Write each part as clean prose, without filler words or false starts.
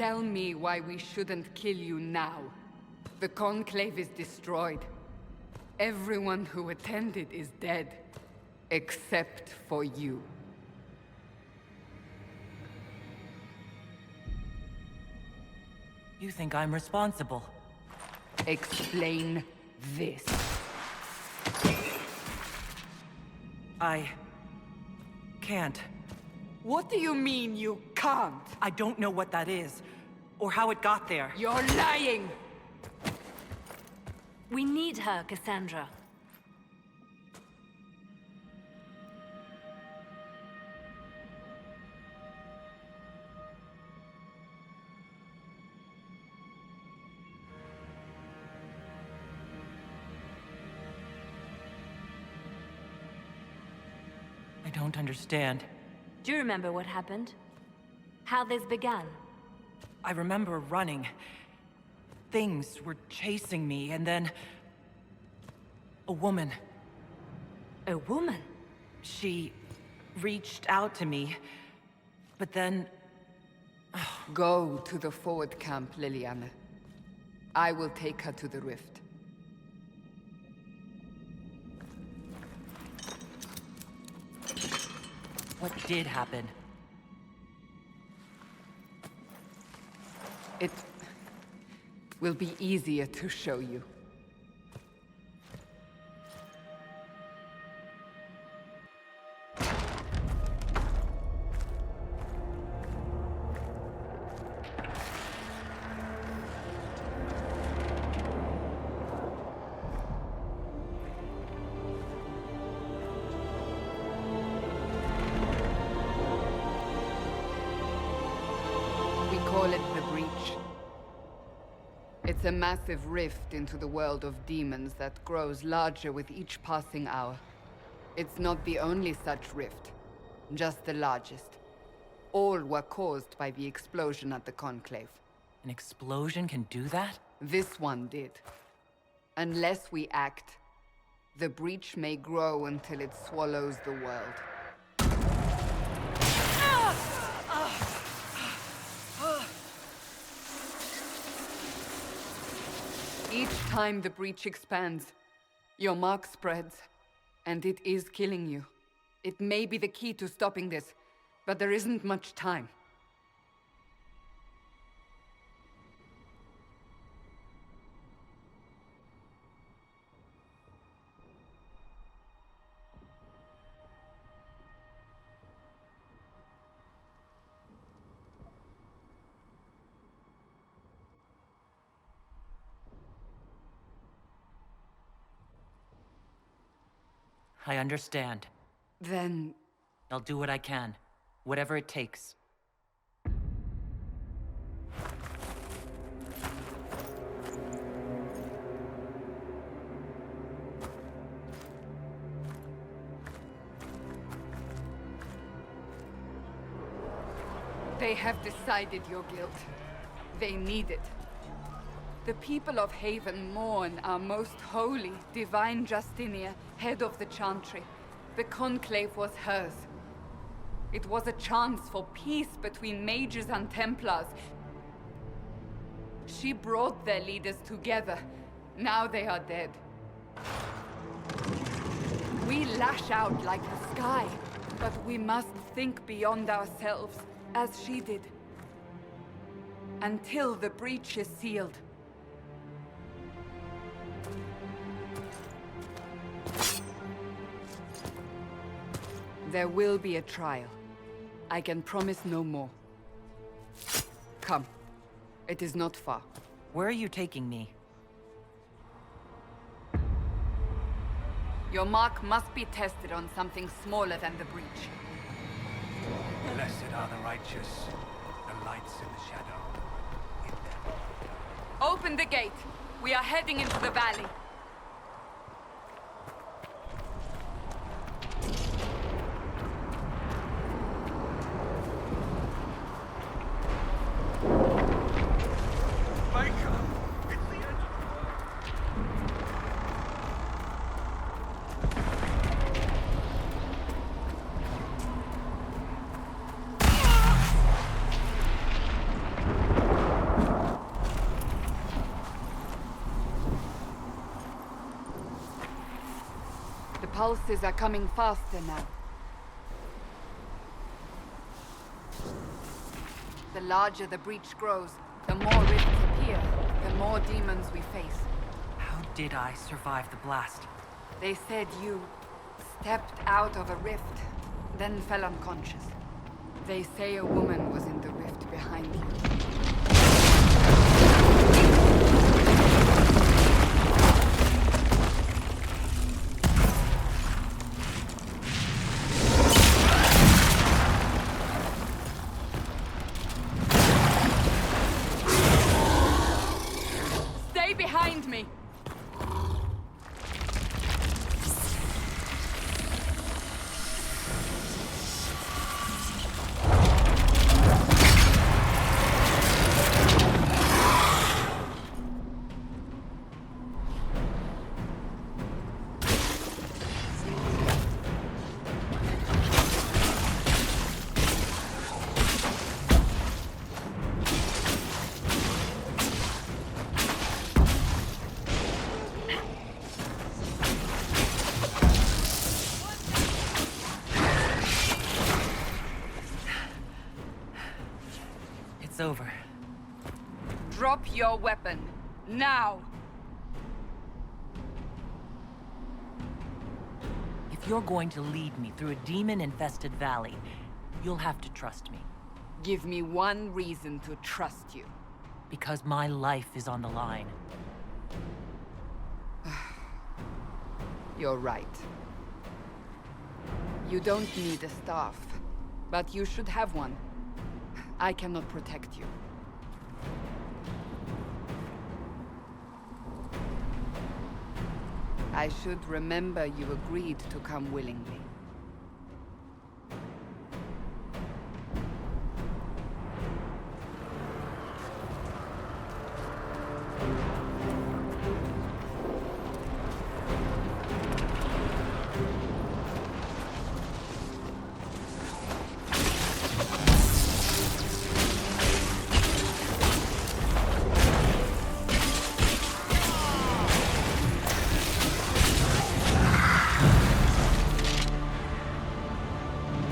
Tell me why we shouldn't kill you now. The Conclave is destroyed. Everyone who attended is dead. Except for you. You think I'm responsible? Explain this. I... can't. What do you mean you can't? I don't know what that is, or how it got there. You're lying! We need her, Cassandra. I don't understand. Do you remember what happened? How this began? I remember running. Things were chasing me, and then... a woman. A woman? She reached out to me, but then... Go to the forward camp, Liliana. I will take her to the rift. What did happen? It will be easier to show you. Call it the Breach. It's a massive rift into the world of demons that grows larger with each passing hour. It's not the only such rift, just the largest. All were caused by the explosion at the Conclave. An explosion can do that? This one did. Unless we act, the Breach may grow until it swallows the world. Each time the Breach expands, your mark spreads, and it is killing you. It may be the key to stopping this, but there isn't much time. I understand. Then... I'll do what I can. Whatever it takes. They have decided your guilt. They need it. The people of Haven mourn our most holy, divine Justinia, head of the Chantry. The Conclave was hers. It was a chance for peace between mages and Templars. She brought their leaders together. Now they are dead. We lash out like the sky, but we must think beyond ourselves, as she did. Until the breach is sealed. There will be a trial. I can promise no more. Come. It is not far. Where are you taking me? Your mark must be tested on something smaller than the breach. Blessed are the righteous, the lights in the shadow. Open the gate. We are heading into the valley. pulses are coming faster now. The larger the breach grows, the more rifts appear, the more demons we face. How did I survive the blast? They said you stepped out of a rift, then fell unconscious. They say a woman was in the rift behind you. Stay behind me! It's over. Drop your weapon. Now! If you're going to lead me through a demon-infested valley, you'll have to trust me. Give me one reason to trust you. Because my life is on the line. You're right. You don't need a staff, but you should have one. I cannot protect you. I should remember you agreed to come willingly.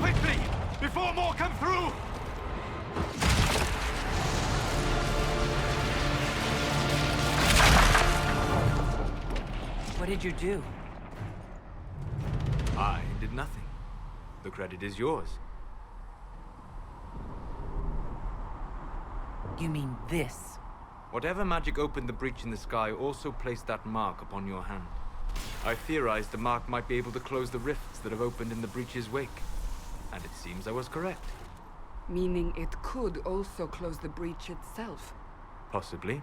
Quickly! Before more come through! What did you do? I did nothing. The credit is yours. You mean this? Whatever magic opened the breach in the sky also placed that mark upon your hand. I theorized the mark might be able to close the rifts that have opened in the breach's wake. And it seems I was correct. Meaning it could also close the breach itself. Possibly.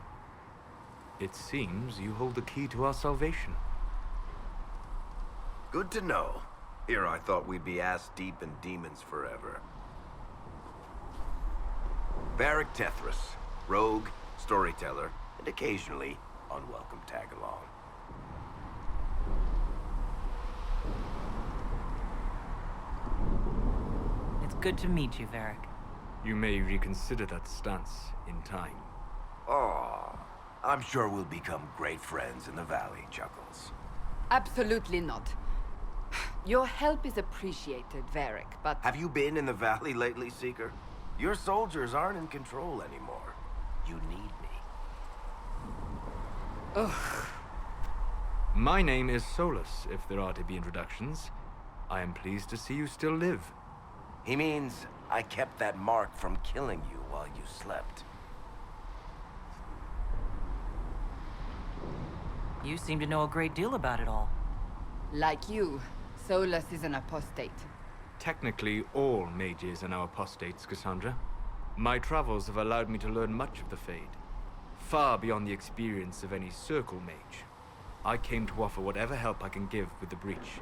It seems you hold the key to our salvation. Good to know. Here I thought we'd be ass-deep in demons forever. Varric Tethras, rogue, storyteller, and occasionally unwelcome tag-along. It's good to meet you, Varric. You may reconsider that stance in time. Oh, I'm sure we'll become great friends in the valley, Chuckles. Absolutely not. Your help is appreciated, Varric, but... Have you been in the valley lately, Seeker? Your soldiers aren't in control anymore. You need me. Ugh. My name is Solus, if there are to be introductions. I am pleased to see you still live. He means I kept that mark from killing you while you slept. You seem to know a great deal about it all. Like you, Solus is an apostate. Technically, all mages are now apostates, Cassandra. My travels have allowed me to learn much of the Fade, far beyond the experience of any circle mage. I came to offer whatever help I can give with the breach.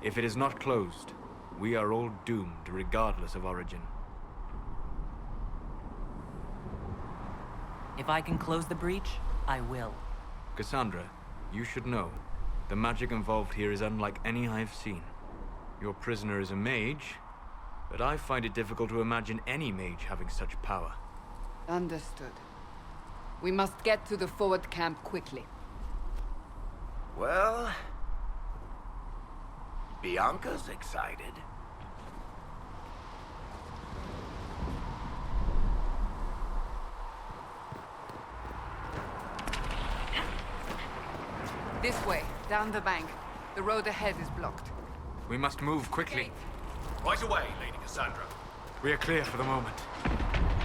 If it is not closed, we are all doomed regardless of origin. If I can close the breach, I will. Cassandra, you should know, the magic involved here is unlike any I've seen. Your prisoner is a mage, but I find it difficult to imagine any mage having such power. Understood. We must get to the forward camp quickly. Well, Bianca's excited. This way, down the bank. The road ahead is blocked. We must move quickly. Right away, Lady Cassandra. We are clear for the moment.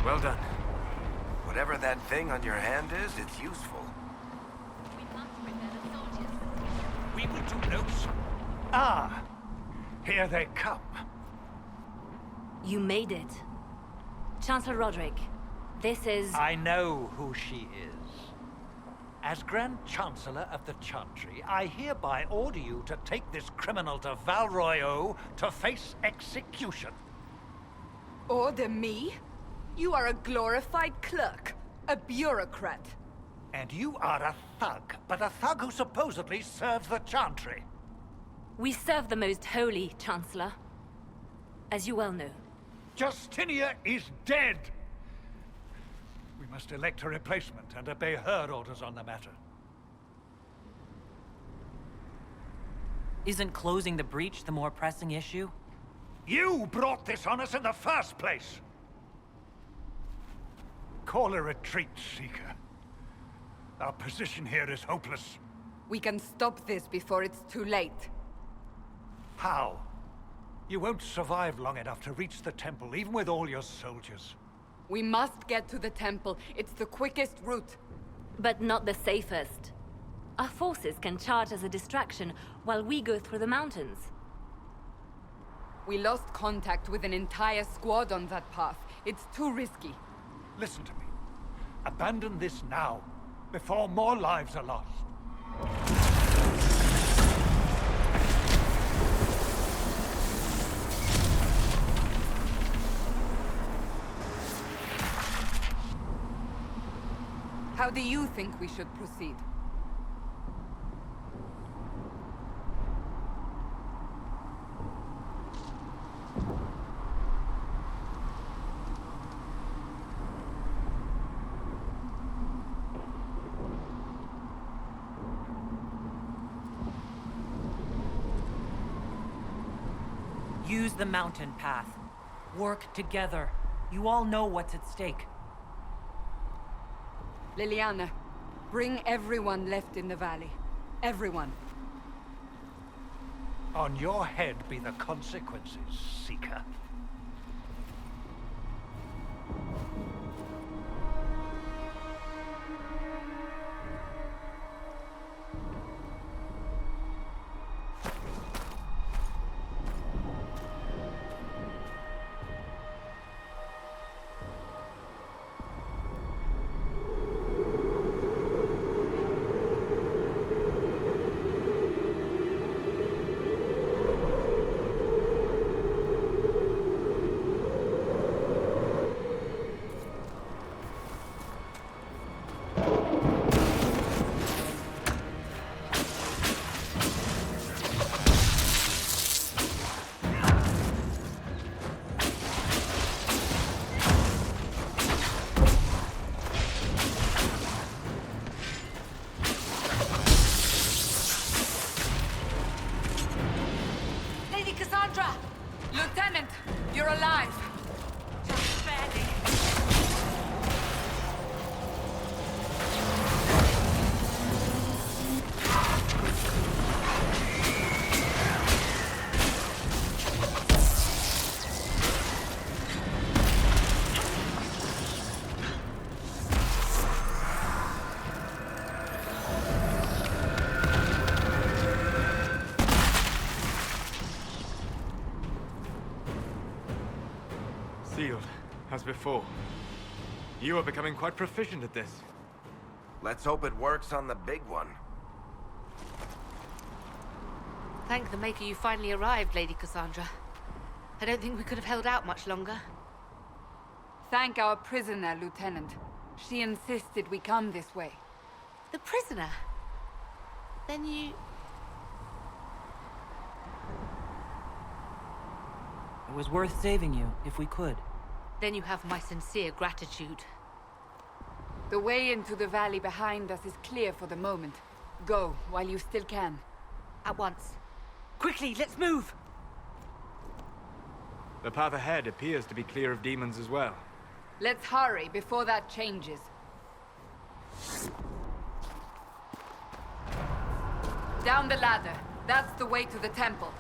Well done. Whatever that thing on your hand is, it's useful. We will do no sooner. Ah, here they come. You made it. Chancellor Roderick, this is... I know who she is. As Grand Chancellor of the Chantry, I hereby order you to take this criminal to Val Royeaux to face execution. Order me? You are a glorified clerk, a bureaucrat. And you are a thug, but a thug who supposedly serves the Chantry. We serve the most holy, Chancellor. As you well know. Justinia is dead! We must elect a replacement and obey her orders on the matter. Isn't closing the breach the more pressing issue? You brought this on us in the first place! Call a retreat, Seeker. Our position here is hopeless. We can stop this before it's too late. How? You won't survive long enough to reach the temple, even with all your soldiers. We must get to the temple. It's the quickest route. But not the safest. Our forces can charge as a distraction while we go through the mountains. We lost contact with an entire squad on that path. It's too risky. Listen to me. Abandon this now, before more lives are lost. How do you think we should proceed? Use the mountain path. Work together. You all know what's at stake. Liliana, bring everyone left in the valley. Everyone. On your head be the consequences, Seeker. Lieutenant, you're alive. Just barely. Sealed, as before. You are becoming quite proficient at this. Let's hope it works on the big one. Thank the Maker you finally arrived, Lady Cassandra. I don't think we could have held out much longer. Thank our prisoner, Lieutenant. She insisted we come this way. The prisoner? Then you... It was worth saving you, if we could. Then you have my sincere gratitude. The way into the valley behind us is clear for the moment. Go, while you still can. At once. Quickly, let's move! The path ahead appears to be clear of demons as well. Let's hurry before that changes. Down the ladder. That's the way to the temple.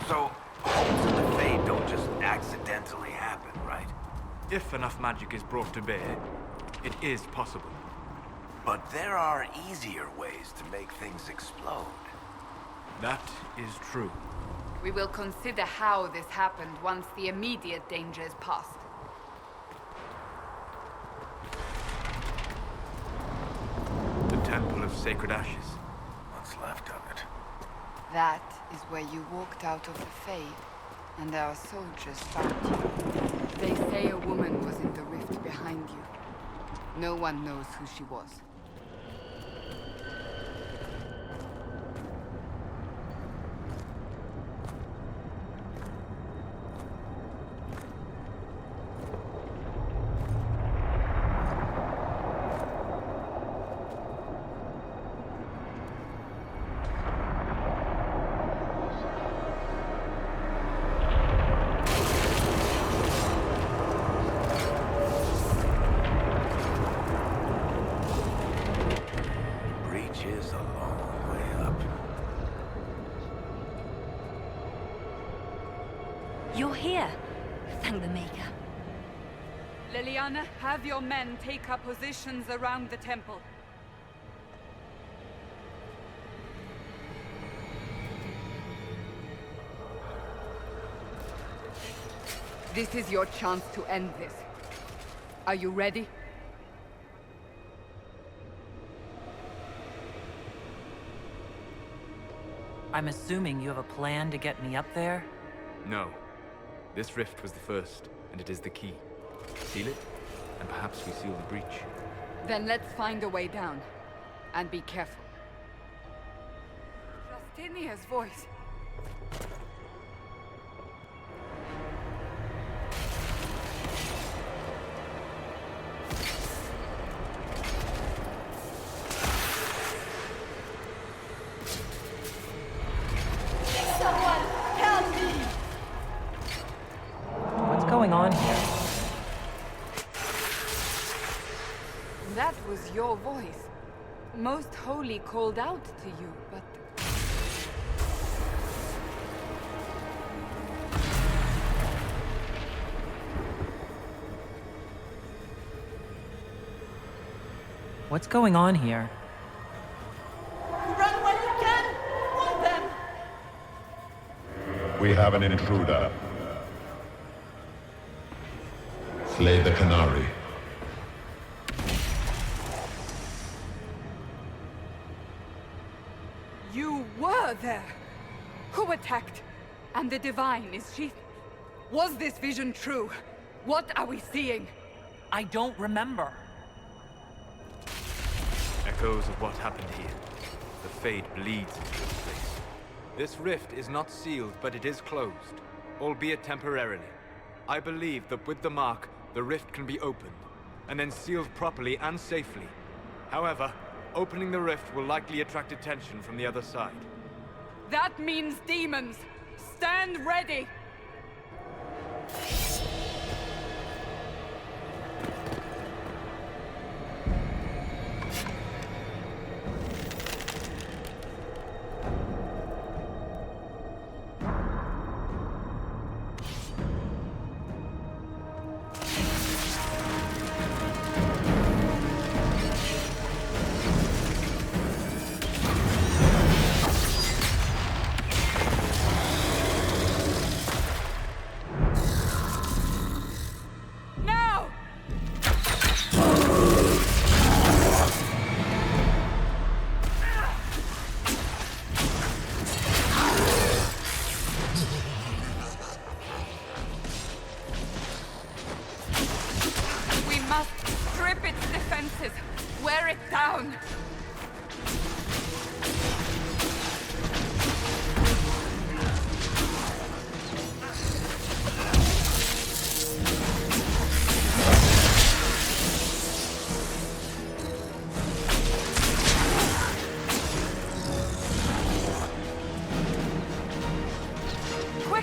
So, holes in the Fade don't just accidentally happen, right? If enough magic is brought to bear, it is possible. But there are easier ways to make things explode. That is true. We will consider how this happened once the immediate danger is past. The Temple of Sacred Ashes. What's left of it? That is where you walked out of the Fade, and our soldiers found you. They say a woman was in the rift behind you. No one knows who she was. Is a long way up. You're here. Thank the Maker. Liliana, have your men take up positions around the temple. This is your chance to end this. Are you ready? I'm assuming you have a plan to get me up there? No. This rift was the first, and it is the key. Seal it, and perhaps we seal the breach. Then let's find a way down. And be careful. Justinia's voice. What's going on here? That was your voice. Most Holy called out to you, but... What's going on here? Run when you can! Want them! We have an intruder. Slay the Canary. You were there! Who attacked? And the Divine, is she... Was this vision true? What are we seeing? I don't remember. Echoes of what happened here. The Fade bleeds into this place. This rift is not sealed, but it is closed, albeit temporarily. I believe that with the mark, the rift can be opened, and then sealed properly and safely. However, opening the rift will likely attract attention from the other side. That means demons! Stand ready!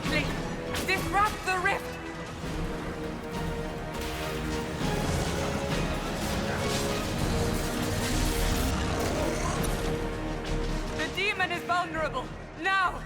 Quickly! Disrupt the rift! The demon is vulnerable! Now!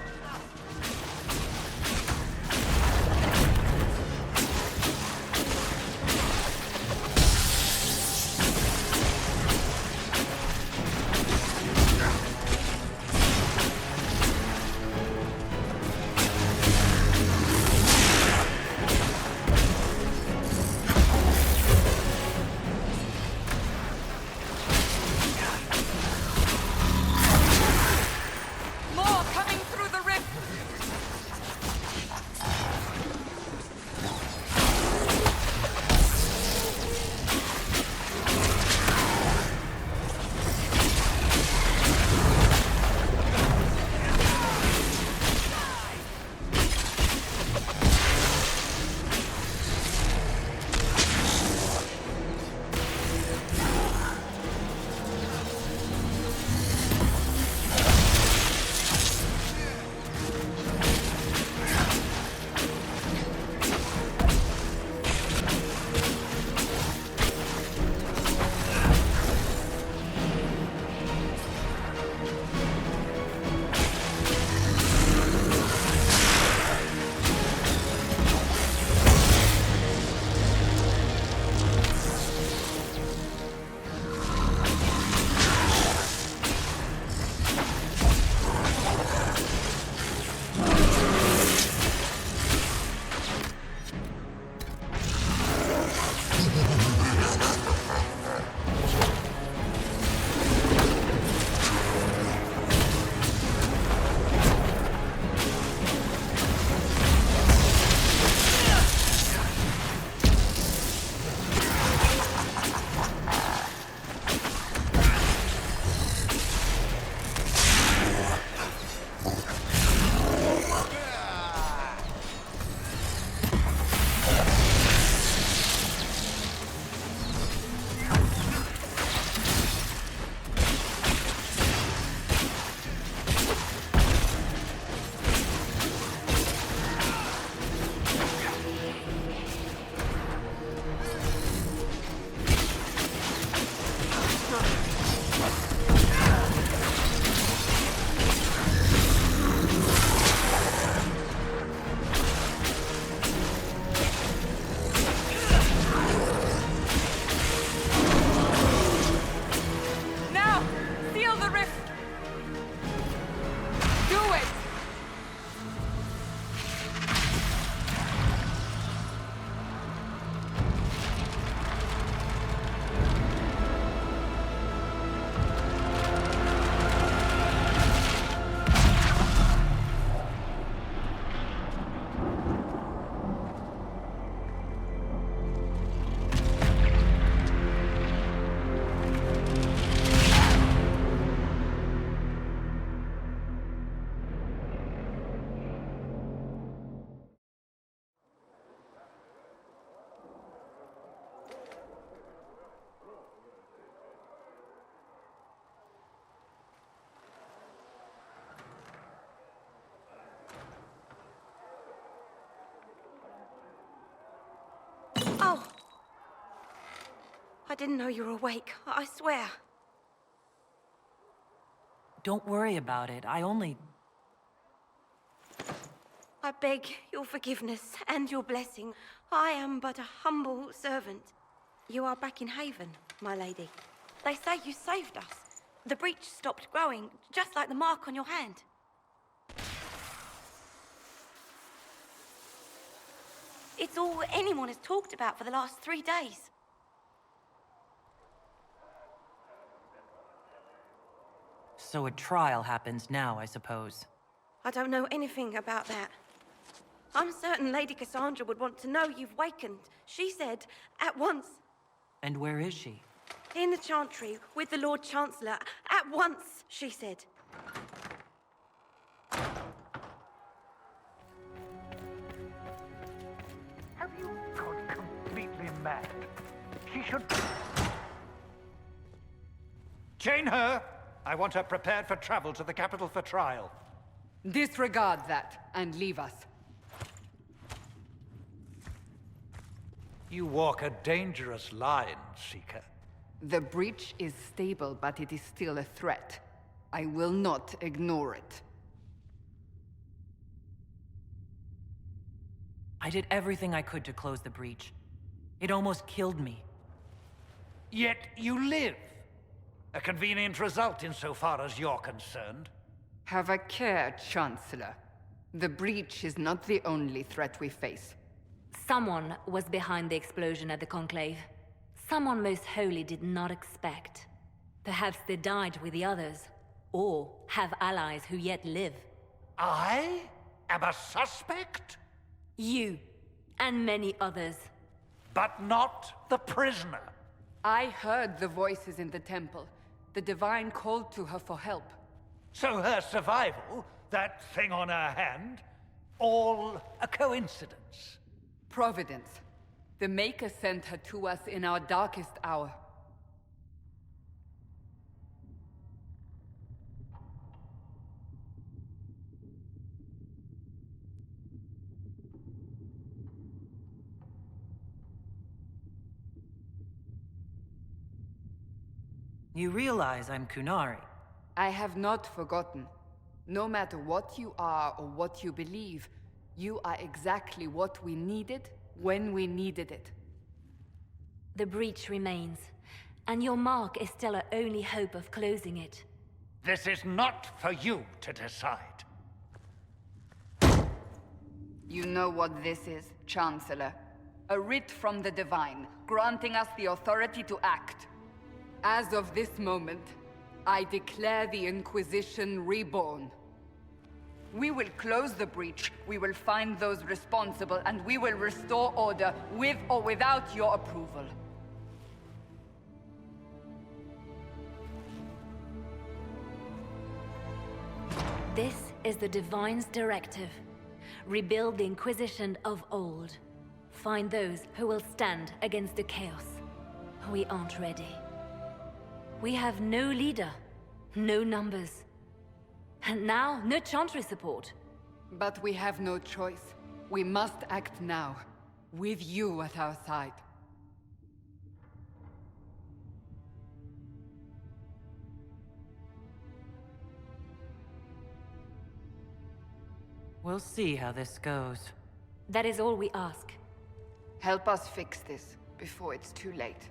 I didn't know you were awake. I swear. Don't worry about it. I beg your forgiveness and your blessing. I am but a humble servant. You are back in Haven, my lady. They say you saved us. The breach stopped growing, just like the mark on your hand. It's all anyone has talked about for the last 3 days. So a trial happens now, I suppose. I don't know anything about that. I'm certain Lady Cassandra would want to know you've wakened. She said, at once. And where is she? In the Chantry, with the Lord Chancellor. At once, she said. Have you gone completely mad? She should... Chain her! I want her prepared for travel to the capital for trial. Disregard that and leave us. You walk a dangerous line, Seeker. The breach is stable, but it is still a threat. I will not ignore it. I did everything I could to close the breach. It almost killed me. Yet you live. A convenient result insofar as you're concerned. Have a care, Chancellor. The breach is not the only threat we face. Someone was behind the explosion at the Conclave. Someone Most Holy did not expect. Perhaps they died with the others, or have allies who yet live. I am a suspect? You, and many others. But not the prisoner. I heard the voices in the temple. The Divine called to her for help. So her survival, that thing on her hand, all a coincidence. Providence. The Maker sent her to us in our darkest hour. You realize I'm Kunari. I have not forgotten. No matter what you are or what you believe, you are exactly what we needed when we needed it. The breach remains, and your mark is still our only hope of closing it. This is not for you to decide. You know what this is, Chancellor. A writ from the Divine, granting us the authority to act. As of this moment, I declare the Inquisition reborn. We will close the breach, we will find those responsible, and we will restore order with or without your approval. This is the Divine's directive. Rebuild the Inquisition of old. Find those who will stand against the chaos. We aren't ready. We have no leader, no numbers. And now, no Chantry support. But we have no choice. We must act now, with you at our side. We'll see how this goes. That is all we ask. Help us fix this, before it's too late.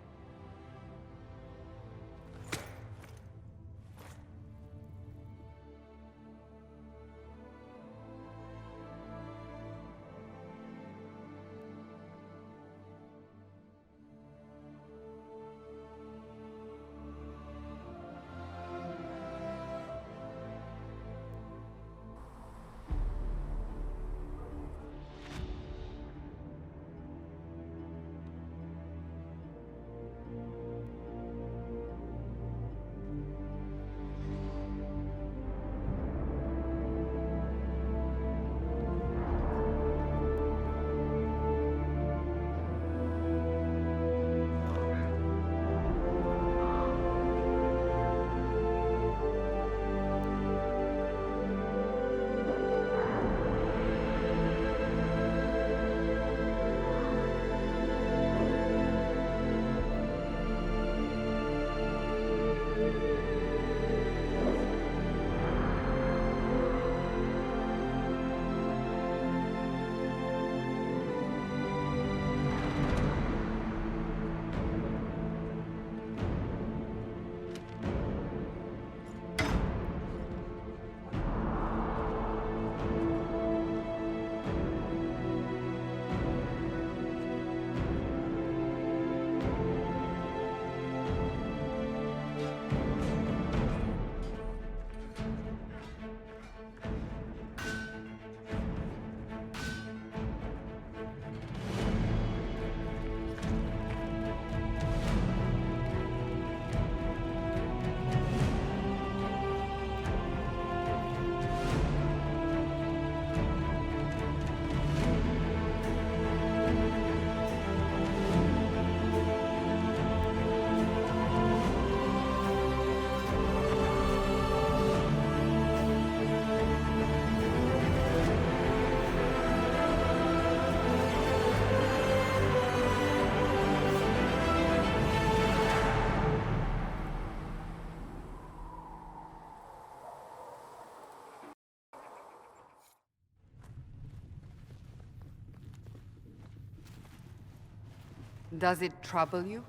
Does it trouble you?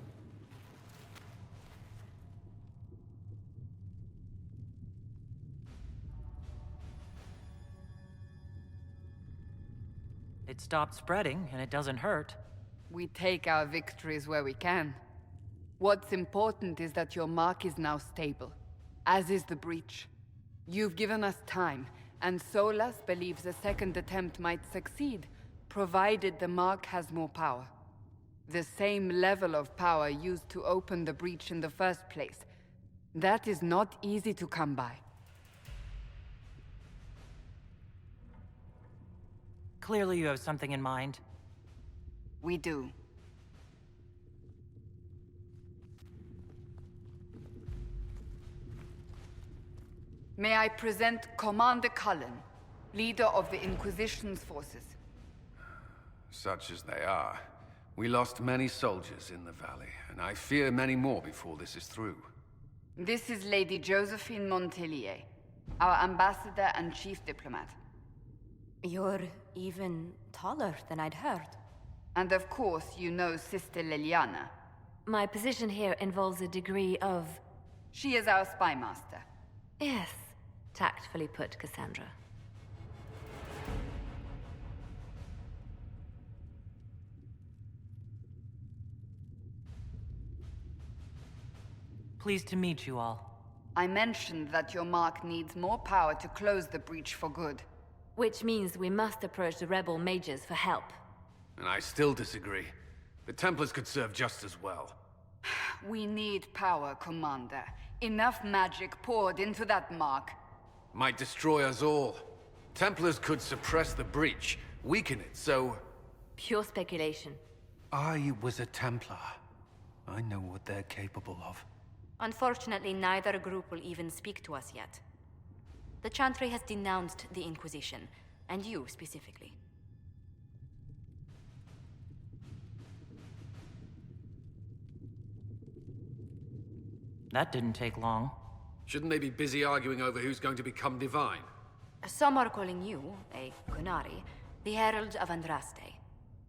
It stopped spreading, and it doesn't hurt. We take our victories where we can. What's important is that your mark is now stable, as is the breach. You've given us time, and Solas believes a second attempt might succeed, provided the mark has more power. The same level of power used to open the breach in the first place. That is not easy to come by. Clearly you have something in mind. We do. May I present Commander Cullen, leader of the Inquisition's forces. Such as they are. We lost many soldiers in the valley, and I fear many more before this is through. This is Lady Josephine Montelier, our ambassador and chief diplomat. You're even taller than I'd heard. And of course, you know Sister Liliana. My position here involves a degree of... She is our spy master. Yes, tactfully put, Cassandra. Pleased to meet you all. I mentioned that your mark needs more power to close the breach for good. Which means we must approach the rebel mages for help. And I still disagree. The Templars could serve just as well. We need power, Commander. Enough magic poured into that mark. Might destroy us all. Templars could suppress the breach, weaken it, so... Pure speculation. I was a Templar. I know what they're capable of. Unfortunately, neither group will even speak to us yet. The Chantry has denounced the Inquisition, and you specifically. That didn't take long. Shouldn't they be busy arguing over who's going to become divine? Some are calling you, a Kunari, the Herald of Andraste.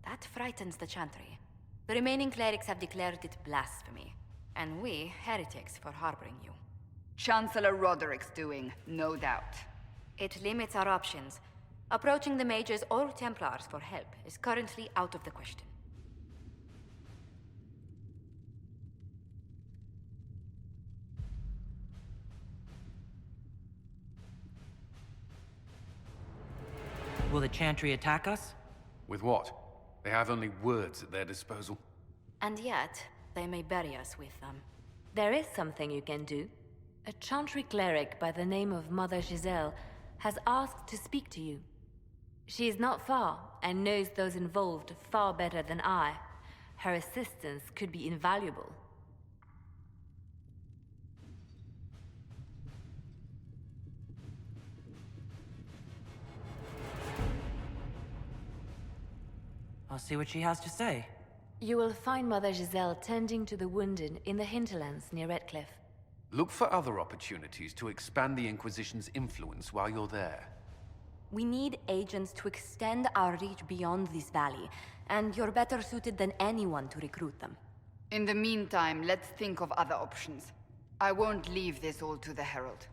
That frightens the Chantry. The remaining clerics have declared it blasphemy, and we, heretics, for harboring you. Chancellor Roderick's doing, no doubt. It limits our options. Approaching the mages or Templars for help is currently out of the question. Will the Chantry attack us? With what? They have only words at their disposal. And yet, they may bury us with them. There is something you can do. A Chantry cleric by the name of Mother Giselle has asked to speak to you. She is not far, and knows those involved far better than I. Her assistance could be invaluable. I'll see what she has to say. You will find Mother Giselle tending to the wounded in the hinterlands near Redcliffe. Look for other opportunities to expand the Inquisition's influence while you're there. We need agents to extend our reach beyond this valley, and you're better suited than anyone to recruit them. In the meantime, let's think of other options. I won't leave this all to the Herald.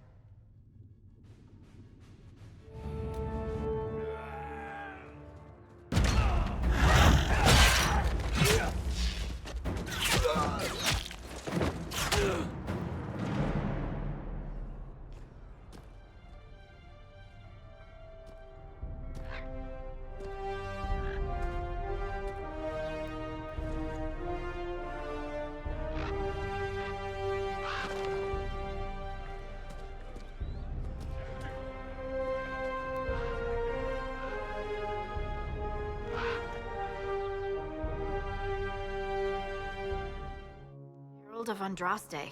Of Andraste.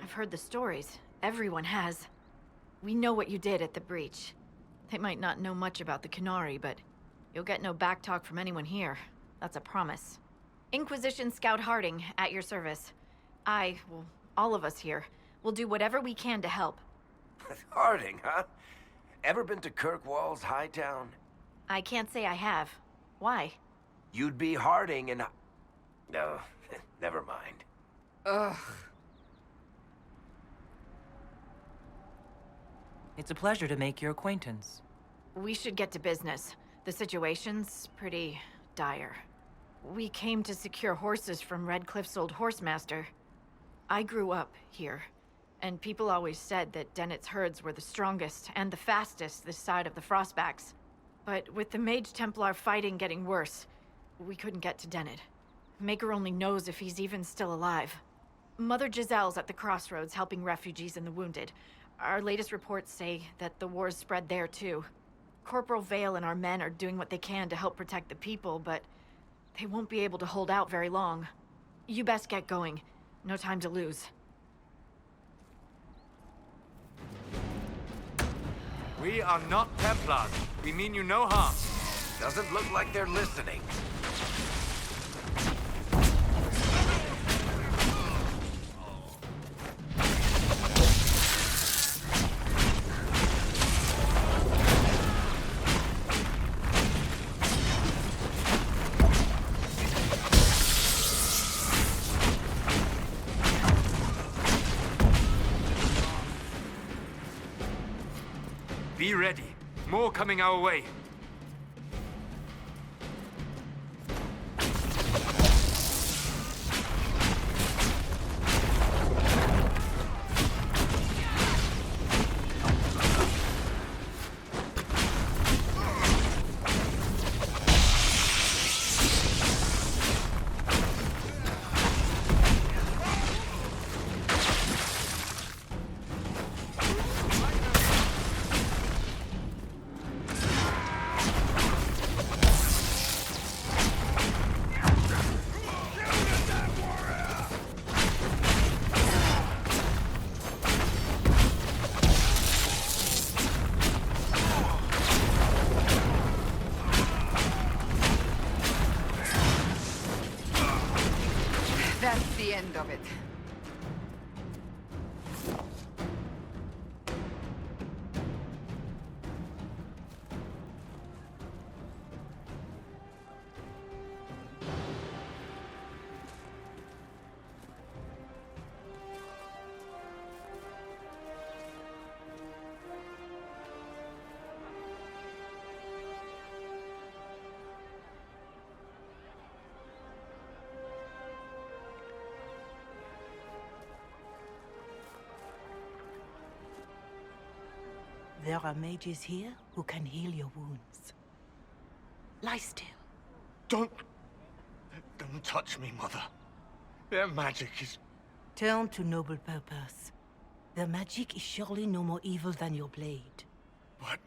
I've heard the stories. Everyone has. We know what you did at the breach. They might not know much about the Kunari, but you'll get no backtalk from anyone here. That's a promise. Inquisition Scout Harding, at your service. Well, all of us here, will do whatever we can to help. Harding, huh? Ever been to Kirkwall's Hightown? I can't say I have. Why? You'd be Harding and... No, never mind. Ugh. It's a pleasure to make your acquaintance. We should get to business. The situation's pretty dire. We came to secure horses from Redcliffe's old horsemaster. I grew up here, and people always said that Dennett's herds were the strongest and the fastest this side of the Frostbacks. But with the Mage Templar fighting getting worse, we couldn't get to Dennett. Maker only knows if he's even still alive. Mother Giselle's at the crossroads helping refugees and the wounded. Our latest reports say that the war's spread there too. Corporal Vale and our men are doing what they can to help protect the people, but they won't be able to hold out very long. You best get going. No time to lose. We are not Templars. We mean you no harm. Doesn't look like they're listening. Be ready. More coming our way. That's the end of it. There are mages here who can heal your wounds. Lie still. Don't touch me, Mother. Their magic is... Turn to noble purpose. Their magic is surely no more evil than your blade. But...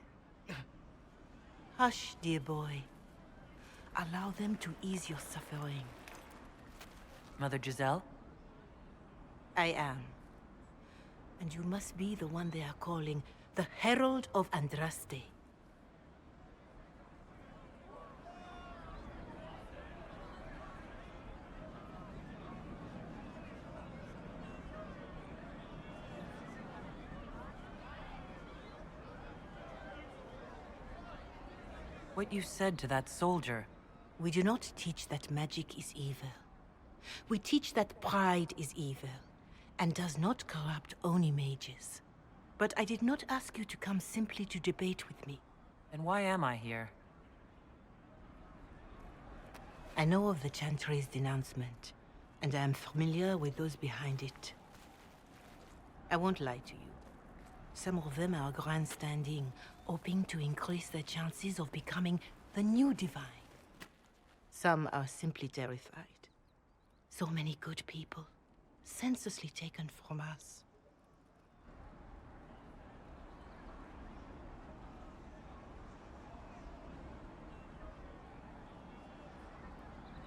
Hush, dear boy. Allow them to ease your suffering. Mother Giselle? I am. And you must be the one they are calling the Herald of Andraste. What you said to that soldier... We do not teach that magic is evil. We teach that pride is evil, and does not corrupt only mages. But I did not ask you to come simply to debate with me. Then why am I here? I know of the Chantry's denouncement, and I am familiar with those behind it. I won't lie to you. Some of them are grandstanding, hoping to increase their chances of becoming the new divine. Some are simply terrified. So many good people, senselessly taken from us.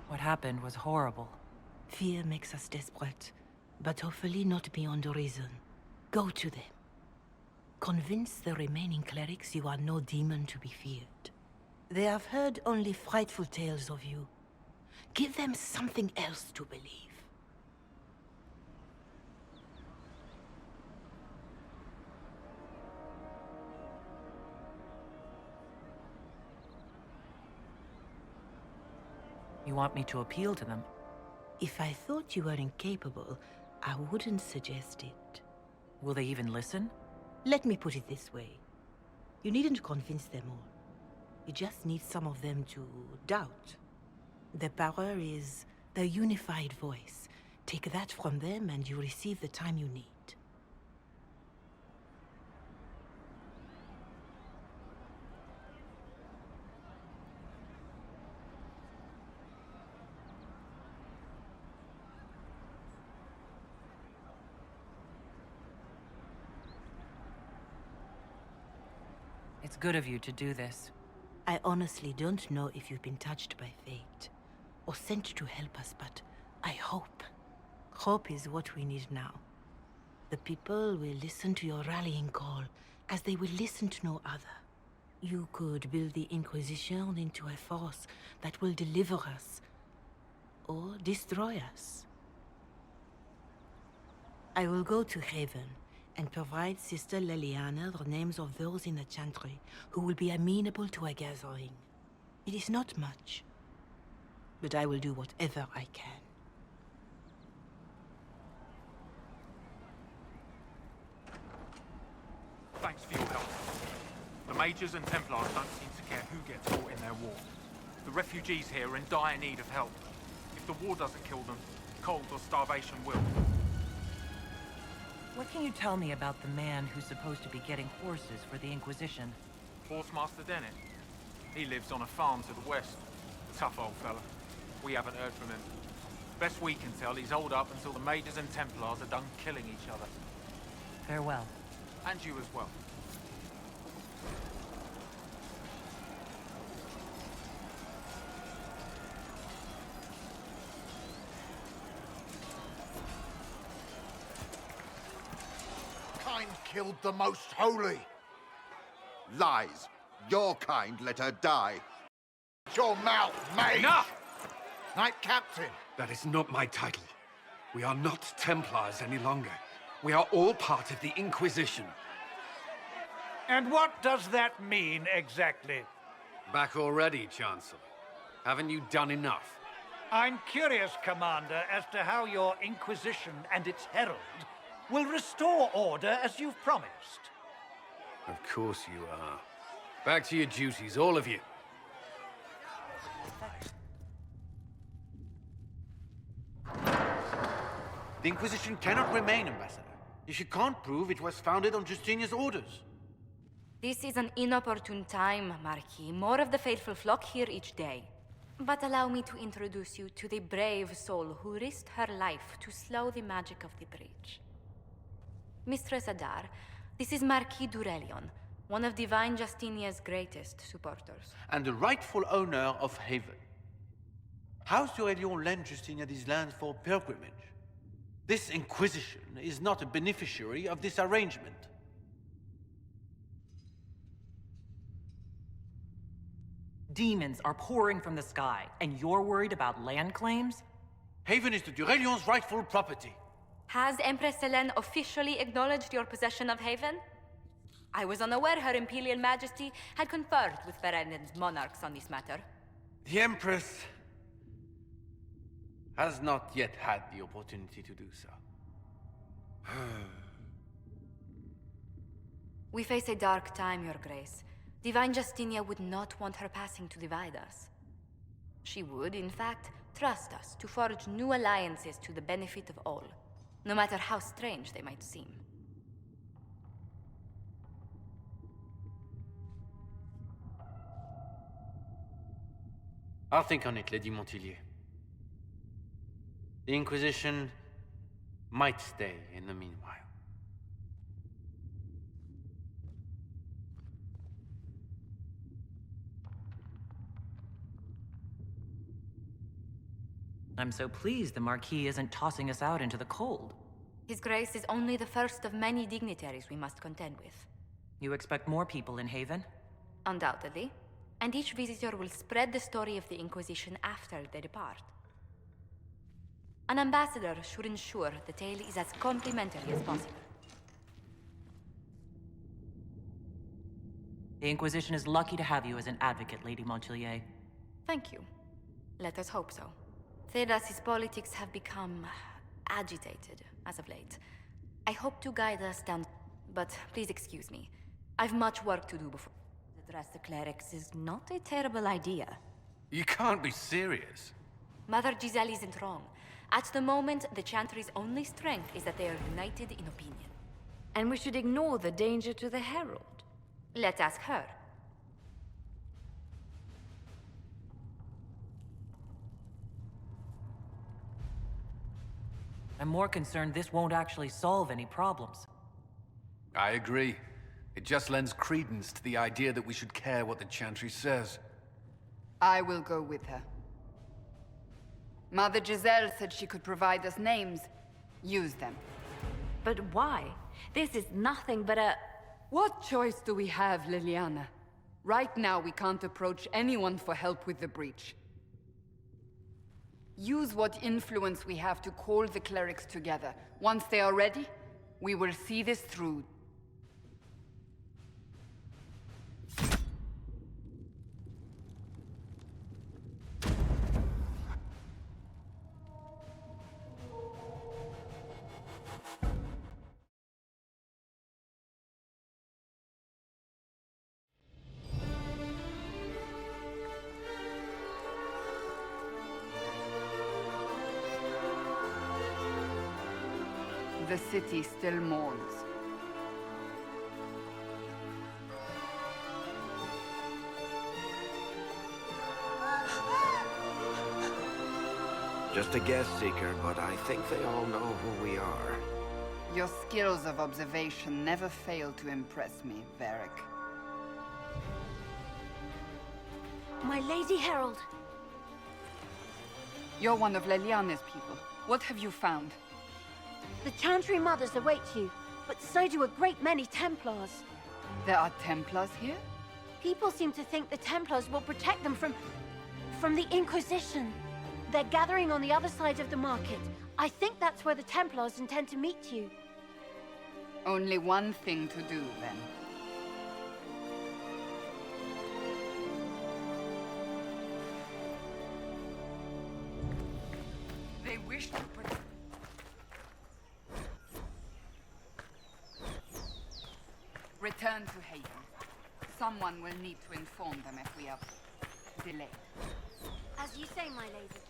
What happened was horrible. Fear makes us desperate, but hopefully not beyond reason. Go to them. Convince the remaining clerics you are no demon to be feared. They have heard only frightful tales of you. Give them something else to believe. You want me to appeal to them? If I thought you were incapable, I wouldn't suggest it. Will they even listen? Let me put it this way. You needn't convince them all. You just need some of them to doubt. Their power is their unified voice. Take that from them and you receive the time you need. It's good of you to do this. I honestly don't know if you've been touched by fate, or sent to help us, but I hope. Hope is what we need now. The people will listen to your rallying call, as they will listen to no other. You could build the Inquisition into a force that will deliver us, or destroy us. I will go to Haven, and provide Sister Leliana the names of those in the Chantry who will be amenable to a gathering. It is not much, but I will do whatever I can. Thanks for your help. The Mages and Templars don't seem to care who gets caught in their war. The refugees here are in dire need of help. If the war doesn't kill them, cold or starvation will. What can you tell me about the man who's supposed to be getting horses for the Inquisition? Horsemaster Dennett. He lives on a farm to the west. Tough old fella. We haven't heard from him. Best we can tell, he's holed up until the Mages and Templars are done killing each other. Farewell. And you as well. Killed the most holy. Lies. Your kind let her die. Shut your mouth, mate! Enough! Knight Captain. That is not my title. We are not Templars any longer. We are all part of the Inquisition. And what does that mean, exactly? Back already, Chancellor. Haven't you done enough? I'm curious, Commander, as to how your Inquisition and its herald will restore order as you've promised. Of course you are. Back to your duties, all of you. The Inquisition cannot remain, Ambassador, if you can't prove it was founded on Justinia's orders. This is an inopportune time, Marquis. More of the faithful flock here each day. But allow me to introduce you to the brave soul who risked her life to slow the magic of the breach. Mistress Adar, this is Marquis Durelion, one of Divine Justinia's greatest supporters. And the rightful owner of Haven. House Durelion lent Justinia these lands for pilgrimage. This Inquisition is not a beneficiary of this arrangement. Demons are pouring from the sky, and you're worried about land claims? Haven is the Durelion's rightful property. Has Empress Selene officially acknowledged your possession of Haven? I was unaware Her Imperial Majesty had conferred with Ferenden's monarchs on this matter. The Empress has not yet had the opportunity to do so. We face a dark time, Your Grace. Divine Justinia would not want her passing to divide us. She would, in fact, trust us to forge new alliances to the benefit of all, no matter how strange they might seem. I'll think on it, Lady Montilyet. The Inquisition might stay in the meanwhile. I'm so pleased the Marquis isn't tossing us out into the cold. His Grace is only the first of many dignitaries we must contend with. You expect more people in Haven? Undoubtedly. And each visitor will spread the story of the Inquisition after they depart. An ambassador should ensure the tale is as complimentary as possible. The Inquisition is lucky to have you as an advocate, Lady Montilyet. Thank you. Let us hope so. Thedas' politics have become agitated as of late. I hope to guide us down, but please excuse me. I've much work to do before. Address the clerics is not a terrible idea. You can't be serious. Mother Giselle isn't wrong. At the moment, the Chantry's only strength is that they are united in opinion. And we should ignore the danger to the Herald. Let's ask her. I'm more concerned this won't actually solve any problems. I agree. It just lends credence to the idea that we should care what the Chantry says. I will go with her. Mother Giselle said she could provide us names. Use them. But why? This is nothing but a... What choice do we have, Liliana? Right now, we can't approach anyone for help with the breach. Use what influence we have to call the clerics together. Once they are ready, we will see this through. The city still mourns. Just a guess, Seeker, but I think they all know who we are. Your skills of observation never fail to impress me, Varric. My Lady Herald. You're one of Leliana's people. What have you found? The Chantry Mothers await you, but so do a great many Templars. There are Templars here? People seem to think the Templars will protect them from the Inquisition. They're gathering on the other side of the market. I think that's where the Templars intend to meet you. Only one thing to do, then. They wish to protect... Return to Haven. Someone will need to inform them if we are delayed. As you say, my lady.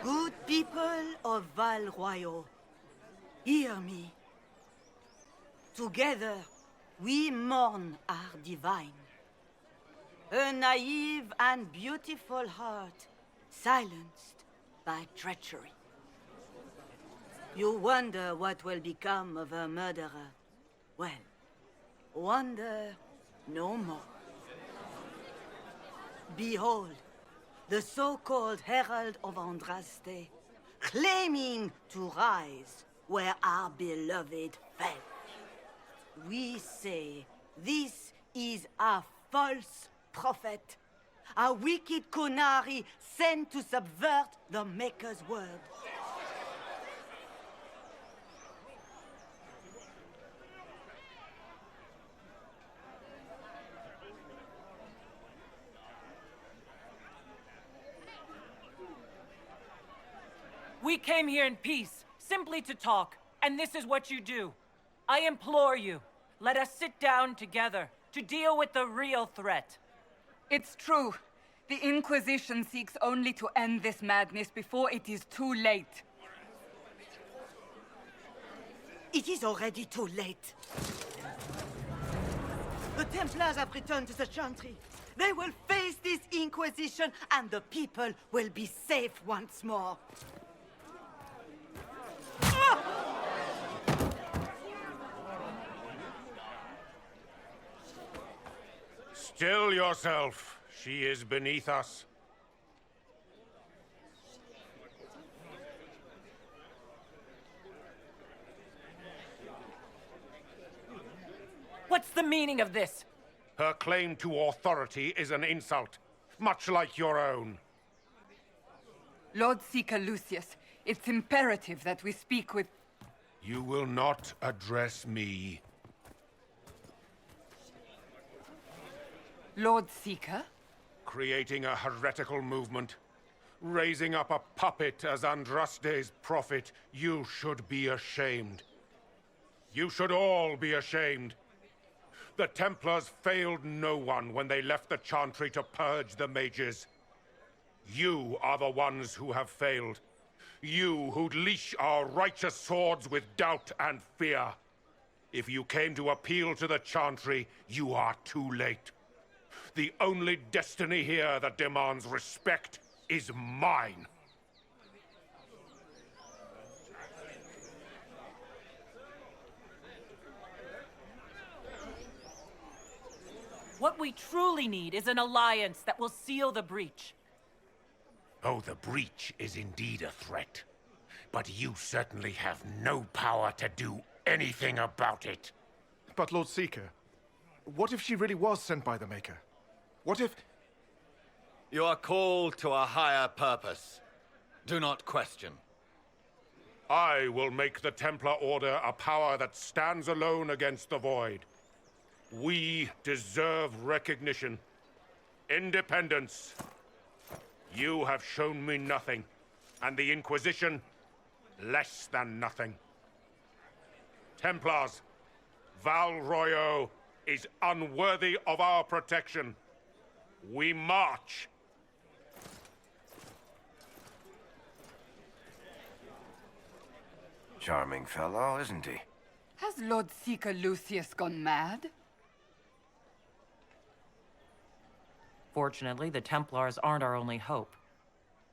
Good people of Val Royal, hear me. Together, we mourn our divine. A naive and beautiful heart, silenced by treachery. You wonder what will become of a murderer. Well, wonder no more. Behold, the so-called Herald of Andraste, claiming to rise where our beloved fell. We say this is a false prophet, a wicked Kunari sent to subvert the Maker's word. We came here in peace, simply to talk, and this is what you do. I implore you, let us sit down together to deal with the real threat. It's true. The Inquisition seeks only to end this madness before it is too late. It is already too late. The Templars have returned to the Chantry. They will face this Inquisition, and the people will be safe once more. Still yourself. She is beneath us. What's the meaning of this? Her claim to authority is an insult, much like your own. Lord Seeker Lucius, it's imperative that we speak with... You will not address me. Lord Seeker? Creating a heretical movement. Raising up a puppet as Andraste's prophet. You should be ashamed. You should all be ashamed. The Templars failed no one when they left the Chantry to purge the mages. You are the ones who have failed. You who'd leash our righteous swords with doubt and fear. If you came to appeal to the Chantry, you are too late. The only destiny here that demands respect is mine. What we truly need is an alliance that will seal the breach. Oh, the breach is indeed a threat. But you certainly have no power to do anything about it. But Lord Seeker, what if she really was sent by the Maker? What if... You are called to a higher purpose. Do not question. I will make the Templar Order a power that stands alone against the Void. We deserve recognition. Independence. You have shown me nothing, and the Inquisition, less than nothing. Templars, Val Royeaux is unworthy of our protection. We march. Charming fellow, isn't he? Has Lord Seeker Lucius gone mad? Fortunately, the Templars aren't our only hope.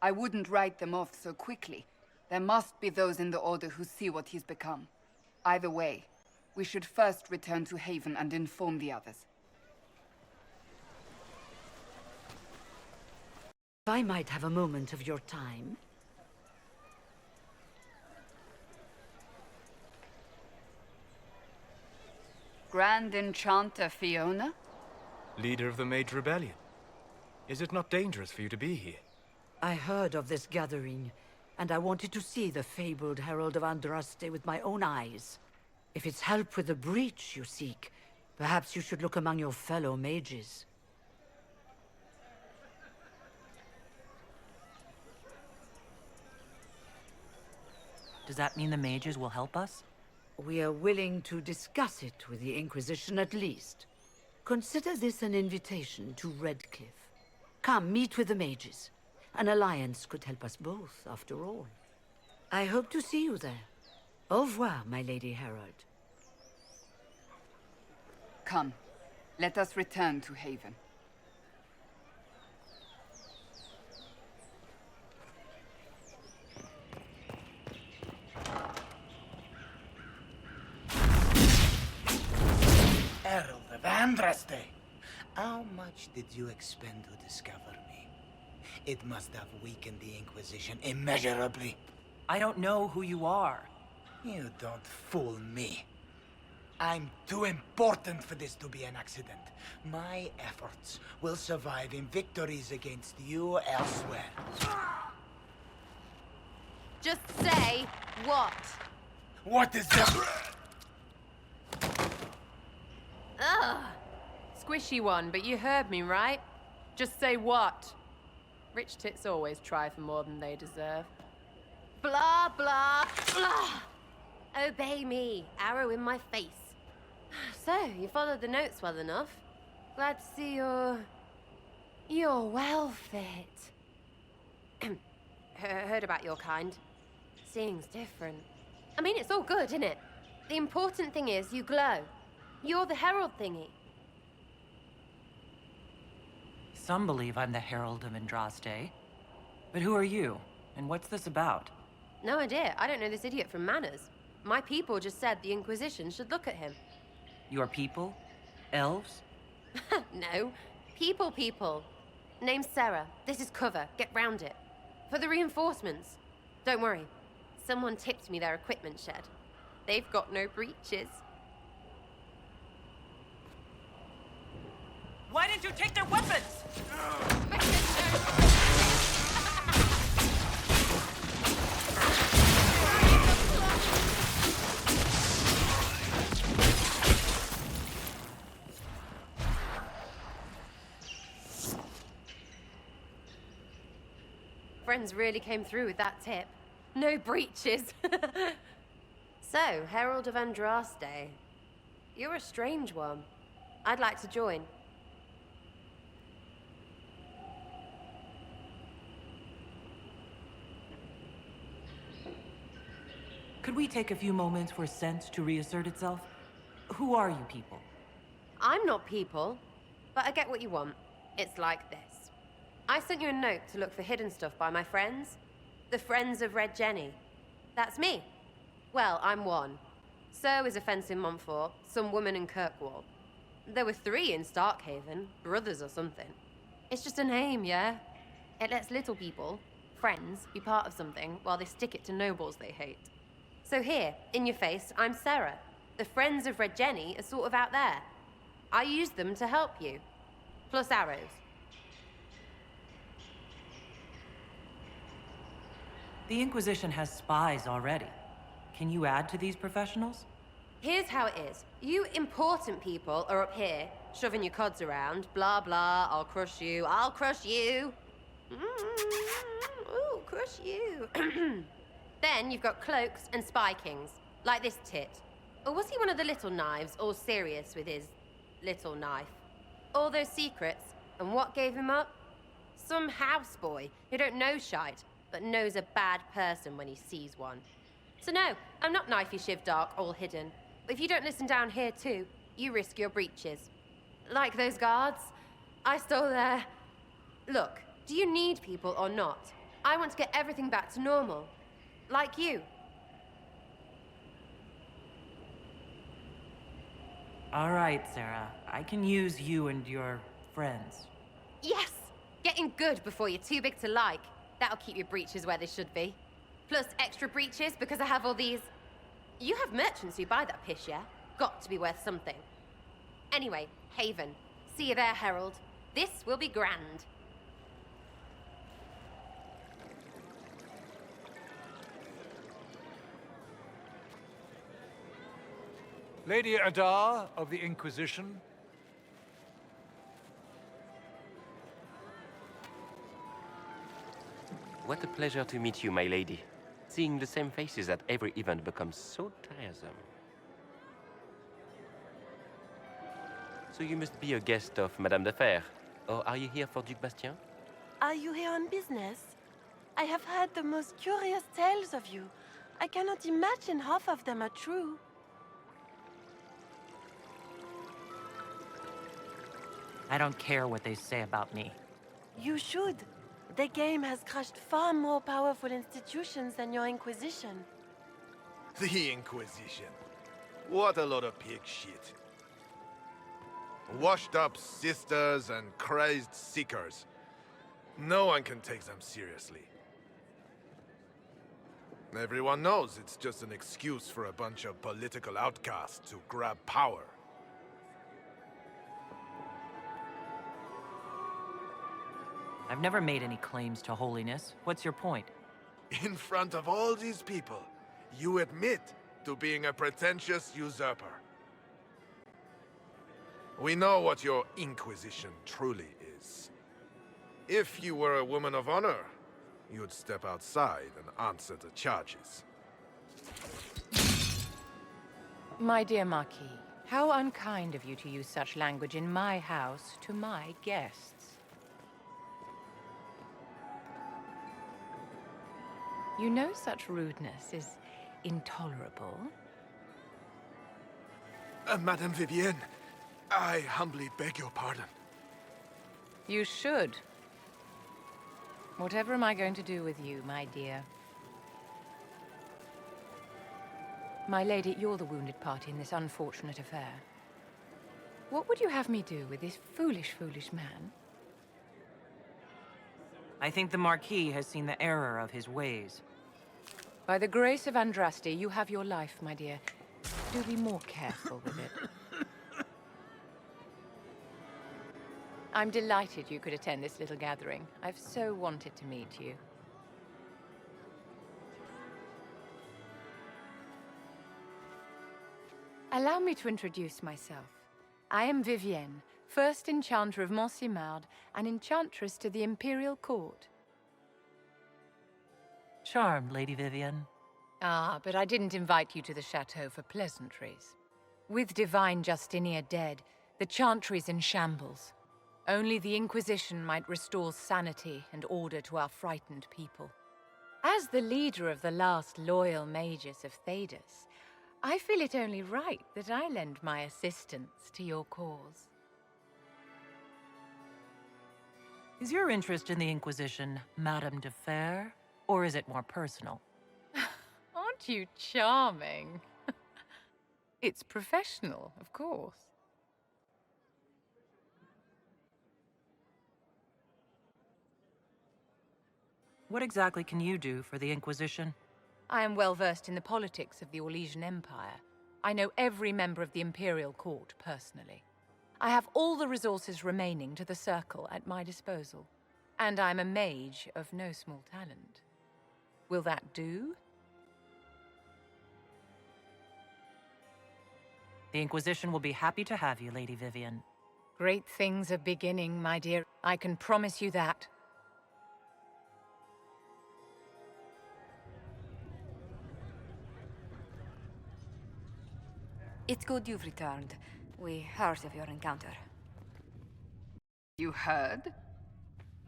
I wouldn't write them off so quickly. There must be those in the Order who see what he's become. Either way, we should first return to Haven and inform the others. If I might have a moment of your time. Grand Enchanter Fiona? Leader of the Mage Rebellion. Is it not dangerous for you to be here? I heard of this gathering, and I wanted to see the fabled Herald of Andraste with my own eyes. If it's help with the breach you seek, perhaps you should look among your fellow mages. Does that mean the mages will help us? We are willing to discuss it with the Inquisition at least. Consider this an invitation to Redcliffe. Come, meet with the mages. An alliance could help us both, after all. I hope to see you there. Au revoir, my Lady Herald. Come, let us return to Haven. Herald of Andraste, how much did you expend to discover me? It must have weakened the Inquisition immeasurably. I don't know who you are. You don't fool me. I'm too important for this to be an accident. My efforts will survive in victories against you elsewhere. Just say what? What is that? Ugh. Squishy one, but you heard me, right? Just say what? Rich tits always try for more than they deserve. Blah, blah, blah! Obey me. Arrow in my face. So, you followed the notes well enough. Glad to see you're well fit. Heard about your kind. Seeing's different. I mean, it's all good, isn't it? The important thing is you glow. You're the herald thingy. Some believe I'm the Herald of Andraste. But who are you? And what's this about? No idea. I don't know this idiot from Manners. My people just said the Inquisition should look at him. Your people? Elves? No. People. Name's Sarah. This is cover. Get round it. For the reinforcements. Don't worry. Someone tipped me their equipment shed. They've got no breaches. Why didn't you take their weapons? friends really came through with that tip. No breaches. So, Herald of Andraste. You're a strange one. I'd like to join. Could we take a few moments for sense to reassert itself? Who are you people? I'm not people, but I get what you want. It's like this. I sent you a note to look for hidden stuff by my friends. The Friends of Red Jenny. That's me. Well, I'm one. So is a fence in Montfort, some woman in Kirkwall. There were 3 in Starkhaven, brothers or something. It's just a name, yeah? It lets little people, friends, be part of something while they stick it to nobles they hate. So here, in your face, I'm Sarah. The Friends of Red Jenny are sort of out there. I use them to help you. Plus arrows. The Inquisition has spies already. Can you add to these professionals? Here's how it is. You important people are up here, shoving your cods around. Blah, blah, I'll crush you, I'll crush you. Ooh, crush you. Then you've got cloaks and spy kings, like this tit. Or was he one of the little knives, all serious with his little knife? All those secrets, and what gave him up? Some houseboy who don't know shite, but knows a bad person when he sees one. So no, I'm not knifey shiv dark, all hidden. But if you don't listen down here too, you risk your breeches. Like those guards, I stole their... Look, do you need people or not? I want to get everything back to normal. Like you. All right, Sarah. I can use you and your friends. Yes! Getting good before you're too big to like. That'll keep your breeches where they should be. Plus extra breeches because I have all these... You have merchants who buy that piss, yeah? Got to be worth something. Anyway, Haven. See you there, Herald. This will be grand. Lady Adar of the Inquisition. What a pleasure to meet you, my lady. Seeing the same faces at every event becomes so tiresome. So you must be a guest of Madame de Fer, or are you here for Duc Bastien? Are you here on business? I have heard the most curious tales of you. I cannot imagine half of them are true. I don't care what they say about me. You should. The game has crushed far more powerful institutions than your Inquisition. The Inquisition. What a lot of pig shit. Washed up sisters and crazed seekers. No one can take them seriously. Everyone knows it's just an excuse for a bunch of political outcasts to grab power. I've never made any claims to holiness. What's your point? In front of all these people, you admit to being a pretentious usurper. We know what your Inquisition truly is. If you were a woman of honor, you'd step outside and answer the charges. My dear Marquis, how unkind of you to use such language in my house to my guests. You know such rudeness is intolerable. Madame Vivienne, I humbly beg your pardon. You should. Whatever am I going to do with you, my dear? My lady, you're the wounded party in this unfortunate affair. What would you have me do with this foolish, foolish man? I think the Marquis has seen the error of his ways. By the grace of Andraste, you have your life, my dear. Do be more careful with it. I'm delighted you could attend this little gathering. I've so wanted to meet you. Allow me to introduce myself. I am Vivienne, first Enchanter of Montsimard and Enchantress to the Imperial Court. Charmed, Lady Vivian. Ah, but I didn't invite you to the chateau for pleasantries. With Divine Justinia dead, the Chantry's in shambles. Only the Inquisition might restore sanity and order to our frightened people. As the leader of the last loyal mages of Thedas, I feel it only right that I lend my assistance to your cause. Is your interest in the Inquisition Madame de Fer, or is it more personal? Aren't you charming? It's professional, of course. What exactly can you do for the Inquisition? I am well versed in the politics of the Orlesian Empire. I know every member of the Imperial Court personally. I have all the resources remaining to the Circle at my disposal. And I'm a mage of no small talent. Will that do? The Inquisition will be happy to have you, Lady Vivian. Great things are beginning, my dear. I can promise you that. It's good you've returned. We heard of your encounter. You heard?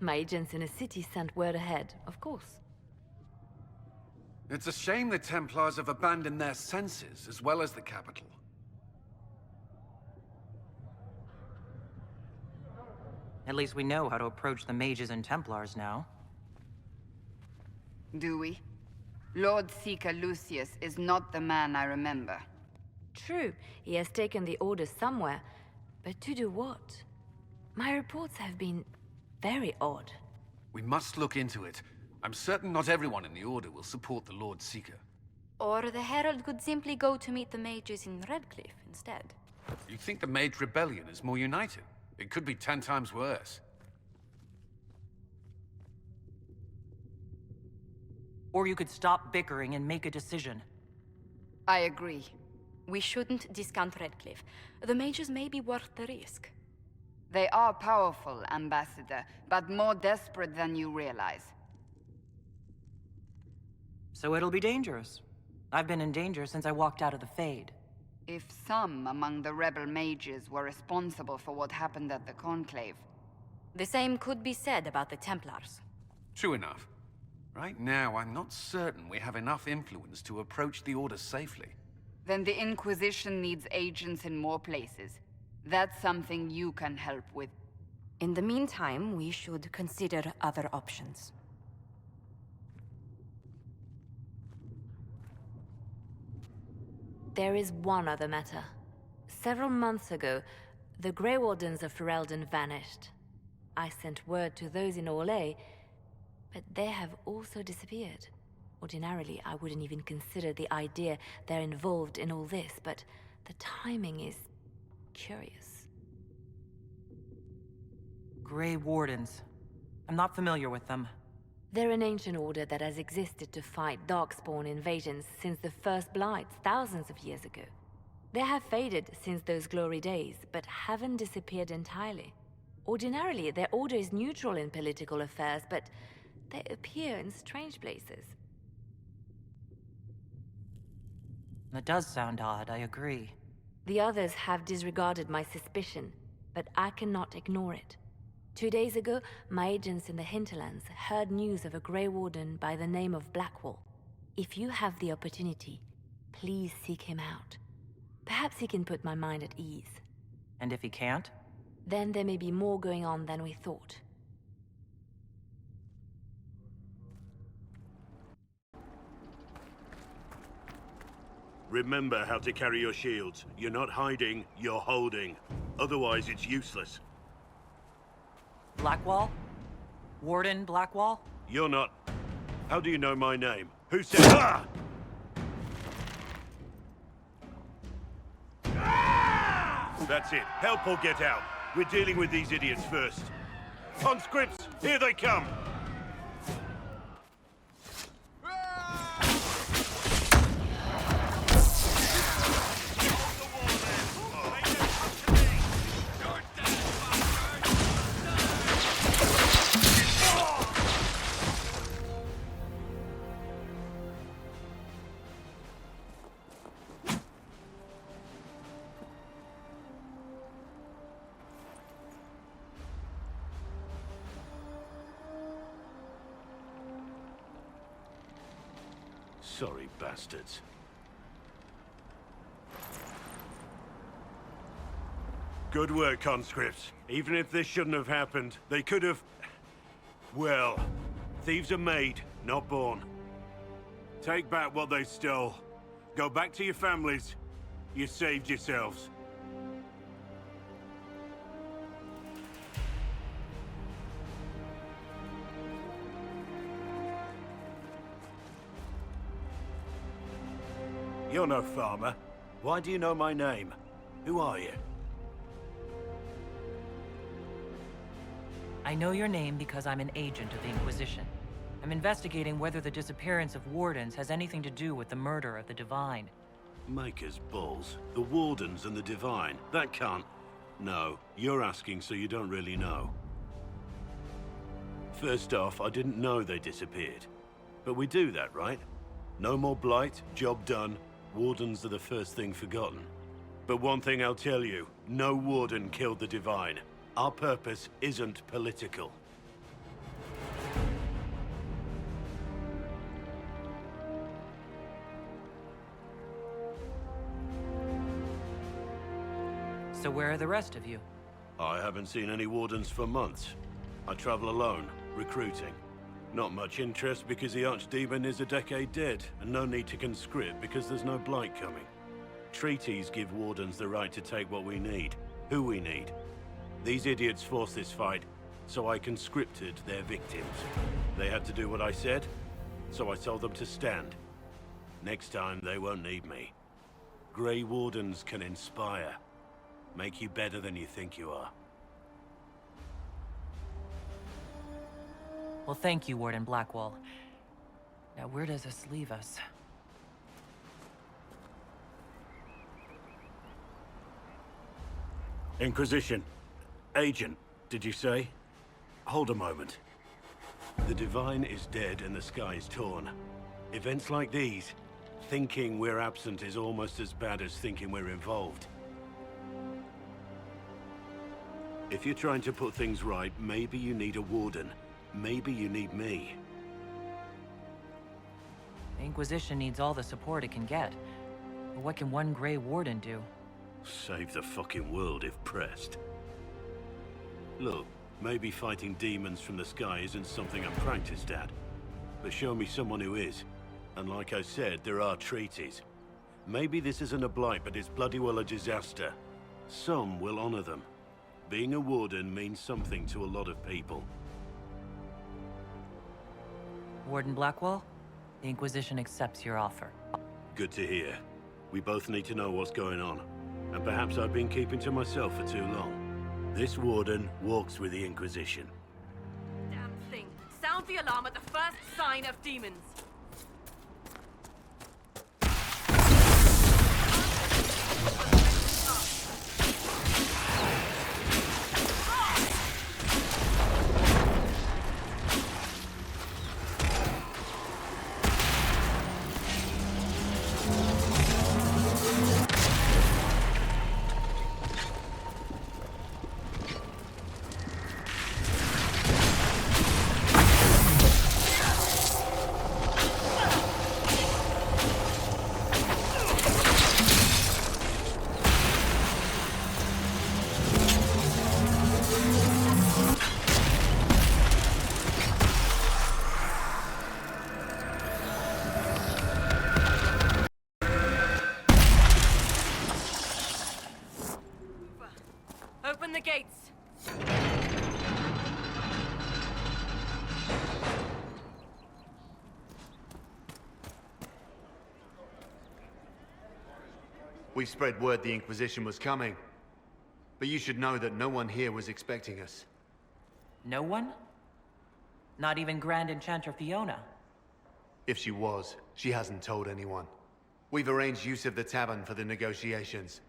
My agents in the city sent word ahead, of course. It's a shame the Templars have abandoned their senses, as well as the capital. At least we know how to approach the mages and Templars now. Do we? Lord Seeker Lucius is not the man I remember. True, he has taken the Order somewhere, but to do what? My reports have been very odd. We must look into it. I'm certain not everyone in the Order will support the Lord Seeker. Or the Herald could simply go to meet the mages in Redcliffe instead. You think the Mage Rebellion is more united? It could be 10 times worse. Or you could stop bickering and make a decision. I agree. We shouldn't discount Redcliffe. The mages may be worth the risk. They are powerful, Ambassador, but more desperate than you realize. So it'll be dangerous. I've been in danger since I walked out of the Fade. If some among the rebel mages were responsible for what happened at the Conclave... The same could be said about the Templars. True enough. Right now, I'm not certain we have enough influence to approach the Order safely. Then the Inquisition needs agents in more places. That's something you can help with. In the meantime, we should consider other options. There is one other matter. Several months ago, the Grey Wardens of Ferelden vanished. I sent word to those in Orlais, but they have also disappeared. Ordinarily, I wouldn't even consider the idea they're involved in all this, but the timing is curious. Grey Wardens. I'm not familiar with them. They're an ancient order that has existed to fight Darkspawn invasions since the first Blights thousands of years ago. They have faded since those glory days, but haven't disappeared entirely. Ordinarily, their order is neutral in political affairs, but they appear in strange places. That does sound odd, I agree. The others have disregarded my suspicion, but I cannot ignore it. 2 days ago, my agents in the hinterlands heard news of a Grey Warden by the name of Blackwall. If you have the opportunity, please seek him out. Perhaps he can put my mind at ease. And if he can't? Then there may be more going on than we thought. Remember how to carry your shields. You're not hiding, you're holding. Otherwise, it's useless. Blackwall? Warden Blackwall? You're not. How do you know my name? Who said... Ah! That's it. Help or get out. We're dealing with these idiots first. Conscripts, here they come! Sorry, bastards. Good work, conscripts. Even if this shouldn't have happened, they could have... Well, thieves are made, not born. Take back what they stole. Go back to your families. You saved yourselves. You're no farmer. Why do you know my name? Who are you? I know your name because I'm an agent of the Inquisition. I'm investigating whether the disappearance of Wardens has anything to do with the murder of the Divine. Maker's balls. The Wardens and the Divine. That can't... No, you're asking so you don't really know. First off, I didn't know they disappeared. But we do that, right? No more blight, job done. Wardens are the first thing forgotten. But one thing I'll tell you, no Warden killed the Divine. Our purpose isn't political. So where are the rest of you? I haven't seen any Wardens for months. I travel alone, recruiting. Not much interest because the Archdemon is a decade dead, and no need to conscript because there's no blight coming. Treaties give Wardens the right to take what we need, who we need. These idiots forced this fight, so I conscripted their victims. They had to do what I said, so I told them to stand. Next time, they won't need me. Grey Wardens can inspire. Make you better than you think you are. Well, thank you, Warden Blackwall. Now, where does this leave us? Inquisition. Agent, did you say? Hold a moment. The Divine is dead and the sky is torn. Events like these, thinking we're absent is almost as bad as thinking we're involved. If you're trying to put things right, maybe you need a Warden. Maybe you need me. The Inquisition needs all the support it can get. But what can one Grey Warden do? Save the fucking world if pressed. Look, maybe fighting demons from the sky isn't something I'm practiced at. But show me someone who is. And like I said, there are treaties. Maybe this isn't a blight, but it's bloody well a disaster. Some will honor them. Being a Warden means something to a lot of people. Warden Blackwall, the Inquisition accepts your offer. Good to hear. We both need to know what's going on. And perhaps I've been keeping to myself for too long. This Warden walks with the Inquisition. Damn thing. Sound the alarm at the first sign of demons. Open the gates. We spread word the Inquisition was coming. But you should know that no one here was expecting us. No one? Not even Grand Enchanter Fiona? If she was, she hasn't told anyone. We've arranged use of the tavern for the negotiations.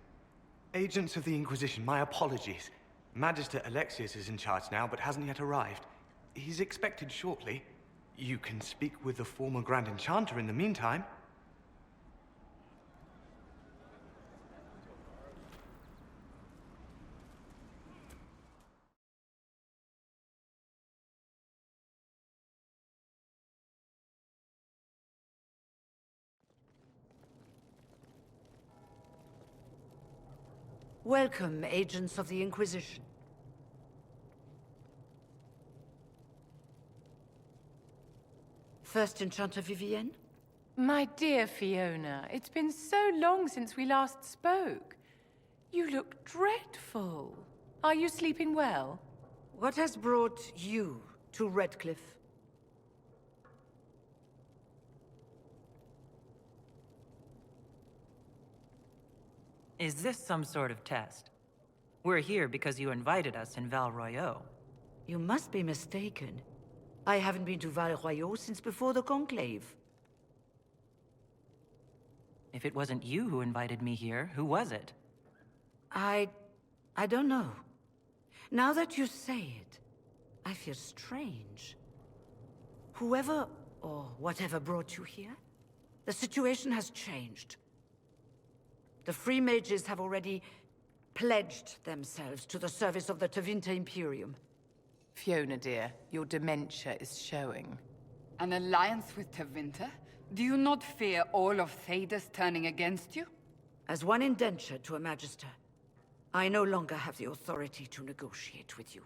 Agents of the Inquisition, my apologies. Magister Alexius is in charge now, but hasn't yet arrived. He's expected shortly. You can speak with the former Grand Enchanter in the meantime. Welcome, agents of the Inquisition. First Enchanter Vivienne? My dear Fiona, it's been so long since we last spoke. You look dreadful. Are you sleeping well? What has brought you to Redcliffe? Is this some sort of test? We're here because you invited us in Val Royeaux. You must be mistaken. I haven't been to Val Royeaux since before the Conclave. If it wasn't you who invited me here, who was it? I don't know. Now that you say it, I feel strange. Whoever or whatever brought you here, the situation has changed. The Free Mages have already pledged themselves to the service of the Tevinter Imperium. Fiona, dear, your dementia is showing. An alliance with Tevinter? Do you not fear all of Thedas turning against you? As one indenture to a Magister, I no longer have the authority to negotiate with you.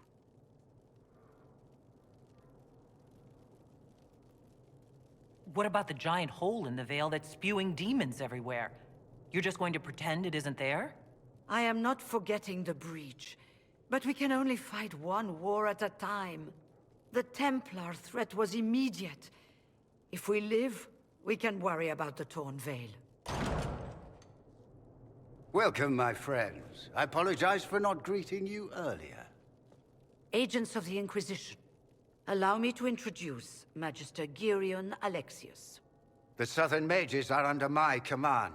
What about the giant hole in the veil that's spewing demons everywhere? You're just going to pretend it isn't there? I am not forgetting the breach, but we can only fight one war at a time. The Templar threat was immediate. If we live, we can worry about the torn veil. Welcome, my friends. I apologize for not greeting you earlier. Agents of the Inquisition, allow me to introduce Magister Girion Alexius. The Southern Mages are under my command.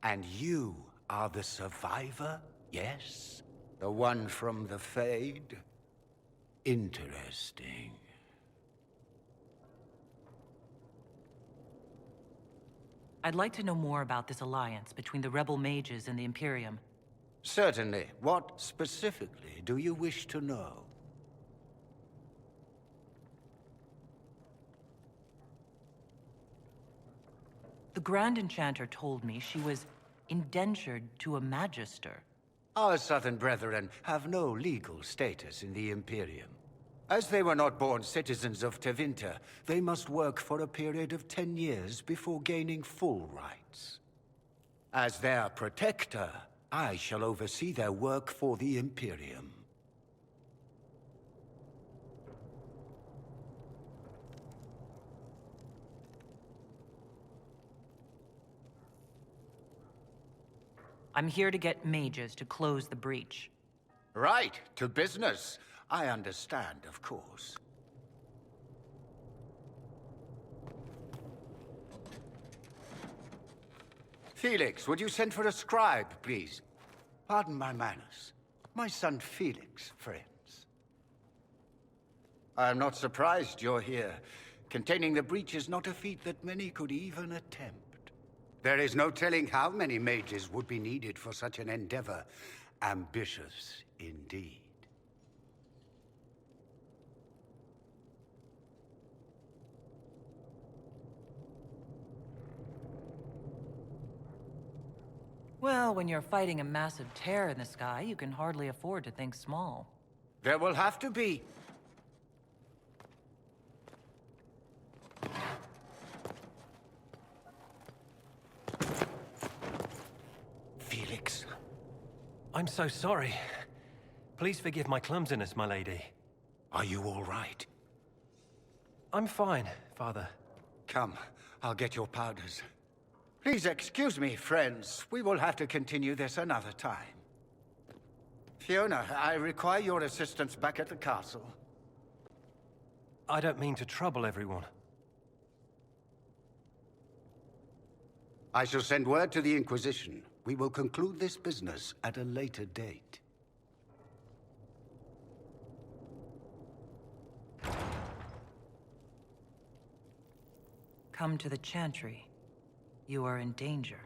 And you are the survivor, yes? The one from the Fade? Interesting. I'd like to know more about this alliance between the rebel mages and the Imperium. Certainly. What specifically do you wish to know? The Grand Enchanter told me she was indentured to a Magister. Our Southern brethren have no legal status in the Imperium. As they were not born citizens of Tevinter, they must work for a period of 10 years before gaining full rights. As their protector, I shall oversee their work for the Imperium. I'm here to get mages to close the breach. Right, to business. I understand, of course. Felix, would you send for a scribe, please? Pardon my manners. My son Felix, friends. I am not surprised you're here. Containing the breach is not a feat that many could even attempt. There is no telling how many mages would be needed for such an endeavor. Ambitious, indeed. Well, when you're fighting a massive tear in the sky, you can hardly afford to think small. There will have to be. Felix. I'm so sorry. Please forgive my clumsiness, my lady. Are you all right? I'm fine, Father. Come, I'll get your powders. Please excuse me, friends. We will have to continue this another time. Fiona, I require your assistance back at the castle. I don't mean to trouble everyone. I shall send word to the Inquisition. We will conclude this business at a later date. Come to the Chantry. You are in danger.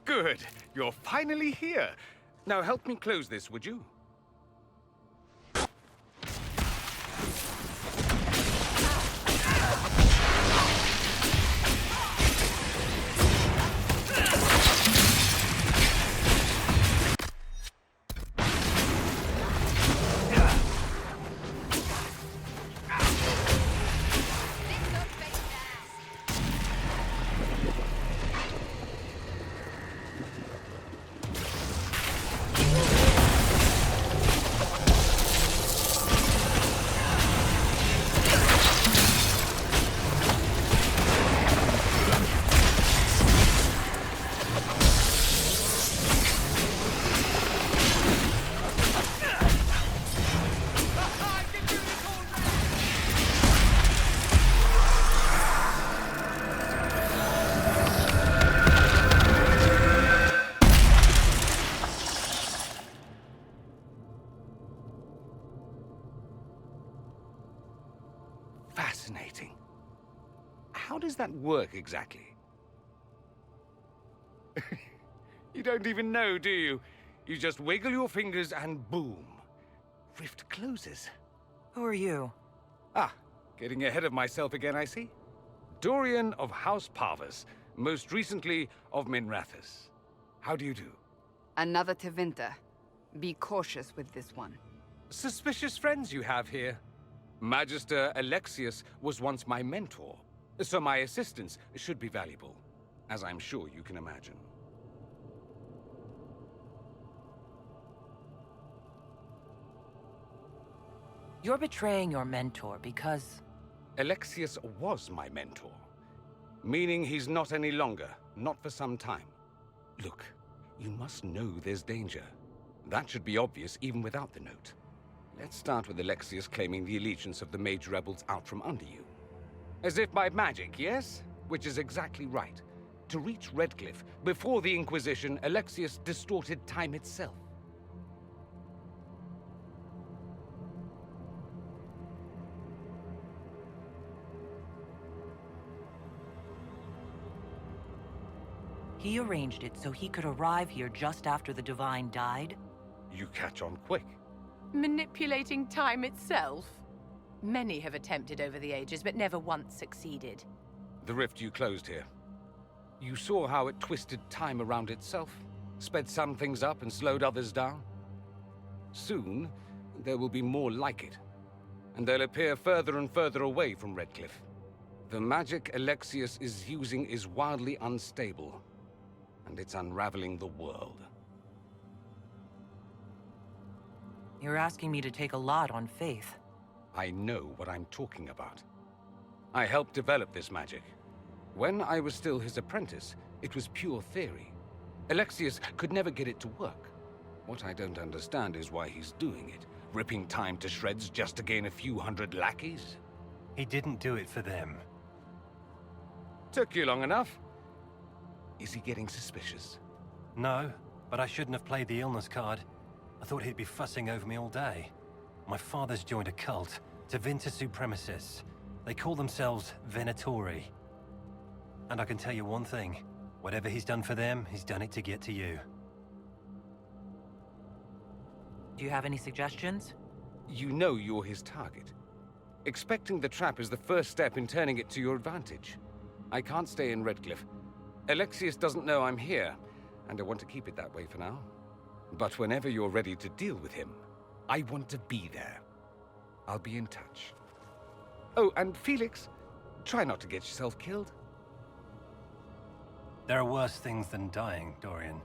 Good. You're finally here. Now help me close this, would you? Fascinating. How does that work exactly? You don't even know, do you? You just wiggle your fingers and boom. Rift closes. Who are you? Ah, getting ahead of myself again, I see. Dorian of House Parvus, most recently of Minrathous. How do you do? Another Tevinter. Be cautious with this one. Suspicious friends you have here. Magister Alexius was once my mentor, so my assistance should be valuable, as I'm sure you can imagine. You're betraying your mentor because... Alexius was my mentor, meaning he's not any longer, not for some time. Look, you must know there's danger. That should be obvious even without the note. Let's start with Alexius claiming the allegiance of the mage rebels out from under you. As if by magic, yes? Which is exactly right. To reach Redcliffe, before the Inquisition, Alexius distorted time itself. He arranged it so he could arrive here just after the Divine died? You catch on quick. Manipulating time itself? Many have attempted over the ages, but never once succeeded. The rift you closed here. You saw how it twisted time around itself, sped some things up and slowed others down. Soon, there will be more like it, and they'll appear further and further away from Redcliffe. The magic Alexius is using is wildly unstable, and it's unraveling the world. You're asking me to take a lot on faith. I know what I'm talking about. I helped develop this magic. When I was still his apprentice, it was pure theory. Alexius could never get it to work. What I don't understand is why he's doing it, ripping time to shreds just to gain a few hundred lackeys. He didn't do it for them. Took you long enough. Is he getting suspicious? No, but I shouldn't have played the illness card. I thought he'd be fussing over me all day. My father's joined a cult, Tevinter Supremacists. They call themselves Venatori. And I can tell you one thing. Whatever he's done for them, he's done it to get to you. Do you have any suggestions? You know you're his target. Expecting the trap is the first step in turning it to your advantage. I can't stay in Redcliffe. Alexius doesn't know I'm here, and I want to keep it that way for now. But whenever you're ready to deal with him, I want to be there. I'll be in touch. Oh, and Felix, try not to get yourself killed. There are worse things than dying, Dorian.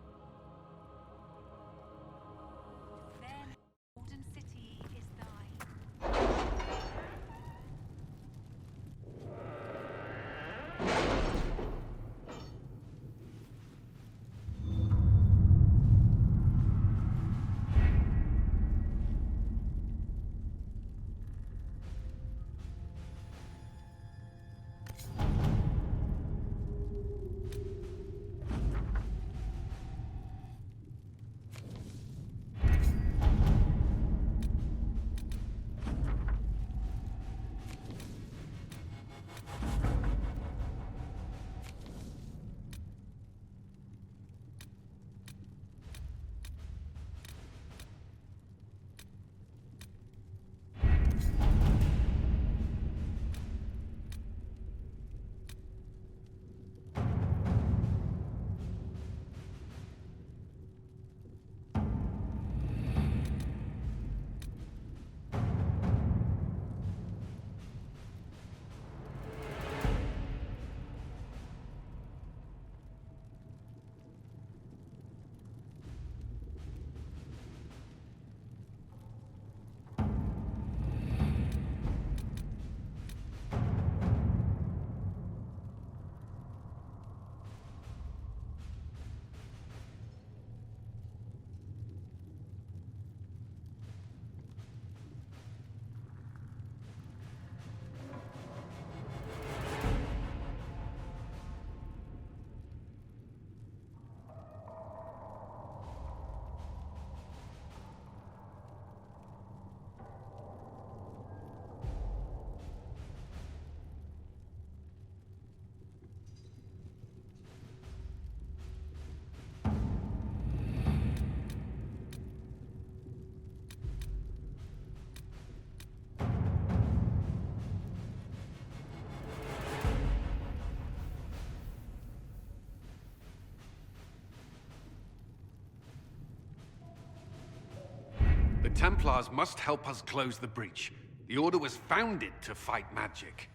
Templars must help us close the breach. The Order was founded to fight magic.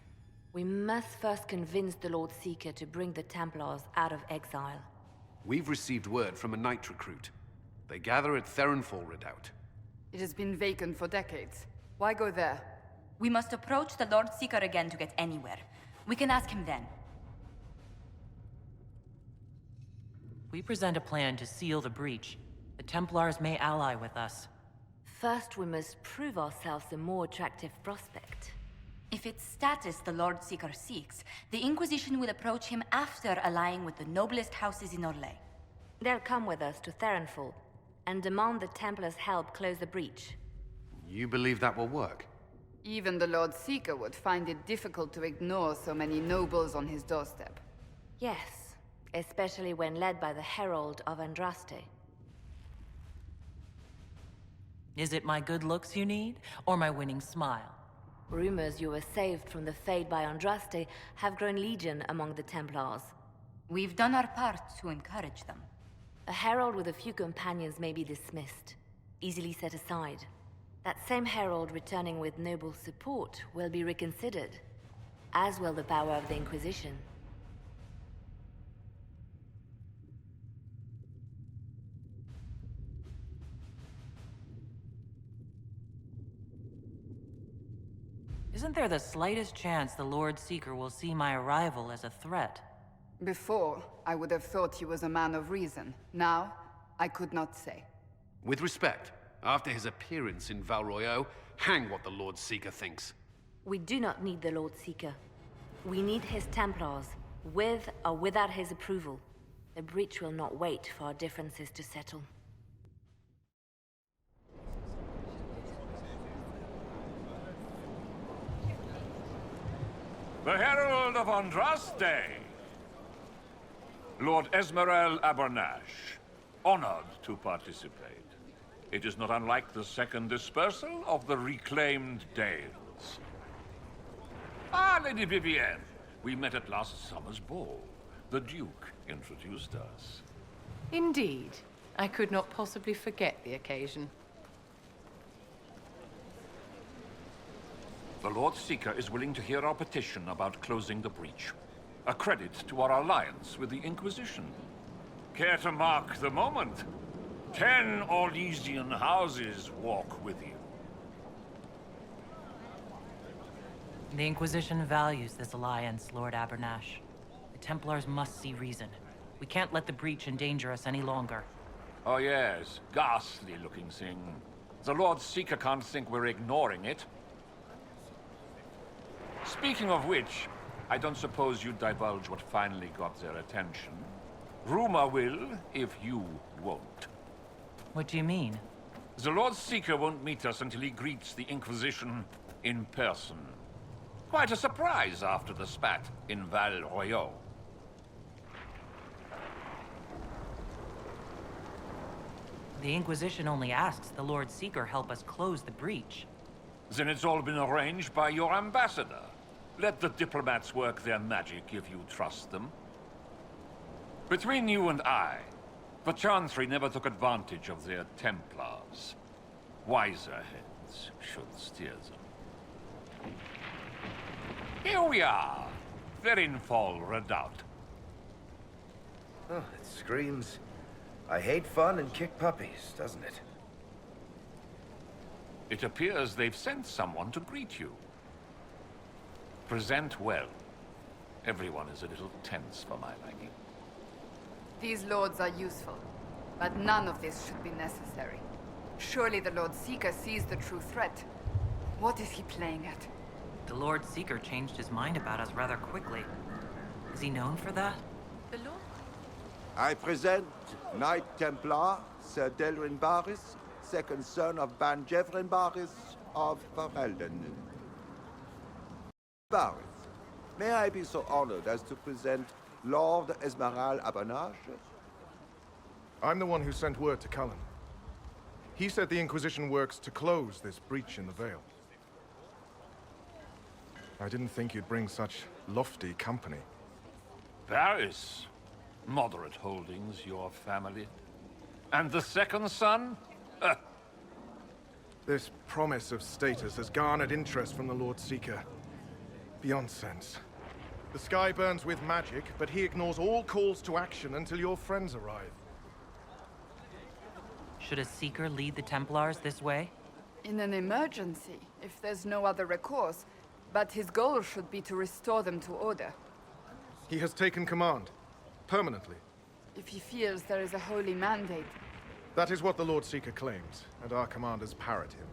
We must first convince the Lord Seeker to bring the Templars out of exile. We've received word from a knight recruit. They gather at Theronfall Redoubt. It has been vacant for decades. Why go there? We must approach the Lord Seeker again to get anywhere. We can ask him then. We present a plan to seal the breach. The Templars may ally with us. First, we must prove ourselves a more attractive prospect. If it's status the Lord Seeker seeks, the Inquisition will approach him after allying with the noblest houses in Orlais. They'll come with us to Theronfall and demand the Templars' help close the breach. You believe that will work? Even the Lord Seeker would find it difficult to ignore so many nobles on his doorstep. Yes, especially when led by the Herald of Andraste. Is it my good looks you need, or my winning smile? Rumors you were saved from the fate by Andraste have grown legion among the Templars. We've done our part to encourage them. A herald with a few companions may be dismissed, easily set aside. That same herald returning with noble support will be reconsidered, as will the power of the Inquisition. Isn't there the slightest chance the Lord Seeker will see my arrival as a threat? Before, I would have thought he was a man of reason. Now, I could not say. With respect, after his appearance in Val Royeaux, hang what the Lord Seeker thinks. We do not need the Lord Seeker. We need his Templars, with or without his approval. The breach will not wait for our differences to settle. The Herald of Andraste! Lord Esmerel Abernash, honored to participate. It is not unlike the second dispersal of the reclaimed Dales. Ah, Lady Vivienne, we met at last summer's ball. The Duke introduced us. Indeed. I could not possibly forget the occasion. The Lord Seeker is willing to hear our petition about closing the breach. A credit to our alliance with the Inquisition. Care to mark the moment? 10 Orlesian houses walk with you. The Inquisition values this alliance, Lord Abernash. The Templars must see reason. We can't let the breach endanger us any longer. Oh yes, ghastly-looking thing. The Lord Seeker can't think we're ignoring it. Speaking of which, I don't suppose you'd divulge what finally got their attention. Rumor will, if you won't. What do you mean? The Lord Seeker won't meet us until he greets the Inquisition in person. Quite a surprise after the spat in Val Royeaux. The Inquisition only asks the Lord Seeker help us close the breach. Then it's all been arranged by your ambassador. Let the diplomats work their magic if you trust them. Between you and I, the Chantry never took advantage of their Templars. Wiser heads should steer them. Here we are, Theronfall Redoubt. Oh, it screams, I hate fun and kick puppies, doesn't it? It appears they've sent someone to greet you. Present well. Everyone is a little tense for my liking. These lords are useful, but none of this should be necessary. Surely the Lord Seeker sees the true threat. What is he playing at? The Lord Seeker changed his mind about us rather quickly. Is he known for that? The Lord? I present Knight Templar, Sir Delrin Barris, second son of Ban Jevrin Barris of Ferelden. Barris, may I be so honored as to present Lord Esmerel Abernash? I'm the one who sent word to Cullen. He said the Inquisition works to close this breach in the Vale. I didn't think you'd bring such lofty company. Paris. Moderate holdings, your family. And the second son? This promise of status has garnered interest from the Lord Seeker. Beyond sense. The sky burns with magic, but he ignores all calls to action until your friends arrive. Should a Seeker lead the Templars this way? In an emergency, if there's no other recourse. But his goal should be to restore them to order. He has taken command. Permanently. If he feels there is a holy mandate. That is what the Lord Seeker claims, and our commanders parrot him.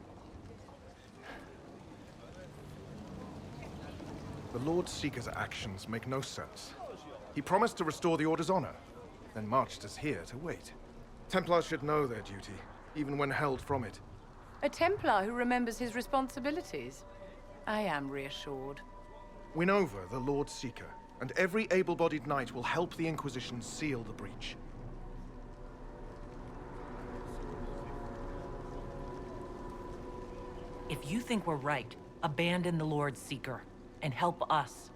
The Lord Seeker's actions make no sense. He promised to restore the Order's honor, then marched us here to wait. Templars should know their duty, even when held from it. A Templar who remembers his responsibilities. I am reassured. Win over the Lord Seeker, and every able-bodied knight will help the Inquisition seal the breach. If you think we're right, abandon the Lord Seeker and help us.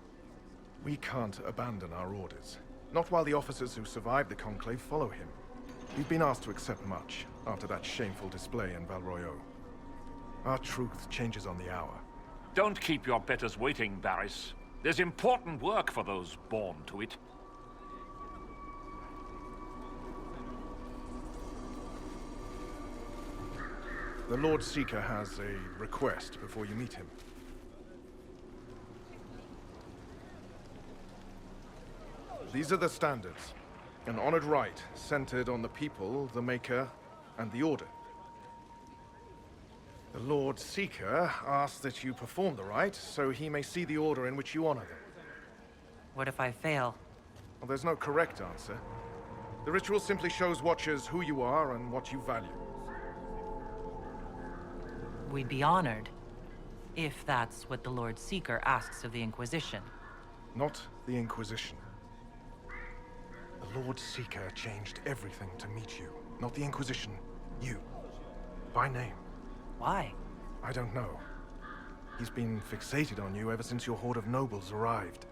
We can't abandon our orders. Not while the officers who survived the Conclave follow him. We've been asked to accept much after that shameful display in Valroyo. Our truth changes on the hour. Don't keep your betters waiting, Barris. There's important work for those born to it. The Lord Seeker has a request before you meet him. These are the standards. An honored right, centered on the people, the Maker, and the Order. The Lord Seeker asks that you perform the rite, so he may see the order in which you honor them. What if I fail? Well, there's no correct answer. The ritual simply shows Watchers who you are and what you value. We'd be honored, if that's what the Lord Seeker asks of the Inquisition. Not the Inquisition. The Lord Seeker changed everything to meet you. Not the Inquisition. You. By name. Why? I don't know. He's been fixated on you ever since your horde of nobles arrived.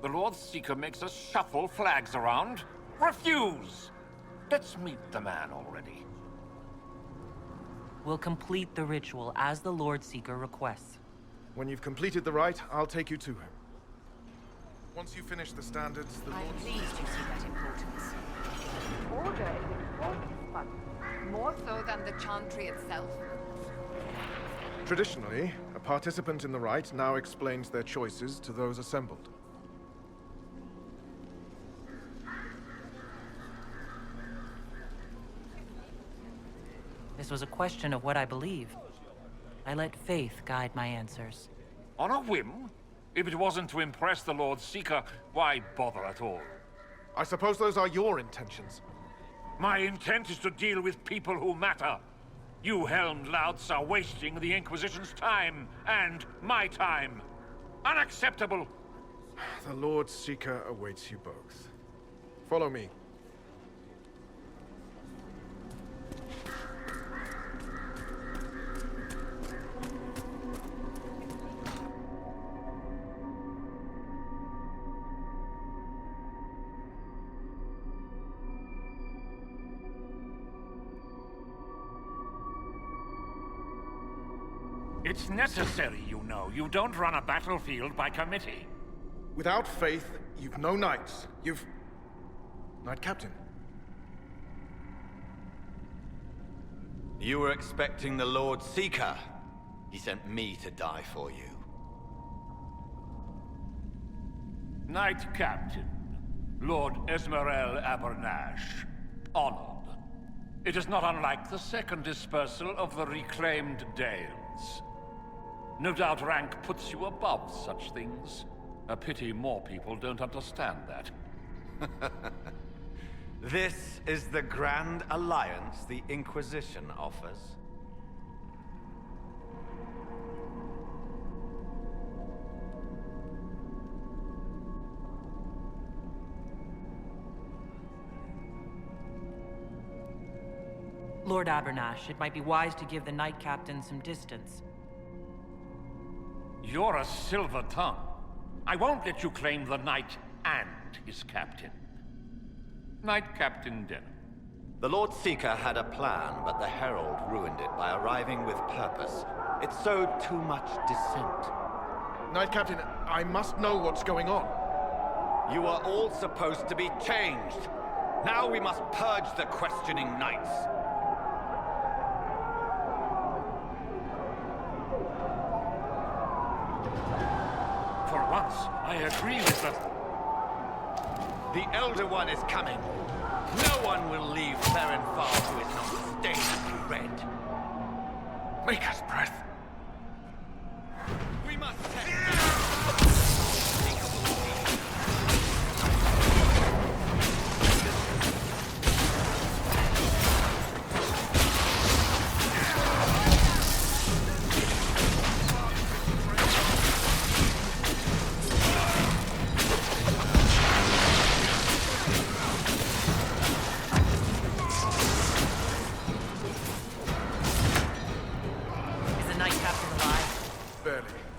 The Lord Seeker makes us shuffle flags around. Refuse! Let's meet the man already. We'll complete the ritual as the Lord Seeker requests. When you've completed the rite, I'll take you to him. Once you finish the standards, the Lord... I'm pleased you see that importance. Order is important, but more so than the Chantry itself. Traditionally, a participant in the rite now explains their choices to those assembled. This was a question of what I believe. I let faith guide my answers. On a whim? If it wasn't to impress the Lord Seeker, why bother at all? I suppose those are your intentions. My intent is to deal with people who matter. You helmed louts are wasting the Inquisition's time, and my time. Unacceptable! The Lord Seeker awaits you both. Follow me. It's necessary, you know. You don't run a battlefield by committee. Without faith, you've no knights. You've... Knight Captain. You were expecting the Lord Seeker. He sent me to die for you. Knight Captain, Lord Esmerel Abernash. Honored. It is not unlike the second dispersal of the reclaimed Dales. No doubt rank puts you above such things. A pity more people don't understand that. This is the grand alliance the Inquisition offers. Lord Abernash, it might be wise to give the Knight Captain some distance. You're a silver tongue. I won't let you claim the knight and his captain. Knight Captain Denham, The Lord Seeker had a plan, but the Herald ruined it by arriving with purpose. It sowed too much dissent. Knight Captain, I must know what's going on. You are all supposed to be changed. Now we must purge the questioning knights. For once, I agree with the... The Elder One is coming. No one will leave Ferenfar who is not stained red. Maker's breath. We must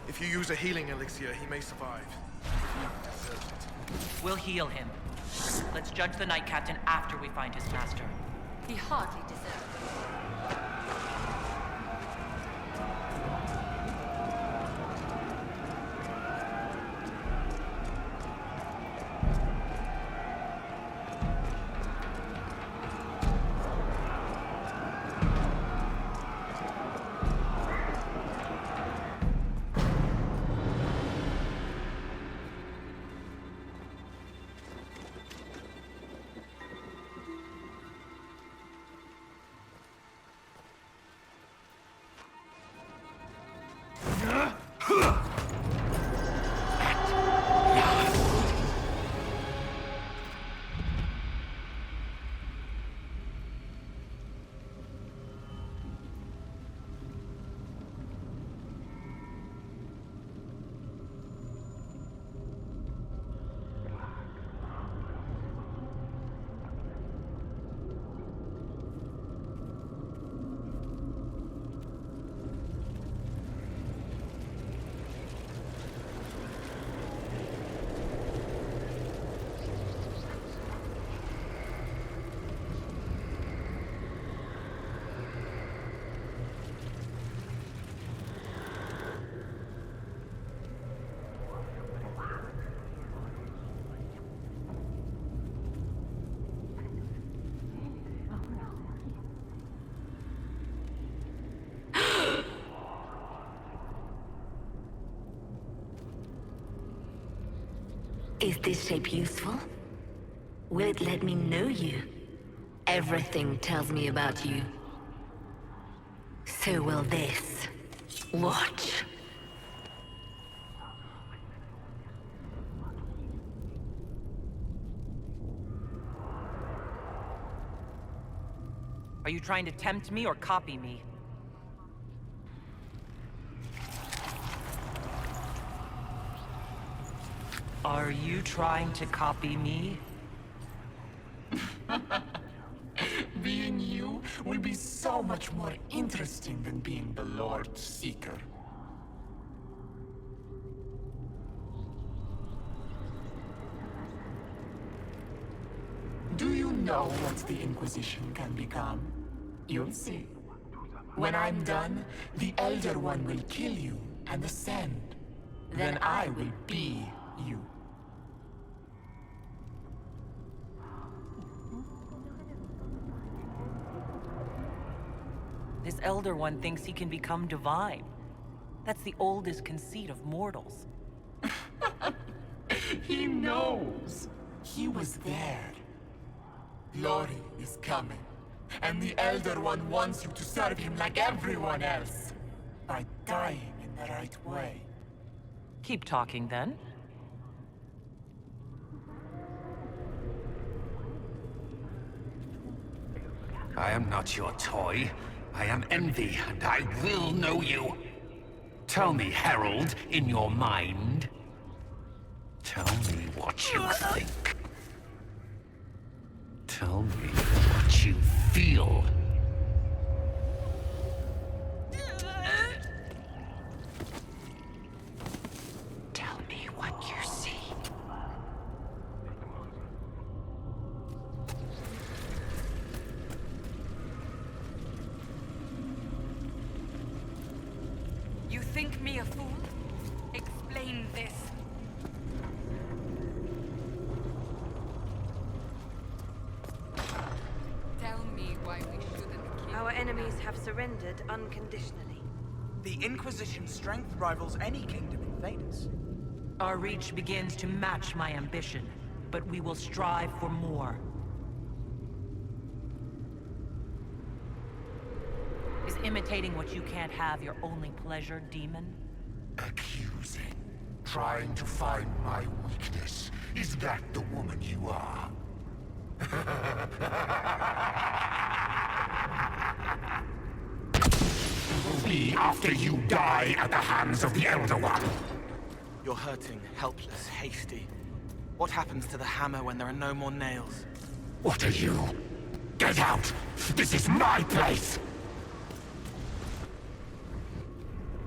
If you use a healing elixir, he may survive. He deserves it. We'll heal him. Let's judge the Knight Captain after we find his master. He hardly deserves it. Is this shape useful? Will it let me know you? Everything tells me about you. So will this. Watch. Are you trying to tempt me or copy me? Are you trying to copy me? Being you will be so much more interesting than being the Lord Seeker. Do you know what the Inquisition can become? You'll see. When I'm done, the Elder One will kill you and ascend. Then I will be you. This Elder One thinks he can become divine. That's the oldest conceit of mortals. He knows. He was there. Lori is coming. And the Elder One wants you to serve him like everyone else. By dying in the right way. Keep talking, then. I am not your toy. I am Envy, and I will know you. Tell me, Herald, in your mind. Tell me what you think. Tell me what you feel. Tell me what you see. think me a fool? Explain this. Tell me why we shouldn't kill. Our enemies have surrendered unconditionally. The Inquisition's strength rivals any kingdom in Venus. Our reach begins to match my ambition, but we will strive for more. Is imitating what you can't have your only pleasure, demon? Accusing. Trying to find my weakness. Is that the woman you are? Will be after you die at the hands of the Elder One. You're hurting, helpless, hasty. What happens to the hammer when there are no more nails? What are you? Get out! This is my place!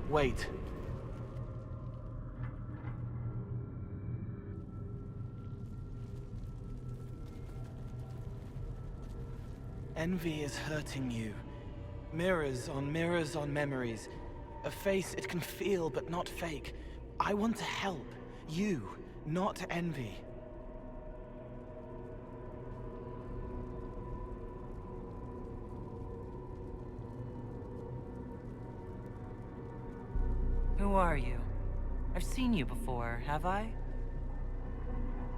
Wait. Envy is hurting you. Mirrors on memories. A face it can feel but not fake. I want to help. You, not envy. Who are you? I've seen you before, have I?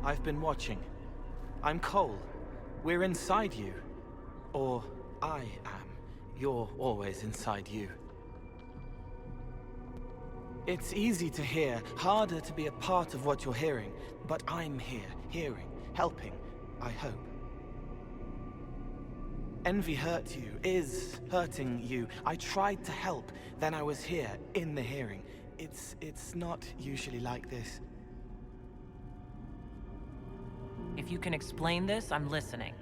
I've been watching. I'm Cole. We're inside you. Or I am. You're always inside you. It's easy to hear, harder to be a part of what you're hearing. But I'm here, hearing, helping, I hope. Envy hurt you, is hurting you. I tried to help, then I was here, in the hearing. It's not usually like this. If you can explain this, I'm listening.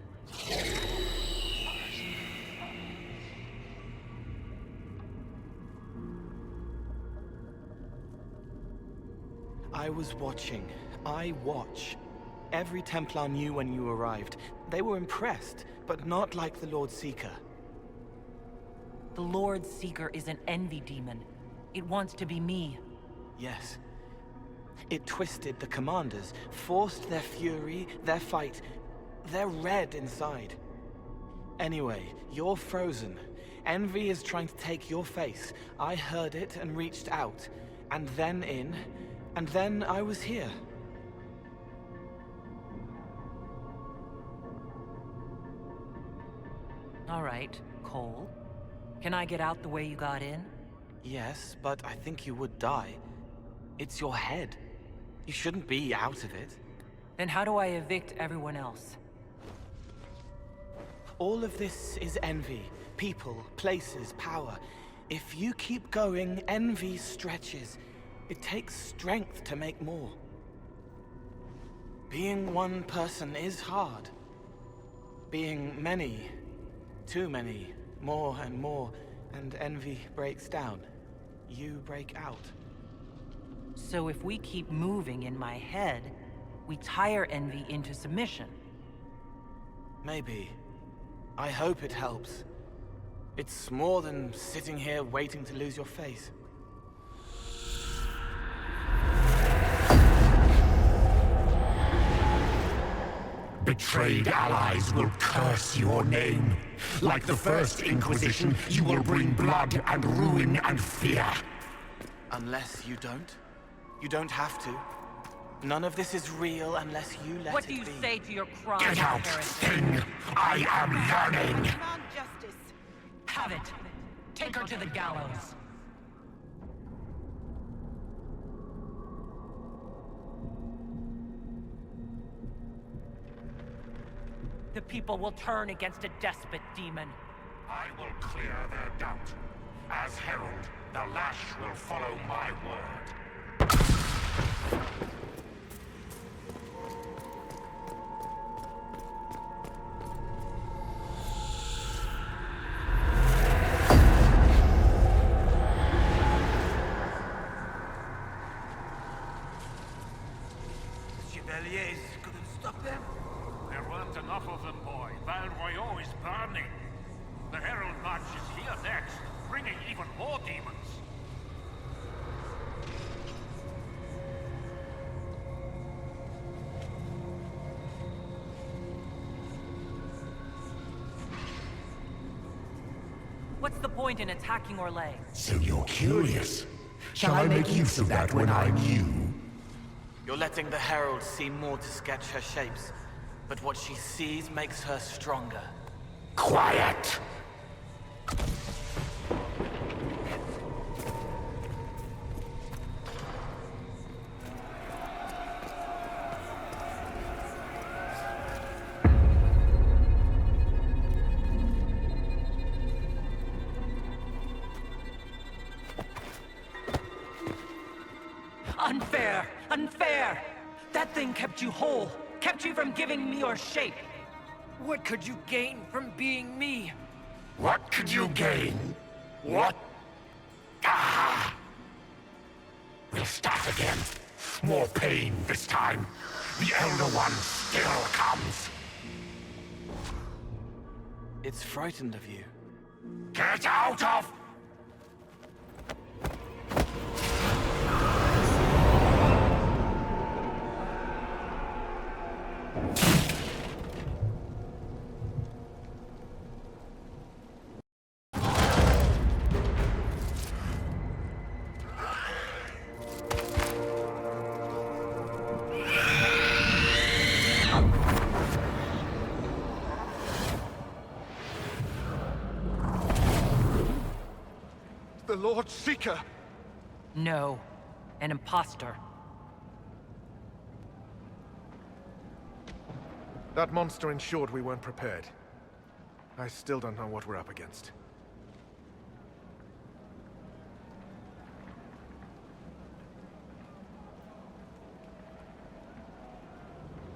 I was watching. I watch. Every Templar knew when you arrived. They were impressed, but not like the Lord Seeker. The Lord Seeker is an envy demon. It wants to be me. Yes. It twisted the commanders, forced their fury, their fight. They're red inside. Anyway, you're frozen. Envy is trying to take your face. I heard it and reached out. And then in. And then I was here. All right, Cole. Can I get out the way you got in? Yes, but I think you would die. It's your head. You shouldn't be out of it. Then how do I evict everyone else? All of this is envy. People, places, power. If you keep going, envy stretches. It takes strength to make more. Being one person is hard. Being many, too many, more and more, and envy breaks down. You break out. So if we keep moving in my head, we tire envy into submission. Maybe. I hope it helps. It's more than sitting here waiting to lose your face. Betrayed allies will curse your name. Like the first Inquisition, you will bring blood and ruin and fear. Unless you don't. You don't have to. None of this is real unless you let it be. What do you say to your crimes, Get out, thing! I am yearning! Demand justice. Have it. Take her to the gallows. The people will turn against a despot demon. I will clear their doubt. As herald, the lash will follow my word. Chevaliers couldn't stop them. There weren't enough of them, boy. Val Royeaux is burning. The Herald March is here next, bringing even more demons. What's the point in attacking Orlais? So you're curious. Shall I make use of that when I'm you? You're letting the Herald see more to sketch her shapes, but what she sees makes her stronger. Quiet! Unfair! Unfair! That thing kept you whole, kept you from giving me your shape. What could you gain from being me? What could you gain? What? Ah! We'll start again. More pain this time. The Elder One still comes. It's frightened of you. Get out of... The Lord Seeker! No. An imposter. That monster ensured we weren't prepared. I still don't know what we're up against.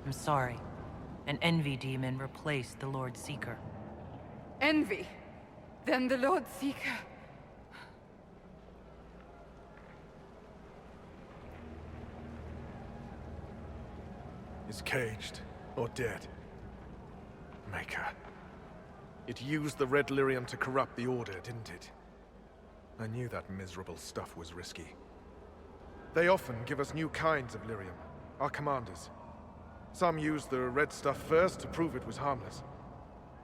I'm sorry. An envy demon replaced the Lord Seeker. Envy? Then the Lord Seeker. Is caged or dead. Maker. It used the red lyrium to corrupt the Order, didn't it? I knew that miserable stuff was risky. They often give us new kinds of lyrium, our commanders. Some used the red stuff first to prove it was harmless.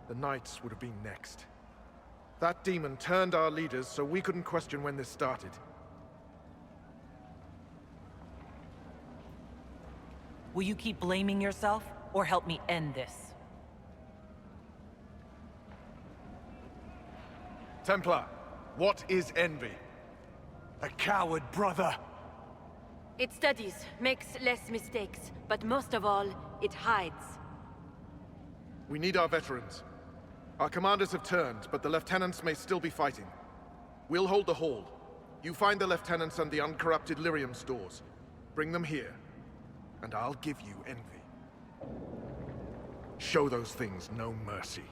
The Knights would have been next. That demon turned our leaders so we couldn't question when this started. Will you keep blaming yourself, or help me end this? Templar, what is envy? A coward, brother. It studies, makes less mistakes, but most of all, it hides. We need our veterans. Our commanders have turned, but the lieutenants may still be fighting. We'll hold the hall. You find the lieutenants and the uncorrupted lyrium stores. Bring them here, and I'll give you envy. Show those things no mercy.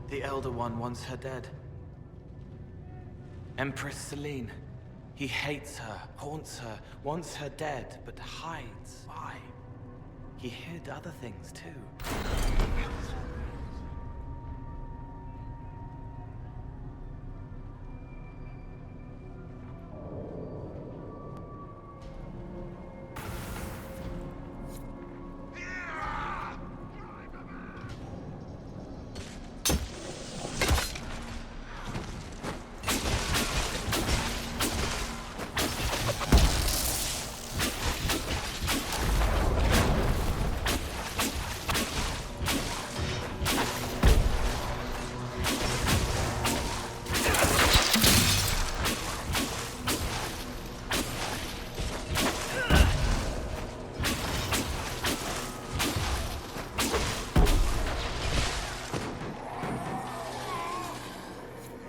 The Elder One wants her dead. Empress Celine. He hates her, haunts her, wants her dead, but hides. Why? He hid other things too.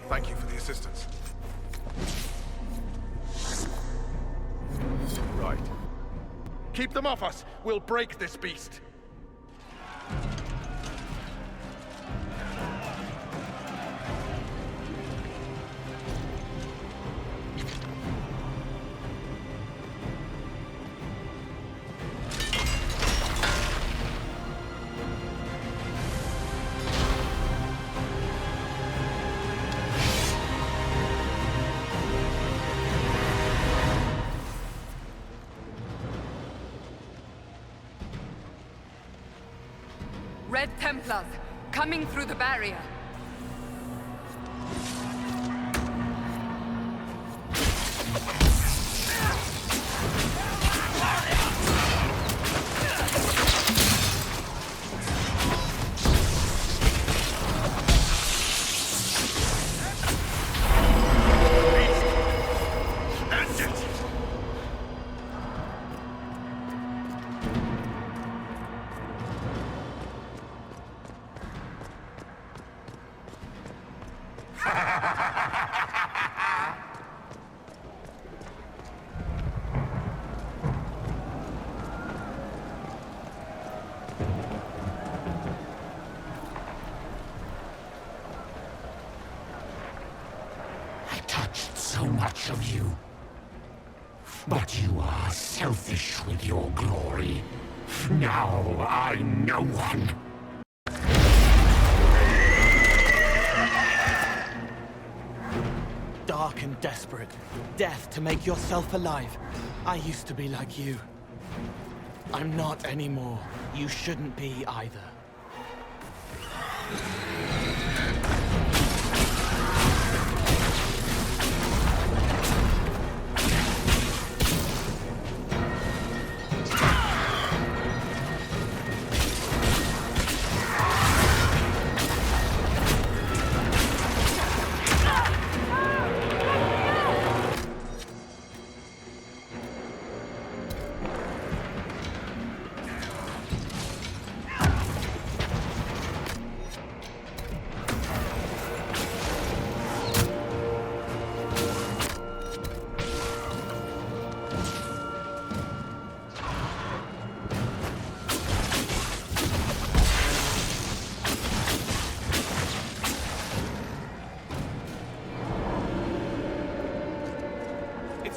Thank you for the assistance. Right. Keep them off us! We'll break this beast! Red Templars, coming through the barrier. I touched so much of you. But you are selfish with your glory. Now I'm no one. Dark and desperate. Death to make yourself alive. I used to be like you. I'm not anymore. You shouldn't be either.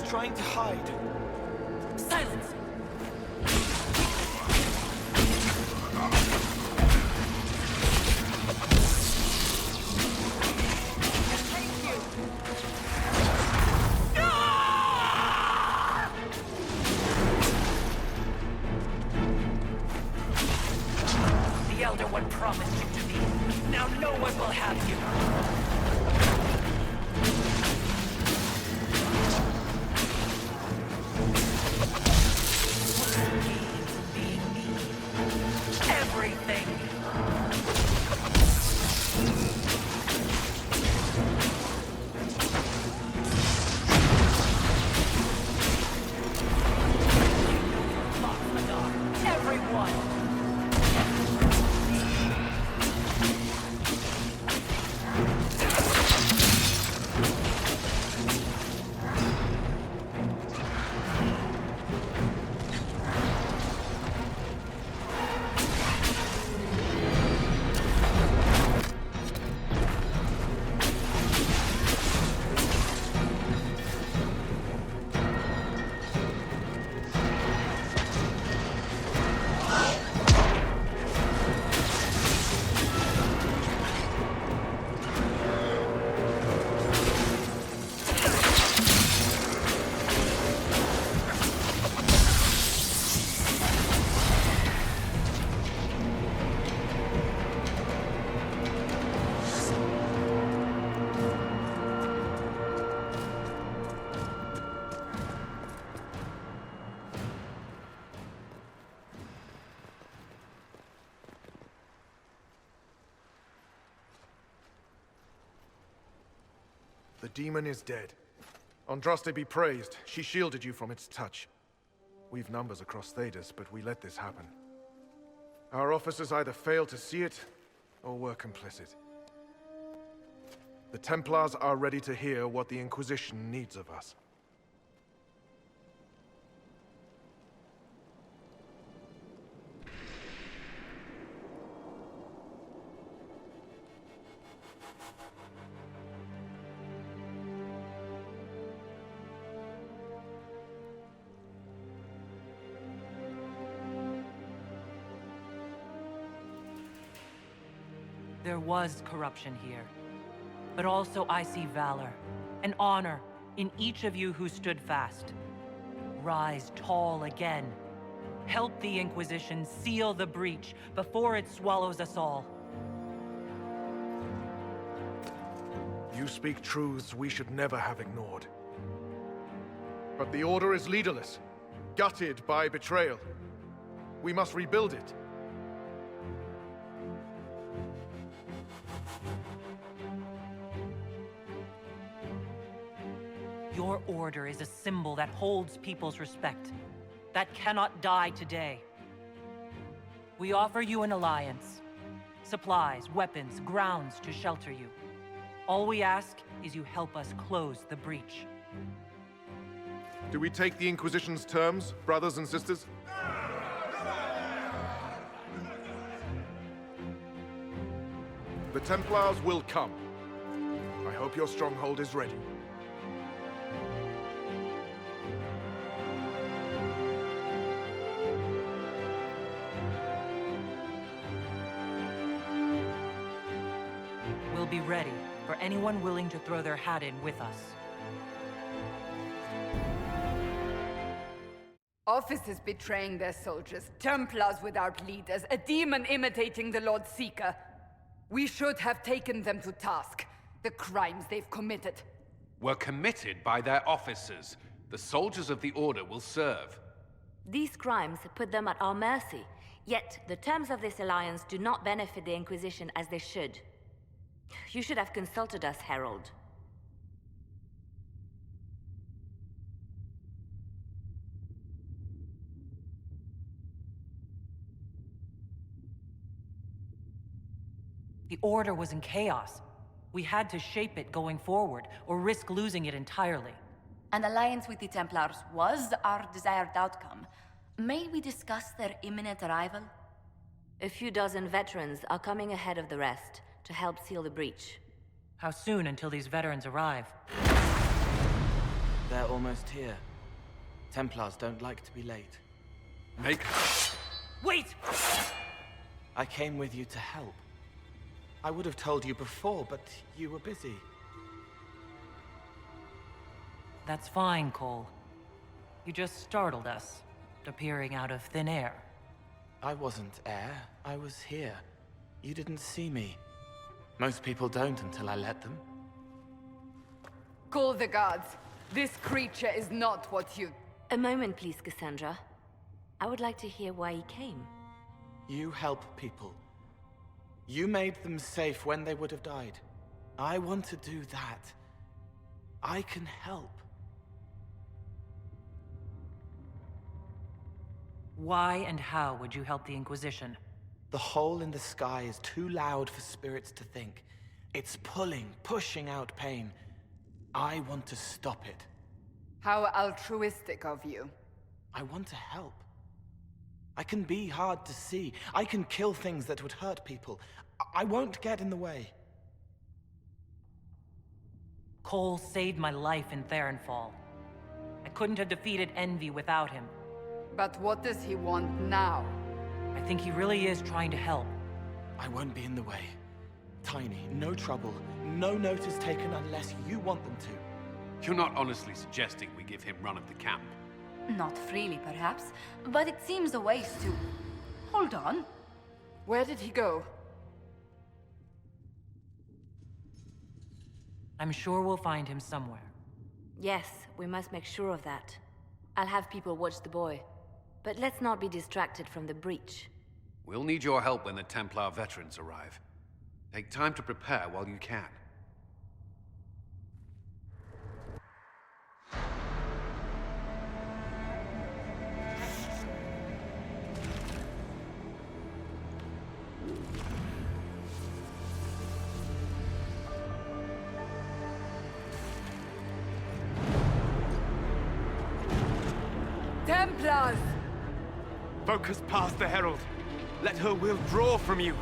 Trying to hide. Silence! The Elder One promised you to me. Now no one will have you. The demon is dead. Andraste be praised. She shielded you from its touch. We've numbers across Thedas, but we let this happen. Our officers either failed to see it, or were complicit. The Templars are ready to hear what the Inquisition needs of us. There was corruption here. But also I see valor and honor in each of you who stood fast. Rise tall again. Help the Inquisition seal the breach before it swallows us all. You speak truths we should never have ignored. But the Order is leaderless, gutted by betrayal. We must rebuild it. Your order is a symbol that holds people's respect, that cannot die today. We offer you an alliance. Supplies, weapons, grounds to shelter you. All we ask is you help us close the breach. Do we take the Inquisition's terms, brothers and sisters? The Templars will come. I hope your stronghold is ready. We'll be ready for anyone willing to throw their hat in with us. Officers betraying their soldiers, Templars without leaders, a demon imitating the Lord Seeker. We should have taken them to task. The crimes they've committed. Were committed by their officers. The soldiers of the Order will serve. These crimes put them at our mercy, yet the terms of this alliance do not benefit the Inquisition as they should. You should have consulted us, Herald. The Order was in chaos. We had to shape it going forward, or risk losing it entirely. An alliance with the Templars was our desired outcome. May we discuss their imminent arrival? A few dozen veterans are coming ahead of the rest to help seal the breach. How soon until these veterans arrive? They're almost here. Templars don't like to be late. Wait! I came with you to help. I would have told you before, but you were busy. That's fine, Cole. You just startled us, appearing out of thin air. I wasn't air. I was here. You didn't see me. Most people don't until I let them. Call the guards. This creature is not what you... A moment, please, Cassandra. I would like to hear why he came. You help people. You made them safe when they would have died. I want to do that. I can help. Why and how would you help the Inquisition? The hole in the sky is too loud for spirits to think. It's pulling, pushing out pain. I want to stop it. How altruistic of you. I want to help. I can be hard to see. I can kill things that would hurt people. I won't get in the way. Cole saved my life in Theronfall. I couldn't have defeated Envy without him. But what does he want now? I think he really is trying to help. I won't be in the way. Tiny, no trouble, no notice taken unless you want them to. You're not honestly suggesting we give him run of the camp? Not freely, perhaps, but it seems a waste to... Hold on. Where did he go? I'm sure we'll find him somewhere. Yes, we must make sure of that. I'll have people watch the boy. But let's not be distracted from the breach. We'll need your help when the Templar veterans arrive. Take time to prepare while you can. Templars! Focus past the Herald. Let her will draw from you.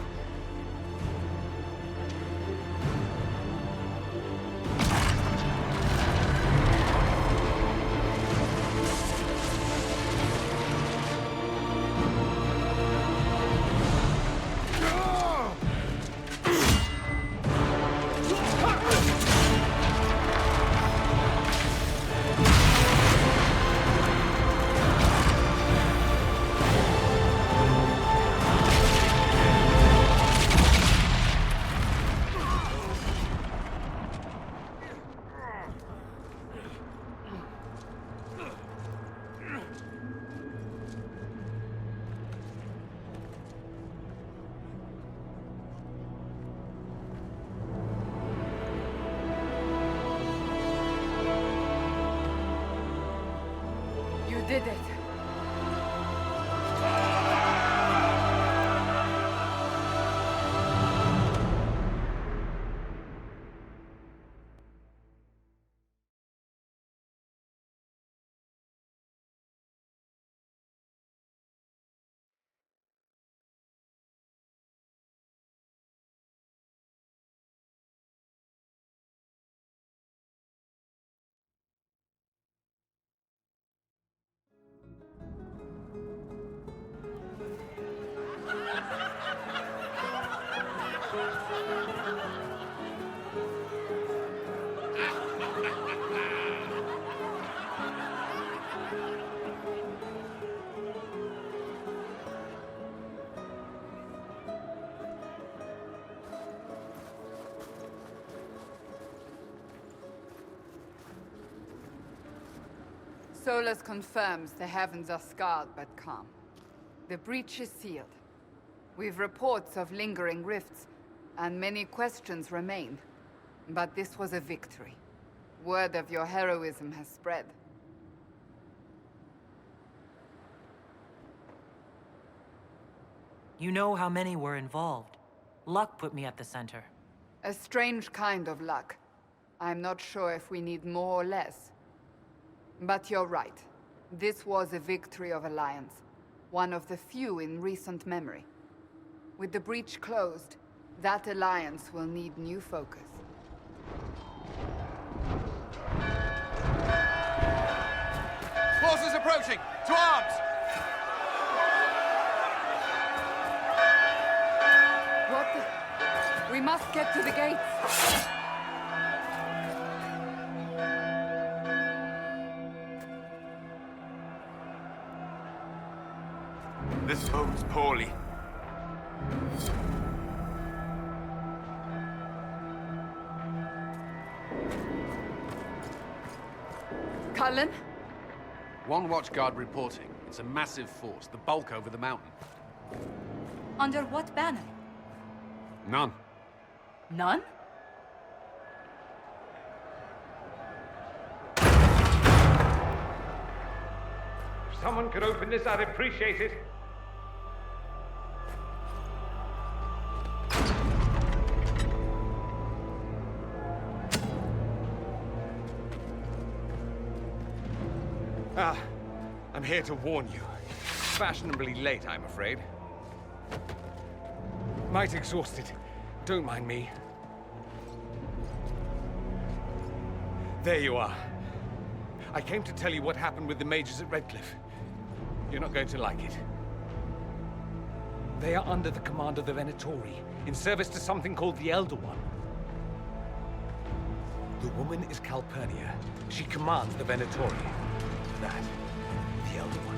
Solus confirms the heavens are scarred but calm. The breach is sealed. We've reports of lingering rifts, and many questions remain. But this was a victory. Word of your heroism has spread. You know how many were involved. Luck put me at the center. A strange kind of luck. I'm not sure if we need more or less. But you're right. This was a victory of Alliance. One of the few in recent memory. With the breach closed, that Alliance will need new focus. Forces approaching! To arms! What the... We must get to the gates! This bodes poorly. Cullen? One watchguard reporting. It's a massive force, the bulk over the mountain. Under what banner? None. None? If someone could open this, I'd appreciate it. I'm here to warn you. Fashionably late, I'm afraid. Might exhausted. Don't mind me. There you are. I came to tell you what happened with the mages at Redcliffe. You're not going to like it. They are under the command of the Venatori, in service to something called the Elder One. The woman is Calpurnia. She commands the Venatori. That, the Elder One.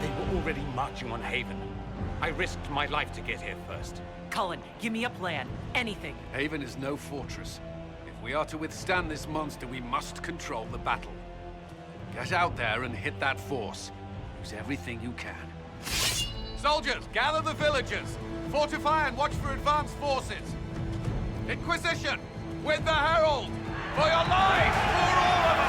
They were already marching on Haven. I risked my life to get here first. Cullen, give me a plan. Anything. Haven is no fortress. If we are to withstand this monster, we must control the battle. Get out there and hit that force. Use everything you can. Soldiers, gather the villagers! Fortify and watch for advanced forces! Inquisition! With the Herald! For your lives! For all of us!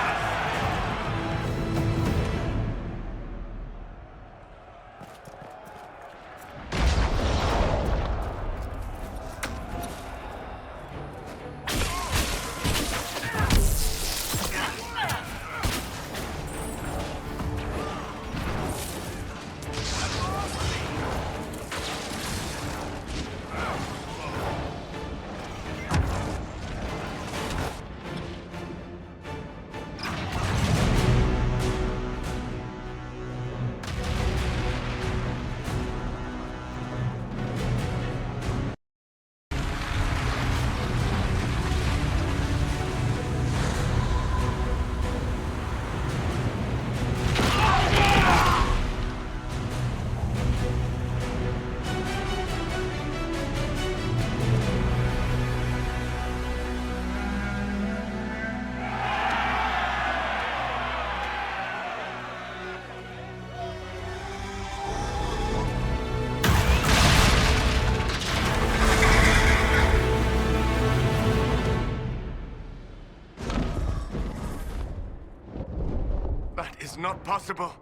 It's not possible.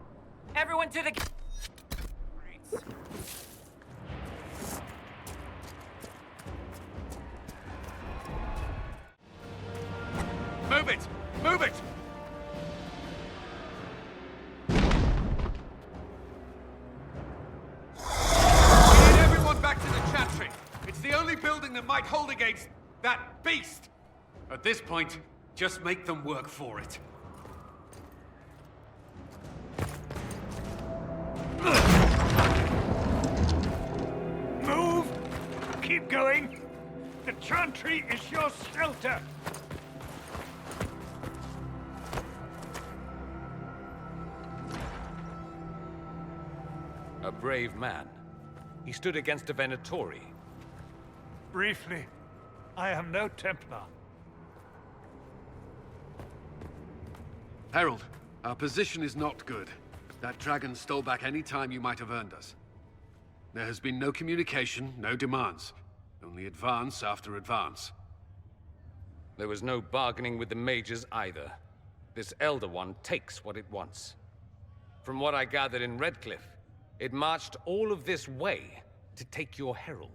Everyone to the... Move it! Move it! We need everyone back to the chantry. It's the only building that might hold against that beast. At this point, just make them work for it. Move! Keep going! The chantry is your shelter! A brave man. He stood against a Venatori. Briefly, I am no Templar. Herald, our position is not good. That dragon stole back any time you might have earned us. There has been no communication, no demands. Only advance after advance. There was no bargaining with the mages either. This Elder One takes what it wants. From what I gathered in Redcliffe, it marched all of this way to take your herald.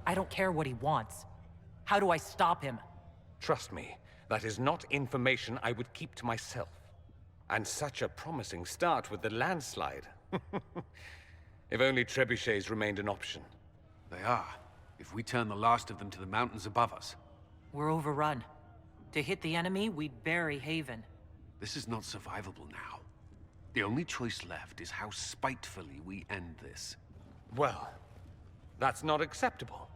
I don't care what he wants. How do I stop him? Trust me, that is not information I would keep to myself. And such a promising start with the landslide. If only trebuchets remained an option. They are. If we turn the last of them to the mountains above us. We're overrun. To hit the enemy, we'd bury Haven. This is not survivable now. The only choice left is how spitefully we end this. Well, that's not acceptable.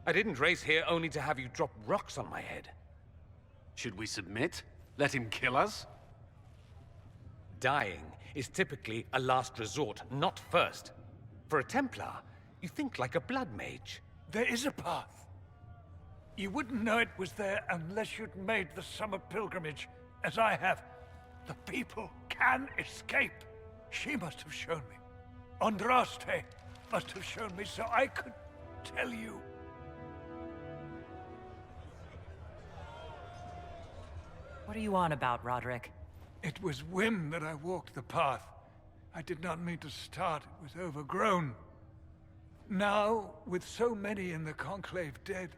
I didn't race here only to have you drop rocks on my head. Should we submit? Let him kill us? Dying is typically a last resort, not first. For a Templar, you think like a blood mage. There is a path. You wouldn't know it was there unless you'd made the summer pilgrimage, as I have. The people can escape. She must have shown me. Andraste must have shown me so I could tell you. What are you on about, Roderick? It was whim that I walked the path. I did not mean to start. It was overgrown. Now, with so many in the Conclave dead,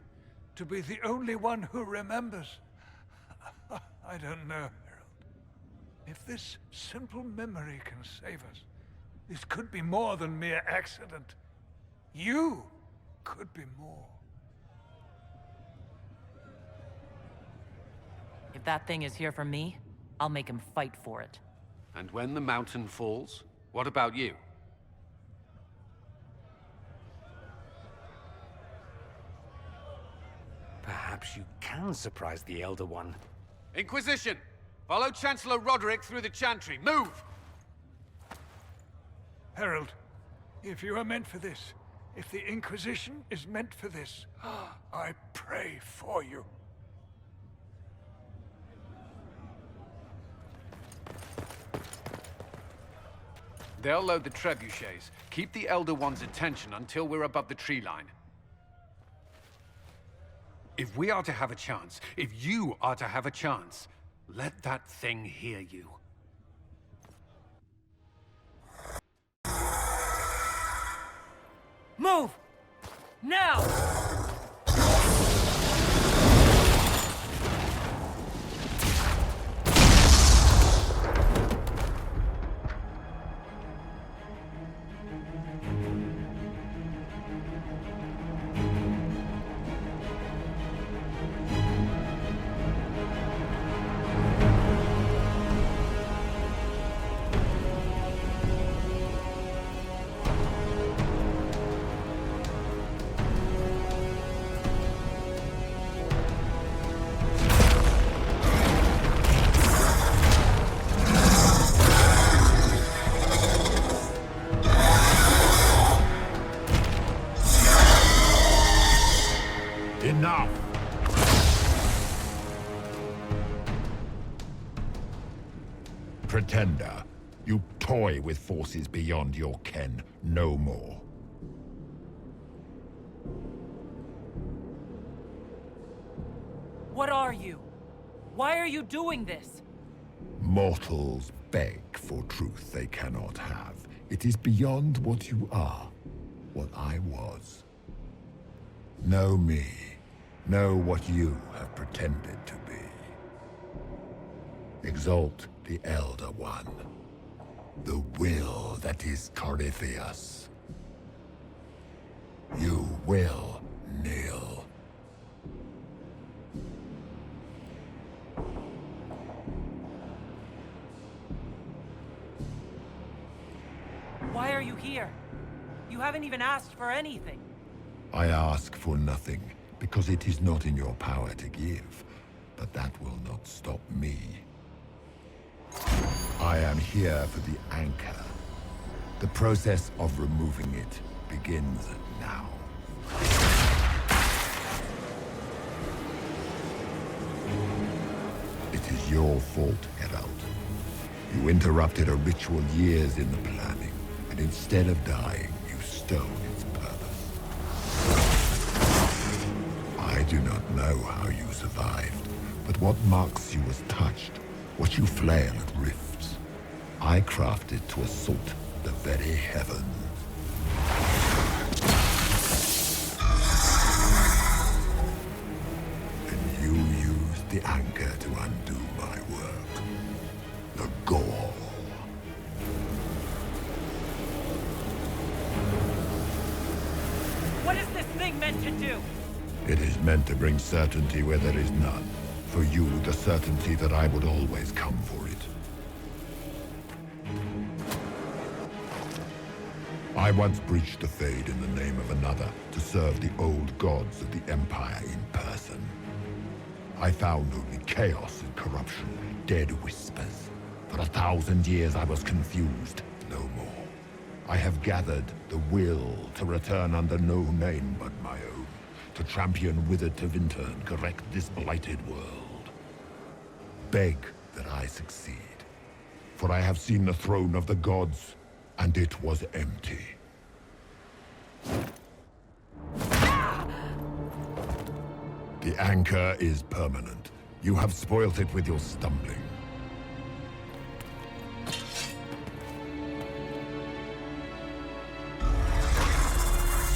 to be the only one who remembers... I don't know, Herald. If this simple memory can save us, this could be more than mere accident. You could be more. If that thing is here for me, I'll make him fight for it. And when the mountain falls, what about you? Perhaps you can surprise the Elder One. Inquisition! Follow Chancellor Roderick through the Chantry. Move! Herald, if you are meant for this, if the Inquisition is meant for this, I pray for you. They'll load the trebuchets. Keep the Elder One's attention until we're above the tree line. If we are to have a chance, if you are to have a chance, let that thing hear you. Move! Now! Enough! Pretender, you toy with forces beyond your ken no more. What are you? Why are you doing this? Mortals beg for truth they cannot have. It is beyond what you are, what I was. Know me. Know what you have pretended to be. Exalt the Elder One. The will that is Corypheus. You will kneel. Why are you here? You haven't even asked for anything. I ask for nothing, because it is not in your power to give. But that will not stop me. I am here for the anchor. The process of removing it begins now. It is your fault, Herald. You interrupted a ritual years in the planning, and instead of dying, you stole its purpose. I do not know how you survived, but what marks you as touched, what you flail at rifts, I crafted to assault the very heavens. And you used the anchor to undo my work. The gall. What is this thing meant to do? It is meant to bring certainty where there is none. For you, the certainty that I would always come for it. I once breached the Fade in the name of another to serve the old gods of the Empire in person. I found only chaos and corruption, dead whispers. For 1,000 years I was confused, no more. I have gathered the will to return under no name but my own, to champion withered Tevinter and correct this blighted world. Beg that I succeed, for I have seen the throne of the gods, and it was empty. The anchor is permanent. You have spoilt it with your stumbling.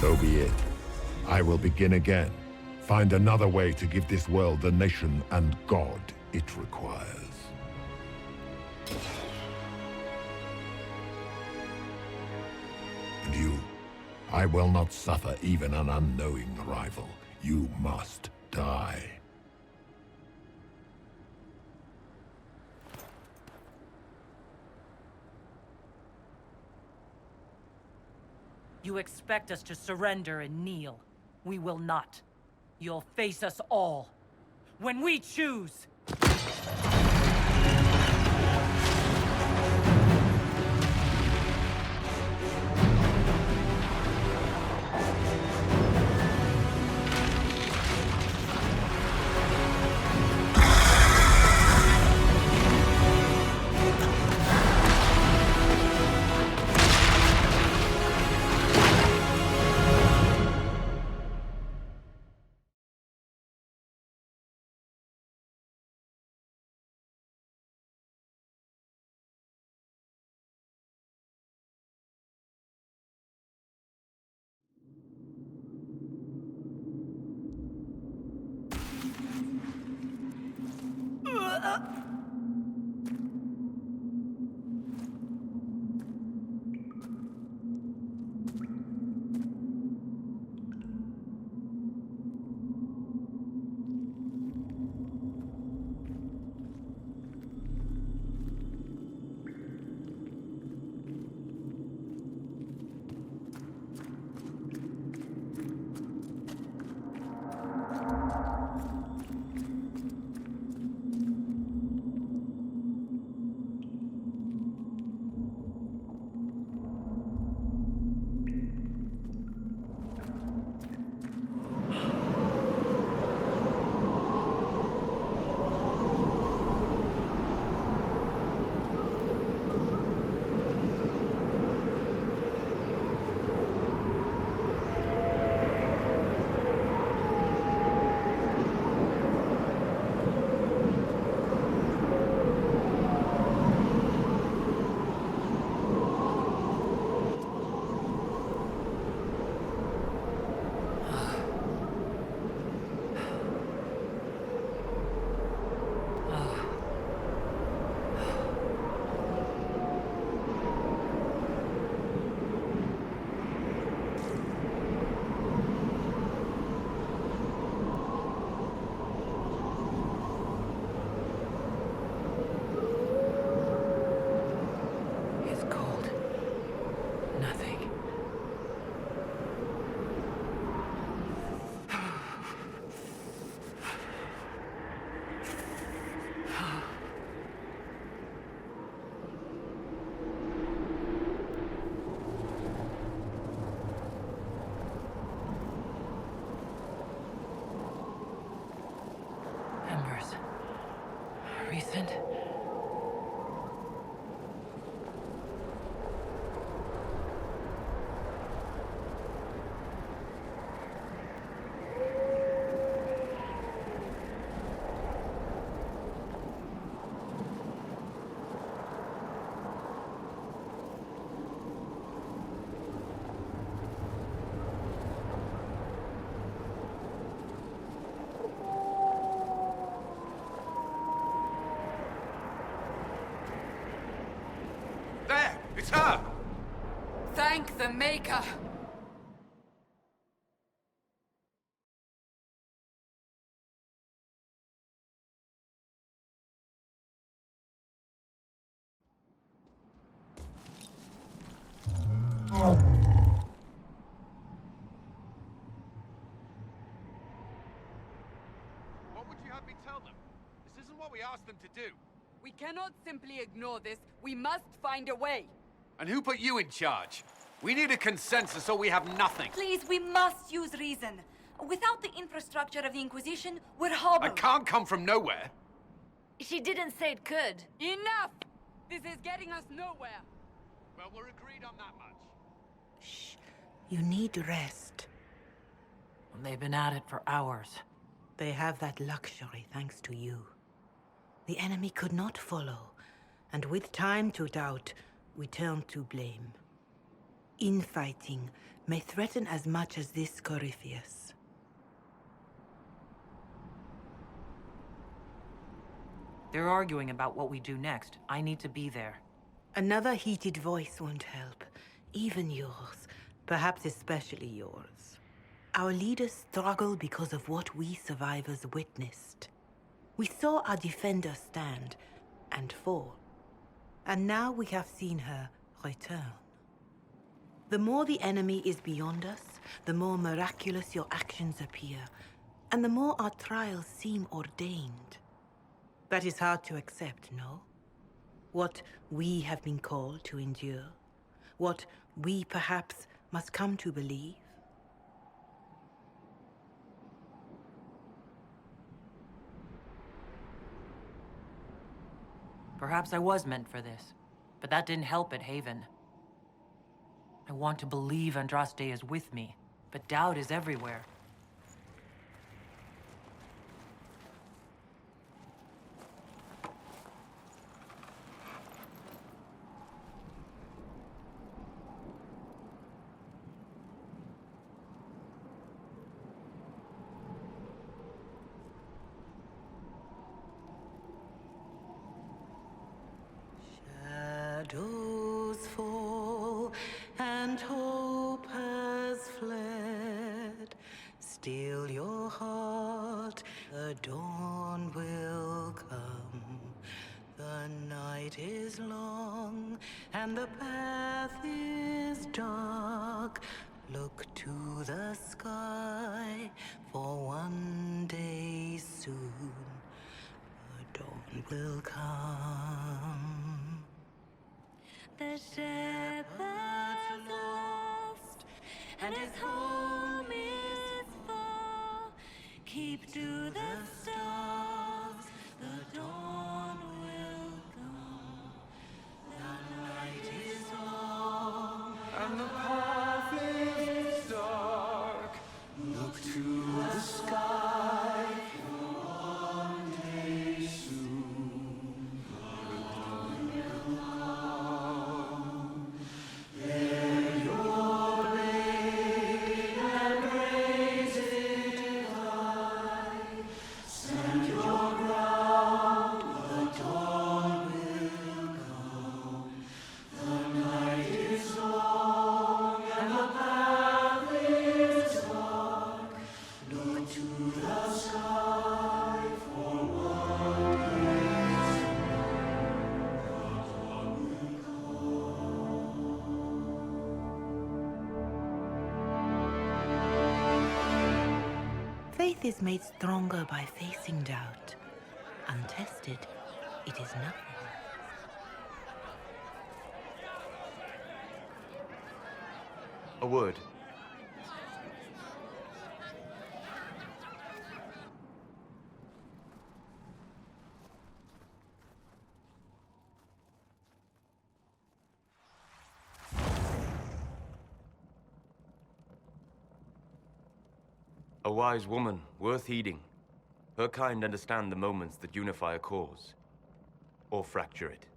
So be it. I will begin again. Find another way to give this world the nation and God it requires. And you, I will not suffer even an unknowing rival. You must die. You expect us to surrender and kneel. We will not. You'll face us all. When we choose! Recent. There! It's her! Thank the Maker! What would you have me tell them? This isn't what we asked them to do. We cannot simply ignore this. We must find a way. And who put you in charge? We need a consensus or we have nothing. Please, we must use reason. Without the infrastructure of the Inquisition, we're I hobbled. can't come from nowhere. She didn't say it could. Enough! This is getting us nowhere. Well, we're agreed on that much. You need rest. They've been at it for hours. They have that luxury thanks to you. The enemy could not follow, and with time to doubt, we turn to blame. Infighting may threaten as much as this Corypheus. They're arguing about what we do next. I need to be there. Another heated voice won't help. Even yours. Perhaps especially yours. Our leaders struggle because of what we survivors witnessed. We saw our defender stand and fall. And now we have seen her return. The more the enemy is beyond us, the more miraculous your actions appear, and the more our trials seem ordained. That is hard to accept, no? What we have been called to endure, what we perhaps must come to believe. Perhaps I was meant for this, but that didn't help at Haven. I want to believe Andraste is with me, but doubt is everywhere. Shadows fall and hope has fled. Still your heart, the dawn will come. The night is long and the path is dark. Look to the sky, for one day soon the dawn will come. The shepherd's lost, and his home is far. Keep to the stars, the dawn will come. The night is long, And the path is dark. Look to the sky. For one day soon the dawn will come. Bear your blade and raise it high. Stand your ground. The dawn will come. The night is long and the path is dark. Look to the sky for one day soon the dawn will Faith is made stronger by facing doubt. Untested, it is nothing. A word. A wise woman, worth heeding. Her kind understand the moments that unify a cause. Or fracture it.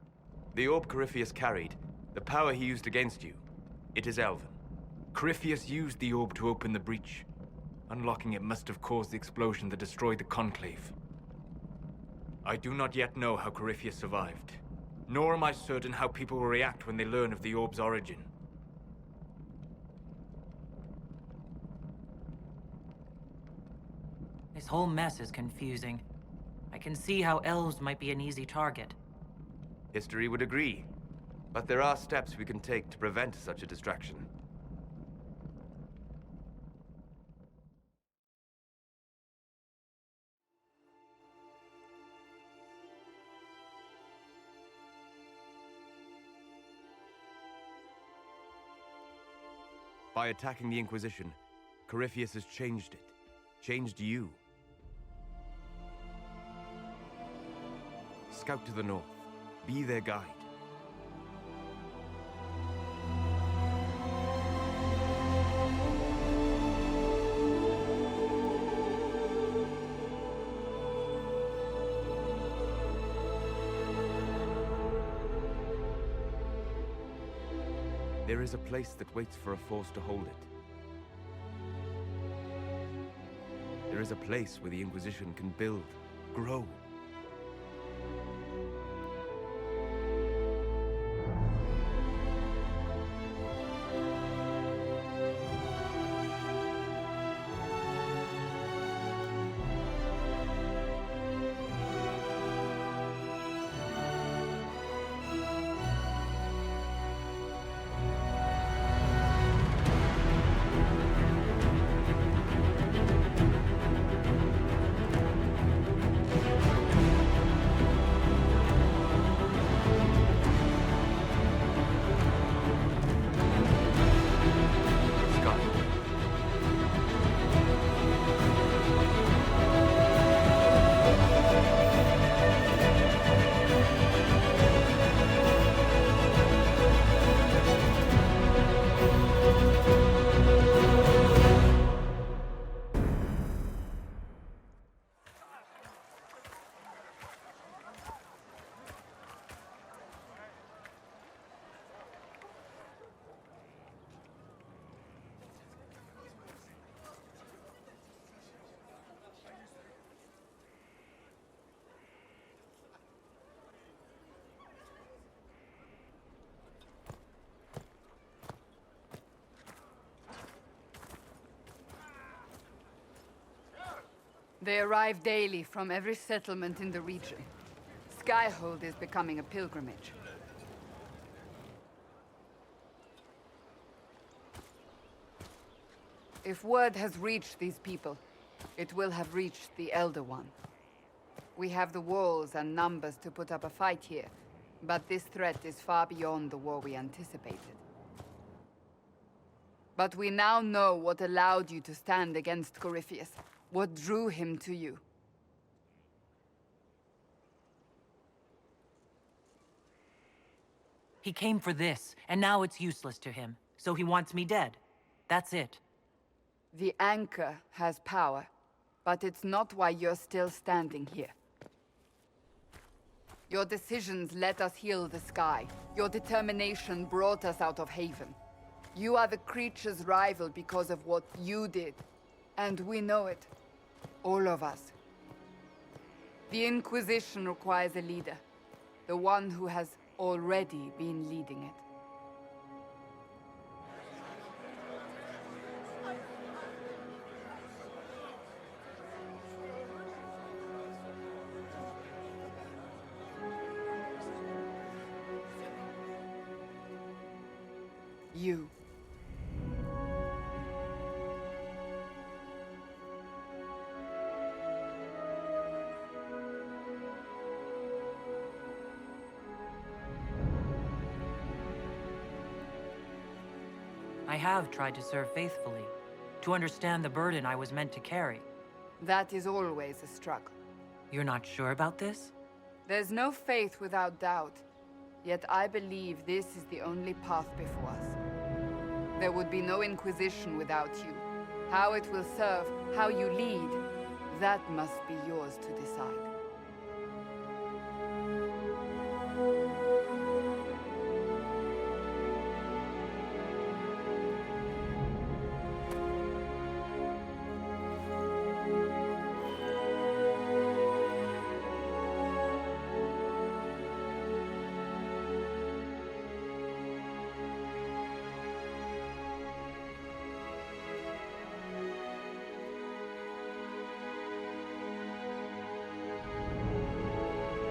The orb Corypheus carried, the power he used against you, it is Elven. Corypheus used the orb to open the breach. Unlocking it must have caused the explosion that destroyed the Conclave. I do not yet know how Corypheus survived, nor am I certain how people will react when they learn of the orb's origin. This whole mess is confusing. I can see how elves might be an easy target. History would agree, but there are steps we can take to prevent such a distraction. By attacking the Inquisition, Corypheus has changed it. Changed you. Scout to the north. Be their guide. There is a place that waits for a force to hold it. There is a place where the Inquisition can build, grow. They arrive daily from every settlement in the region. Skyhold is becoming a pilgrimage. If word has reached these people, it will have reached the Elder One. We have the walls and numbers to put up a fight here, but this threat is far beyond the war we anticipated. But we now know what allowed you to stand against Corypheus. What drew him to you? He came for this, and now it's useless to him. So he wants me dead. That's it. The Anchor has power, but it's not why you're still standing here. Your decisions let us heal the sky. Your determination brought us out of Haven. You are the creature's rival because of what you did, and we know it. All of us. The Inquisition requires a leader. The one who has already been leading it. You. I have tried to serve faithfully, to understand the burden I was meant to carry. That is always a struggle. You're not sure about this? There's no faith without doubt. Yet I believe this is the only path before us. There would be no Inquisition without you. How it will serve, how you lead, that must be yours to decide.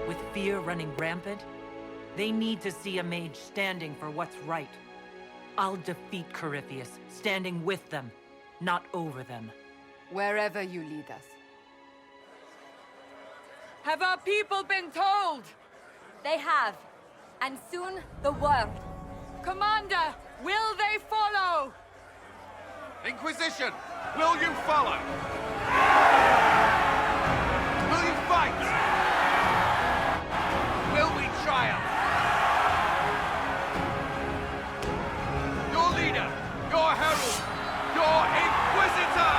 With fear running rampant, they need to see a mage standing for what's right. I'll defeat Corypheus, standing with them, not over them. Wherever you lead us. Have our people been told? They have. And soon, the world. Commander, will they follow? Inquisition, will you follow? Will you fight? Will we triumph? Your leader, your herald, your Inquisitor!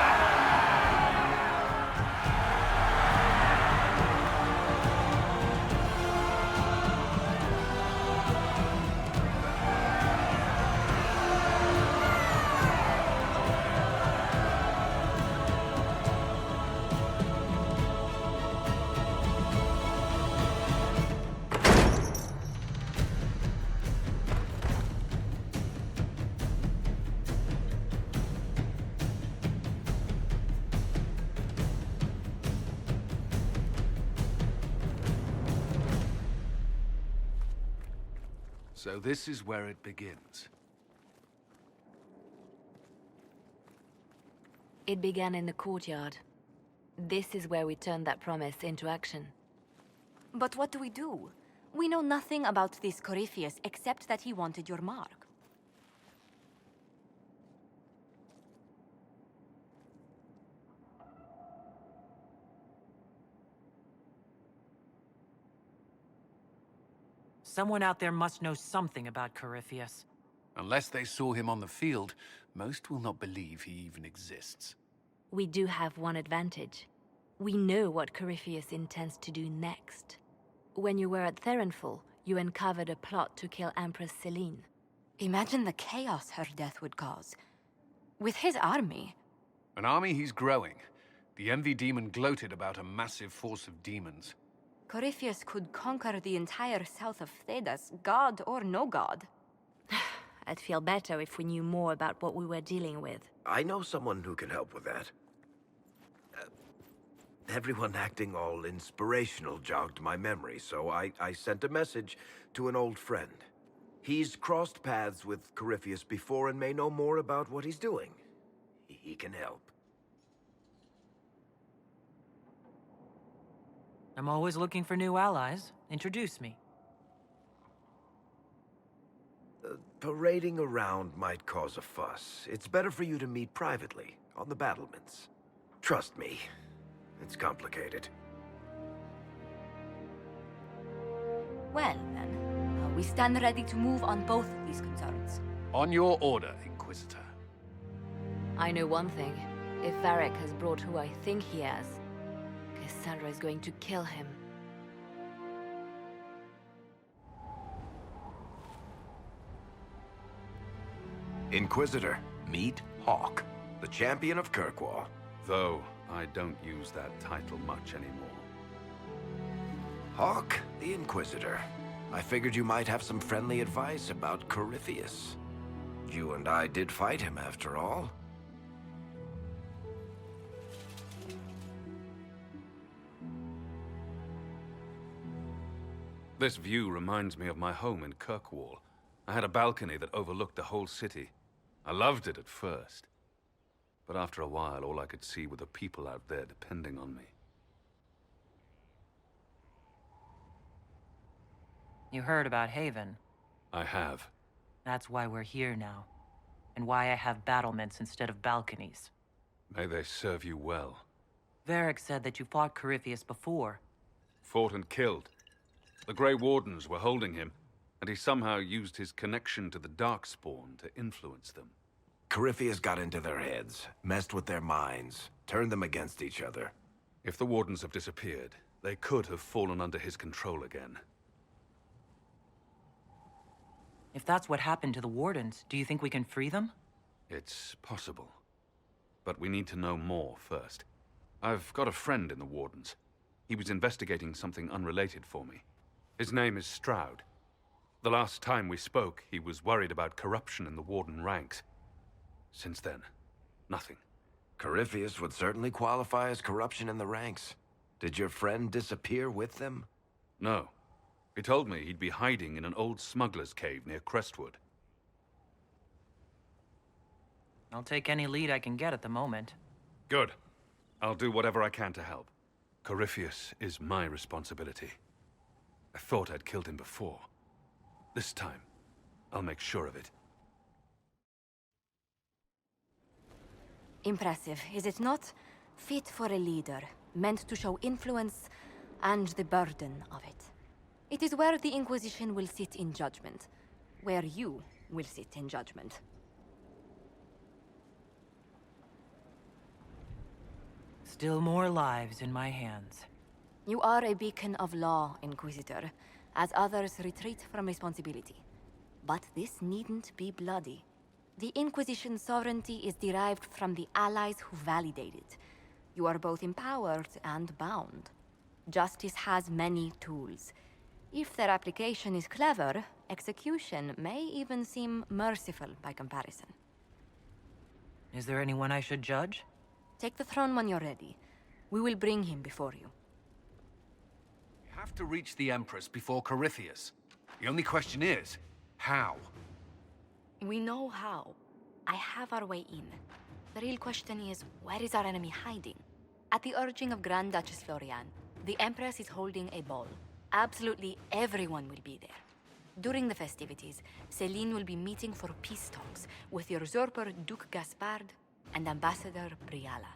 So this is where it begins. It began in the courtyard. This is where we turned that promise into action. But what do we do? We know nothing about this Corypheus except that he wanted your mark. Someone out there must know something about Corypheus. Unless they saw him on the field, most will not believe he even exists. We do have one advantage. We know what Corypheus intends to do next. When you were at Therenfall, you uncovered a plot to kill Empress Celine. Imagine the chaos her death would cause. With his army. An army he's growing. The Envy Demon gloated about a massive force of demons. Corypheus could conquer the entire south of Thedas, god or no god. I'd feel better if we knew more about what we were dealing with. I know someone who can help with that. Everyone acting all inspirational jogged my memory, so I sent a message to an old friend. He's crossed paths with Corypheus before and may know more about what he's doing. He can help. I'm always looking for new allies. Introduce me. Parading around might cause a fuss. It's better for you to meet privately, on the battlements. Trust me, it's complicated. Well, then, we stand ready to move on both of these concerns. On your order, Inquisitor. I know one thing. If Varric has brought who I think he has, Cassandra is going to kill him. Inquisitor, meet Hawk, the champion of Kirkwall. Though I don't use that title much anymore. Hawk, the Inquisitor. I figured you might have some friendly advice about Corypheus. You and I did fight him, after all. This view reminds me of my home in Kirkwall. I had a balcony that overlooked the whole city. I loved it at first. But after a while, all I could see were the people out there depending on me. You heard about Haven. I have. That's why we're here now. And why I have battlements instead of balconies. May they serve you well. Varric said that you fought Corypheus before. Fought and killed. The Grey Wardens were holding him, and he somehow used his connection to the Darkspawn to influence them. Corypheus got into their heads, messed with their minds, turned them against each other. If the Wardens have disappeared, they could have fallen under his control again. If that's what happened to the Wardens, do you think we can free them? It's possible. But we need to know more first. I've got a friend in the Wardens. He was investigating something unrelated for me. His name is Stroud. The last time we spoke, he was worried about corruption in the Warden ranks. Since then, nothing. Corypheus would certainly qualify as corruption in the ranks. Did your friend disappear with them? No. He told me he'd be hiding in an old smuggler's cave near Crestwood. I'll take any lead I can get at the moment. Good. I'll do whatever I can to help. Corypheus is my responsibility. I thought I'd killed him before. This time, I'll make sure of it. Impressive, is it not? Fit for a leader, meant to show influence and the burden of it. It is where the Inquisition will sit in judgment. Where you will sit in judgment. Still more lives in my hands. You are a beacon of law, Inquisitor, as others retreat from responsibility. But this needn't be bloody. The Inquisition's sovereignty is derived from the allies who validate it. You are both empowered and bound. Justice has many tools. If their application is clever, execution may even seem merciful by comparison. Is there anyone I should judge? Take the throne when you're ready. We will bring him before you. We have to reach the Empress before Corypheus. The only question is, how? We know how. I have our way in. The real question is, where is our enemy hiding? At the urging of Grand Duchess Florian, the Empress is holding a ball. Absolutely everyone will be there. During the festivities, Celine will be meeting for peace talks with the usurper Duke Gaspard and Ambassador Briala.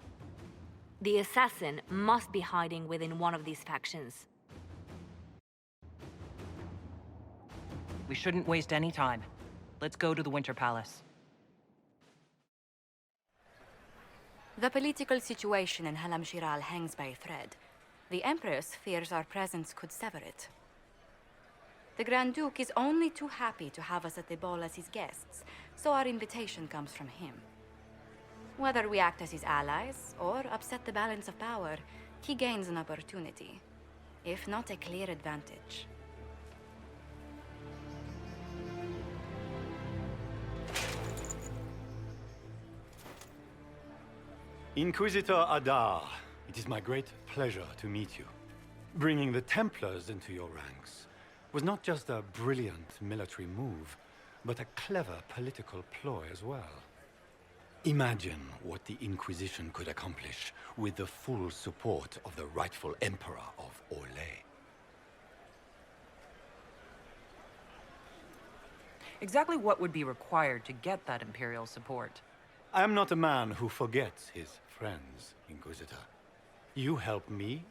The assassin must be hiding within one of these factions. We shouldn't waste any time. Let's go to the Winter Palace. The political situation in Halam Shiral hangs by a thread. The Empress fears our presence could sever it. The Grand Duke is only too happy to have us at the ball as his guests, so our invitation comes from him. Whether we act as his allies or upset the balance of power, he gains an opportunity, if not a clear advantage. Inquisitor Adar, it is my great pleasure to meet you. Bringing the Templars into your ranks was not just a brilliant military move, but a clever political ploy as well. Imagine what the Inquisition could accomplish with the full support of the rightful Emperor of Orlais. Exactly what would be required to get that Imperial support? I am not a man who forgets his friends, Inquisitor. You help me,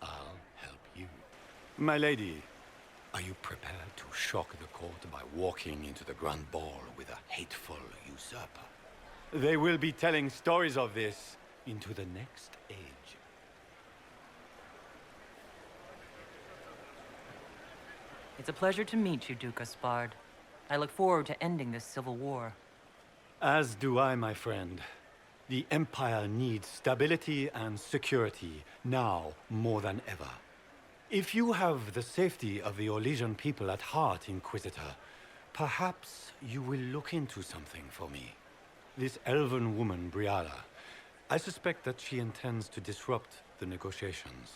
I'll help you. My lady, are you prepared to shock the court by walking into the Grand Ball with a hateful usurper? They will be telling stories of this into the next age. It's a pleasure to meet you, Duke Gaspard. I look forward to ending this civil war. As do I, my friend. The Empire needs stability and security, now more than ever. If you have the safety of the Orlesian people at heart, Inquisitor, perhaps you will look into something for me. This elven woman, Briala, I suspect that she intends to disrupt the negotiations.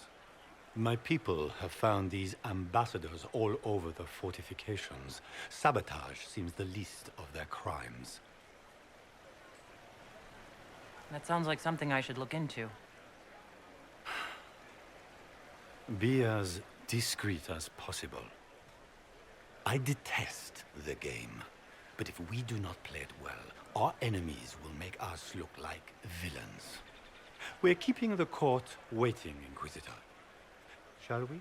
My people have found these ambassadors all over the fortifications. Sabotage seems the least of their crimes. That sounds like something I should look into. Be as discreet as possible. I detest the game, but if we do not play it well, our enemies will make us look like villains. We're keeping the court waiting, Inquisitor. Shall we?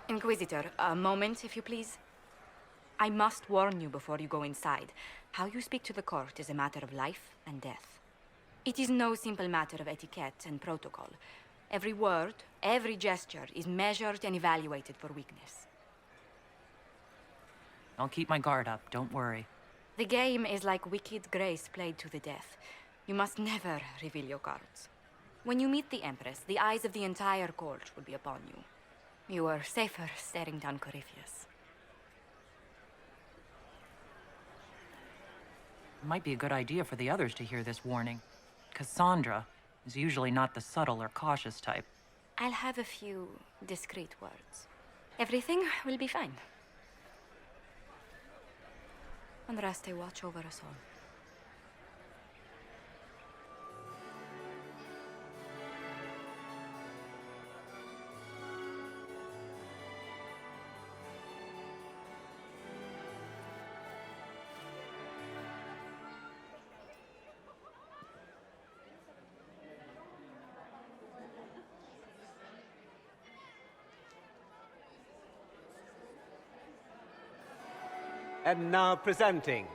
Inquisitor, a moment, if you please. I must warn you before you go inside. How you speak to the court is a matter of life and death. It is no simple matter of etiquette and protocol. Every word, every gesture is measured and evaluated for weakness. I'll keep my guard up, don't worry. The game is like wicked grace played to the death. You must never reveal your cards. When you meet the Empress, the eyes of the entire court will be upon you. You are safer staring down Corypheus. It might be a good idea for the others to hear this warning. Cassandra is usually not the subtle or cautious type. I'll have a few discreet words. Everything will be fine. Andraste, watch over us all. And now presenting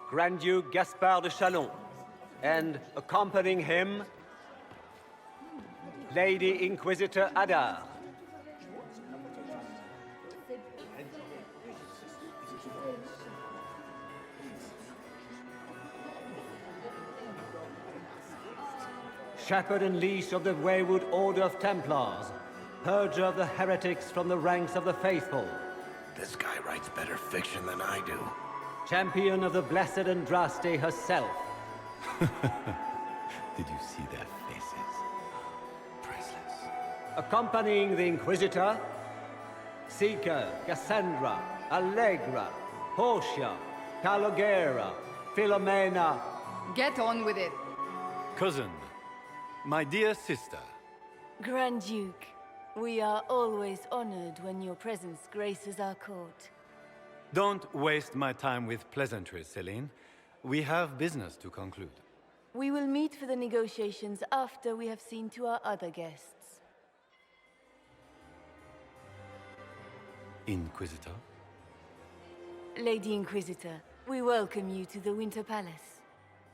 Grand Duke Gaspard de Chalon, and accompanying him, Lady Inquisitor Adar. Shepherd and leash of the wayward Order of Templars, purger of the heretics from the ranks of the faithful. This guy writes better fiction than I do. Champion of the blessed Andraste herself. Did you see their faces? Priceless. Accompanying the Inquisitor, Seeker, Cassandra, Allegra, Portia, Calogera, Philomena. Get on with it. Cousin, my dear sister. Grand Duke, we are always honored when your presence graces our court. Don't waste my time with pleasantries, Celine. We have business to conclude. We will meet for the negotiations after we have seen to our other guests. Inquisitor? Lady Inquisitor, we welcome you to the Winter Palace.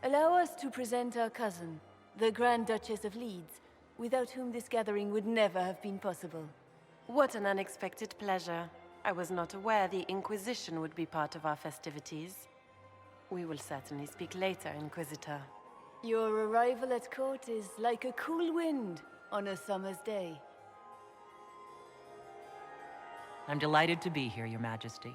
Allow us to present our cousin, the Grand Duchess of Leeds, without whom this gathering would never have been possible. What an unexpected pleasure. I was not aware the Inquisition would be part of our festivities. We will certainly speak later, Inquisitor. Your arrival at court is like a cool wind on a summer's day. I'm delighted to be here, Your Majesty.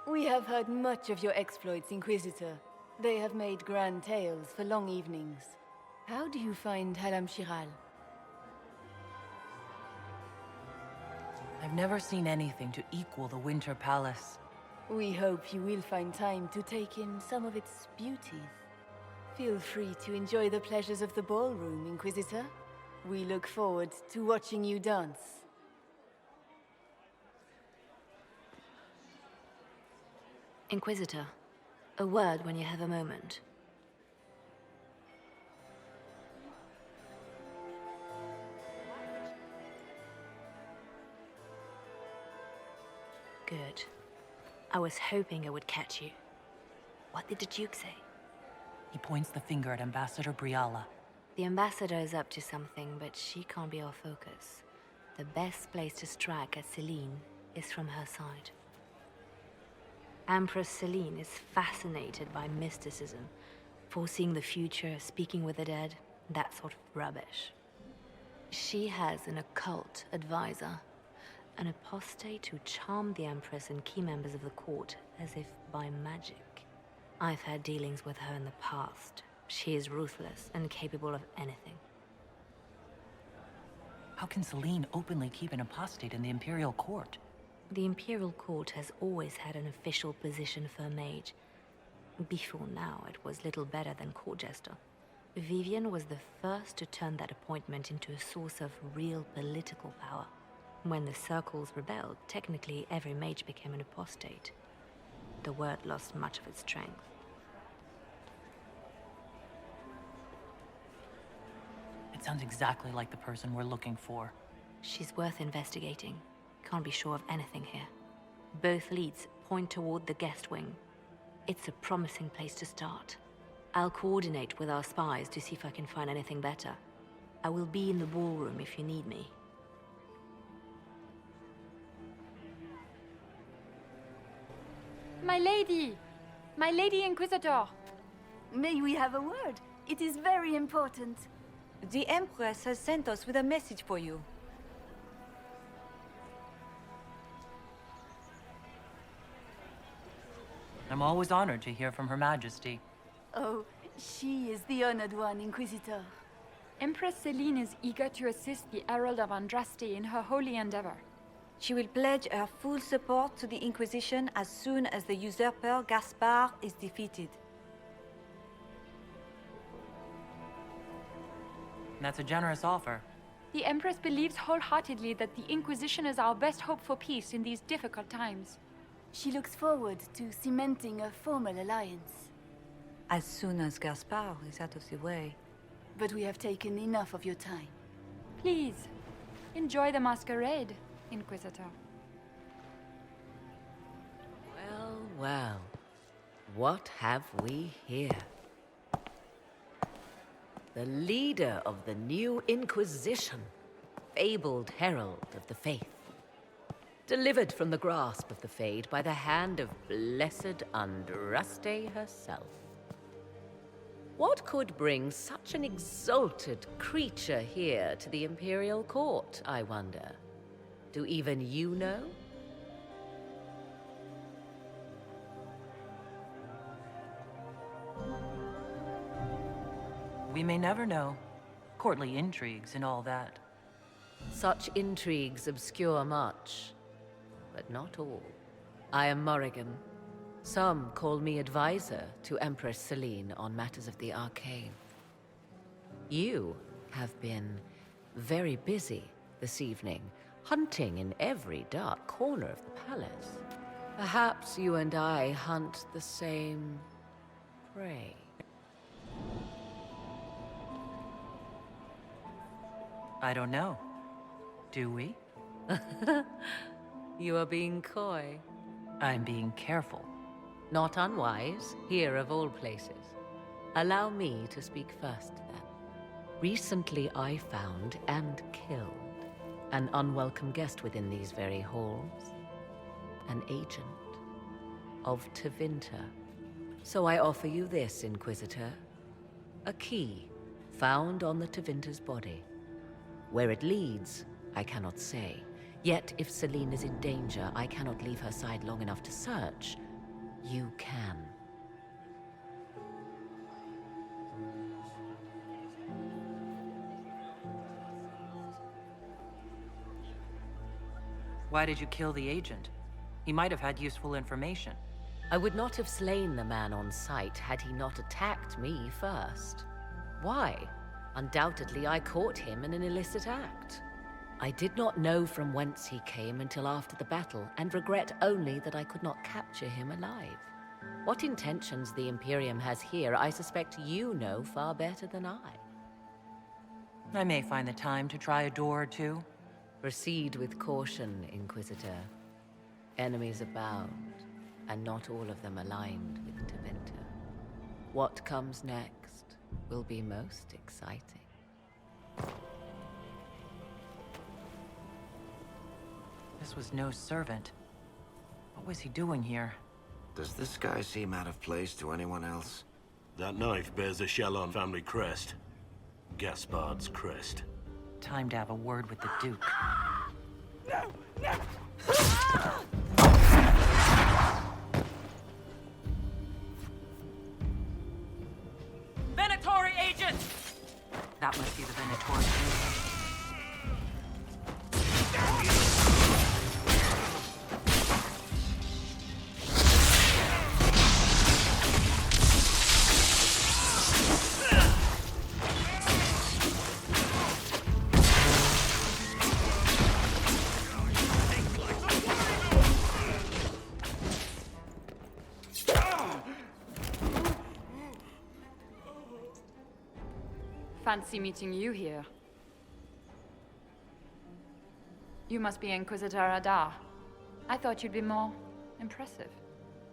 We have heard much of your exploits, Inquisitor. They have made grand tales for long evenings. How do you find Halam Shiral? I've never seen anything to equal the Winter Palace. We hope you will find time to take in some of its beauties. Feel free to enjoy the pleasures of the ballroom, Inquisitor. We look forward to watching you dance. Inquisitor, a word when you have a moment. Good. I was hoping I would catch you. What did the Duke say? He points the finger at Ambassador Briala. The ambassador is up to something, but she can't be our focus. The best place to strike at Celine is from her side. Empress Celine is fascinated by mysticism, foreseeing the future, speaking with the dead, that sort of rubbish. She has an occult advisor, an apostate who charmed the Empress and key members of the court as if by magic. I've had dealings with her in the past. She is ruthless and capable of anything. How can Celine openly keep an apostate in the Imperial Court? The Imperial Court has always had an official position for a mage. Before now, it was little better than court jester. Vivian was the first to turn that appointment into a source of real political power. When the circles rebelled, technically every mage became an apostate. The word lost much of its strength. It sounds exactly like the person we're looking for. She's worth investigating. Can't be sure of anything here. Both leads point toward the guest wing. It's a promising place to start. I'll coordinate with our spies to see if I can find anything better. I will be in the ballroom if you need me. My lady! My lady Inquisitor! May we have a word? It is very important. The Empress has sent us with a message for you. I'm always honored to hear from Her Majesty. Oh, she is the honored one, Inquisitor. Empress Celine is eager to assist the Herald of Andraste in her holy endeavor. She will pledge her full support to the Inquisition as soon as the usurper Gaspard is defeated. That's a generous offer. The Empress believes wholeheartedly that the Inquisition is our best hope for peace in these difficult times. She looks forward to cementing a formal alliance. As soon as Gaspard is out of the way. But we have taken enough of your time. Please, enjoy the masquerade, Inquisitor. Well, well. What have we here? The leader of the new Inquisition, fabled herald of the faith. Delivered from the grasp of the Fade by the hand of blessed Andraste herself. What could bring such an exalted creature here to the Imperial Court, I wonder? Do even you know? We may never know. Courtly intrigues and all that. Such intrigues obscure much, but not all. I am Morrigan. Some call me advisor to Empress Celine on matters of the arcane. You have been very busy this evening, hunting in every dark corner of the palace. Perhaps you and I hunt the same prey. I don't know. Do we? You are being coy. I'm being careful. Not unwise, here of all places. Allow me to speak first, then. Recently I found and killed an unwelcome guest within these very halls. An agent of Tevinter. So I offer you this, Inquisitor. A key found on the Tevinter's body. Where it leads, I cannot say. Yet, if Celine is in danger, I cannot leave her side long enough to search. You can. Why did you kill the agent? He might have had useful information. I would not have slain the man on sight had he not attacked me first. Why? Undoubtedly, I caught him in an illicit act. I did not know from whence he came until after the battle, and regret only that I could not capture him alive. What intentions the Imperium has here, I suspect you know far better than I. I may find the time to try a door or two. Proceed with caution, Inquisitor. Enemies abound, and not all of them aligned with Tevinter. What comes next will be most exciting. This was no servant. What was he doing here? Does this guy seem out of place to anyone else? That knife bears a Shallon family crest. Gaspard's crest. Time to have a word with the Duke. No! No! Venatori agent! That must be the Venatori agent. Fancy meeting you here. You must be Inquisitor Adar. I thought you'd be more Impressive.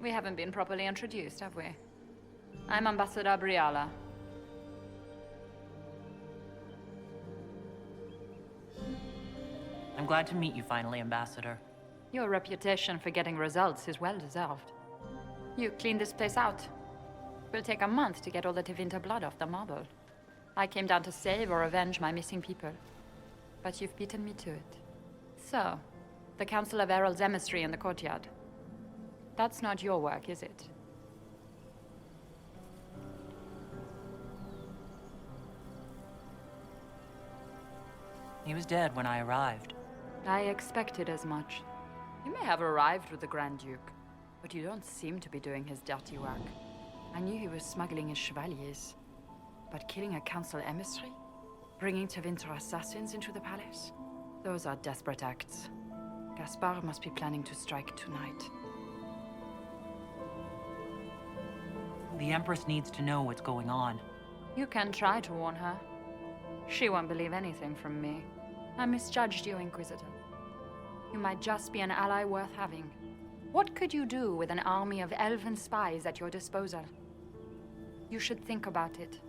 We haven't been properly introduced, have we? I'm Ambassador Briala. I'm glad to meet you finally, Ambassador. Your reputation for getting results is well deserved. You cleaned this place out. Will take a month to get all the Tevinter blood off the marble. I came down to save or avenge my missing people. But you've beaten me to it. So, the Council of Herald's emissary in the courtyard. That's not your work, is it? He was dead when I arrived. I expected as much. You may have arrived with the Grand Duke, but you don't seem to be doing his dirty work. I knew he was smuggling his chevaliers. But killing a council emissary? Bringing Tevinter assassins into the palace? Those are desperate acts. Gaspard must be planning to strike tonight. The Empress needs to know what's going on. You can try to warn her. She won't believe anything from me. I misjudged you, Inquisitor. You might just be an ally worth having. What could you do with an army of elven spies at your disposal? You should think about it.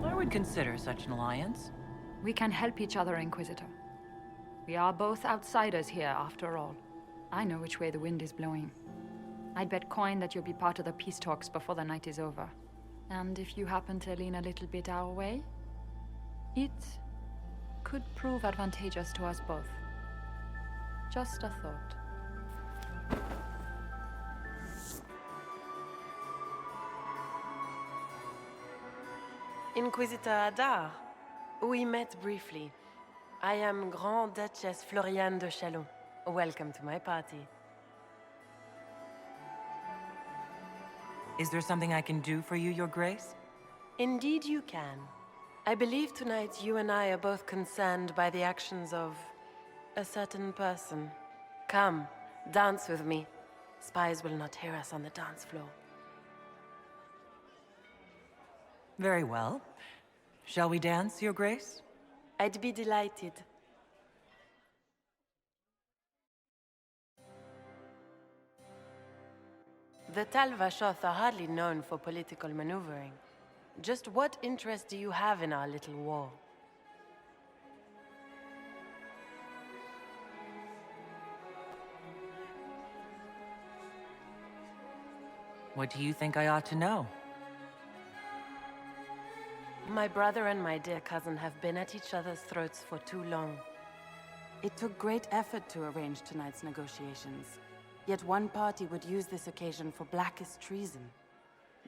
I would consider such an alliance. We can help each other, Inquisitor. We are both outsiders here, after all. I know which way the wind is blowing. I'd bet coin that you'll be part of the peace talks before the night is over. And if you happen to lean a little bit our way, it could prove advantageous to us both. Just a thought. Inquisitor Adar, we met briefly. I am Grand Duchess Floriane de Chalon. Welcome to my party. Is there something I can do for you, Your Grace? Indeed you can. I believe tonight you and I are both concerned by the actions of a certain person. Come, dance with me. Spies will not hear us on the dance floor. Very well. Shall we dance, Your Grace? I'd be delighted. The Tal Vashoth are hardly known for political maneuvering. Just what interest do you have in our little war? What do you think I ought to know? My brother and my dear cousin have been at each other's throats for too long. It took great effort to arrange tonight's negotiations. Yet one party would use this occasion for blackest treason.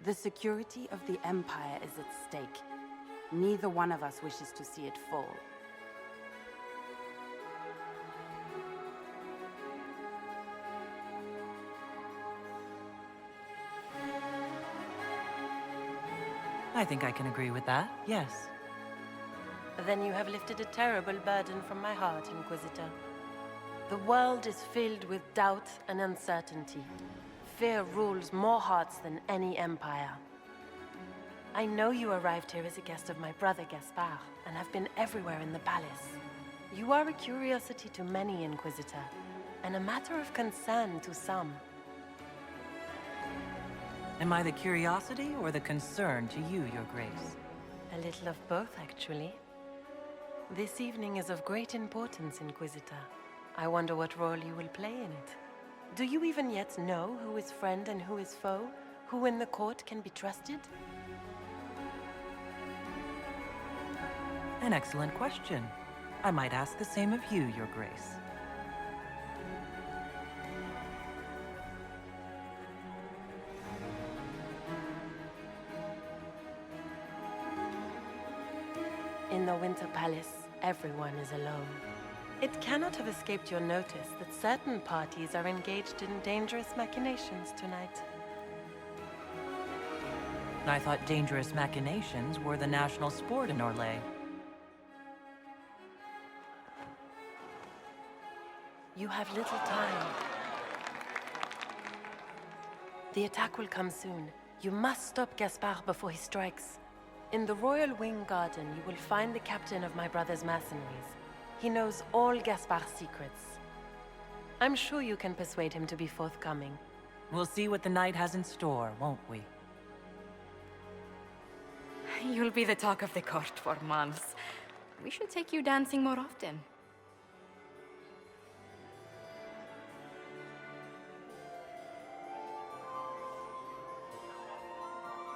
The security of the Empire is at stake. Neither one of us wishes to see it fall. I think I can agree with that, yes. Then you have lifted a terrible burden from my heart, Inquisitor. The world is filled with doubt and uncertainty. Fear rules more hearts than any empire. I know you arrived here as a guest of my brother Gaspard, and have been everywhere in the palace. You are a curiosity to many, Inquisitor, and a matter of concern to some. Am I the curiosity or the concern to you, Your Grace? A little of both, actually. This evening is of great importance, Inquisitor. I wonder what role you will play in it. Do you even yet know who is friend and who is foe? Who in the court can be trusted? An excellent question. I might ask the same of you, Your Grace. In the Winter Palace, everyone is alone. It cannot have escaped your notice that certain parties are engaged in dangerous machinations tonight. I thought dangerous machinations were the national sport in Orlais. You have little time. The attack will come soon. You must stop Gaspard before he strikes. In the Royal Wing Garden, you will find the captain of my brother's mercenaries. He knows all Gaspard's secrets. I'm sure you can persuade him to be forthcoming. We'll see what the night has in store, won't we? You'll be the talk of the court for months. We should take you dancing more often.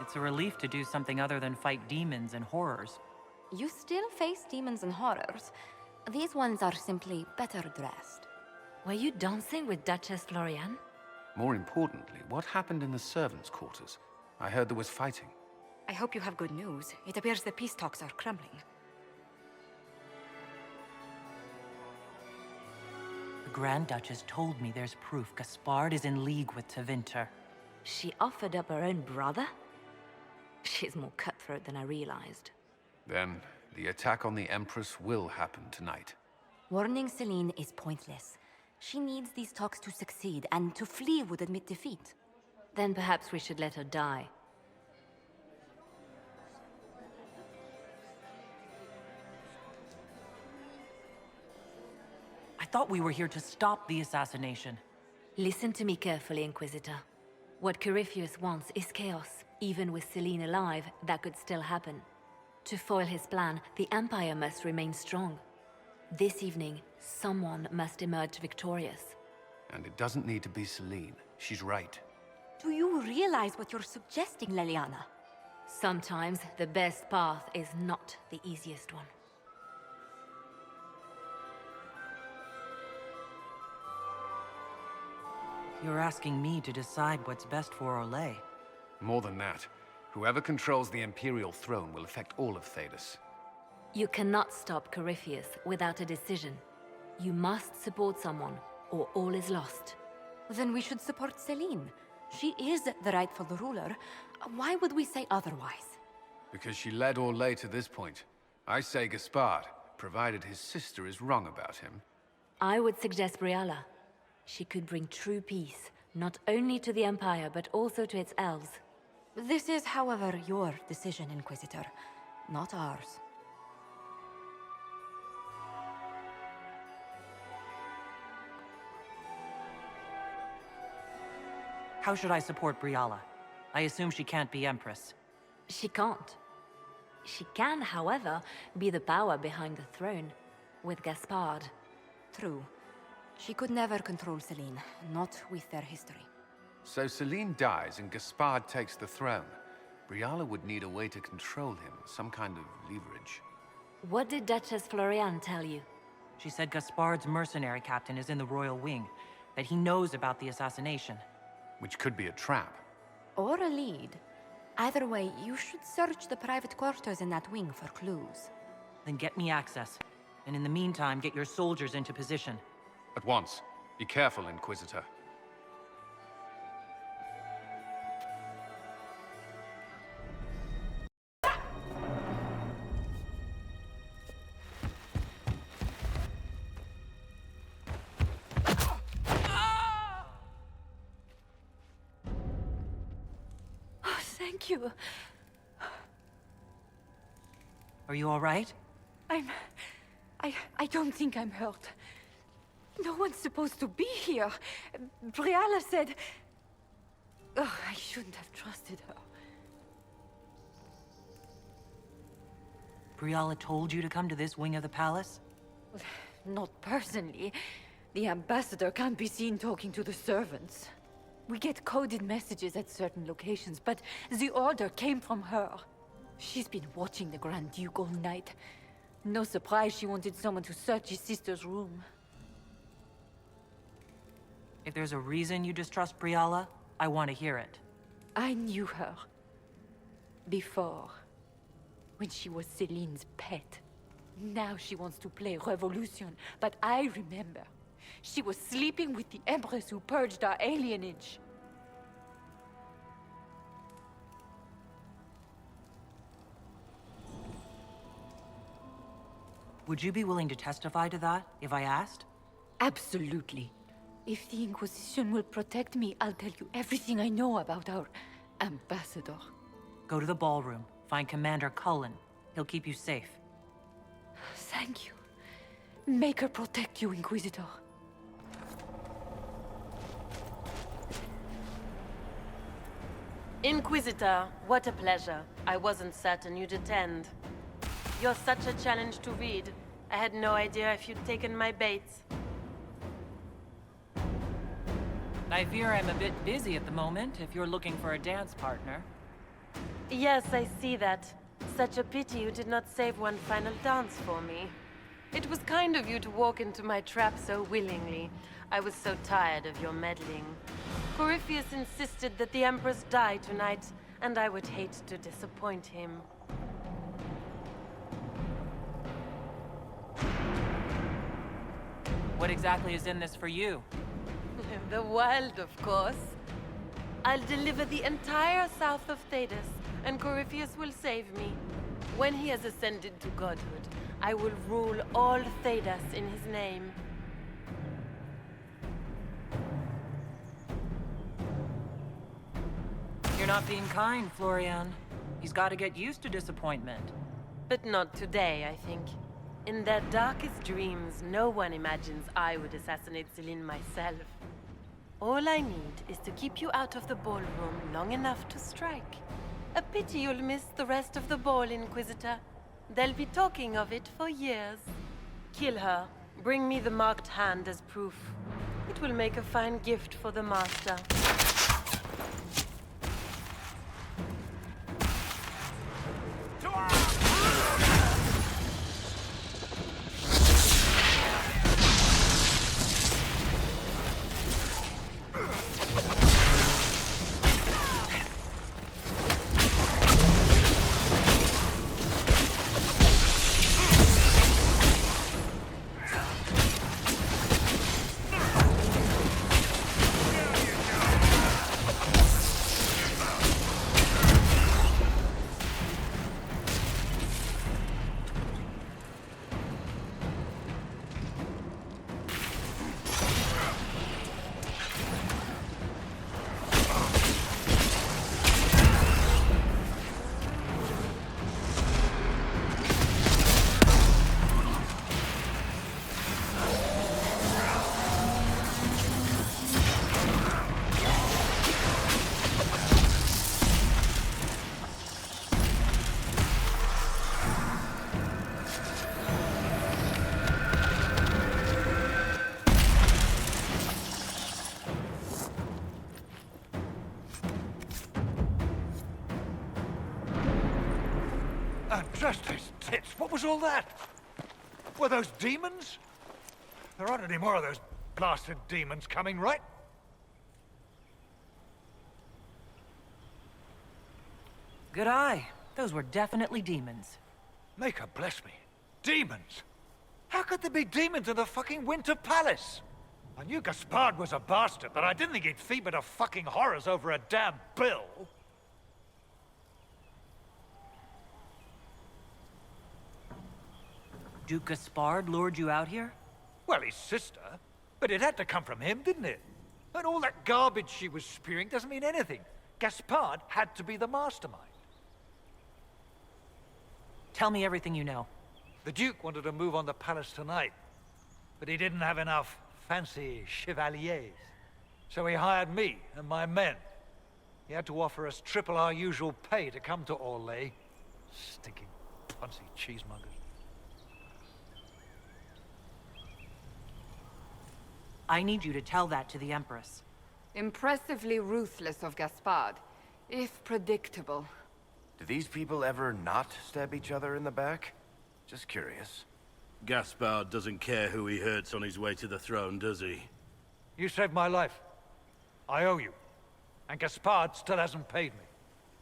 It's a relief to do something other than fight demons and horrors. You still face demons and horrors. These ones are simply better dressed. Were you dancing with Duchess Florian? More importantly, what happened in the servants' quarters? I heard there was fighting. I hope you have good news. It appears the peace talks are crumbling. The Grand Duchess told me there's proof Gaspard is in league with Tevinter. She offered up her own brother? She's more cutthroat than I realized. Then, the attack on the Empress will happen tonight. Warning Celine is pointless. She needs these talks to succeed, and to flee would admit defeat. Then perhaps we should let her die. I thought we were here to stop the assassination. Listen to me carefully, Inquisitor. What Corypheus wants is chaos. Even with Celine alive, that could still happen. To foil his plan, the Empire must remain strong. This evening, someone must emerge victorious. And it doesn't need to be Celine. She's right. Do you realize what you're suggesting, Leliana? Sometimes the best path is not the easiest one. You're asking me to decide what's best for Orlais. More than that, whoever controls the Imperial throne will affect all of Thedas. You cannot stop Corypheus without a decision. You must support someone, or all is lost. Then we should support Celine. She is the rightful ruler. Why would we say otherwise? Because she led Orlais to this point. I say Gaspard, provided his sister is wrong about him. I would suggest Briala. She could bring true peace, not only to the Empire, but also to its elves. This is, however, your decision, Inquisitor, not ours. How should I support Briala? I assume she can't be Empress. She can't. She can, however, be the power behind the throne, with Gaspard. True. She could never control Celine, not with their history. So Celine dies and Gaspard takes the throne. Briala would need a way to control him, some kind of leverage. What did Duchess Florian tell you? She said Gaspard's mercenary captain is in the royal wing, that he knows about the assassination. Which could be a trap. Or a lead. Either way, you should search the private quarters in that wing for clues. Then get me access. And in the meantime, get your soldiers into position. At once. Be careful, Inquisitor. Thank you. Are you all right? I don't think I'm hurt. No one's supposed to be here. Briala said... Ugh, I shouldn't have trusted her. Briala told you to come to this wing of the palace? Not personally. The ambassador can't be seen talking to the servants. We get coded messages at certain locations, but the order came from her. She's been watching the Grand Duke all night. No surprise she wanted someone to search his sister's room. If there's a reason you distrust Briala, I want to hear it. I knew her. Before. When she was Celine's pet. Now she wants to play revolution, but I remember. She was sleeping with the Empress who purged our alienage. Would you be willing to testify to that, if I asked? Absolutely. If the Inquisition will protect me, I'll tell you everything I know about our ambassador. Go to the ballroom. Find Commander Cullen. He'll keep you safe. Thank you. Make her protect you, Inquisitor. Inquisitor, what a pleasure. I wasn't certain you'd attend. You're such a challenge to read. I had no idea if you'd taken my bait. I fear I'm a bit busy at the moment, if you're looking for a dance partner. Yes, I see that. Such a pity you did not save one final dance for me. It was kind of you to walk into my trap so willingly. I was so tired of your meddling. Corypheus insisted that the Empress die tonight, and I would hate to disappoint him. What exactly is in this for you? The world, of course. I'll deliver the entire south of Thedas, and Corypheus will save me. When he has ascended to godhood, I will rule all Thedas in his name. You're not being kind, Florian. He's got to get used to disappointment. But not today, I think. In their darkest dreams, no one imagines I would assassinate Celine myself. All I need is to keep you out of the ballroom long enough to strike. A pity you'll miss the rest of the ball, Inquisitor. They'll be talking of it for years. Kill her. Bring me the marked hand as proof. It will make a fine gift for the Master. Justice tits, what was all that? Were those demons? There aren't any more of those blasted demons coming, right? Good eye. Those were definitely demons. Maker bless me. Demons? How could there be demons in the fucking Winter Palace? I knew Gaspard was a bastard, but I didn't think he'd feed me to fucking horrors over a damn bill. Duke Gaspard lured you out here? Well, his sister. But it had to come from him, didn't it? And all that garbage she was spewing doesn't mean anything. Gaspard had to be the mastermind. Tell me everything you know. The Duke wanted to move on the palace tonight, but he didn't have enough fancy chevaliers. So he hired me and my men. He had to offer us triple our usual pay to come to Orlais. Stinking punsy cheesemongers. I need you to tell that to the Empress. Impressively ruthless of Gaspard, if predictable. Do these people ever not stab each other in the back? Just curious. Gaspard doesn't care who he hurts on his way to the throne, does he? You saved my life. I owe you. And Gaspard still hasn't paid me.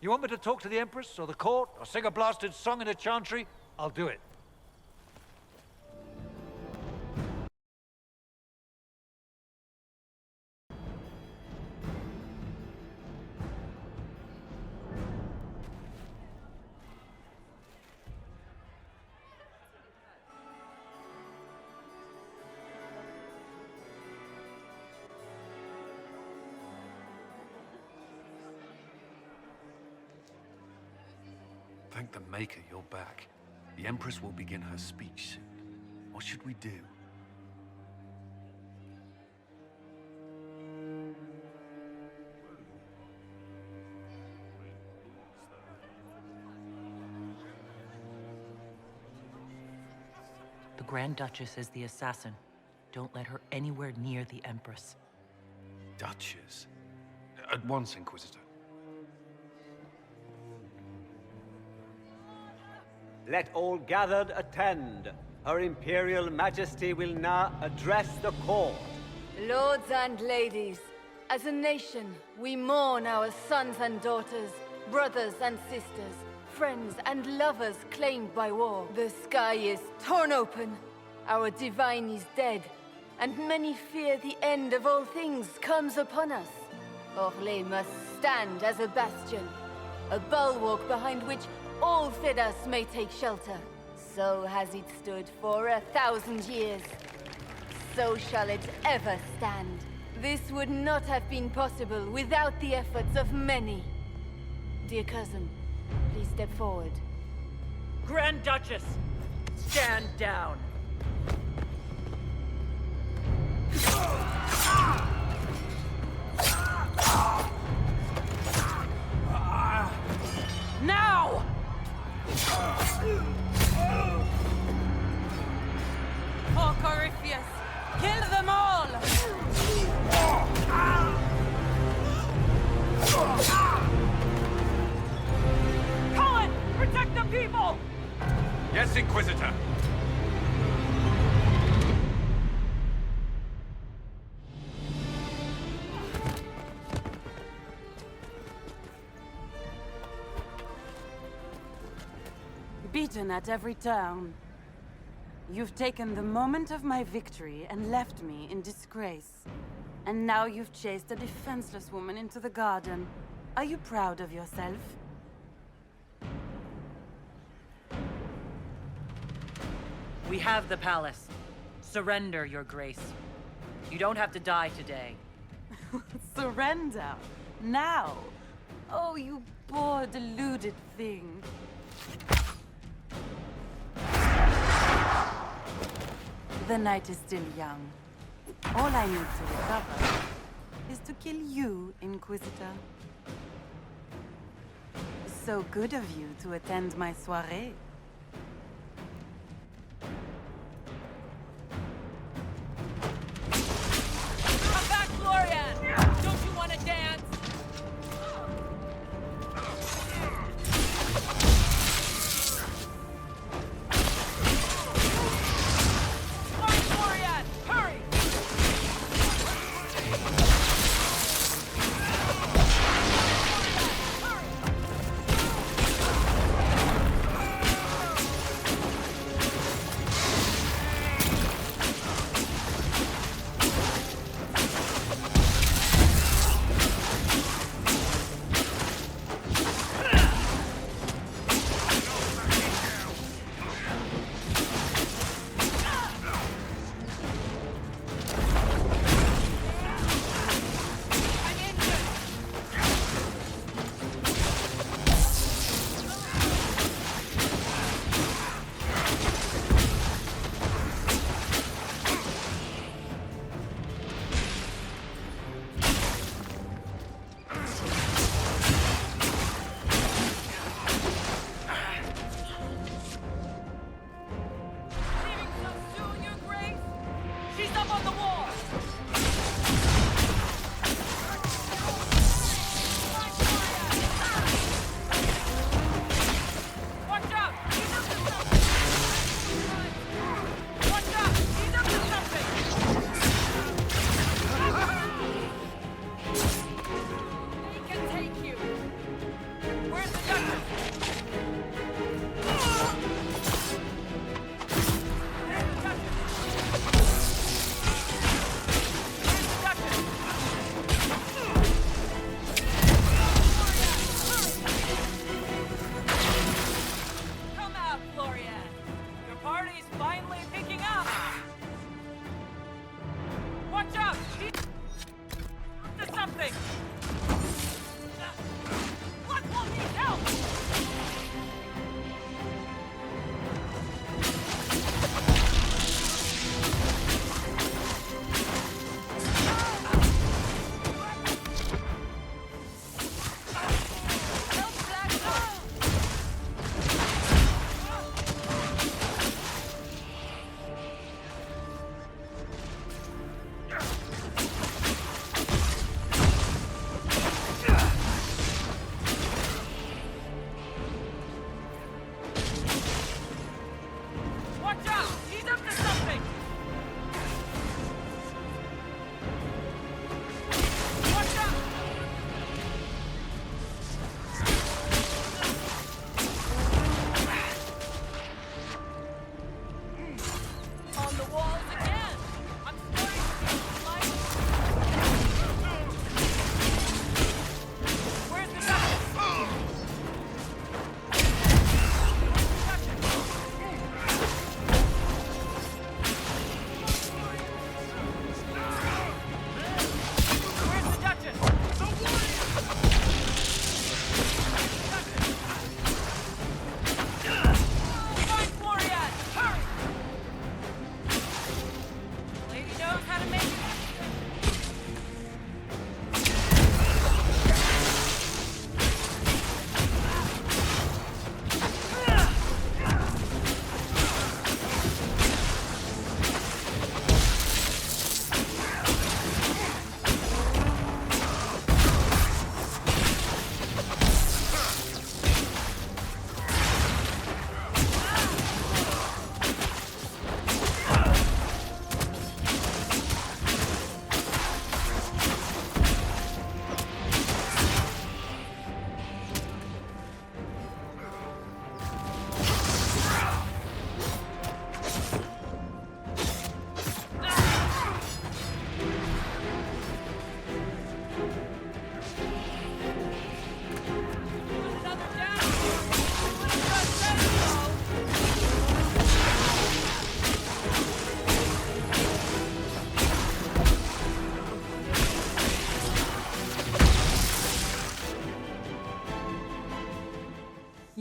You want me to talk to the Empress, or the court, or sing a blasted song in a chantry? I'll do it. Thank the Maker you're back. The Empress will begin her speech soon. What should we do? The Grand Duchess is the assassin. Don't let her anywhere near the Empress. Duchess? At once, Inquisitor. Let all gathered attend. Her Imperial Majesty will now address the court. Lords and ladies, as a nation, we mourn our sons and daughters, brothers and sisters, friends and lovers claimed by war. The sky is torn open, our divine is dead, and many fear the end of all things comes upon us. Orlais must stand as a bastion, a bulwark behind which all Fedas may take shelter. So has it stood for 1,000 years. So shall it ever stand. This would not have been possible without the efforts of many. Dear cousin, please step forward. Grand Duchess, stand down. Now! For Corypheus, kill them all! Cullen, protect the people! Yes, Inquisitor. Beaten at every turn. You've taken the moment of my victory and left me in disgrace. And now you've chased a defenseless woman into the garden. Are you proud of yourself? We have the palace. Surrender, Your Grace. You don't have to die today. Surrender? Now? Oh, you poor, deluded thing. The night is still young. All I need to recover is to kill you, Inquisitor. So good of you to attend my soirée. Come back, Florian! Don't you want to dance? Florian, hurry!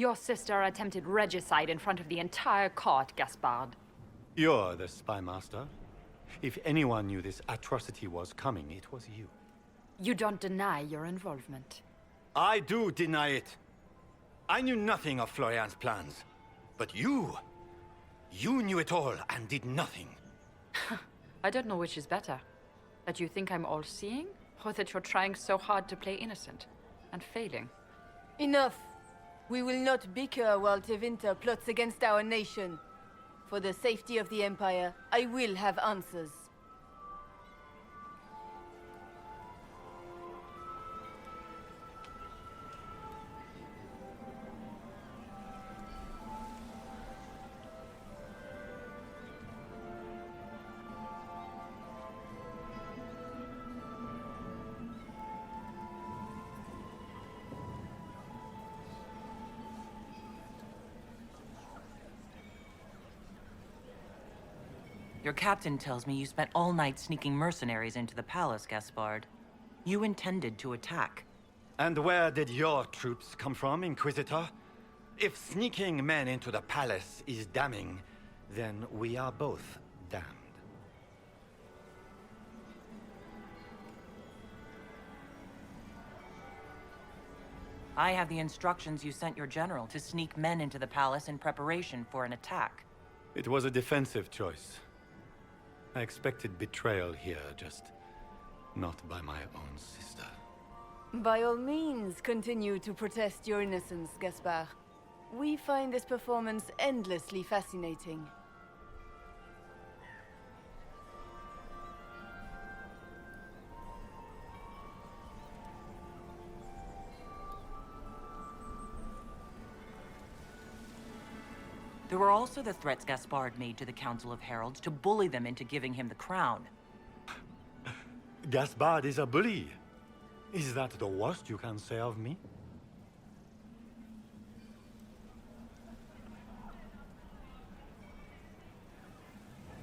Your sister attempted regicide in front of the entire court, Gaspard. You're the spy master. If anyone knew this atrocity was coming, it was you. You don't deny your involvement. I do deny it. I knew nothing of Florian's plans. But you knew it all and did nothing. I don't know which is better. That you think I'm all-seeing, or that you're trying so hard to play innocent and failing. Enough! We will not bicker while Tevinter plots against our nation. For the safety of the Empire, I will have answers. Your captain tells me you spent all night sneaking mercenaries into the palace, Gaspard. You intended to attack. And where did your troops come from, Inquisitor? If sneaking men into the palace is damning, then we are both damned. I have the instructions you sent your general to sneak men into the palace in preparation for an attack. It was a defensive choice. I expected betrayal here, just not by my own sister. By all means, continue to protest your innocence, Gaspard. We find this performance endlessly fascinating. There were also the threats Gaspard made to the Council of Heralds to bully them into giving him the crown. Gaspard is a bully. Is that the worst you can say of me?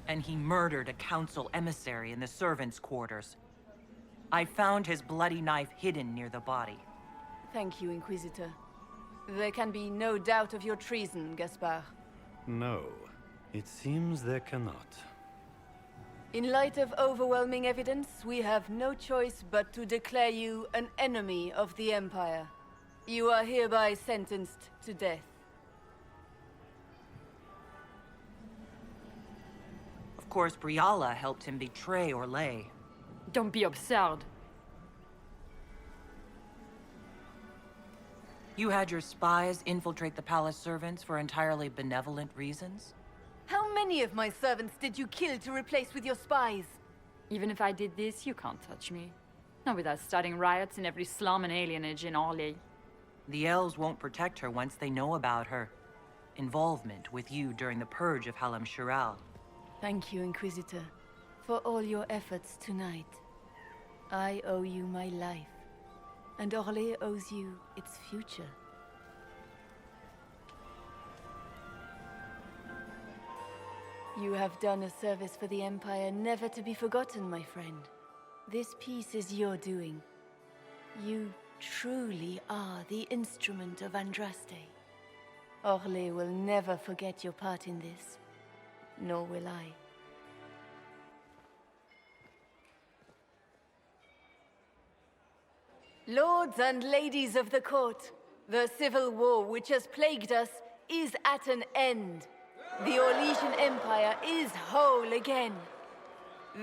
And he murdered a council emissary in the servants' quarters. I found his bloody knife hidden near the body. Thank you, Inquisitor. There can be no doubt of your treason, Gaspard. No, it seems there cannot. In light of overwhelming evidence, we have no choice but to declare you an enemy of the Empire. You are hereby sentenced to death. Of course, Briala helped him betray Orlais. Don't be absurd. You had your spies infiltrate the palace servants for entirely benevolent reasons? How many of my servants did you kill to replace with your spies? Even if I did this, you can't touch me. Not without starting riots in every slum and alienage in Orlais. The elves won't protect her once they know about her involvement with you during the purge of Hallam Shiral. Thank you, Inquisitor, for all your efforts tonight. I owe you my life, and Orlais owes you its future. You have done a service for the Empire never to be forgotten, my friend. This piece is your doing. You truly are the instrument of Andraste. Orlais will never forget your part in this, nor will I. Lords and ladies of the court, the civil war which has plagued us is at an end. The Orlesian Empire is whole again.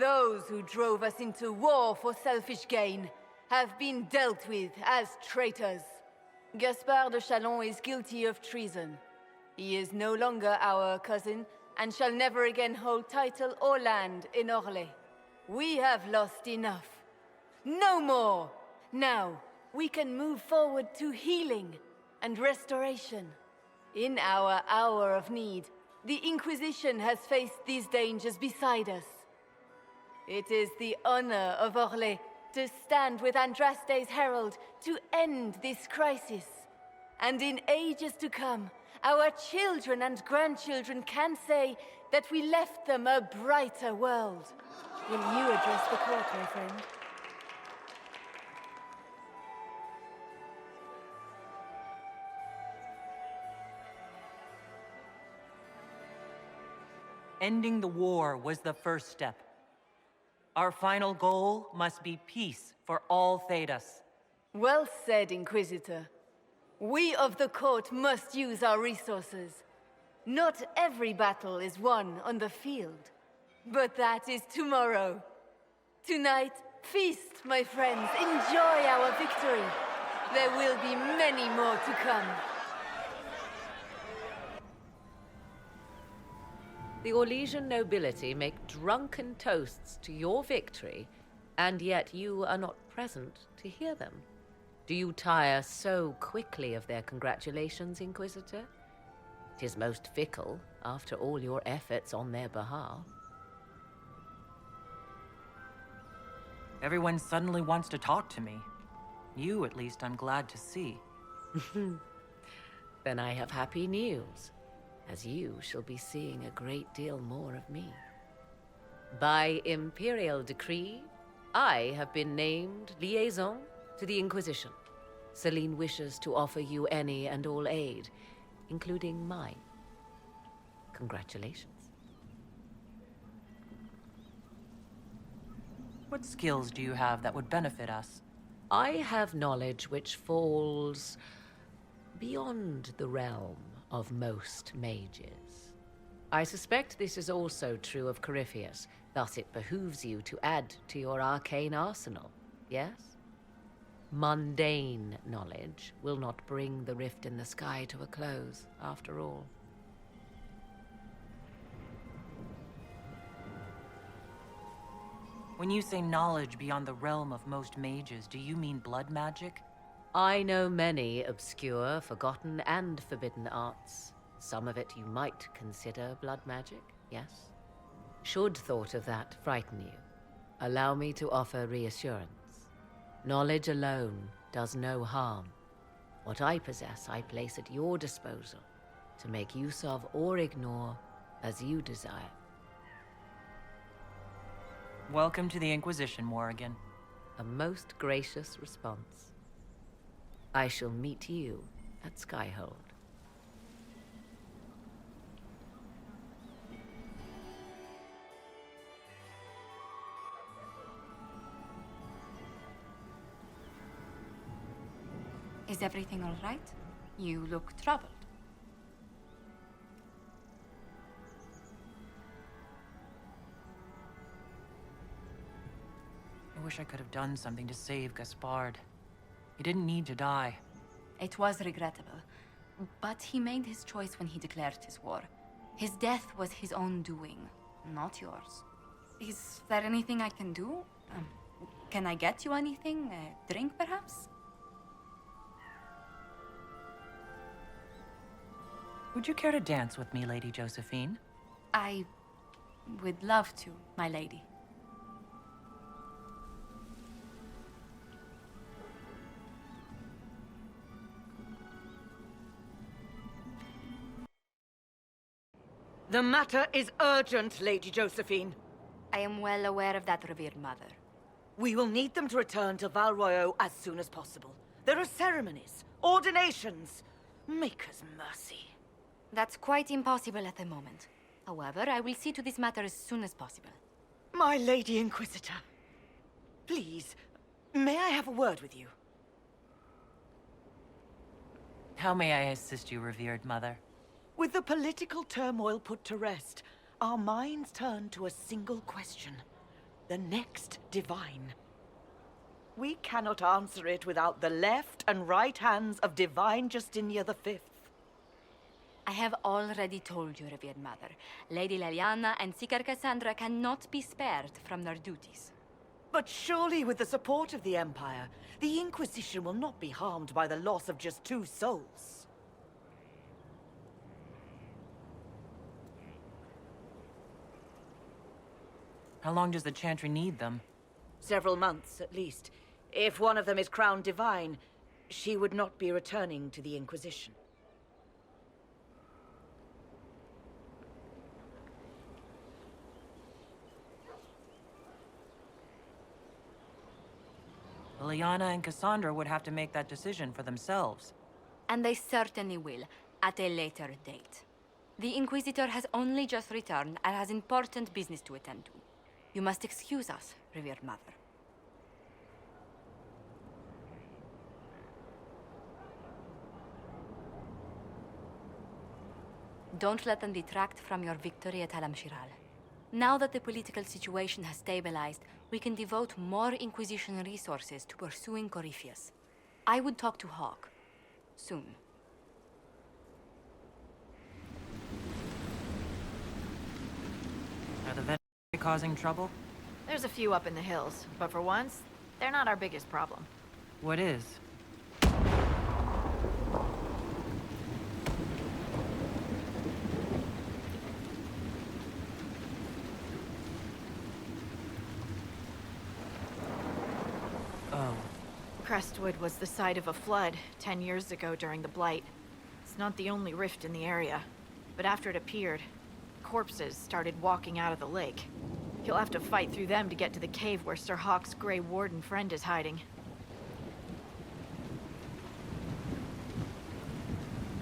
Those who drove us into war for selfish gain have been dealt with as traitors. Gaspard de Chalon is guilty of treason. He is no longer our cousin and shall never again hold title or land in Orlais. We have lost enough. No more! Now, we can move forward to healing and restoration. In our hour of need, the Inquisition has faced these dangers beside us. It is the honor of Orlais to stand with Andraste's herald to end this crisis. And in ages to come, our children and grandchildren can say that we left them a brighter world. Will you address the court, my friend? Ending the war was the first step. Our final goal must be peace for all Thedas. Well said, Inquisitor. We of the court must use our resources. Not every battle is won on the field, but that is tomorrow. Tonight, feast, my friends. Enjoy our victory. There will be many more to come. The Orlesian nobility make drunken toasts to your victory, and yet you are not present to hear them. Do you tire so quickly of their congratulations, Inquisitor? 'Tis most fickle, after all your efforts on their behalf. Everyone suddenly wants to talk to me. You, at least, I'm glad to see. Then I have happy news, as you shall be seeing a great deal more of me. By imperial decree, I have been named liaison to the Inquisition. Celine wishes to offer you any and all aid, including mine. Congratulations. What skills do you have that would benefit us? I have knowledge which falls beyond the realm of most mages. I suspect this is also true of Corypheus, thus it behooves you to add to your arcane arsenal, yes? Mundane knowledge will not bring the rift in the sky to a close, after all. When you say knowledge beyond the realm of most mages, do you mean blood magic? I know many obscure, forgotten, and forbidden arts. Some of it you might consider blood magic, yes? Should thought of that frighten you, allow me to offer reassurance. Knowledge alone does no harm. What I possess, I place at your disposal to make use of or ignore as you desire. Welcome to the Inquisition, Morrigan. A most gracious response. I shall meet you at Skyhold. Is everything all right? You look troubled. I wish I could have done something to save Gaspard. He didn't need to die. It was regrettable, but he made his choice when he declared his war. His death was his own doing, not yours. Is there anything I can do? Can I get you anything? A drink, perhaps? Would you care to dance with me, Lady Josephine? I would love to, my lady. The matter is urgent, Lady Josephine. I am well aware of that, revered mother. We will need them to return to Val Royeaux as soon as possible. There are ceremonies, ordinations. Maker's mercy. That's quite impossible at the moment. However, I will see to this matter as soon as possible. My Lady Inquisitor. Please, may I have a word with you? How may I assist you, revered mother? With the political turmoil put to rest, our minds turn to a single question. The next divine. We cannot answer it without the left and right hands of Divine Justinia V. I have already told you, revered mother. Lady Leliana and Seeker Cassandra cannot be spared from their duties. But surely with the support of the Empire, the Inquisition will not be harmed by the loss of just 2 souls. How long does the Chantry need them? Several months, at least. If one of them is crowned divine, she would not be returning to the Inquisition. Liliana and Cassandra would have to make that decision for themselves. And they certainly will, at a later date. The Inquisitor has only just returned and has important business to attend to. You must excuse us, revered mother. Don't let them detract from your victory at Al-Amshiral. Now that the political situation has stabilized, we can devote more Inquisition resources to pursuing Corypheus. I would talk to Hawk. Soon. Are the Venom causing trouble? There's a few up in the hills, but for once, they're not our biggest problem. What is? Oh. Crestwood was the site of a flood 10 years ago during the Blight. It's not the only rift in the area, but after it appeared, corpses started walking out of the lake. You'll have to fight through them to get to the cave where Sir Hawk's Grey Warden friend is hiding.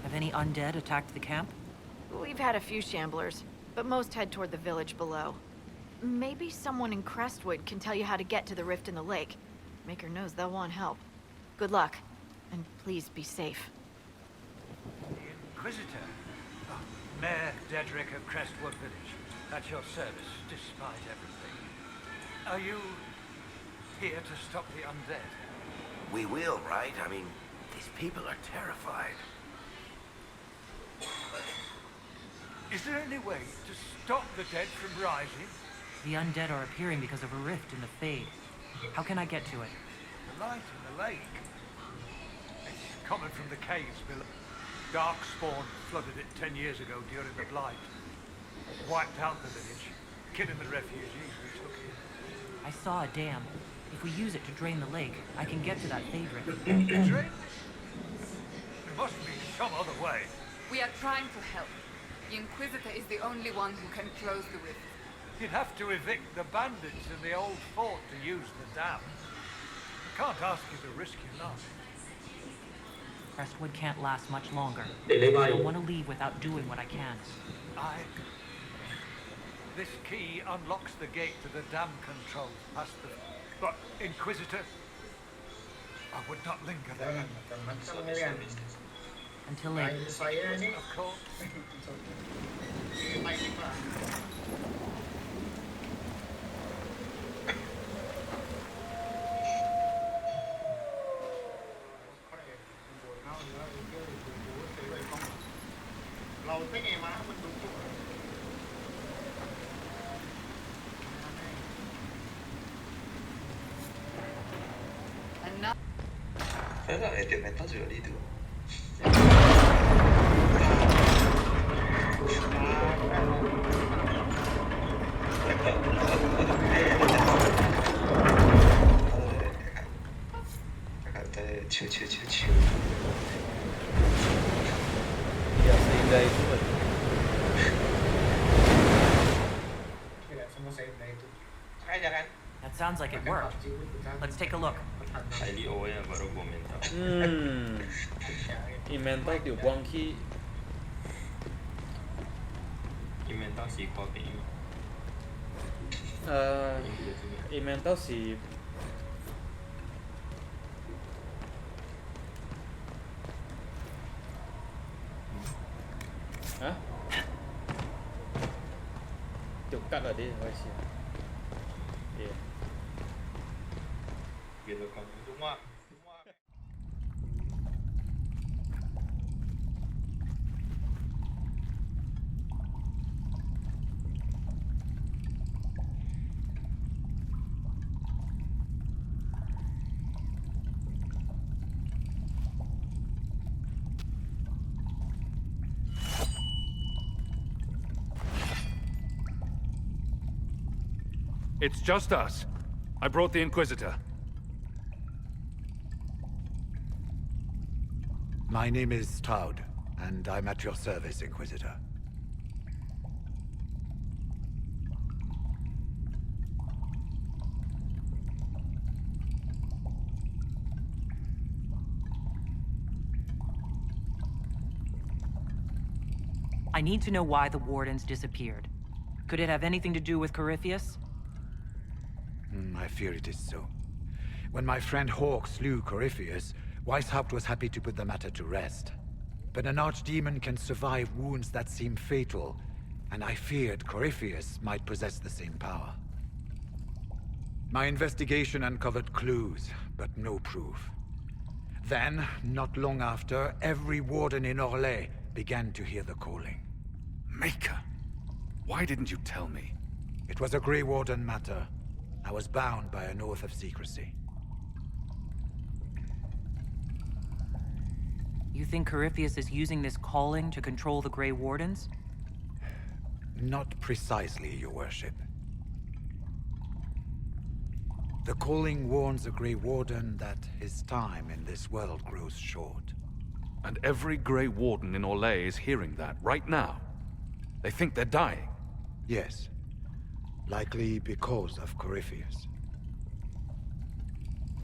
Have any undead attacked the camp? We've had a few shamblers, but most head toward the village below. Maybe someone in Crestwood can tell you how to get to the rift in the lake. Maker knows they'll want help. Good luck, and please be safe. The Inquisitor? Oh, Mayor Dedrick of Crestwood Village. At your service, despite everything. Are you here to stop the undead? We will, right? I mean, these people are terrified. Is there any way to stop the dead from rising? The undead are appearing because of a rift in the Fade. How can I get to it? The light in the lake. It's coming from the caves below. Darkspawn flooded it 10 years ago during the Blight. Wiped out the village, killing the refugees we took in. I saw a dam. If we use it to drain the lake, I can get to that Fade rift. Drain? There must be some other way. We are trying to help. The Inquisitor is the only one who can close the rift. You'd have to evict the bandits in the old fort to use the dam. I can't ask you to risk your life. Crestwood can't last much longer. I don't want to leave without doing what I can. This key unlocks the gate to the dam controls past the... But, Inquisitor, I would not linger there. Until later. Of course. Thế là để mày tắt rửa đi được. Chill, chill, chill, chill. That sounds like it worked. Let's take a look. Inventor tiểu quang khi Inventor xì hả? Tiểu cắt ở đây rồi xì. Đúng không? It's just us. I brought the Inquisitor. My name is Taud, and I'm at your service, Inquisitor. I need to know why the Wardens disappeared. Could it have anything to do with Corypheus? I fear it is so. When my friend Hawk slew Corypheus, Weishaupt was happy to put the matter to rest. But an archdemon can survive wounds that seem fatal, and I feared Corypheus might possess the same power. My investigation uncovered clues, but no proof. Then, not long after, every warden in Orlais began to hear the calling. Maker! Why didn't you tell me? It was a Grey Warden matter. I was bound by an oath of secrecy. You think Corypheus is using this calling to control the Grey Wardens? Not precisely, Your Worship. The calling warns a Grey Warden that his time in this world grows short. And every Grey Warden in Orlais is hearing that right now. They think they're dying. Yes. Likely because of Corypheus.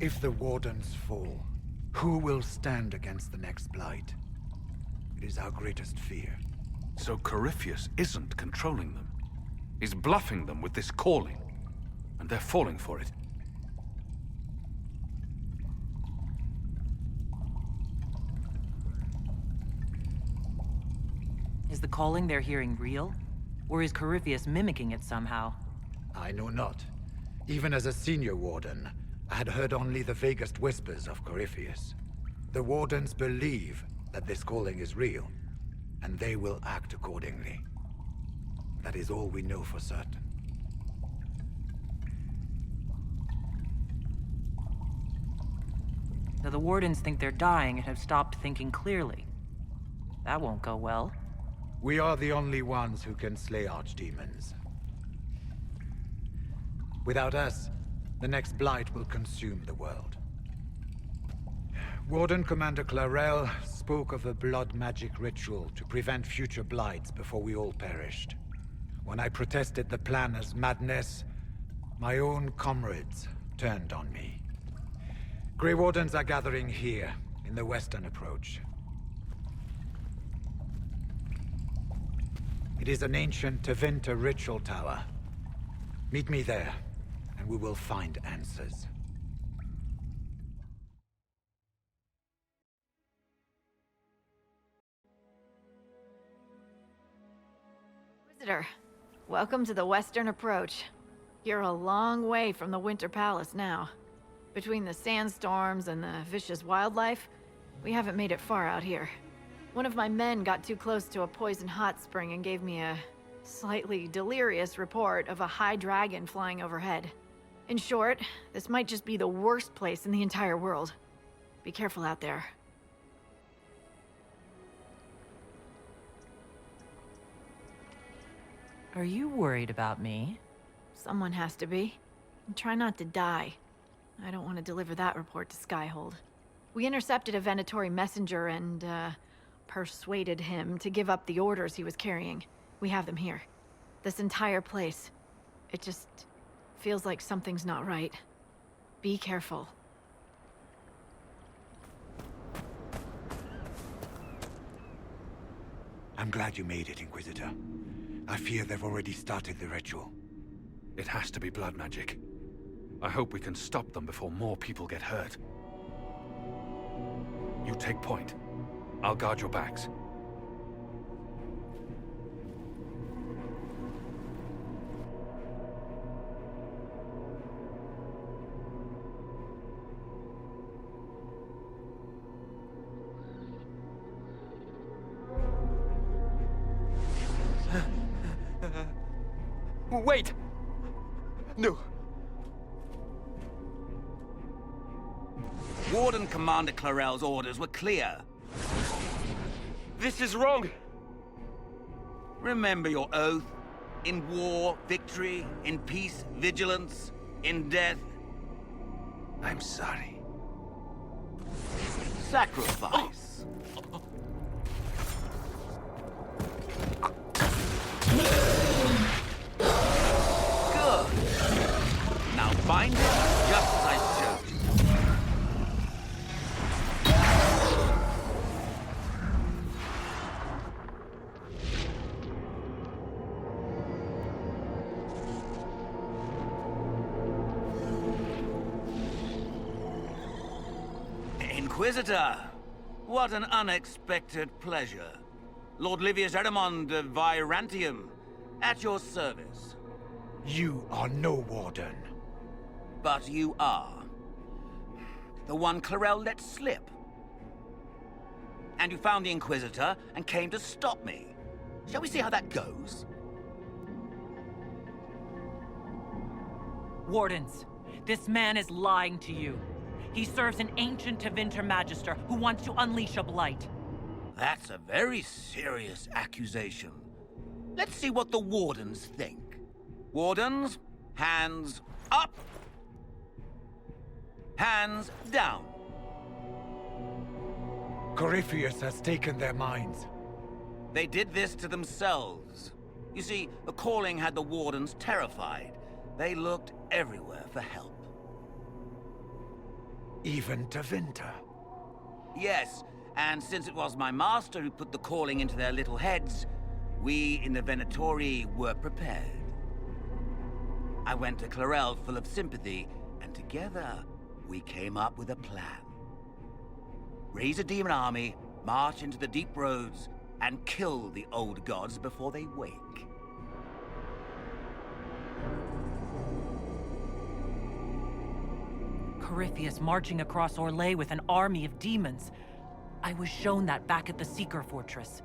If the Wardens fall, who will stand against the next Blight? It is our greatest fear. So Corypheus isn't controlling them. He's bluffing them with this calling. And they're falling for it. Is the calling they're hearing real? Or is Corypheus mimicking it somehow? I know not. Even as a senior Warden, I had heard only the vaguest whispers of Corypheus. The Wardens believe that this calling is real, and they will act accordingly. That is all we know for certain. Now the Wardens think they're dying and have stopped thinking clearly. That won't go well. We are the only ones who can slay archdemons. Without us, the next Blight will consume the world. Warden Commander Clarel spoke of a blood magic ritual to prevent future Blights before we all perished. When I protested the plan as madness, my own comrades turned on me. Grey Wardens are gathering here, in the western approach. It is an ancient Tevinter ritual tower. Meet me there, and we will find answers. Visitor, welcome to the western approach. You're a long way from the Winter Palace now. Between the sandstorms and the vicious wildlife, we haven't made it far out here. One of my men got too close to a poison hot spring and gave me a slightly delirious report of a high dragon flying overhead. In short, this might just be the worst place in the entire world. Be careful out there. Are you worried about me? Someone has to be. And try not to die. I don't want to deliver that report to Skyhold. We intercepted a Venatori messenger and, persuaded him to give up the orders he was carrying. We have them here. This entire place. It just feels like something's not right. Be careful. I'm glad you made it, Inquisitor. I fear they've already started the ritual. It has to be blood magic. I hope we can stop them before more people get hurt. You take point. I'll guard your backs. Wait! No. Warden Commander Clarel's orders were clear. This is wrong! Remember your oath. In war, victory. In peace, vigilance. In death... I'm sorry. Sacrifice. Good. Now bind it just as I showed you. Inquisitor! What an unexpected pleasure. Lord Livius Erimond of Virantium, at your service. You are no warden. But you are. The one Clarel let slip. And you found the Inquisitor and came to stop me. Shall we see how that goes? Wardens, this man is lying to you. He serves an ancient Tevinter Magister who wants to unleash a blight. That's a very serious accusation. Let's see what the Wardens think. Wardens, hands up. Hands down. Corypheus has taken their minds. They did this to themselves. You see, the calling had the Wardens terrified. They looked everywhere for help. Even Tevinter? Yes, and since it was my master who put the calling into their little heads, we in the Venatori were prepared. I went to Clarel full of sympathy, and together we came up with a plan. Raise a demon army, march into the deep roads, and kill the old gods before they wake. Corypheus marching across Orlais with an army of demons. I was shown that back at the Seeker Fortress.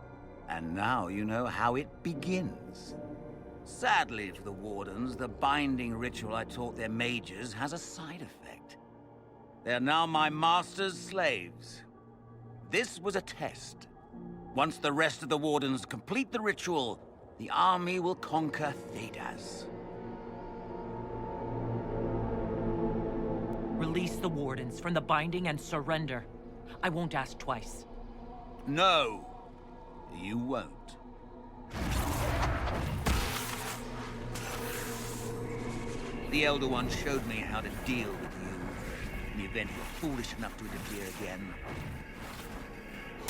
And now you know how it begins. Sadly for the Wardens, the binding ritual I taught their mages has a side effect. They are now my master's slaves. This was a test. Once the rest of the Wardens complete the ritual, the army will conquer Thedas. Release the Wardens from the binding and surrender. I won't ask twice. No, you won't. The Elder One showed me how to deal with you in the event you're foolish enough to interfere again.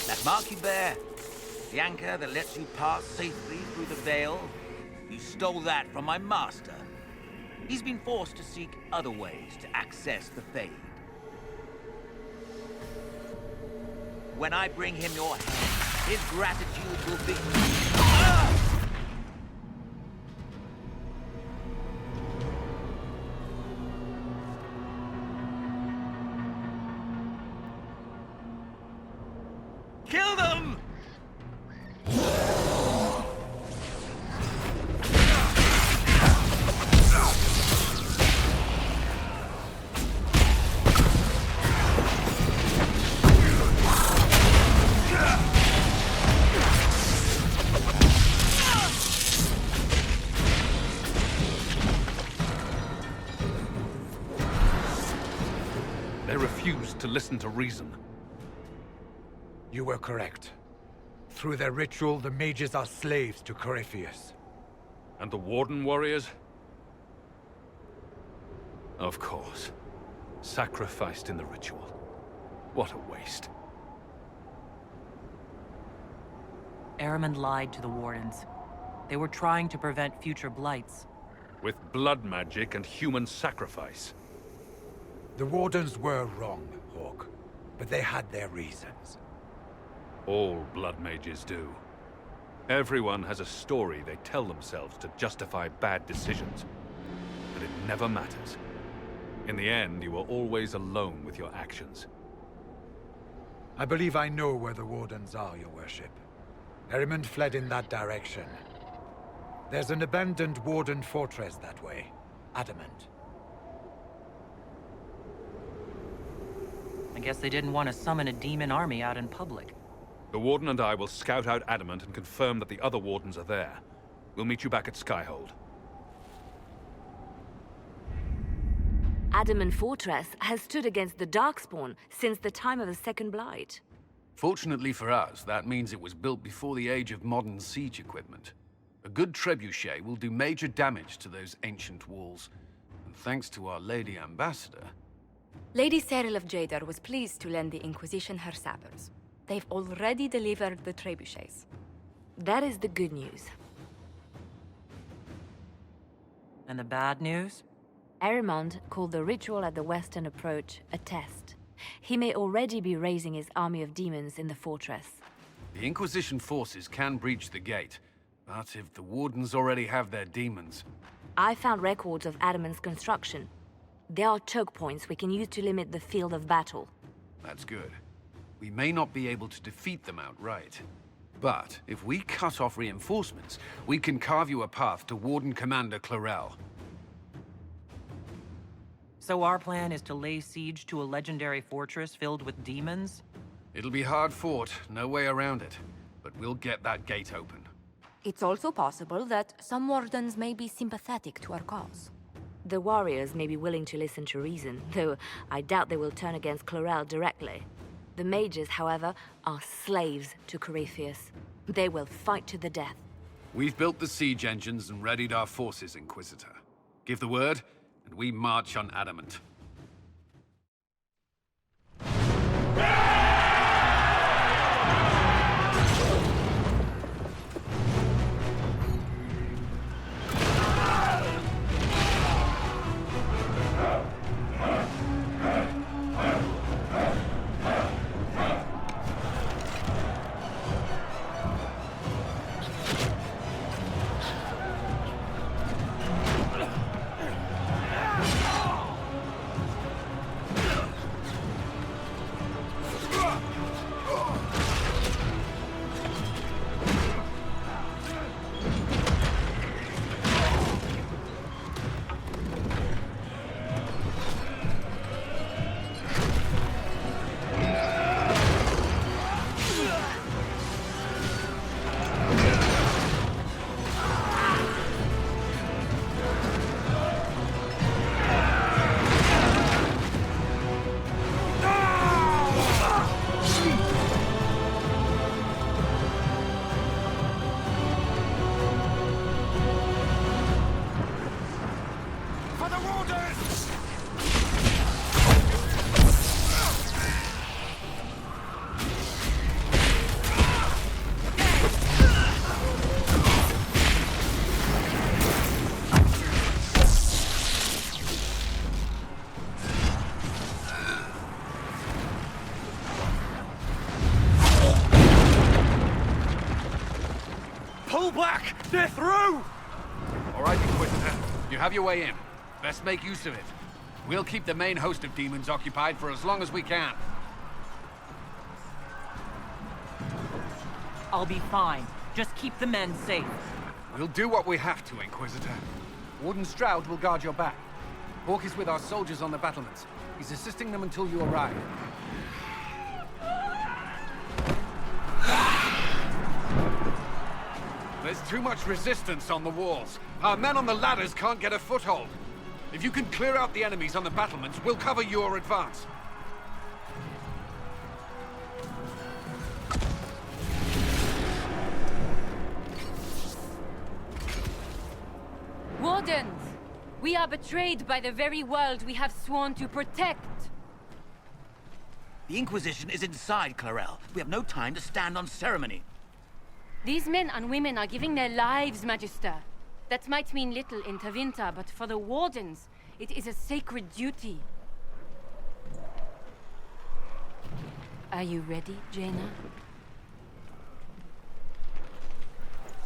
That mark you bear, the anchor that lets you pass safely through the veil, you stole that from my master. He's been forced to seek other ways to access the Fade. When I bring him your hand, his gratitude will be... Kill them! They refused to listen to reason. You were correct. Through their ritual, the mages are slaves to Corypheus. And the Warden warriors? Of course. Sacrificed in the ritual. What a waste. Erimond lied to the Wardens. They were trying to prevent future blights. With blood magic and human sacrifice. The Wardens were wrong, Hawk. But they had their reasons. All blood mages do. Everyone has a story they tell themselves to justify bad decisions. But it never matters. In the end, you are always alone with your actions. I believe I know where the Wardens are, Your Worship. Erimond fled in that direction. There's an abandoned Warden fortress that way. Adamant. I guess they didn't want to summon a demon army out in public. The Warden and I will scout out Adamant and confirm that the other Wardens are there. We'll meet you back at Skyhold. Adamant Fortress has stood against the Darkspawn since the time of the Second Blight. Fortunately for us, that means it was built before the age of modern siege equipment. A good trebuchet will do major damage to those ancient walls. And thanks to our Lady Ambassador... Lady Cyril of Jadar was pleased to lend the Inquisition her sabers. They've already delivered the trebuchets. That is the good news. And the bad news? Erimond called the ritual at the western approach a test. He may already be raising his army of demons in the fortress. The Inquisition forces can breach the gate, but if the Wardens already have their demons... I found records of Adamant's construction. There are choke points we can use to limit the field of battle. That's good. We may not be able to defeat them outright. But if we cut off reinforcements, we can carve you a path to Warden Commander Clarel. So our plan is to lay siege to a legendary fortress filled with demons? It'll be hard fought, no way around it. But we'll get that gate open. It's also possible that some Wardens may be sympathetic to our cause. The warriors may be willing to listen to reason, though I doubt they will turn against Clarel directly. The mages, however, are slaves to Corypheus. They will fight to the death. We've built the siege engines and readied our forces, Inquisitor. Give the word, and we march on Adamant. Pull back! They're through! All right, Inquisitor. You have your way in. Best make use of it. We'll keep the main host of demons occupied for as long as we can. I'll be fine. Just keep the men safe. We'll do what we have to, Inquisitor. Warden Stroud will guard your back. Hawk is with our soldiers on the battlements. He's assisting them until you arrive. There's too much resistance on the walls. Our men on the ladders can't get a foothold. If you can clear out the enemies on the battlements, we'll cover your advance. Wardens! We are betrayed by the very world we have sworn to protect. The Inquisition is inside, Clarel. We have no time to stand on ceremony. These men and women are giving their lives, Magister. That might mean little in Tevinter, but for the Wardens, it is a sacred duty. Are you ready, Jaina?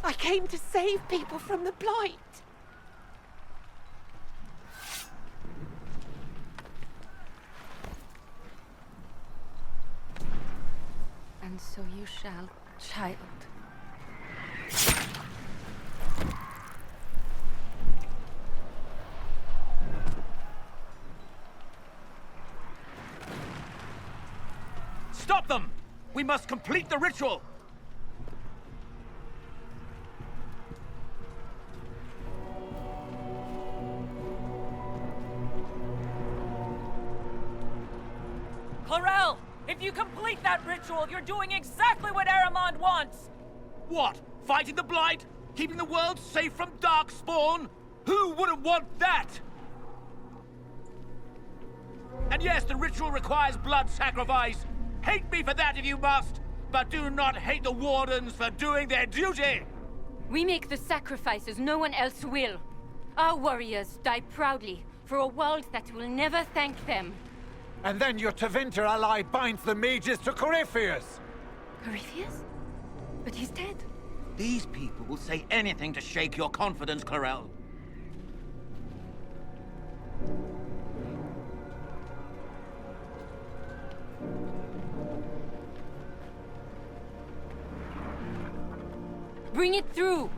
I came to save people from the Blight. And so you shall, child. Stop them! We must complete the ritual! Clarel! If you complete that ritual, you're doing exactly what Aramond wants! What? Fighting the Blight? Keeping the world safe from Darkspawn? Who wouldn't want that? And yes, the ritual requires blood sacrifice. Hate me for that if you must, but do not hate the Wardens for doing their duty! We make the sacrifices no one else will. Our warriors die proudly for a world that will never thank them. And then your Tevinter ally binds the mages to Corypheus! Corypheus? But he's dead. These people will say anything to shake your confidence, Clarel. Bring it through!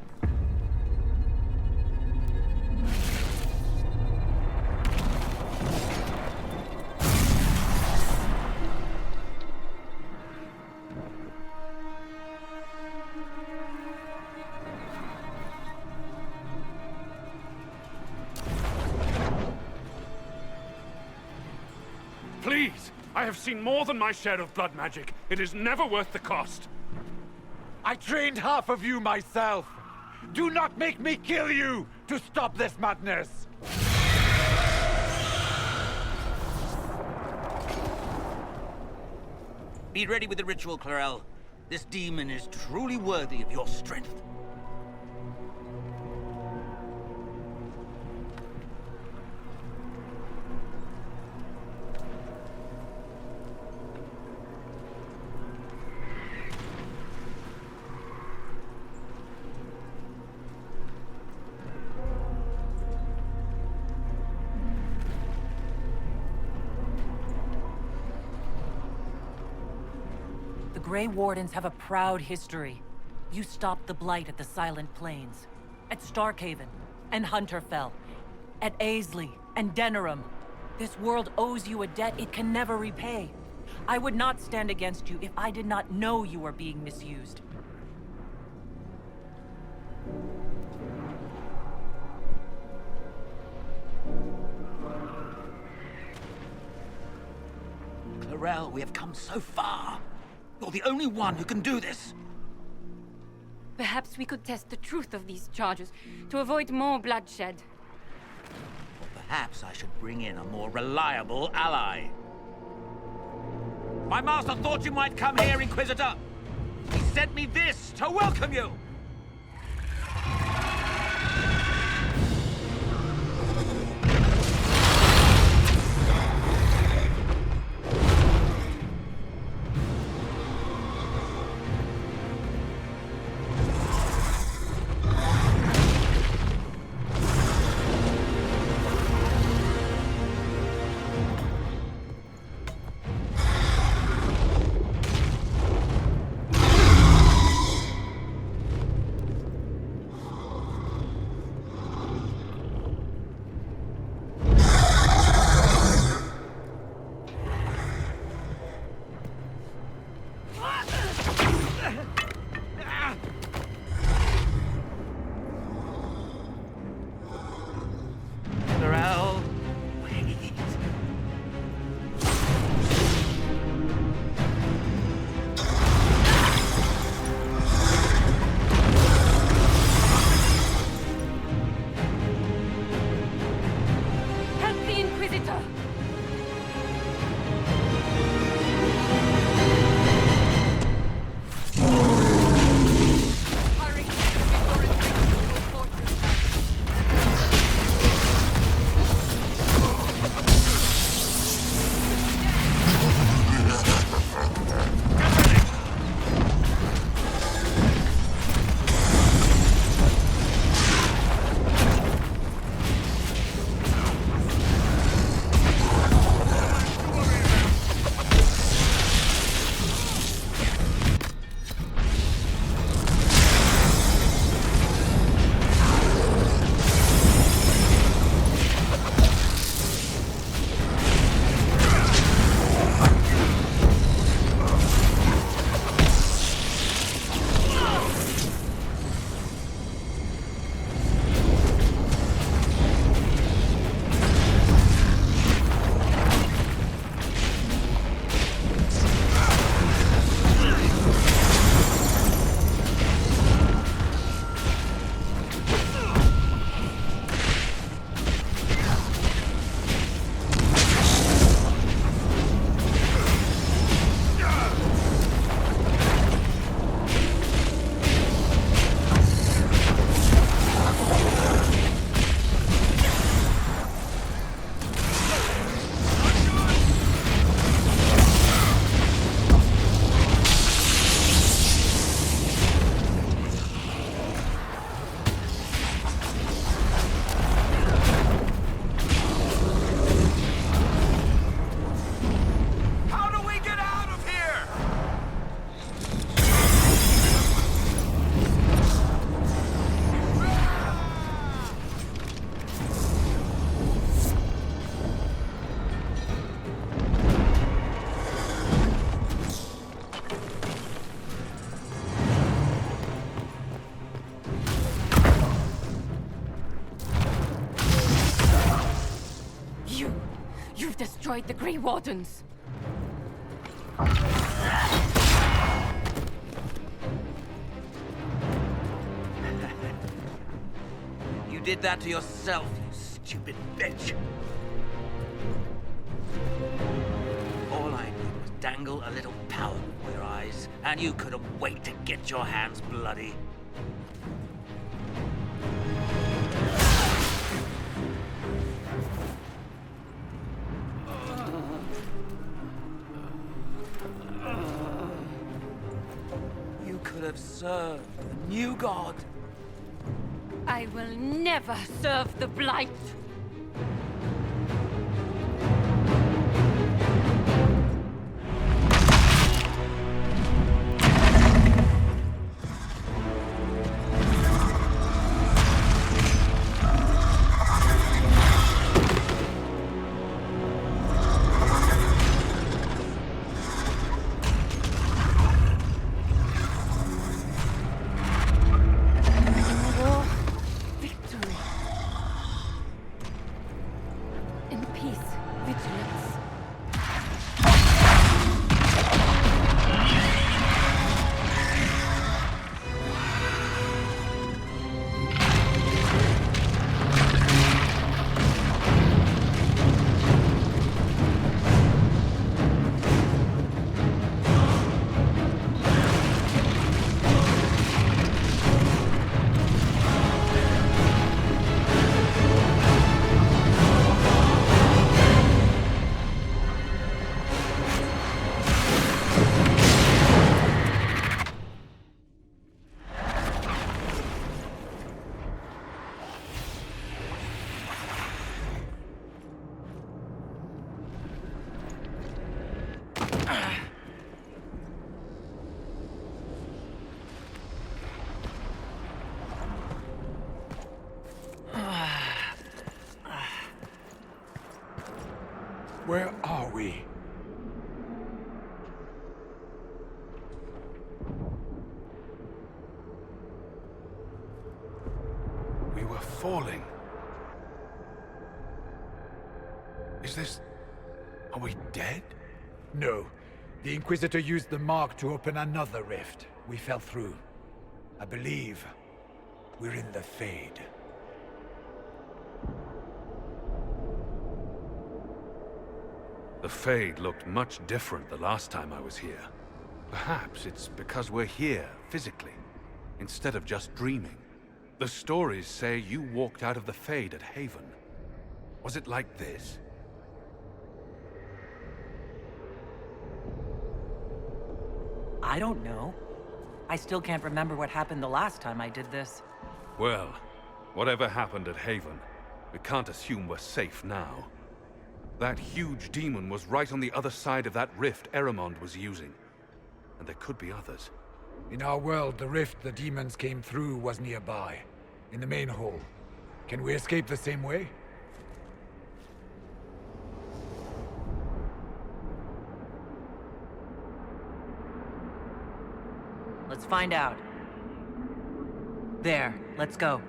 Please! I have seen more than my share of blood magic. It is never worth the cost. I trained half of you myself! Do not make me kill you to stop this madness! Be ready with the ritual, Clarel. This demon is truly worthy of your strength. The Grey Wardens have a proud history. You stopped the Blight at the Silent Plains, at Starkhaven, and Hunterfell, at Aisley and Denerim. This world owes you a debt it can never repay. I would not stand against you if I did not know you were being misused. Clarel, we have come so far. You're the only one who can do this. Perhaps we could test the truth of these charges to avoid more bloodshed. Or perhaps I should bring in a more reliable ally. My master thought you might come here, Inquisitor. He sent me this to welcome you. destroyed the Grey Wardens. You did that to yourself, you stupid bitch. All I did was dangle a little power before your eyes, and you couldn't wait to get your hands bloody. You could have served the new god. I will never serve the Blight! Where are we? We were falling. Is this... Are we dead? No. The Inquisitor used the mark to open another rift. We fell through. I believe we're in the Fade. The Fade looked much different the last time I was here. Perhaps it's because we're here, physically, instead of just dreaming. The stories say you walked out of the Fade at Haven. Was it like this? I don't know. I still can't remember what happened the last time I did this. Well, whatever happened at Haven, we can't assume we're safe now. That huge demon was right on the other side of that rift Eramond was using. And there could be others. In our world, the rift the demons came through was nearby, in the main hall. Can we escape the same way? Let's find out. There, let's go.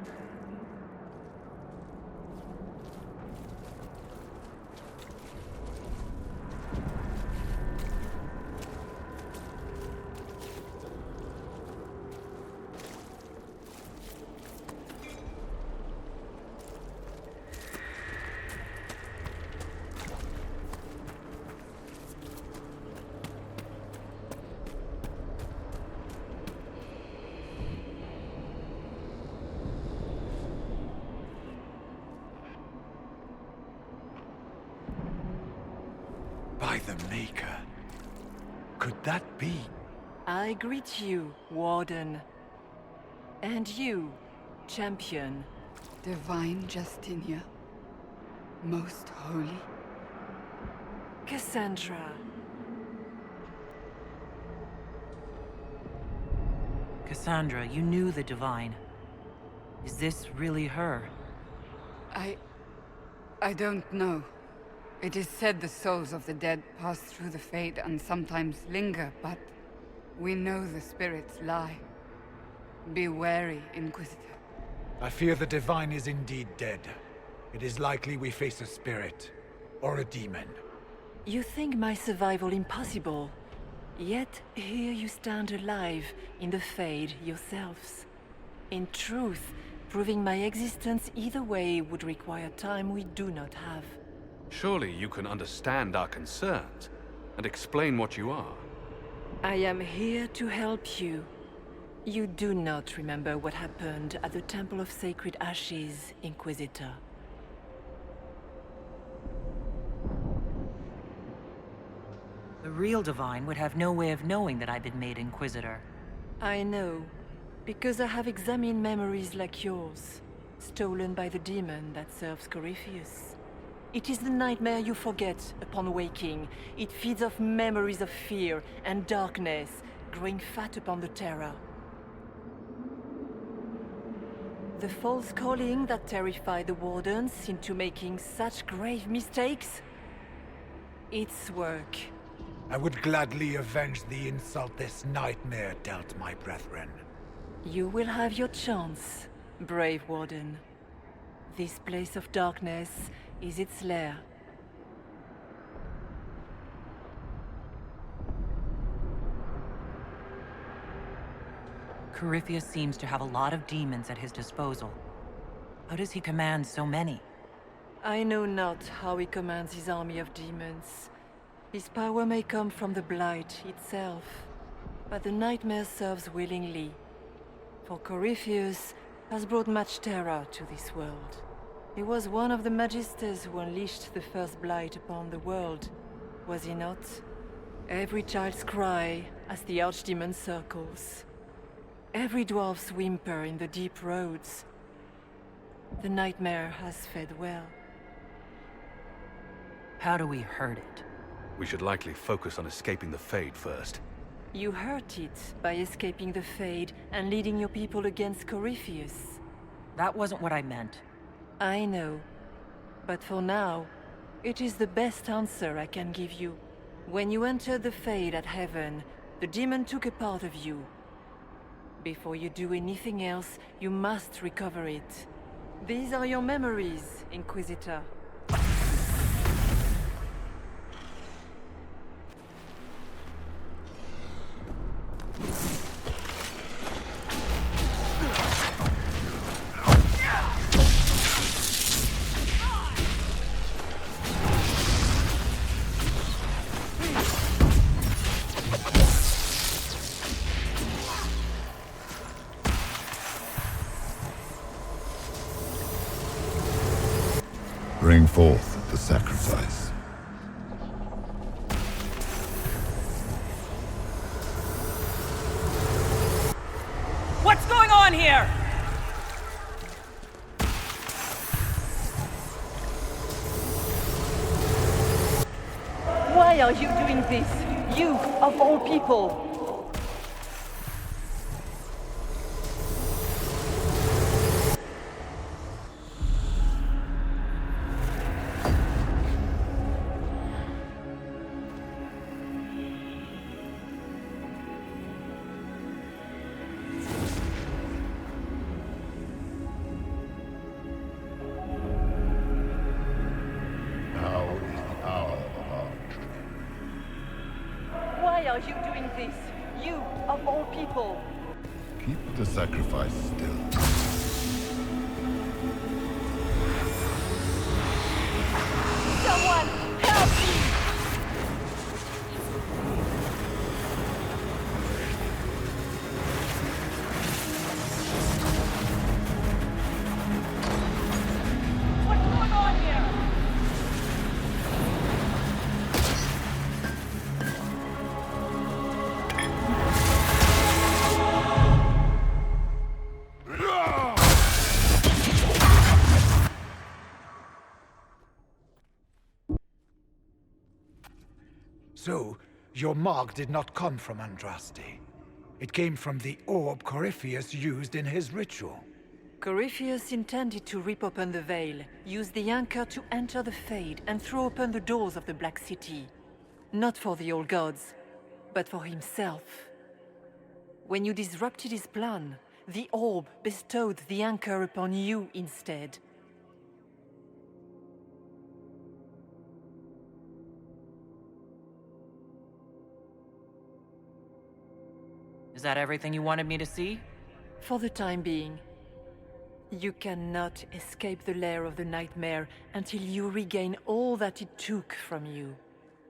By the Maker. Could that be? I greet you, Warden. And you, Champion. Divine Justinia. Most holy. Cassandra. Cassandra, you knew the Divine. Is this really her? I don't know. It is said the souls of the dead pass through the Fade and sometimes linger, but we know the spirits lie. Be wary, Inquisitor. I fear the Divine is indeed dead. It is likely we face a spirit, or a demon. You think my survival impossible, yet here you stand alive in the Fade yourselves. In truth, proving my existence either way would require time we do not have. Surely you can understand our concerns and explain what you are. I am here to help you. You do not remember what happened at the Temple of Sacred Ashes, Inquisitor. The real Divine would have no way of knowing that I've been made Inquisitor. I know, because I have examined memories like yours, stolen by the demon that serves Corypheus. It is the nightmare you forget upon waking. It feeds off memories of fear and darkness, growing fat upon the terror. The false calling that terrified the Wardens into making such grave mistakes? Its work. I would gladly avenge the insult this nightmare dealt my brethren. You will have your chance, brave Warden. This place of darkness is its lair. Corypheus seems to have a lot of demons at his disposal. How does he command so many? I know not how he commands his army of demons. His power may come from the Blight itself, but the nightmare serves willingly. For Corypheus has brought much terror to this world. He was one of the Magisters who unleashed the first Blight upon the world, was he not? Every child's cry as the Archdemon circles. Every dwarf's whimper in the deep roads. The nightmare has fed well. How do we hurt it? We should likely focus on escaping the Fade first. You hurt it by escaping the Fade and leading your people against Corypheus. That wasn't what I meant. I know. But for now, it is the best answer I can give you. When you entered the Fade at Heaven, the demon took a part of you. Before you do anything else, you must recover it. These are your memories, Inquisitor. Bring forth the sacrifice. What's going on here? Why are you doing this? You, of all people! Why are you doing this? You, of all people! Keep the sacrifice still. Someone, help me! What's going on here? So, your mark did not come from Andraste. It came from the orb Corypheus used in his ritual. Corypheus intended to rip open the veil, use the anchor to enter the Fade, and throw open the doors of the Black City. Not for the old gods, but for himself. When you disrupted his plan, the orb bestowed the anchor upon you instead. Is that everything you wanted me to see? For the time being. You cannot escape the lair of the nightmare until you regain all that it took from you.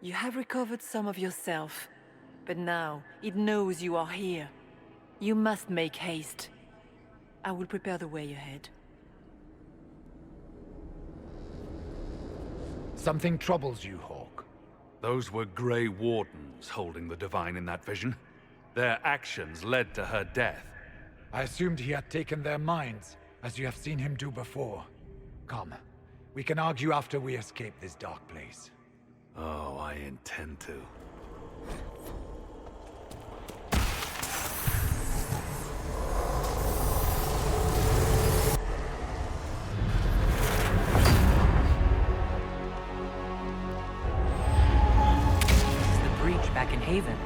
You have recovered some of yourself, but now it knows you are here. You must make haste. I will prepare the way ahead. Something troubles you, Hawk. Those were Grey Wardens holding the Divine in that vision. Their actions led to her death. I assumed he had taken their minds, as you have seen him do before. Come, we can argue after we escape this dark place. Oh, I intend to. Back in Haven.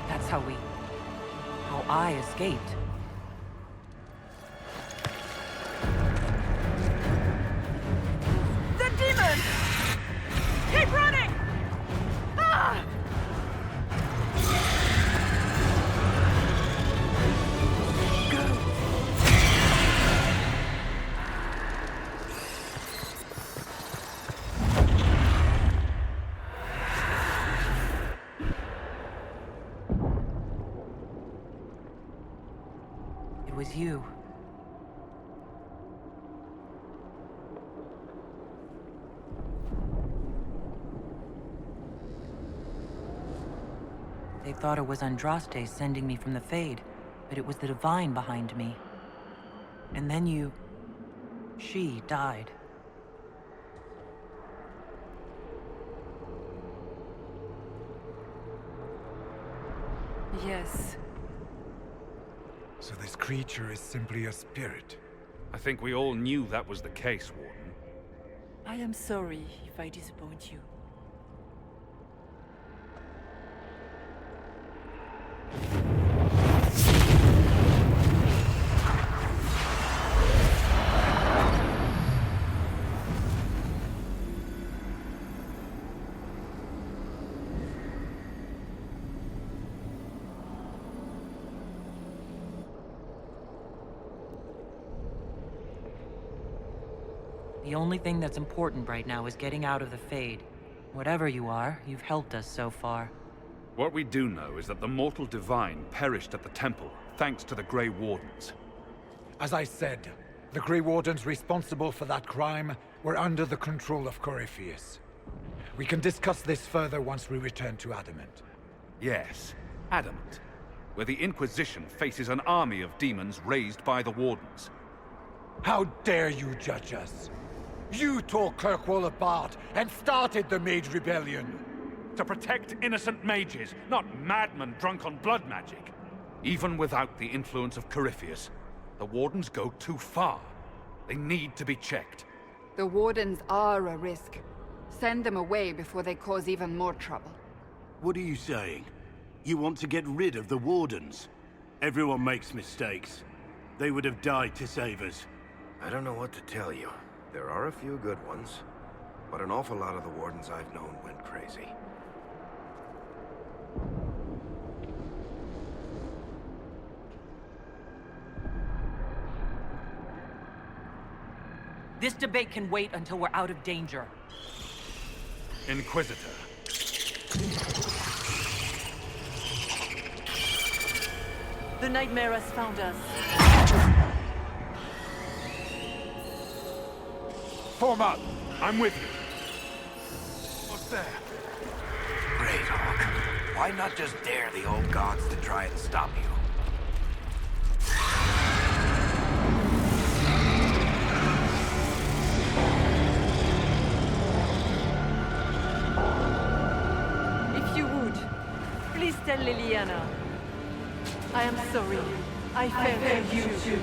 That's how I escaped. The demon! Keep running! Ah! It was you. They thought it was Andraste sending me from the Fade, but it was the Divine behind me. And then she died. Yes. So this creature is simply a spirit? I think we all knew that was the case, Warden. I am sorry if I disappoint you. The only thing that's important right now is getting out of the Fade. Whatever you are, you've helped us so far. What we do know is that the mortal Divine perished at the temple, thanks to the Grey Wardens. As I said, the Grey Wardens responsible for that crime were under the control of Corypheus. We can discuss this further once we return to Adamant. Yes, Adamant, where the Inquisition faces an army of demons raised by the Wardens. How dare you judge us? You tore Kirkwall apart and started the Mage Rebellion! To protect innocent mages, not madmen drunk on blood magic. Even without the influence of Corypheus, the Wardens go too far. They need to be checked. The Wardens are a risk. Send them away before they cause even more trouble. What are you saying? You want to get rid of the Wardens? Everyone makes mistakes. They would have died to save us. I don't know what to tell you. There are a few good ones, but an awful lot of the Wardens I've known went crazy. This debate can wait until we're out of danger. Inquisitor. The nightmare has found us. Form up! I'm with you. What's that? Great, Hawk. Why not just dare the old gods to try and stop you? If you would, please tell Liliana. I am sorry. I failed you too.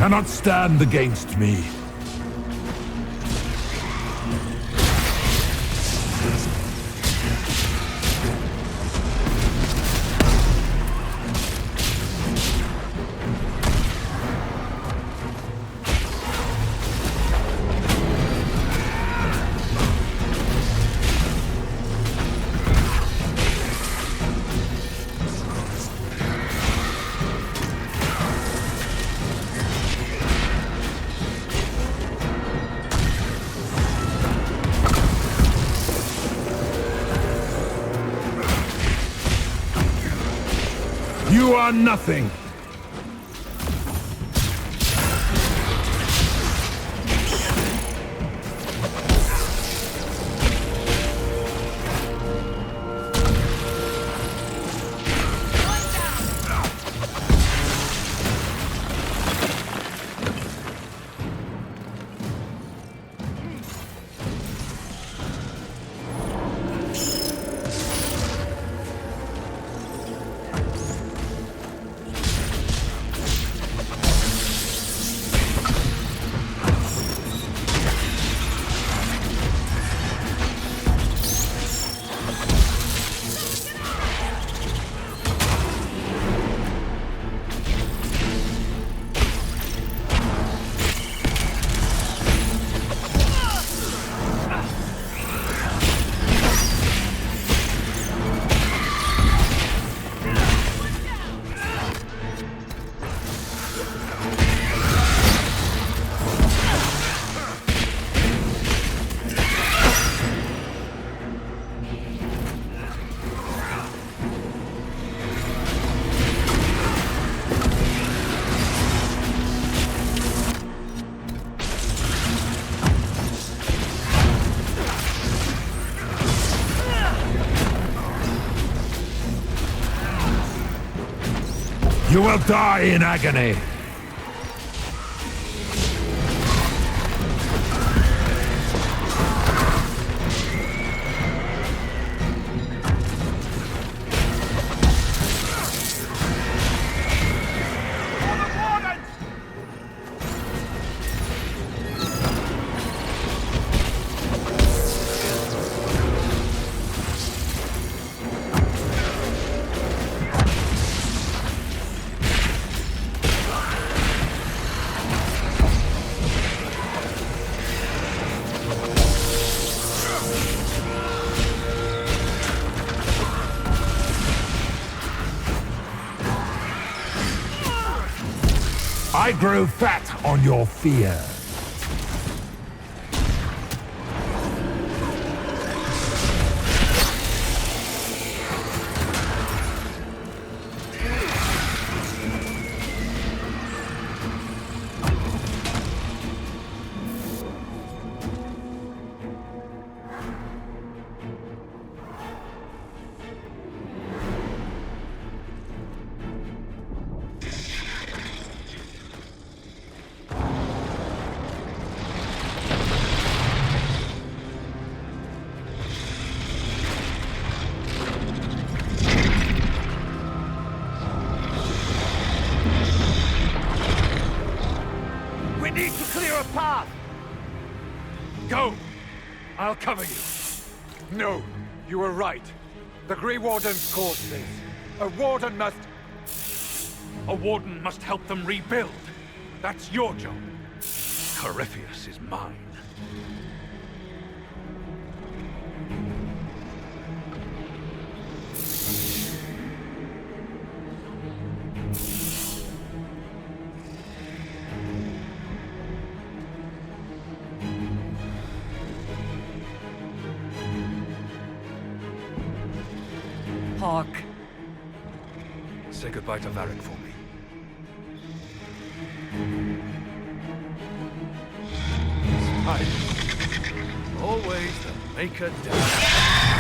cannot stand against me. You are nothing. You will die in agony. I grow fat on your fear. Go! I'll cover you. No, you were right. The Grey Wardens caused this. A Warden must... A Warden must help them rebuild. That's your job. Corypheus is mine. Hawk. Say goodbye to Varric for me. Always the maker down.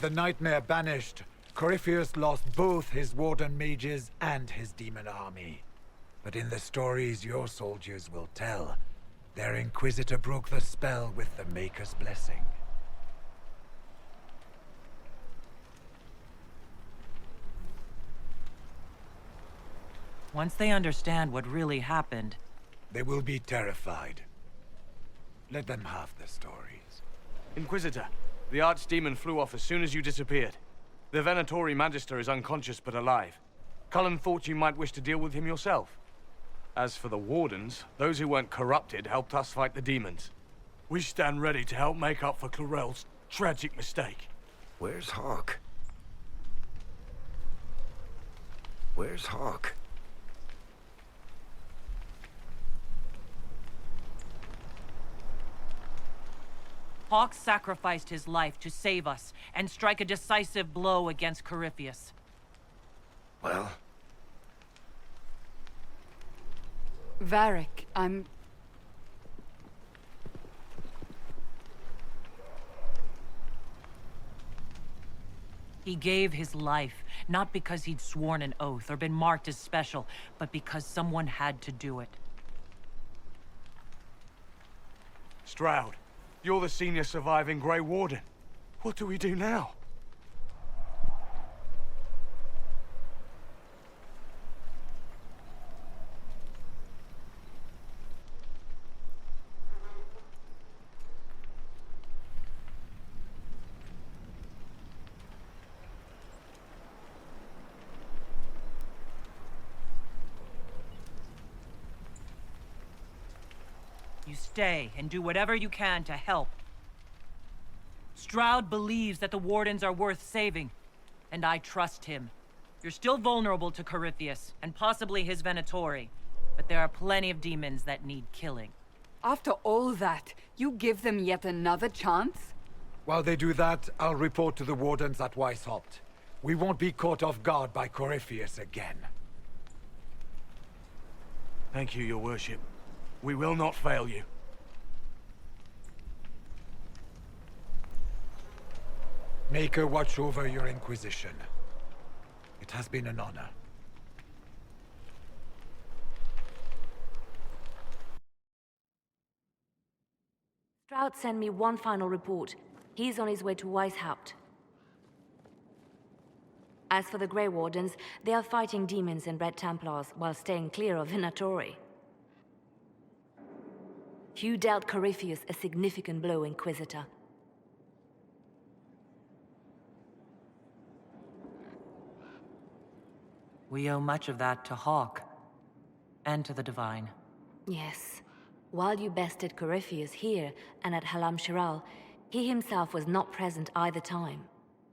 With the nightmare banished, Corypheus lost both his warden mages and his demon army. But in the stories your soldiers will tell, their Inquisitor broke the spell with the Maker's blessing. Once they understand what really happened... They will be terrified. Let them have the stories. Inquisitor, the Archdemon flew off as soon as you disappeared. The Venatori Magister is unconscious but alive. Cullen thought you might wish to deal with him yourself. As for the Wardens, those who weren't corrupted helped us fight the demons. We stand ready to help make up for Clarel's tragic mistake. Where's Hawk? Where's Hawk? Hawk sacrificed his life to save us and strike a decisive blow against Corypheus. Well? Varric, I'm... He gave his life, not because he'd sworn an oath or been marked as special, but because someone had to do it. Stroud, you're the senior surviving Grey Warden. What do we do now? You stay and do whatever you can to help. Stroud believes that the Wardens are worth saving, and I trust him. You're still vulnerable to Corypheus, and possibly his Venatori, but there are plenty of demons that need killing. After all that, you give them yet another chance? While they do that, I'll report to the Wardens at Weishaupt. We won't be caught off guard by Corypheus again. Thank you, your worship. We will not fail you. Maker watch over your Inquisition. It has been an honor. Stroud sent me one final report. He's on his way to Weishaupt. As for the Grey Wardens, they are fighting demons and Red Templars while staying clear of Venatori. You dealt Corypheus a significant blow, Inquisitor. We owe much of that to Hawk, and to the Divine. Yes. While you bested Corypheus here and at Halam Shiral, he himself was not present either time.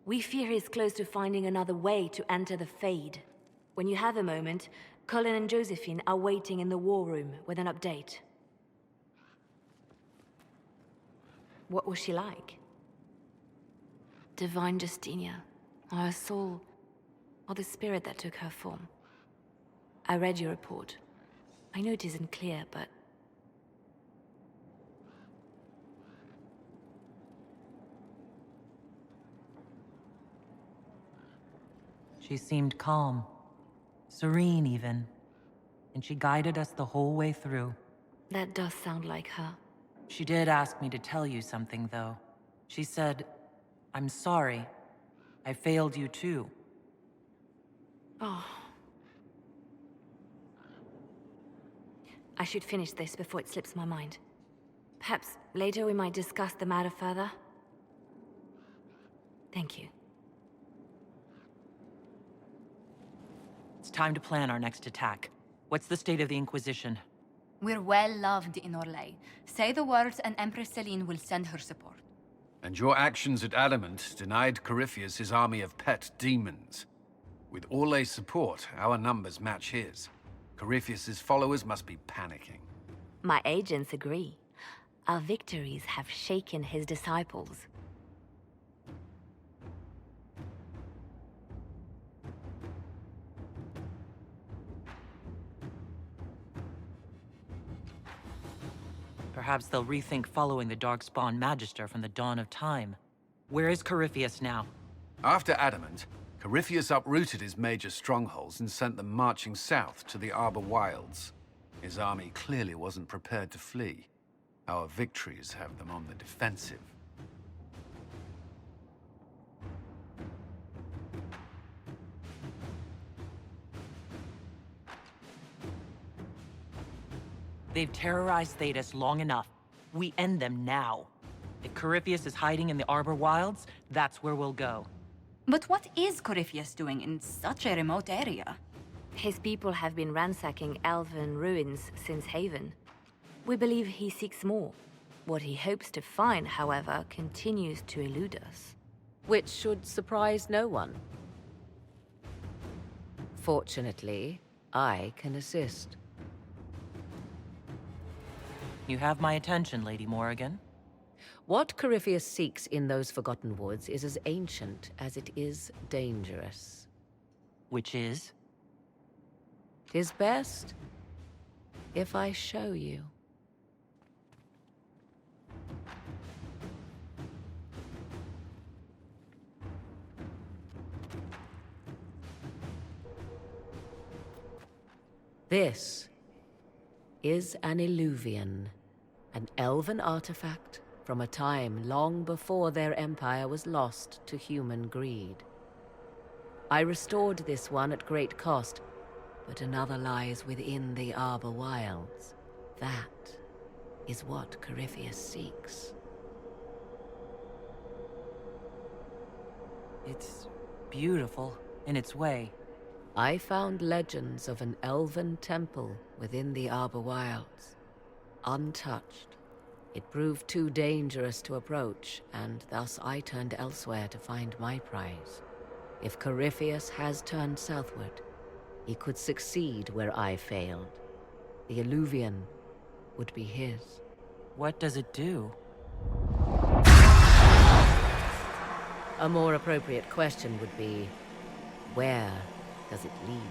We fear he's close to finding another way to enter the Fade. When you have a moment, Colin and Josephine are waiting in the war room with an update. What was she like? Divine Justinia, or her soul, or the spirit that took her form. I read your report. I know it isn't clear, but... She seemed calm, serene even, and she guided us the whole way through. That does sound like her. She did ask me to tell you something, though. She said, "I'm sorry. I failed you too." Oh. I should finish this before it slips my mind. Perhaps later we might discuss the matter further. Thank you. It's time to plan our next attack. What's the state of the Inquisition? We're well loved in Orlais. Say the words and Empress Celine will send her support. And your actions at Adamant denied Corypheus his army of pet demons. With Orlais' support, our numbers match his. Corypheus's followers must be panicking. My agents agree. Our victories have shaken his disciples. Perhaps they'll rethink following the Darkspawn Magister from the dawn of time. Where is Corypheus now? After Adamant, Corypheus uprooted his major strongholds and sent them marching south to the Arbor Wilds. His army clearly wasn't prepared to flee. Our victories have them on the defensive. They've terrorized Thedas long enough. We end them now. If Corypheus is hiding in the Arbor Wilds, that's where we'll go. But what is Corypheus doing in such a remote area? His people have been ransacking elven ruins since Haven. We believe he seeks more. What he hopes to find, however, continues to elude us. Which should surprise no one. Fortunately, I can assist. You have my attention, Lady Morrigan. What Corypheus seeks in those Forgotten Woods is as ancient as it is dangerous. Which is? 'Tis best if I show you. This is an Illuvian, an elven artifact from a time long before their empire was lost to human greed. I restored this one at great cost, but another lies within the Arbor Wilds. That is what Corypheus seeks. It's beautiful in its way. I found legends of an elven temple within the Arbor Wilds. Untouched. It proved too dangerous to approach, and thus I turned elsewhere to find my prize. If Corypheus has turned southward, he could succeed where I failed. The Illuvian would be his. What does it do? A more appropriate question would be, where does it lead?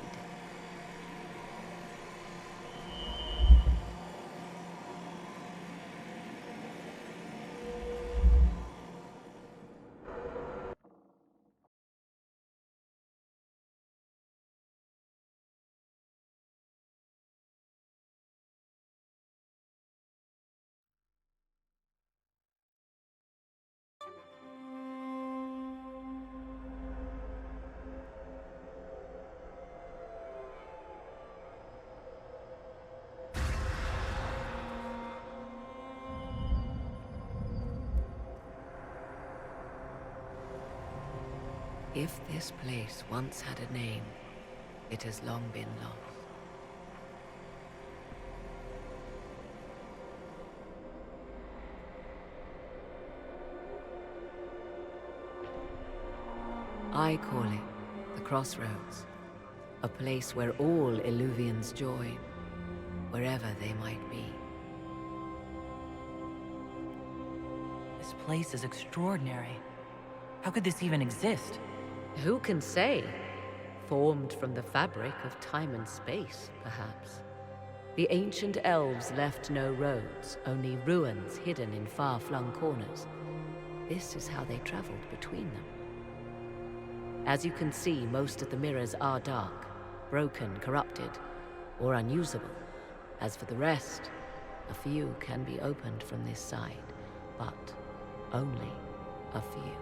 If this place once had a name, it has long been lost. I call it the Crossroads, a place where all Illuvians join, wherever they might be. This place is extraordinary. How could this even exist? Who can say? Formed from the fabric of time and space, perhaps. The ancient elves left no roads, only ruins hidden in far-flung corners. This is how they traveled between them. As you can see, most of the mirrors are dark, broken, corrupted, or unusable. As for the rest, a few can be opened from this side, but only a few.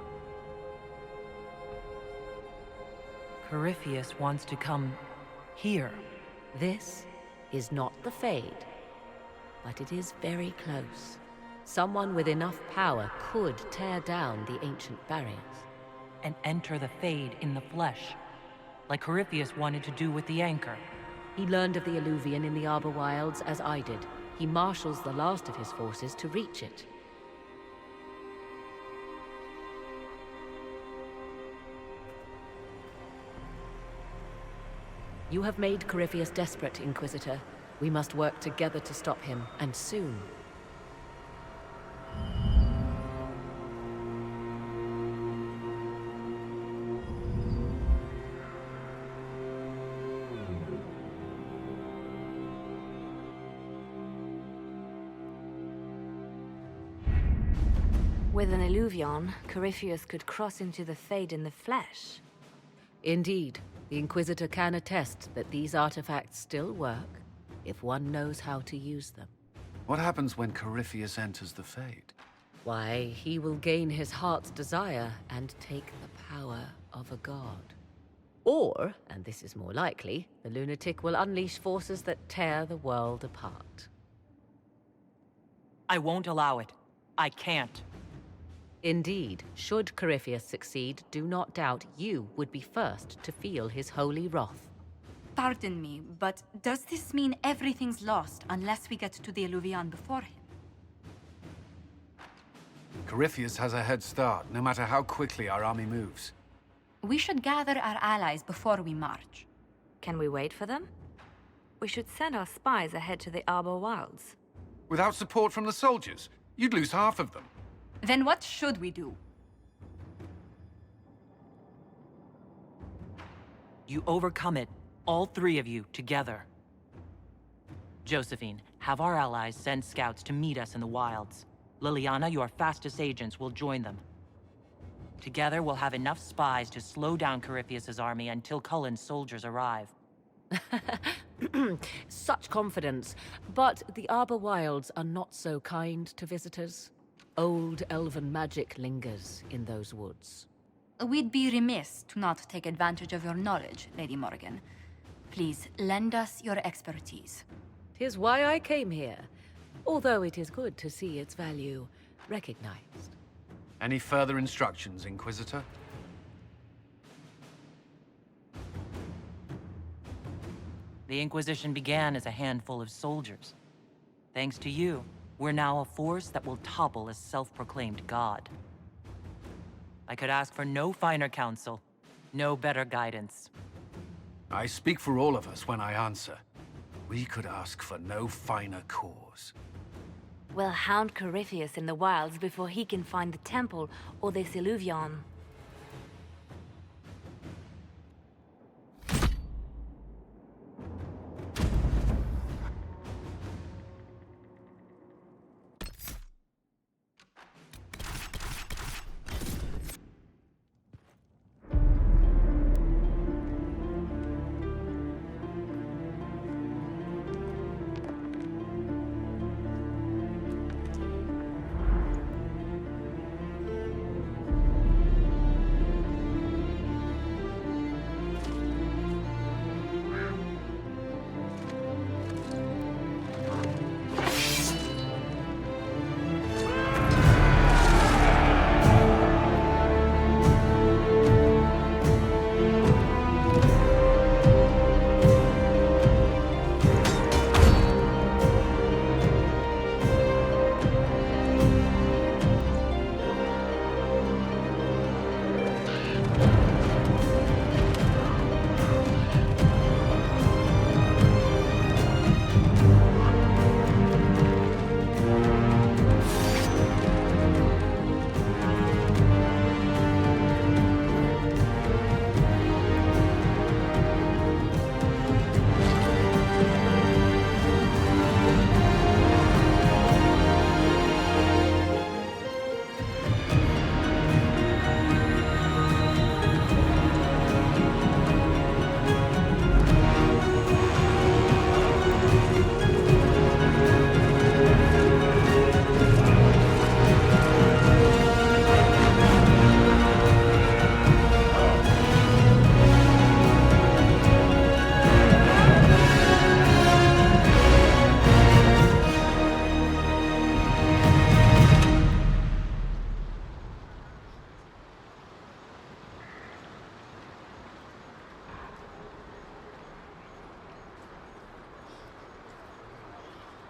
Corypheus wants to come here. This is not the Fade, but it is very close. Someone with enough power could tear down the ancient barriers. And enter the Fade in the flesh, like Corypheus wanted to do with the Anchor. He learned of the Illuvian in the Arbor Wilds as I did. He marshals the last of his forces to reach it. You have made Corypheus desperate, Inquisitor. We must work together to stop him, and soon. With an Illuvion, Corypheus could cross into the Fade in the flesh. Indeed, the Inquisitor can attest that these artifacts still work, if one knows how to use them. What happens when Corypheus enters the Fade? Why, he will gain his heart's desire and take the power of a god. Or, and this is more likely, the lunatic will unleash forces that tear the world apart. I won't allow it. I can't. Indeed, should Corypheus succeed, do not doubt you would be first to feel his holy wrath. Pardon me, but does this mean everything's lost unless we get to the Illuvion before him? Corypheus has a head start, no matter how quickly our army moves. We should gather our allies before we march. Can we wait for them? We should send our spies ahead to the Arbor Wilds. Without support from the soldiers, you'd lose half of them. Then what should we do? You overcome it, all three of you, together. Josephine, have our allies send scouts to meet us in the wilds. Liliana, your fastest agents, will join them. Together, we'll have enough spies to slow down Corypheus's army until Cullen's soldiers arrive. Such confidence, but the Arbor Wilds are not so kind to visitors. Old elven magic lingers in those woods. We'd be remiss to not take advantage of your knowledge, Lady Morgan. Please, lend us your expertise. 'Tis why I came here, although it is good to see its value recognized. Any further instructions, Inquisitor? The Inquisition began as a handful of soldiers. Thanks to you, we're now a force that will topple a self-proclaimed god. I could ask for no finer counsel, no better guidance. I speak for all of us when I answer. We could ask for no finer cause. We'll hound Corypheus in the wilds before he can find the temple or this Illuvion.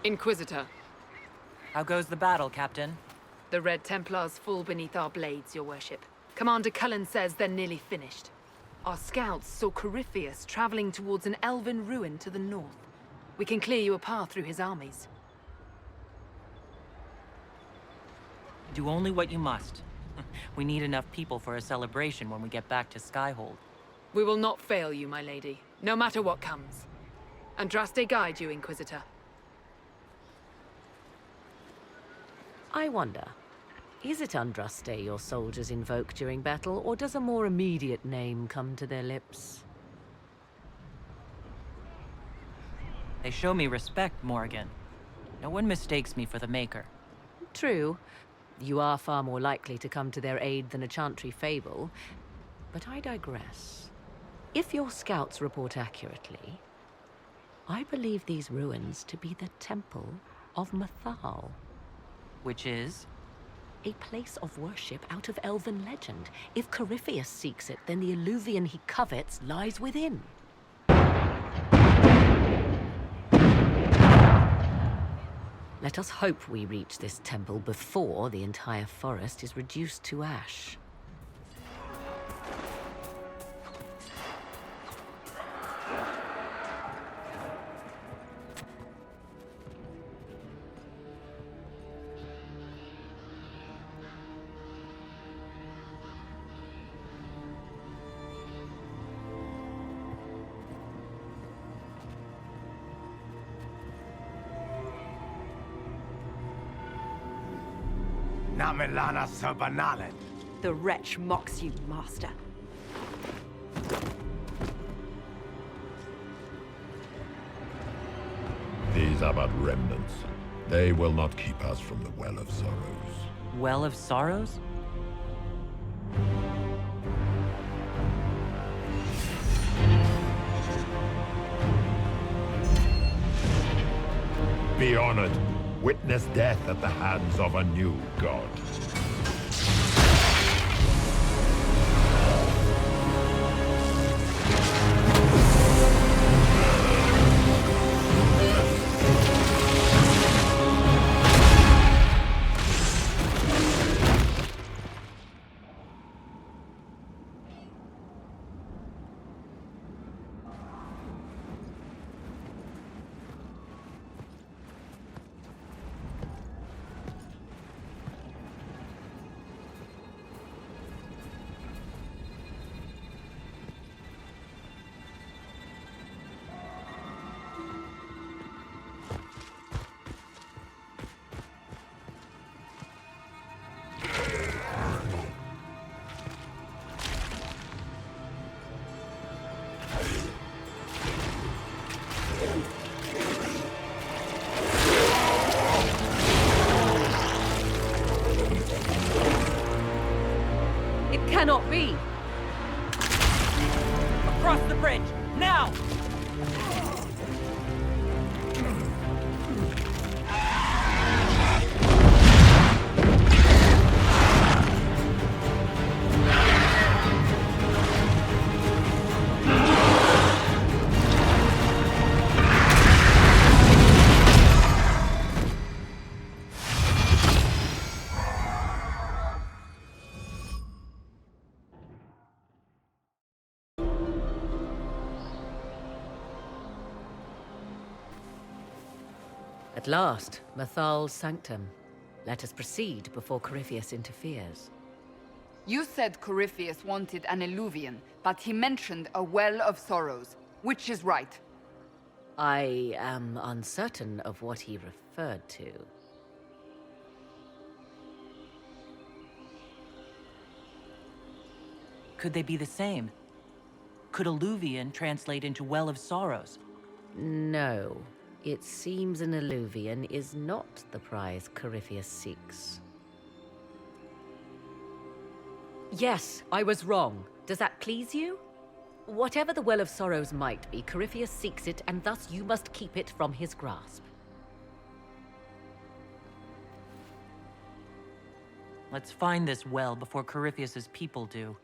Inquisitor. How goes the battle, Captain? The Red Templars fall beneath our blades, your worship. Commander Cullen says they're nearly finished. Our scouts saw Corypheus traveling towards an elven ruin to the north. We can clear you a path through his armies. Do only what you must. We need enough people for a celebration when we get back to Skyhold. We will not fail you, my lady, no matter what comes. Andraste guide you, Inquisitor. I wonder, Is it Andraste your soldiers invoke during battle, or does a more immediate name come to their lips? They show me respect, Morgan. No one mistakes me for the Maker. True. You are far more likely to come to their aid than a Chantry fable. But I digress. If your scouts report accurately, I believe these ruins to be the Temple of Mathal. Which is? A place of worship out of elven legend. If Corypheus seeks it, then the alluvian he covets lies within. Let us hope we reach this temple before the entire forest is reduced to ash. Namelana Serbanalen. The wretch mocks you, Master. These are but remnants. They will not keep us from the Well of Sorrows. Well of Sorrows? Be honored. Witness death at the hands of a new god. Cannot be! Across the bridge, now! At last, Mathal's sanctum. Let us proceed before Corypheus interferes. You said Corypheus wanted an alluvian, but he mentioned a Well of Sorrows. Which is right? I am uncertain of what he referred to. Could they be the same? Could alluvian translate into Well of Sorrows? No. It seems an alluvian is not the prize Corypheus seeks. Yes, I was wrong. Does that please you? Whatever the Well of Sorrows might be, Corypheus seeks it, and thus you must keep it from his grasp. Let's find this well before Corypheus's people do.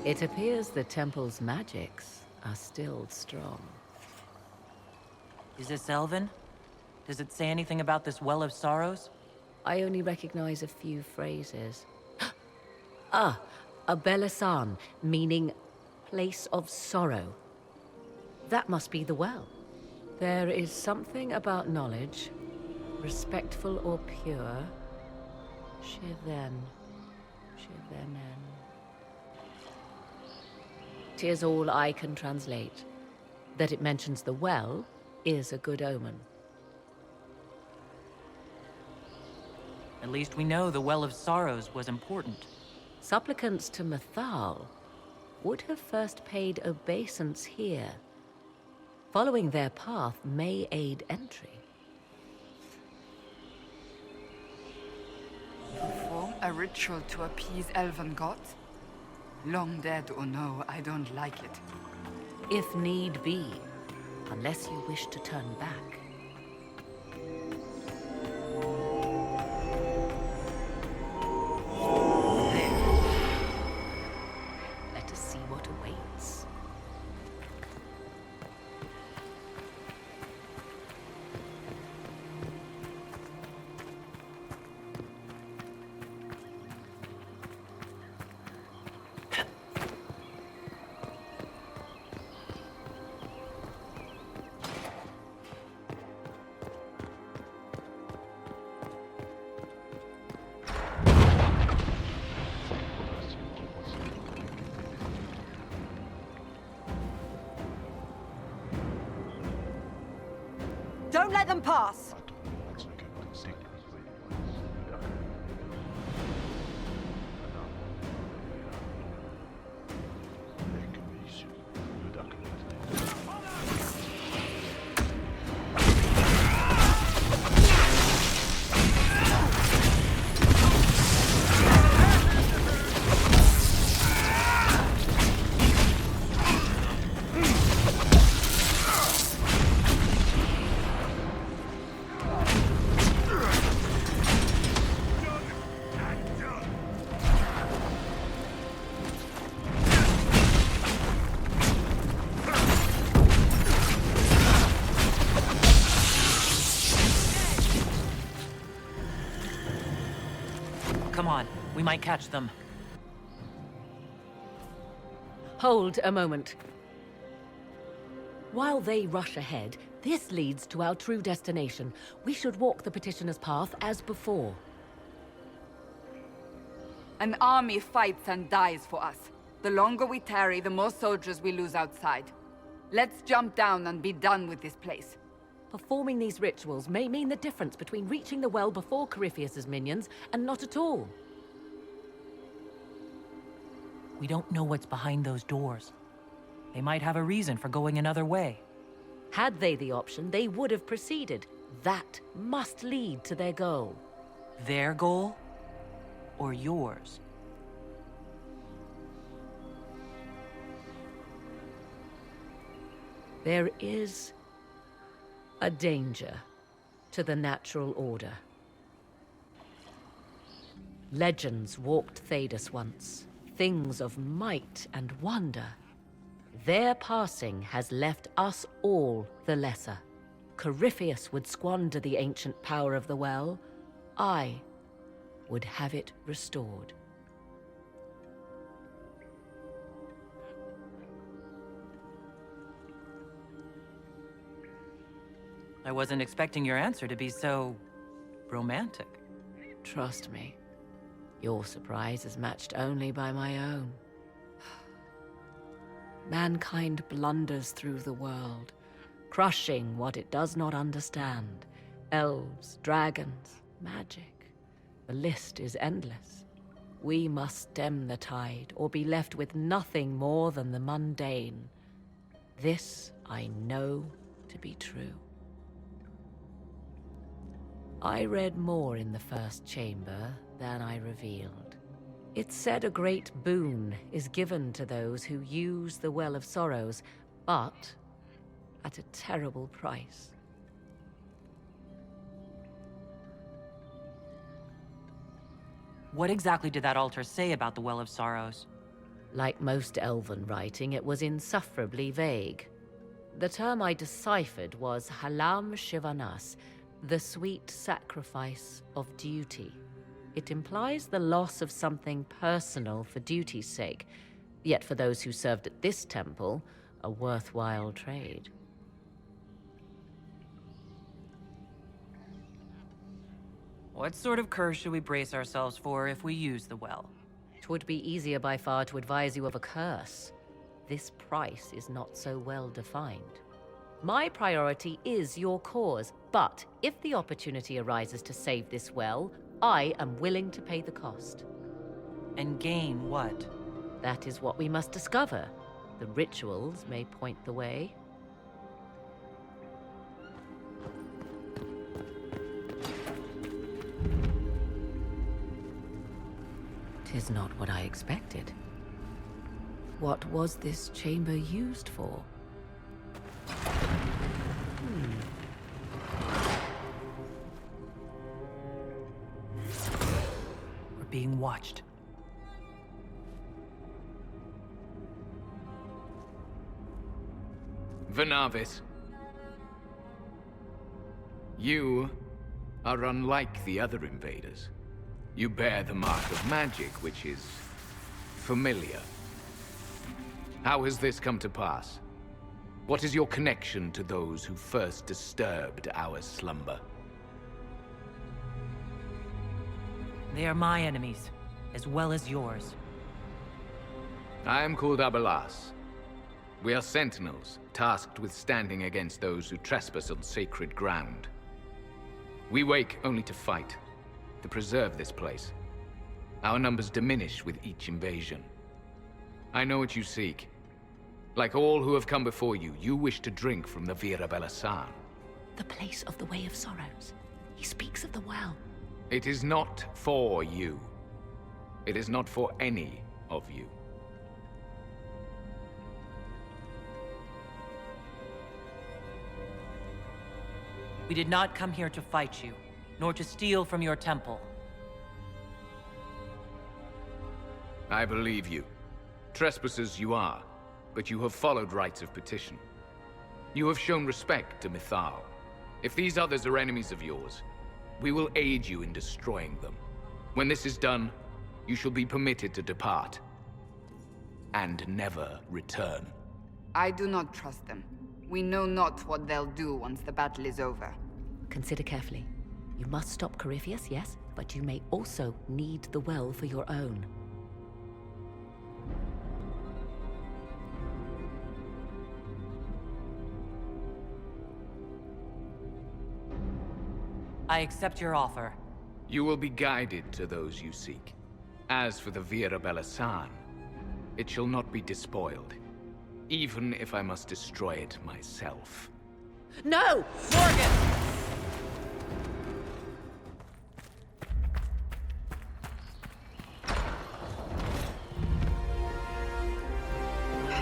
It appears the temple's magics are still strong. Is this Elven? Does it say anything about this Well of Sorrows? I only recognize a few phrases. Ah, a Belasan, meaning place of sorrow. That must be the well. There is something about knowledge, respectful or pure. Shiven. Shivenen. 'Tis all I can translate. That it mentions the well is a good omen. At least we know the Well of Sorrows was important. Supplicants to Mathal would have first paid obeisance here. Following their path may aid entry. Perform a ritual to appease elven gods? Long dead or no, I don't like it. If need be, unless you wish to turn back. Let us see what awaits. Don't let them pass! Come on, we might catch them. Hold a moment. While they rush ahead, this leads to our true destination. We should walk the petitioner's path as before. An army fights and dies for us. The longer we tarry, the more soldiers we lose outside. Let's jump down and be done with this place. Performing these rituals may mean the difference between reaching the well before Corypheus's minions and not at all. We don't know what's behind those doors. They might have a reason for going another way. Had they the option, they would have proceeded. That must lead to their goal. Their goal? Or yours? There is a danger to the natural order. Legends walked Thedas once, things of might and wonder. Their passing has left us all the lesser. Corypheus would squander the ancient power of the well. I would have it restored. I wasn't expecting your answer to be so romantic. Trust me, your surprise is matched only by my own. Mankind blunders through the world, crushing what it does not understand. Elves, dragons, magic. The list is endless. We must stem the tide, or be left with nothing more than the mundane. This I know to be true. I read more in the first chamber than I revealed. It said a great boon is given to those who use the Well of Sorrows, but at a terrible price. What exactly did that altar say about the Well of Sorrows? Like most elven writing, it was insufferably vague. The term I deciphered was Halam Shivanas, the sweet sacrifice of duty. It implies the loss of something personal for duty's sake, yet for those who served at this temple, a worthwhile trade. What sort of curse should we brace ourselves for if we use the well? 'Twould be easier by far to advise you of a curse. This price is not so well defined. My priority is your cause, but if the opportunity arises to save this well, I am willing to pay the cost. And gain what? That is what we must discover. The rituals may point the way. 'Tis not what I expected. What was this chamber used for? We're being watched. Venavis. You are unlike the other invaders. You bear the mark of magic, which is familiar. How has this come to pass? What is your connection to those who first disturbed our slumber? They are my enemies, as well as yours. I am called Abelas. We are sentinels, tasked with standing against those who trespass on sacred ground. We wake only to fight, to preserve this place. Our numbers diminish with each invasion. I know what you seek. Like all who have come before you, you wish to drink from the Vira Belasan. The place of the Way of Sorrows. He speaks of the well. It is not for you. It is not for any of you. We did not come here to fight you, nor to steal from your temple. I believe you. Trespassers you are, but you have followed rites of petition. You have shown respect to Mythal. If these others are enemies of yours, we will aid you in destroying them. When this is done, you shall be permitted to depart. And never return. I do not trust them. We know not what they'll do once the battle is over. Consider carefully. You must stop Corypheus, yes, but you may also need the well for your own. I accept your offer. You will be guided to those you seek. As for the Vira Belasan, it shall not be despoiled, even if I must destroy it myself. No! Morgan!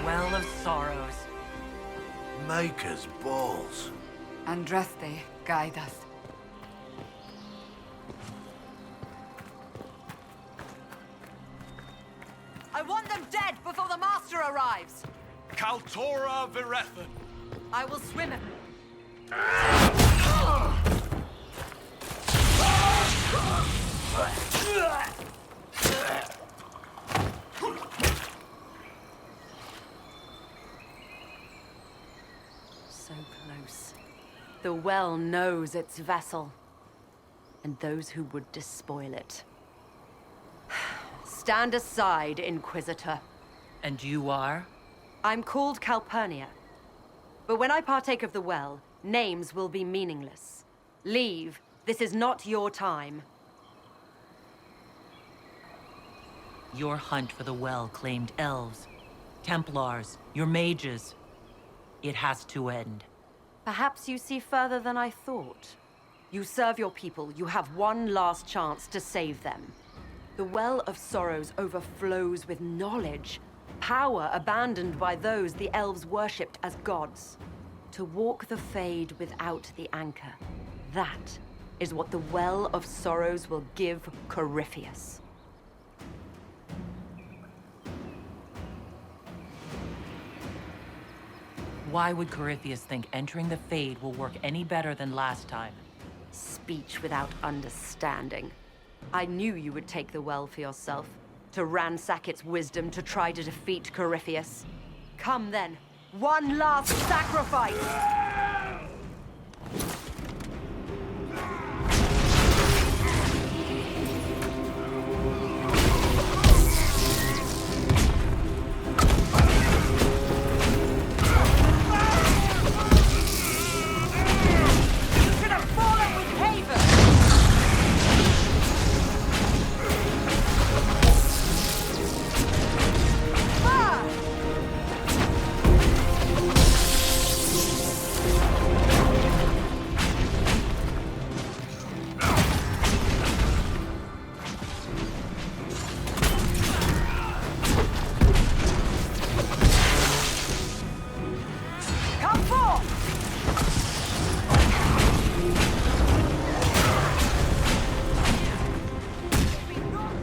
Well of Sorrows. Maker's balls. Andraste, guide us. I want them dead before the Master arrives! Kaltora Virethan. I will swim it. So close. The well knows its vessel, and those who would despoil it. Stand aside, Inquisitor. And you are? I'm called Calpurnia. But when I partake of the well, names will be meaningless. Leave. This is not your time. Your hunt for the well claimed elves, Templars, your mages. It has to end. Perhaps you see further than I thought. You serve your people. You have one last chance to save them. The Well of Sorrows overflows with knowledge, power abandoned by those the elves worshipped as gods. To walk the Fade without the anchor. That is what the Well of Sorrows will give Corypheus. Why would Corypheus think entering the Fade will work any better than last time? Speech without understanding. I knew you would take the well for yourself. To ransack its wisdom, to try to defeat Corypheus. Come then. One last sacrifice! You should have fallen with Haven!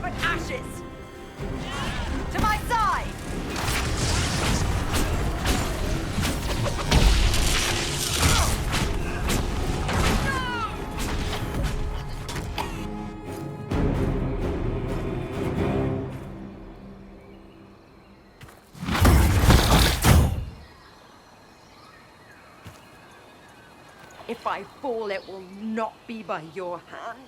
But ashes! To my side! If I fall, it will not be by your hand.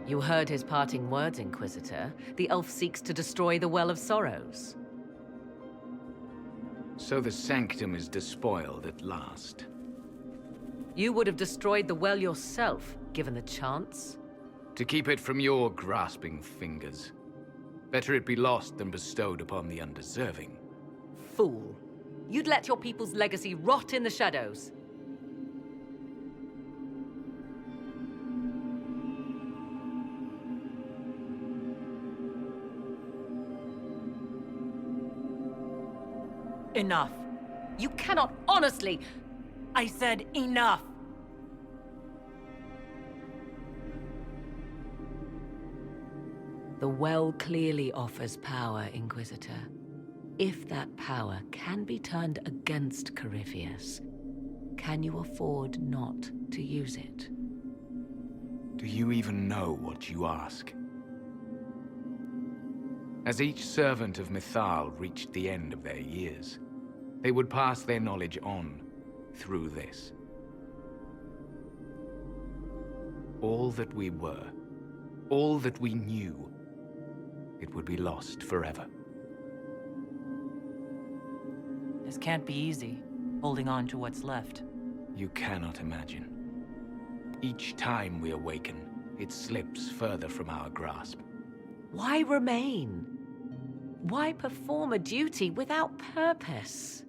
You heard his parting words, Inquisitor. The elf seeks to destroy the Well of Sorrows. So the Sanctum is despoiled at last. You would have destroyed the well yourself, given the chance. To keep it from your grasping fingers. Better it be lost than bestowed upon the undeserving. Fool. You'd let your people's legacy rot in the shadows. Enough. You cannot honestly... I said enough! The well clearly offers power, Inquisitor. If that power can be turned against Corypheus, can you afford not to use it? Do you even know what you ask? As each servant of Mythal reached the end of their years, they would pass their knowledge on through this. All that we were, all that we knew, it would be lost forever. This can't be easy, holding on to what's left. You cannot imagine. Each time we awaken, it slips further from our grasp. Why remain? Why perform a duty without purpose?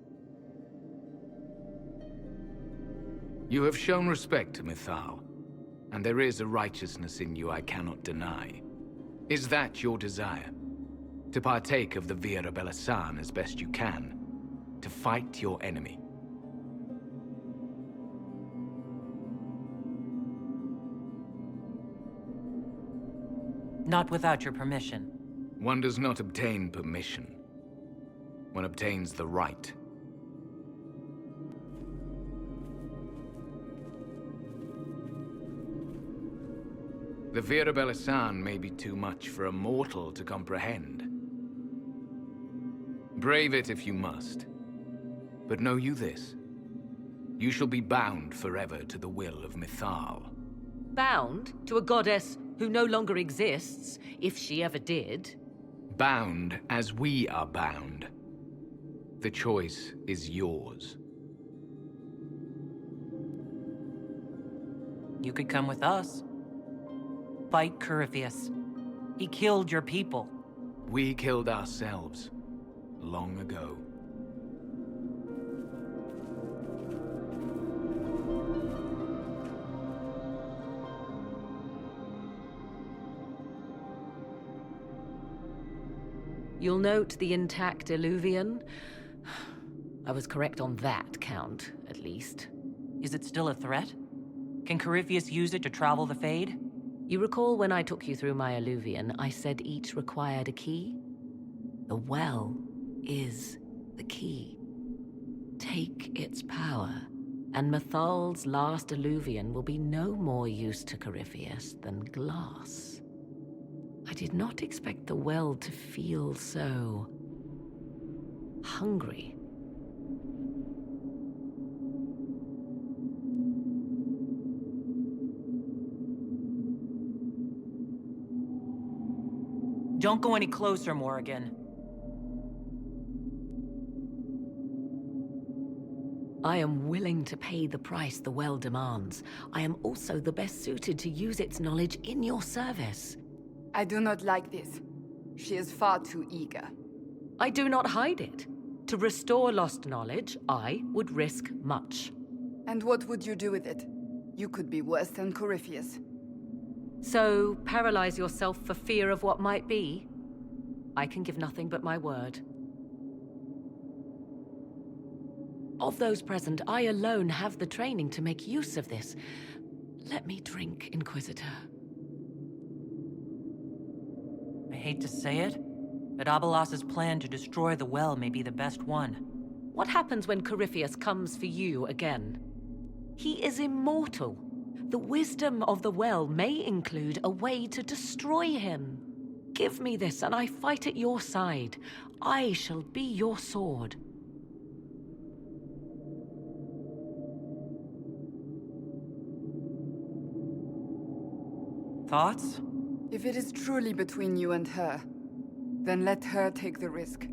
You have shown respect to Mythal, and there is a righteousness in you I cannot deny. Is that your desire? To partake of the Vira Belasan as best you can? To fight your enemy? Not without your permission. One does not obtain permission. One obtains the right. The Vira Belasan may be too much for a mortal to comprehend. Brave it if you must. But know you this. You shall be bound forever to the will of Mythal. Bound to a goddess who no longer exists, if she ever did. Bound as we are bound. The choice is yours. You could come with us. Fight Corypheus. He killed your people. We killed ourselves. Long ago. You'll note the intact Illuvian. I was correct on that count, at least. Is it still a threat? Can Corypheus use it to travel the Fade? You recall when I took you through my Illuvian, I said each required a key? The well is the key. Take its power, and Mythal's last Illuvian will be no more use to Corypheus than glass. I did not expect the well to feel so... hungry. Don't go any closer, Morrigan. I am willing to pay the price the well demands. I am also the best suited to use its knowledge in your service. I do not like this. She is far too eager. I do not hide it. To restore lost knowledge, I would risk much. And what would you do with it? You could be worse than Corypheus. So, paralyze yourself for fear of what might be? I can give nothing but my word. Of those present, I alone have the training to make use of this. Let me drink, Inquisitor. I hate to say it, but Abelas's plan to destroy the well may be the best one. What happens when Corypheus comes for you again? He is immortal. The wisdom of the well may include a way to destroy him. Give me this, and I fight at your side. I shall be your sword. Thoughts? If it is truly between you and her, then let her take the risk.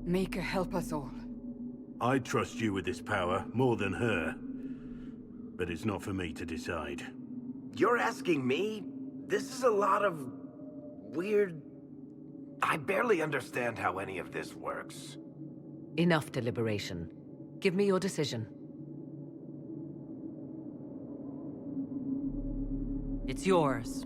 Make her help us all. I trust you with this power more than her. But it's not for me to decide. You're asking me? This is a lot of... weird... I barely understand how any of this works. Enough deliberation. Give me your decision. It's yours.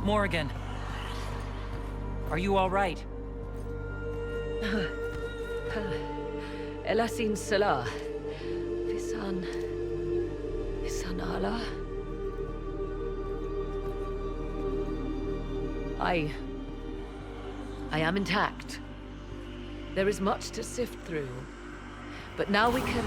Morrigan. Are you all right? Elasin Salah. Visan Allah. I am intact. There is much to sift through. But now we can...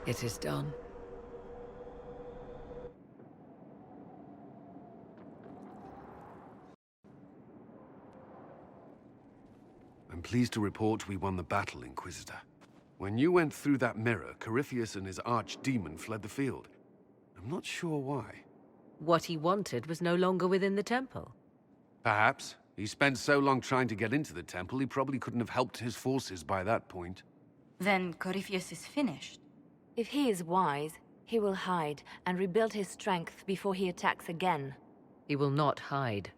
It is done. I'm pleased to report we won the battle, Inquisitor. When you went through that mirror, Corypheus and his archdemon fled the field. I'm not sure why. What he wanted was no longer within the temple. Perhaps. He spent so long trying to get into the temple, he probably couldn't have helped his forces by that point. Then Corypheus is finished. If he is wise, he will hide and rebuild his strength before he attacks again. He will not hide.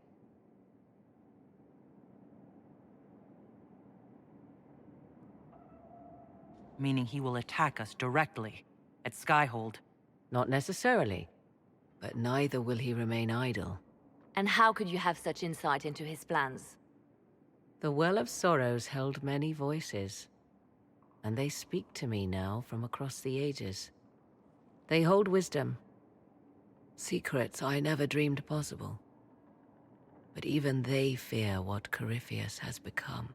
Meaning he will attack us directly, at Skyhold. Not necessarily, but neither will he remain idle. And how could you have such insight into his plans? The Well of Sorrows held many voices. and they speak to me now from across the ages. They hold wisdom. Secrets I never dreamed possible. But even they fear what Corypheus has become.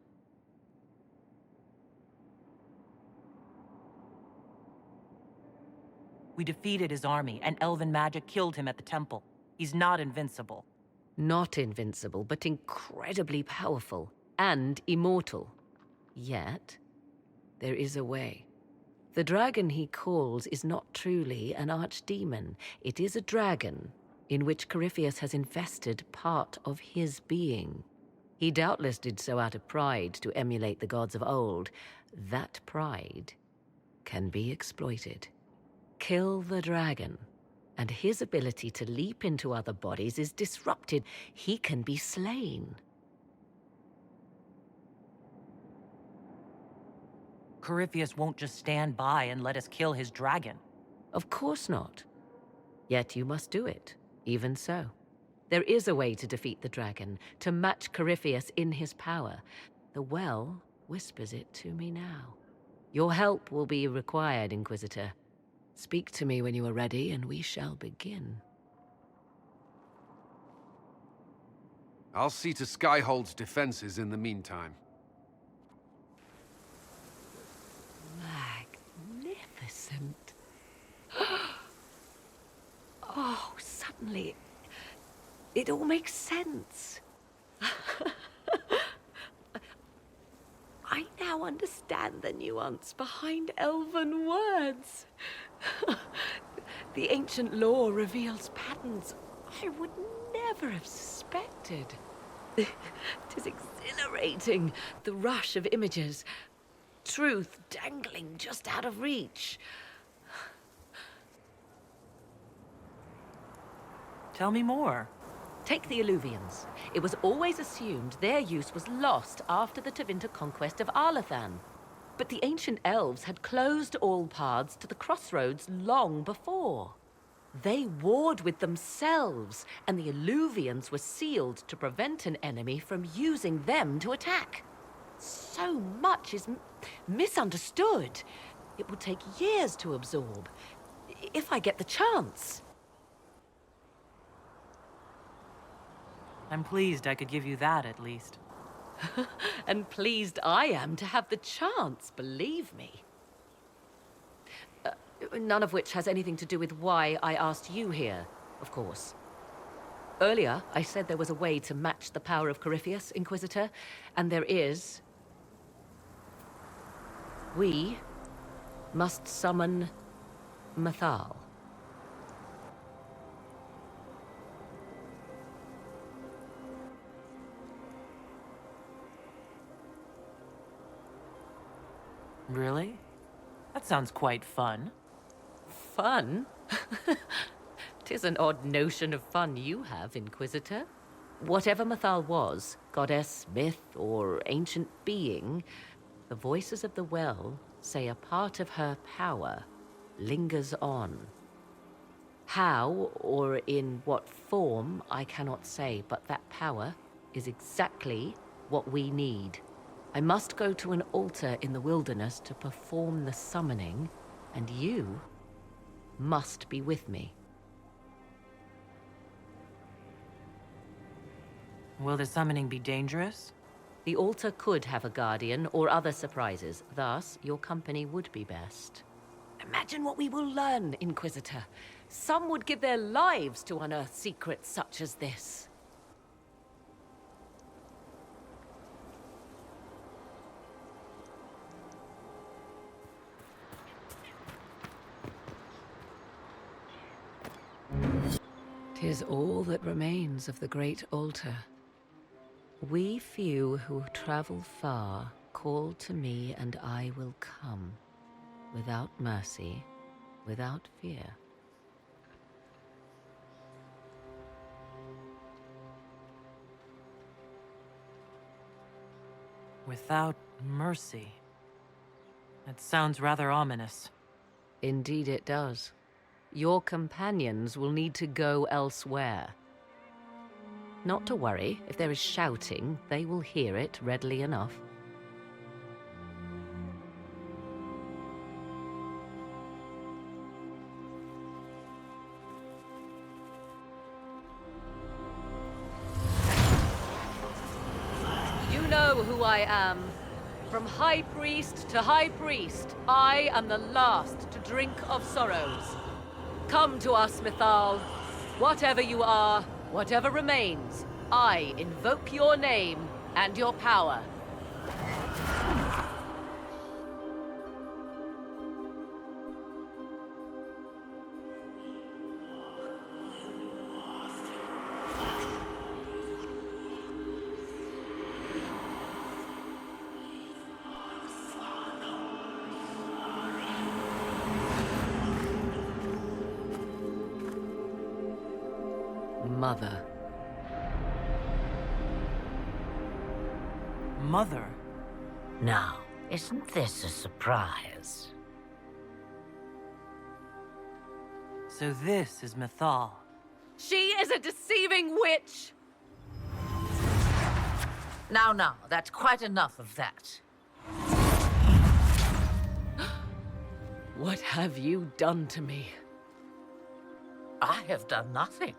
We defeated his army, and elven magic killed him at the temple. He's not invincible. Not invincible, but incredibly powerful and immortal. Yet, there is a way. The dragon he calls is not truly an archdemon. It is a dragon in which Corypheus has invested part of his being. He doubtless did so out of pride to emulate the gods of old. That pride can be exploited. Kill the dragon, and his ability to leap into other bodies is disrupted. He can be slain. Corypheus won't just stand by and let us kill his dragon. Of course not. Yet you must do it, even so. There is a way to defeat the dragon, to match Corypheus in his power. The well whispers it to me now. Your help will be required, Inquisitor. Speak to me when you are ready, and we shall begin. I'll see to Skyhold's defenses in the meantime. Magnificent. Oh, suddenly, it all makes sense. I now understand the nuance behind elven words. The ancient lore reveals patterns I would never have suspected. It is exhilarating, the rush of images. Truth dangling just out of reach. Tell me more. Take the Illuvians. It was always assumed their use was lost after the Tevinter conquest of Arlathan. But the ancient elves had closed all paths to the crossroads long before. They warred with themselves, and the Illuvians were sealed to prevent an enemy from using them to attack. So much is misunderstood. It will take years to absorb, if I get the chance. I'm pleased I could give you that, at least. And pleased I am to have the chance, believe me. None of which has anything to do with why I asked you here, of course. Earlier, I said there was a way to match the power of Corypheus, Inquisitor, and there is. We must summon Mathal. Really? That sounds quite fun. Fun? 'Tis an odd notion of fun you have, Inquisitor. Whatever Mathal was, goddess, myth, or ancient being, the voices of the well say a part of her power lingers on. How, or in what form, I cannot say, but that power is exactly what we need. I must go to an altar in the wilderness to perform the summoning, and you must be with me. Will the summoning be dangerous? The altar could have a guardian or other surprises. Thus, your company would be best. Imagine what we will learn, Inquisitor. Some would give their lives to unearth secrets such as this. "'Tis all that remains of the great altar. We few who travel far call to me, and I will come, without mercy, without fear." Without mercy. That sounds rather ominous. Indeed it does. Your companions will need to go elsewhere. Not to worry, if there is shouting, they will hear it readily enough. know who I am. From High Priest to High Priest, I am the last to drink of sorrows. Come to us, Mythal. Whatever you are, whatever remains, I invoke your name and your power. Mother. Mother? Now, isn't this a surprise? So this is Mythal. She is a deceiving witch! Now, that's quite enough of that. What have you done to me? I have done nothing.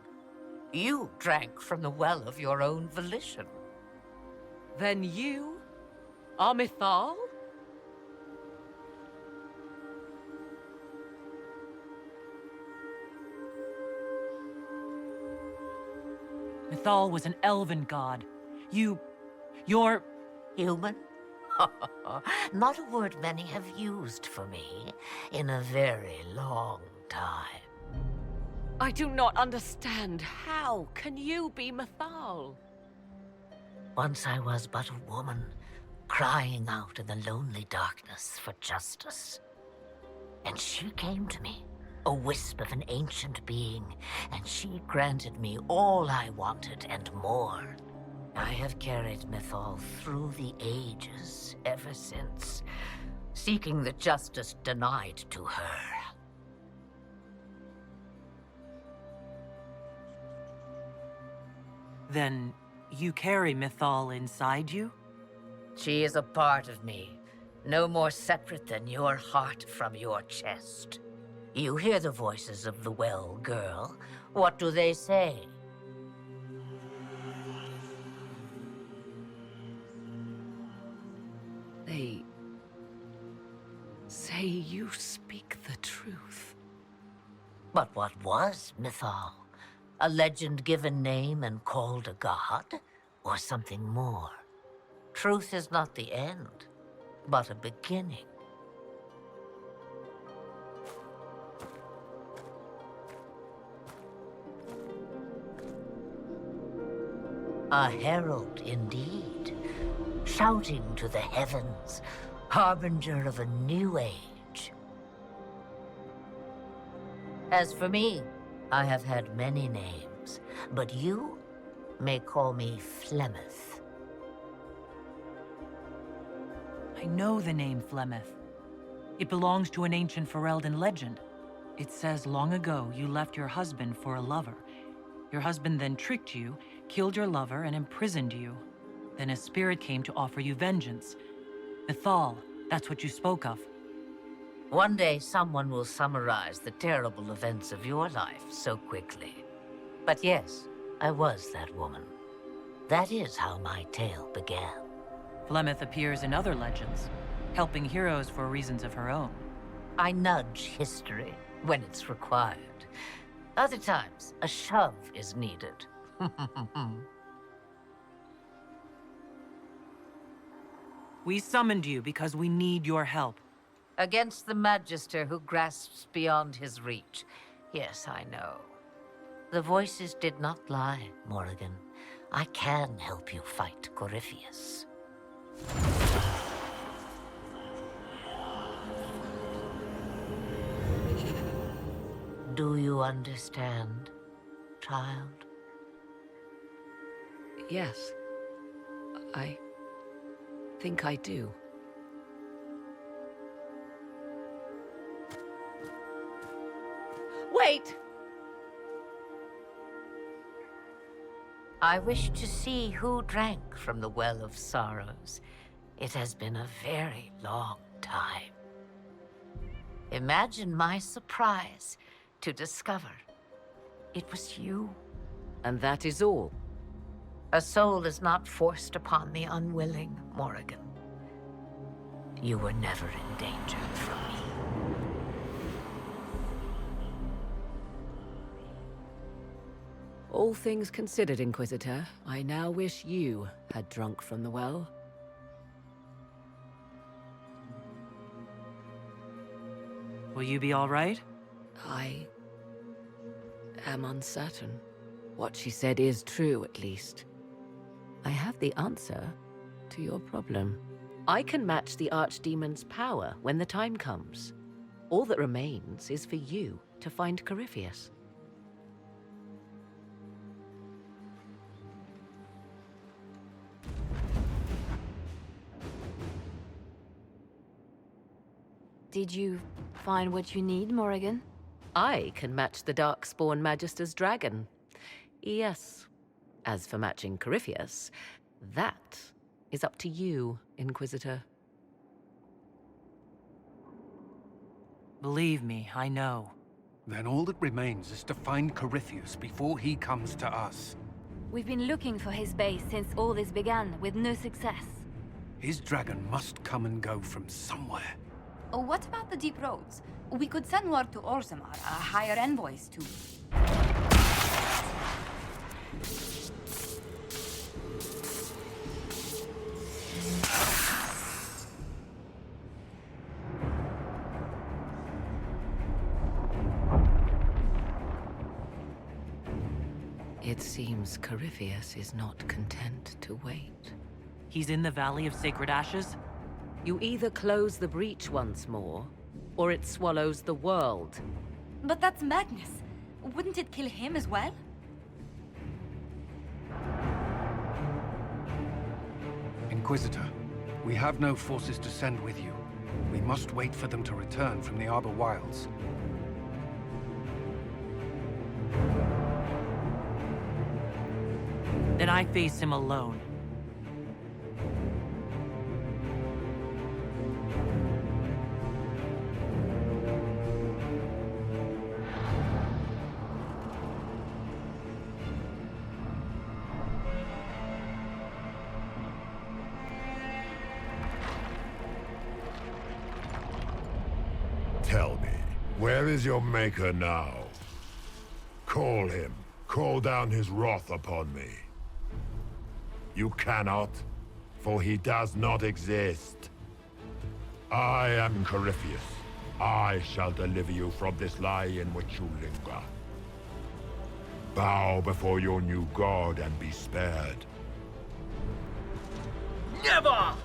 You drank from the well of your own volition. Then you are Mythal? Mythal was an elven god. You're... Human? Not a word many have used for me in a very long time. I do not understand. How can you be Mythal? Once I was but a woman, crying out in the lonely darkness for justice. And she came to me, a wisp of an ancient being, and she granted me all I wanted and more. I have carried Mythal through the ages ever since, seeking the justice denied to her. Then you carry Mythal inside you? She is a part of me, no more separate than your heart from your chest. You hear the voices of the well, girl. What do they say? They say you speak the truth. But what was Mythal? A legend given name and called a god? Or something more? Truth is not the end, but a beginning. A herald indeed, shouting to the heavens, harbinger of a new age. As for me, I have had many names, but you may call me Flemeth. I know the name Flemeth. It belongs to an ancient Ferelden legend. It says long ago you left your husband for a lover. Your husband then tricked you, killed your lover, and imprisoned you. Then a spirit came to offer you vengeance. Mythal, that's what you spoke of. One day someone will summarize the terrible events of your life so quickly. But yes, I was that woman. That is how my tale began. Flemeth appears in other legends, helping heroes for reasons of her own. I nudge history when it's required. Other times, a shove is needed. We summoned you because we need your help. Against the Magister who grasps beyond his reach. Yes, I know. The voices did not lie, Morrigan. I can help you fight Corypheus. Do you understand, child? Yes. I think I do. Wait! I wish to see who drank from the Well of Sorrows. It has been a very long time. Imagine my surprise to discover it was you. And that is all? A soul is not forced upon the unwilling, Morrigan. You were never in danger from me. All things considered, Inquisitor, I now wish you had drunk from the well. Will you be all right? I am uncertain. What she said is true, at least. I have the answer to your problem. I can match the Archdemon's power when the time comes. All that remains is for you to find Corypheus. Did you find what you need, Morrigan? I can match the Darkspawn Magister's dragon. Yes. As for matching Corypheus, that is up to you, Inquisitor. Believe me, I know. Then all that remains is to find Corypheus before he comes to us. We've been looking for his base since all this began, with no success. His dragon must come and go from somewhere. Oh, what about the deep roads? We could send word to Orzammar, hire envoys to... It seems Corypheus is not content to wait. He's in the Valley of Sacred Ashes? You either close the breach once more, or it swallows the world. But that's madness. Wouldn't it kill him as well? Inquisitor, we have no forces to send with you. We must wait for them to return from the Arbor Wilds. Then I face him alone. Tell me, where is your maker now? Call him. Call down his wrath upon me. You cannot, for he does not exist. I am Corypheus. I shall deliver you from this lie in which you linger. Bow before your new god and be spared. Never!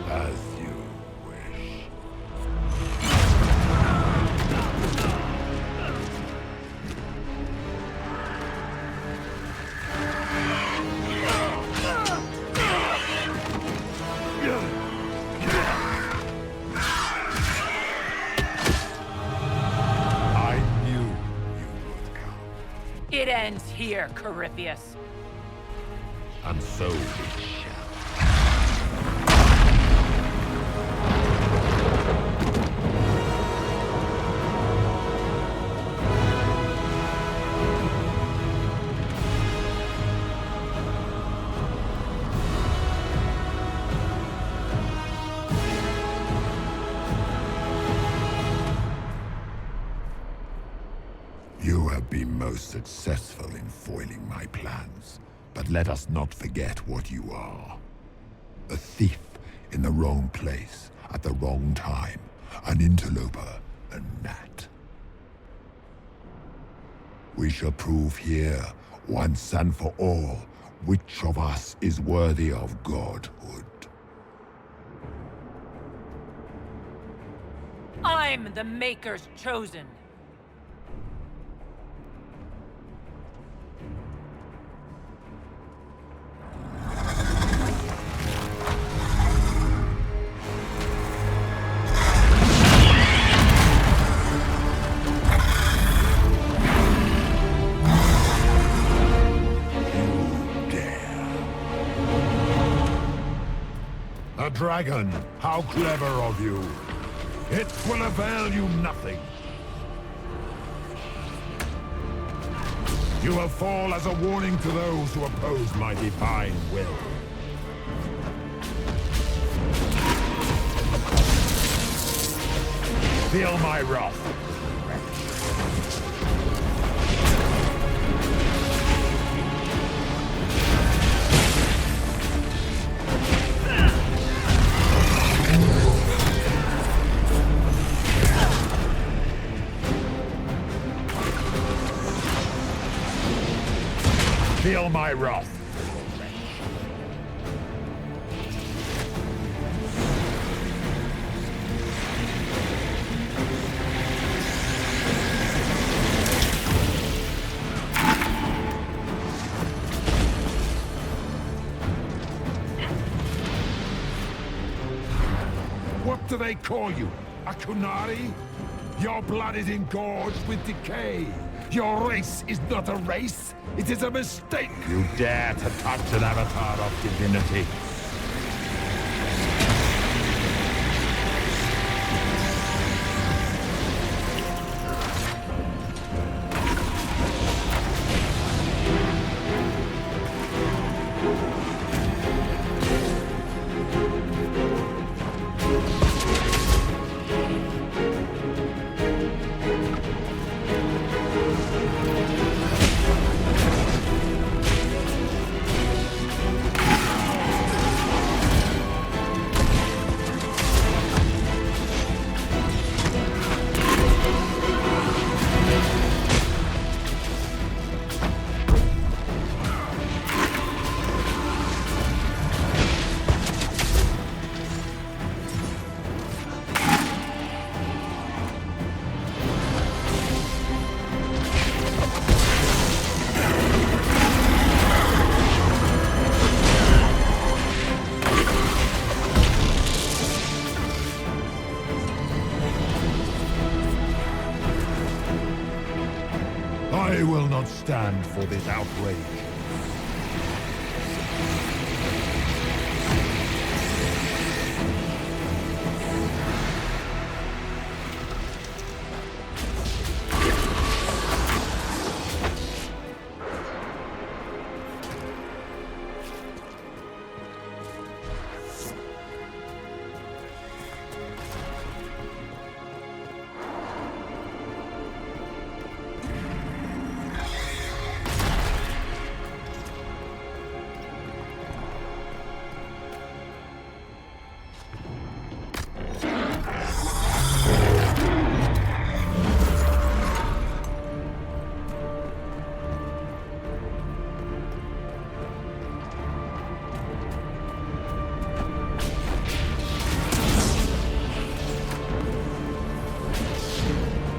As you wish. I knew you would come. It ends here, Corypheus. And so it shall. You have been most successful in foiling my plans, but let us not forget what you are. A thief in the wrong place at the wrong time, an interloper, a gnat. We shall prove here, once and for all, which of us is worthy of godhood. I'm the Maker's chosen. A dragon! How clever of you! It will avail you nothing! You will fall as a warning to those who oppose my divine will. Feel my wrath. Feel my wrath. What do they call you? A Kunari? Your blood is engorged with decay. Your race is not a race. It is a mistake. You dare to touch an avatar of divinity. I will not stand for this outrage.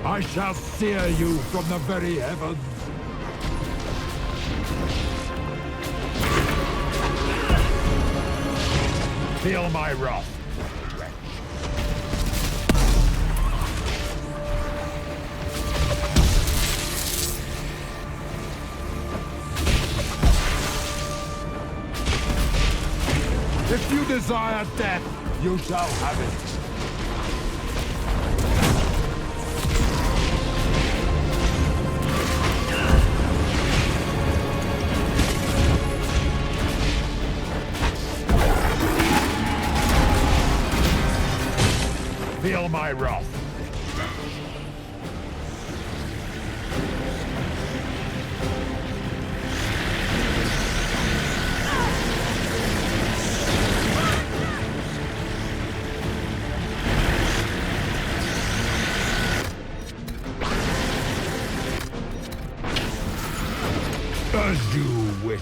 I shall sear you from the very heavens. Feel my wrath. If you desire death, you shall have it. Feel my wrath. As you wish.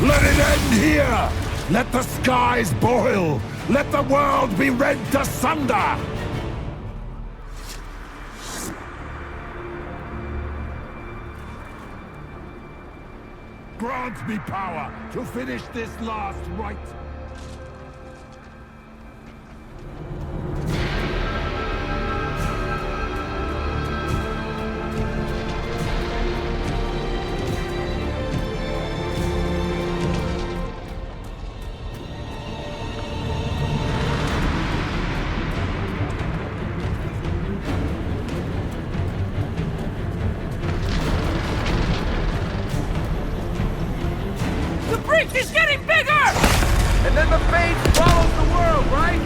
Let it end here! Let the skies boil! Let the world be rent asunder! Grant me power to finish this last rite! He's getting bigger! And then the fate follows the world, right?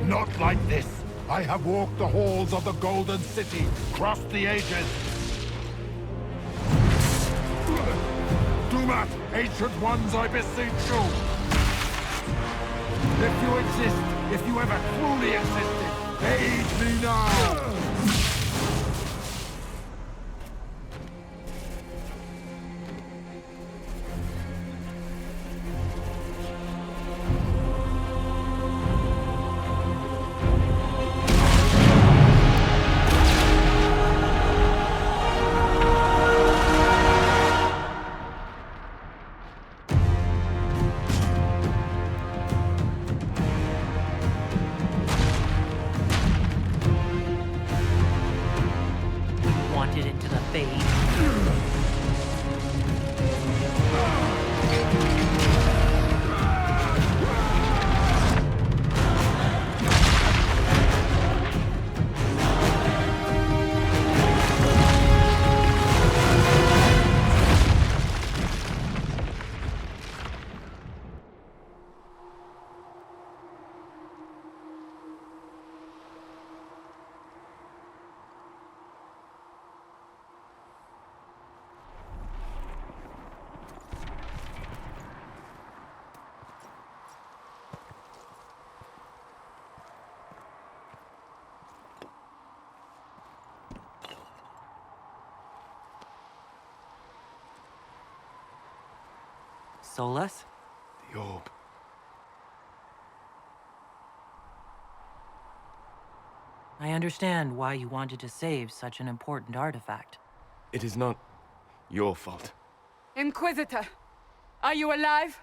Not like this! I have walked the halls of the Golden City, crossed the ages. Do not, ancient ones, I beseech you! If you exist, if you ever truly existed, aid me now! Wanted into the fade. Solus? The orb. I understand why you wanted to save such an important artifact. It is not your fault. Inquisitor, are you alive?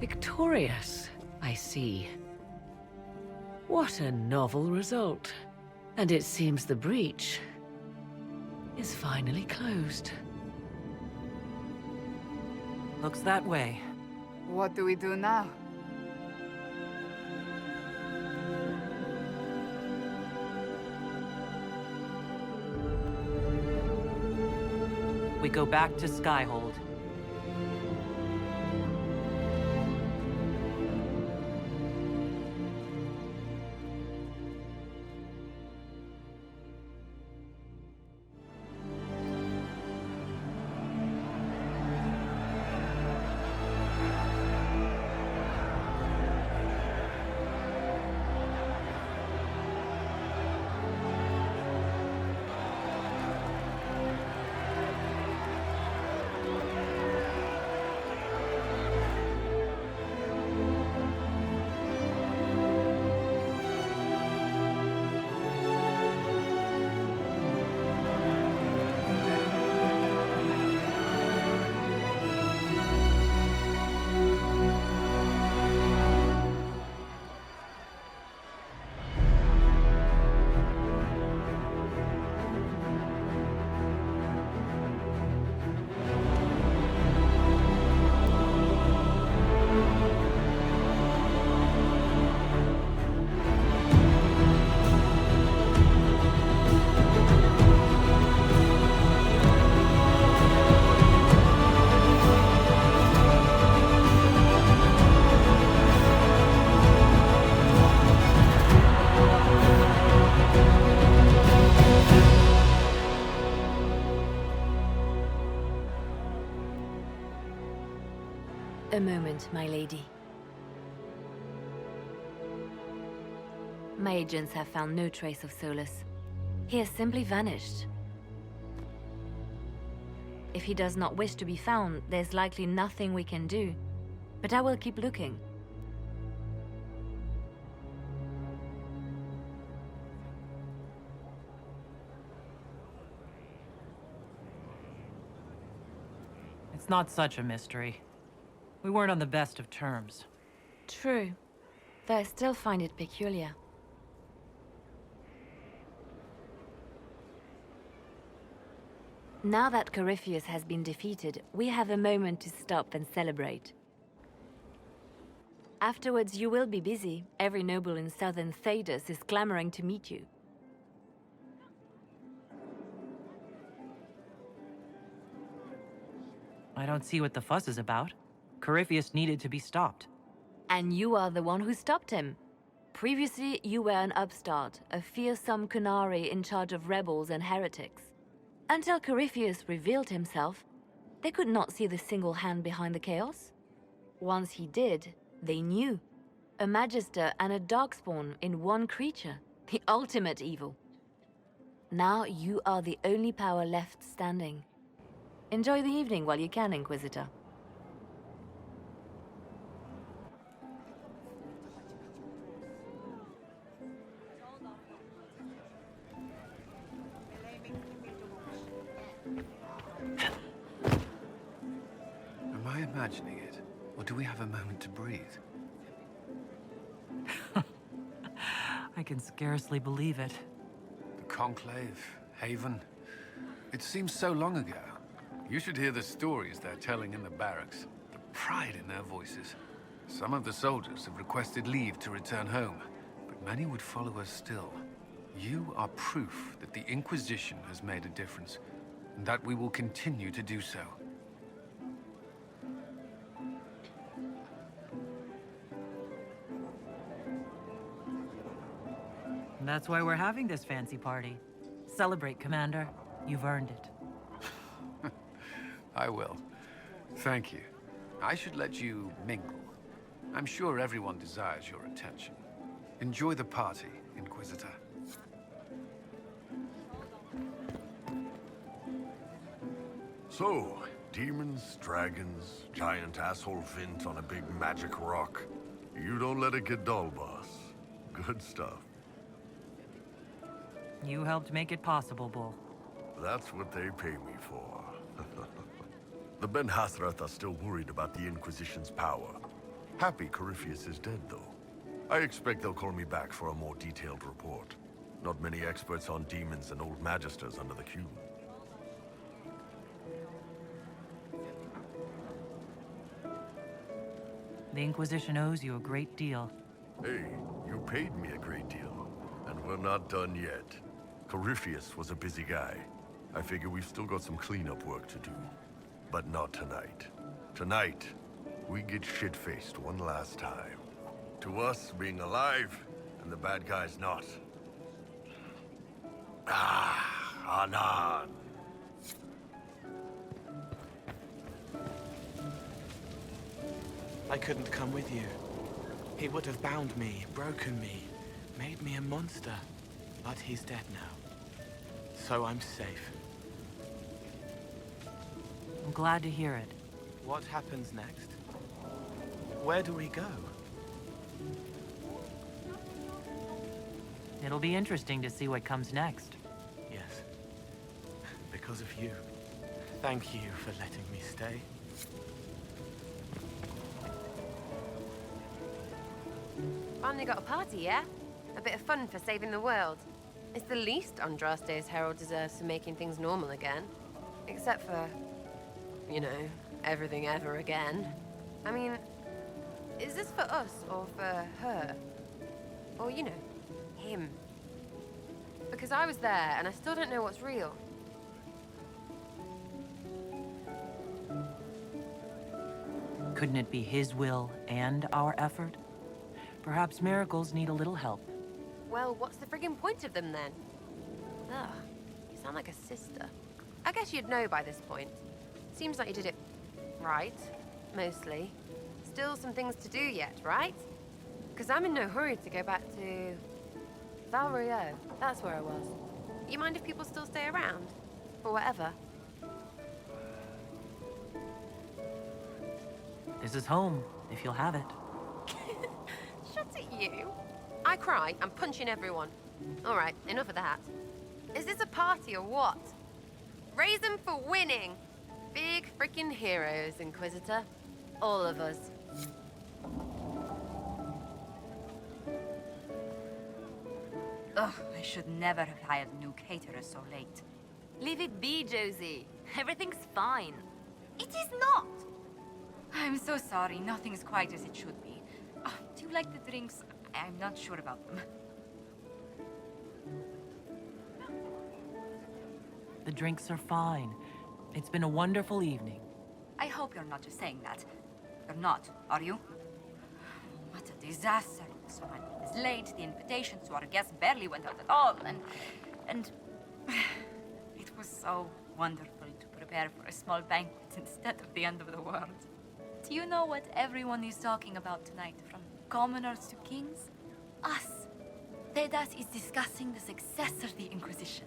Victorious, I see. What a novel result. And it seems the breach is finally closed. Looks that way. What do we do now? We go back to Skyhold. A moment, my lady. My agents have found no trace of Solus. He has simply vanished. If he does not wish to be found, there's likely nothing we can do. But I will keep looking. It's not such a mystery. We weren't on the best of terms. True, though I still find it peculiar. Now that Corypheus has been defeated, we have a moment to stop and celebrate. Afterwards, you will be busy. Every noble in southern Thedas is clamoring to meet you. I don't see what the fuss is about. Corypheus needed to be stopped. And you are the one who stopped him. Previously, you were an upstart, a fearsome Qunari in charge of rebels and heretics. Until Corypheus revealed himself, they could not see the single hand behind the chaos. Once he did, they knew. A Magister and a Darkspawn in one creature. The ultimate evil. Now you are the only power left standing. Enjoy the evening while you can, Inquisitor. Am I imagining it? Or do we have a moment to breathe? I can scarcely believe it. The Conclave, Haven. It seems so long ago. You should hear the stories they're telling in the barracks. The pride in their voices. Some of the soldiers have requested leave to return home, but many would follow us still. You are proof that the Inquisition has made a difference, and that we will continue to do so. And that's why we're having this fancy party. Celebrate, Commander. You've earned it. I will. Thank you. I should let you mingle. I'm sure everyone desires your attention. Enjoy the party, Inquisitor. So, demons, dragons, giant asshole Vint on a big magic rock. You don't let it get dull, boss. Good stuff. You helped make it possible, Bull. That's what they pay me for. The Ben Hasrath are still worried about the Inquisition's power. Happy Corypheus is dead, though. I expect they'll call me back for a more detailed report. Not many experts on demons and old magisters under the Cube. The Inquisition owes you a great deal. Hey, you paid me a great deal. And we're not done yet. Corypheus was a busy guy. I figure we've still got some cleanup work to do. But not tonight. Tonight, we get shit-faced one last time. To us, being alive, and the bad guys not. Ah, Anan. I couldn't come with you. He would have bound me, broken me, made me a monster. But he's dead now. So I'm safe. I'm glad to hear it. What happens next? Where do we go? It'll be interesting to see what comes next. Yes. Because of you. Thank you for letting me stay. Finally got a party, yeah? A bit of fun for saving the world. It's the least Andraste's herald deserves for making things normal again. Except for, you know, everything ever again. I mean, is this for us or for her? Or, you know, him? Because I was there and I still don't know what's real. Couldn't it be his will and our effort? Perhaps miracles need a little help. Well, what's the friggin' point of them then? Ugh, you sound like a sister. I guess you'd know by this point. Seems like you did it right, mostly. still some things to do yet, right? Because I'm in no hurry to go back to... Valrio. That's where I was. You mind if people still stay around? Or whatever? This is home, if you'll have it. Shut it, you. I cry, I'm punching everyone. All right, enough of that. Is this a party or what? Raise them for winning. Big freaking heroes, Inquisitor. All of us. Ugh, I should never have hired new caterers so late. Leave it be, Josie. Everything's fine. It is not! I'm so sorry, nothing's quite as it should be. Do you like the drinks? I'm not sure about them. The drinks are fine. It's been a wonderful evening. I hope you're not just saying that. You're not, are you? What a disaster. So many was late, the invitations to our guests barely went out at all, and it was so wonderful to prepare for a small banquet instead of the end of the world. Do you know what everyone is talking about tonight, from commoners to kings? Us. Thedas is discussing the successor of the Inquisition.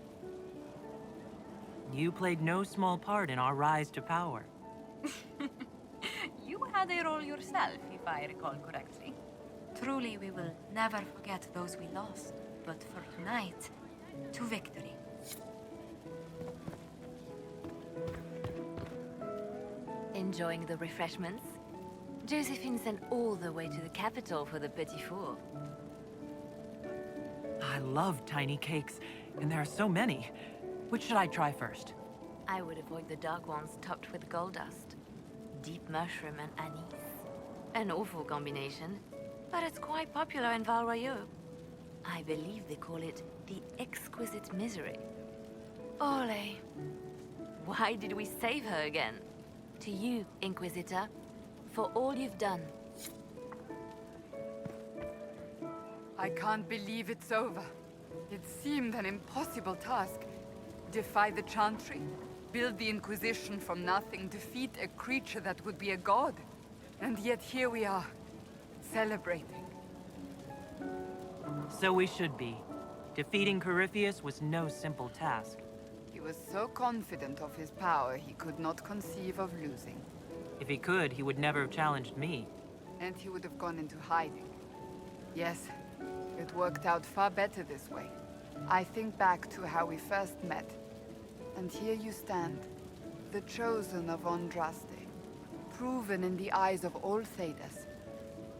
You played no small part in our rise to power. You had a role yourself, if I recall correctly. Truly, we will never forget those we lost. But for tonight, to victory. Enjoying the refreshments? Josephine sent all the way to the capital for the petit four. I love tiny cakes, and there are so many. Which should I try first? I would avoid the dark ones topped with gold dust. Deep mushroom and anise. An awful combination, but it's quite popular in Val Royeaux. I believe they call it the exquisite misery. Ole. Why did we save her again? To you, Inquisitor, for all you've done. I can't believe it's over. It seemed an impossible task. Defy the Chantry, build the Inquisition from nothing, defeat a creature that would be a god. And yet here we are, celebrating. So we should be. Defeating Corypheus was no simple task. He was so confident of his power, he could not conceive of losing. If he could, he would never have challenged me. And he would have gone into hiding. Yes, it worked out far better this way. I think back to how we first met. And here you stand, the chosen of Andraste, proven in the eyes of all Thedas.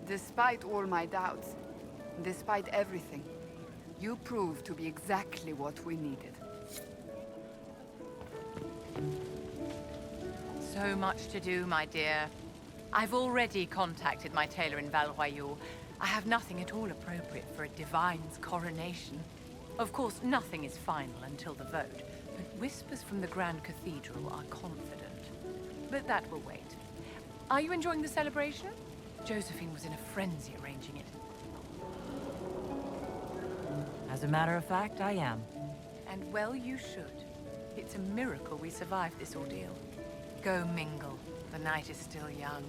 Despite all my doubts, despite everything, you proved to be exactly what we needed. So much to do, my dear. I've already contacted my tailor in Val Royeaux. I have nothing at all appropriate for a divine's coronation. Of course, nothing is final until the vote, but whispers from the Grand Cathedral are confident. But that will wait. Are you enjoying the celebration? Josephine was in a frenzy arranging it. As a matter of fact, I am. And well you should. It's a miracle we survived this ordeal. Go mingle. The night is still young.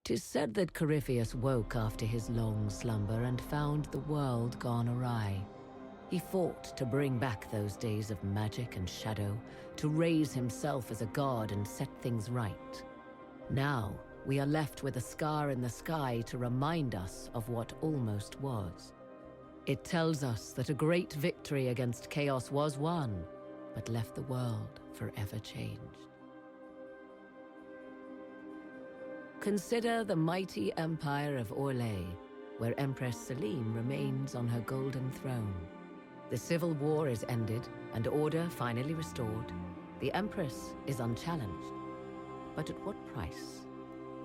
Tis said that Corypheus woke after his long slumber and found the world gone awry. He fought to bring back those days of magic and shadow, to raise himself as a god and set things right. Now, we are left with a scar in the sky to remind us of what almost was. It tells us that a great victory against chaos was won, but left the world forever changed. Consider the mighty empire of Orlais, where Empress Celine remains on her golden throne. The civil war is ended and order finally restored. The Empress is unchallenged. But at what price?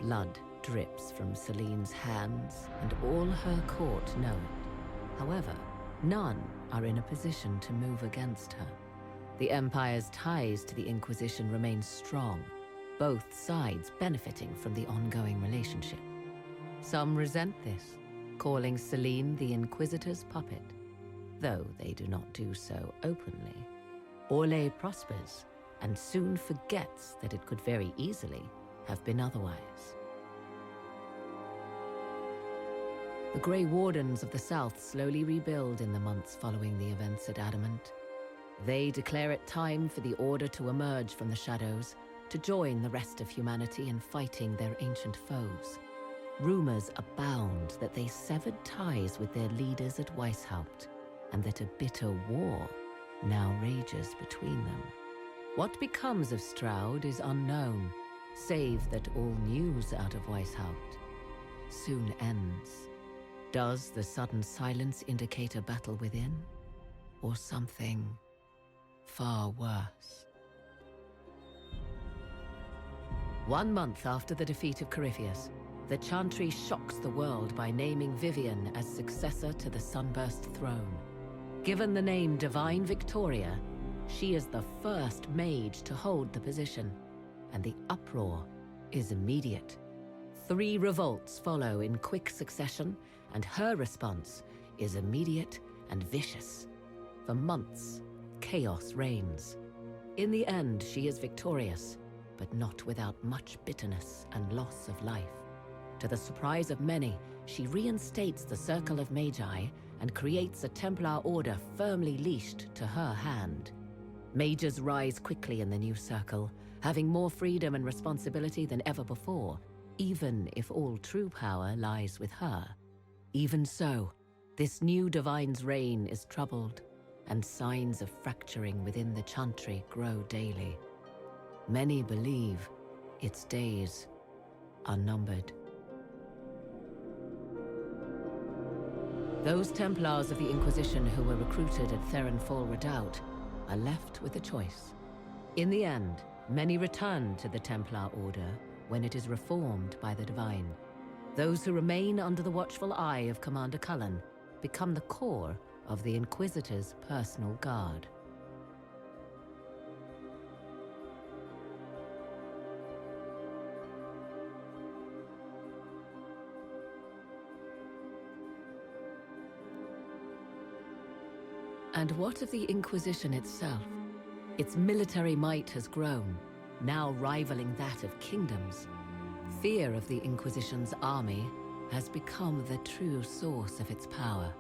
Blood drips from Celine's hands, and all her court know it. However, none are in a position to move against her. The Empire's ties to the Inquisition remain strong, both sides benefiting from the ongoing relationship. Some resent this, calling Celine the Inquisitor's puppet, though they do not do so openly. Orlais prospers, and soon forgets that it could very easily have been otherwise. The Grey Wardens of the South slowly rebuild in the months following the events at Adamant. They declare it time for the Order to emerge from the shadows, to join the rest of humanity in fighting their ancient foes. Rumors abound that they severed ties with their leaders at Weishaupt, and that a bitter war now rages between them. What becomes of Stroud is unknown, save that all news out of Weishaupt soon ends. Does the sudden silence indicate a battle within, or something far worse? 1 month after the defeat of Corypheus, the Chantry shocks the world by naming Vivian as successor to the Sunburst throne. Given the name Divine Victoria, she is the first mage to hold the position, and the uproar is immediate. 3 revolts follow in quick succession, and her response is immediate and vicious. For months, chaos reigns. In the end, she is victorious, but not without much bitterness and loss of life. To the surprise of many, she reinstates the Circle of Magi and creates a Templar order firmly leashed to her hand. Mages rise quickly in the new circle, having more freedom and responsibility than ever before, even if all true power lies with her. Even so, this new Divine's reign is troubled, and signs of fracturing within the Chantry grow daily. Many believe its days are numbered. Those Templars of the Inquisition who were recruited at Therenfall Redoubt are left with a choice. In the end, many return to the Templar Order when it is reformed by the Divine. Those who remain under the watchful eye of Commander Cullen become the core of the Inquisitor's personal guard. And what of the Inquisition itself? Its military might has grown, now rivaling that of kingdoms. Fear of the Inquisition's army has become the true source of its power.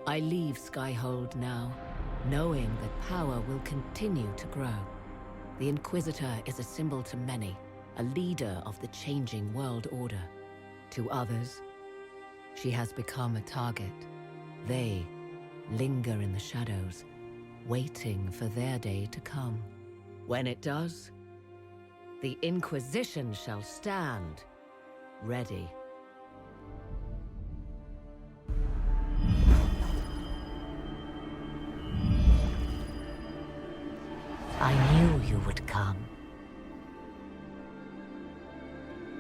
I leave Skyhold now, knowing that power will continue to grow. The Inquisitor is a symbol to many, a leader of the changing world order. To others, she has become a target. They linger in the shadows, waiting for their day to come. When it does, the Inquisition shall stand ready. I knew you would come.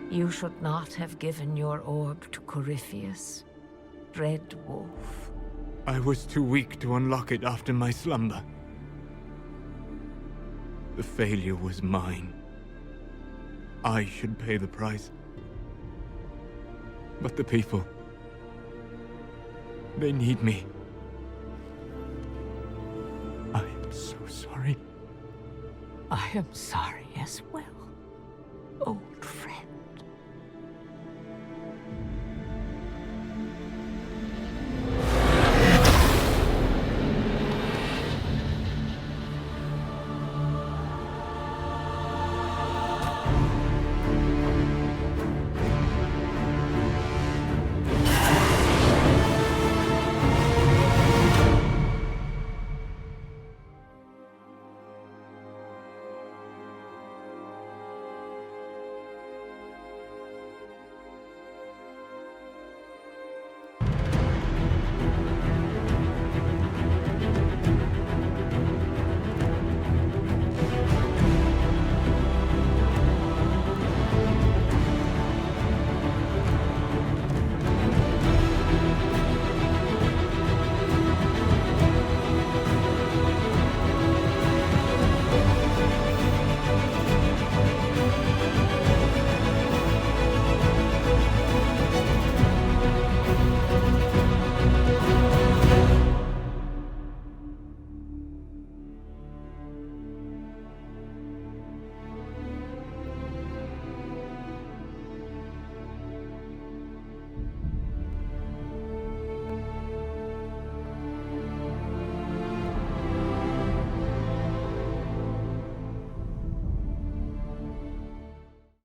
You should not have given your orb to Corypheus, Red Wolf. I was too weak to unlock it after my slumber. The failure was mine. I should pay the price. But the people, they need me. I am so sorry. I am sorry as well, old friend.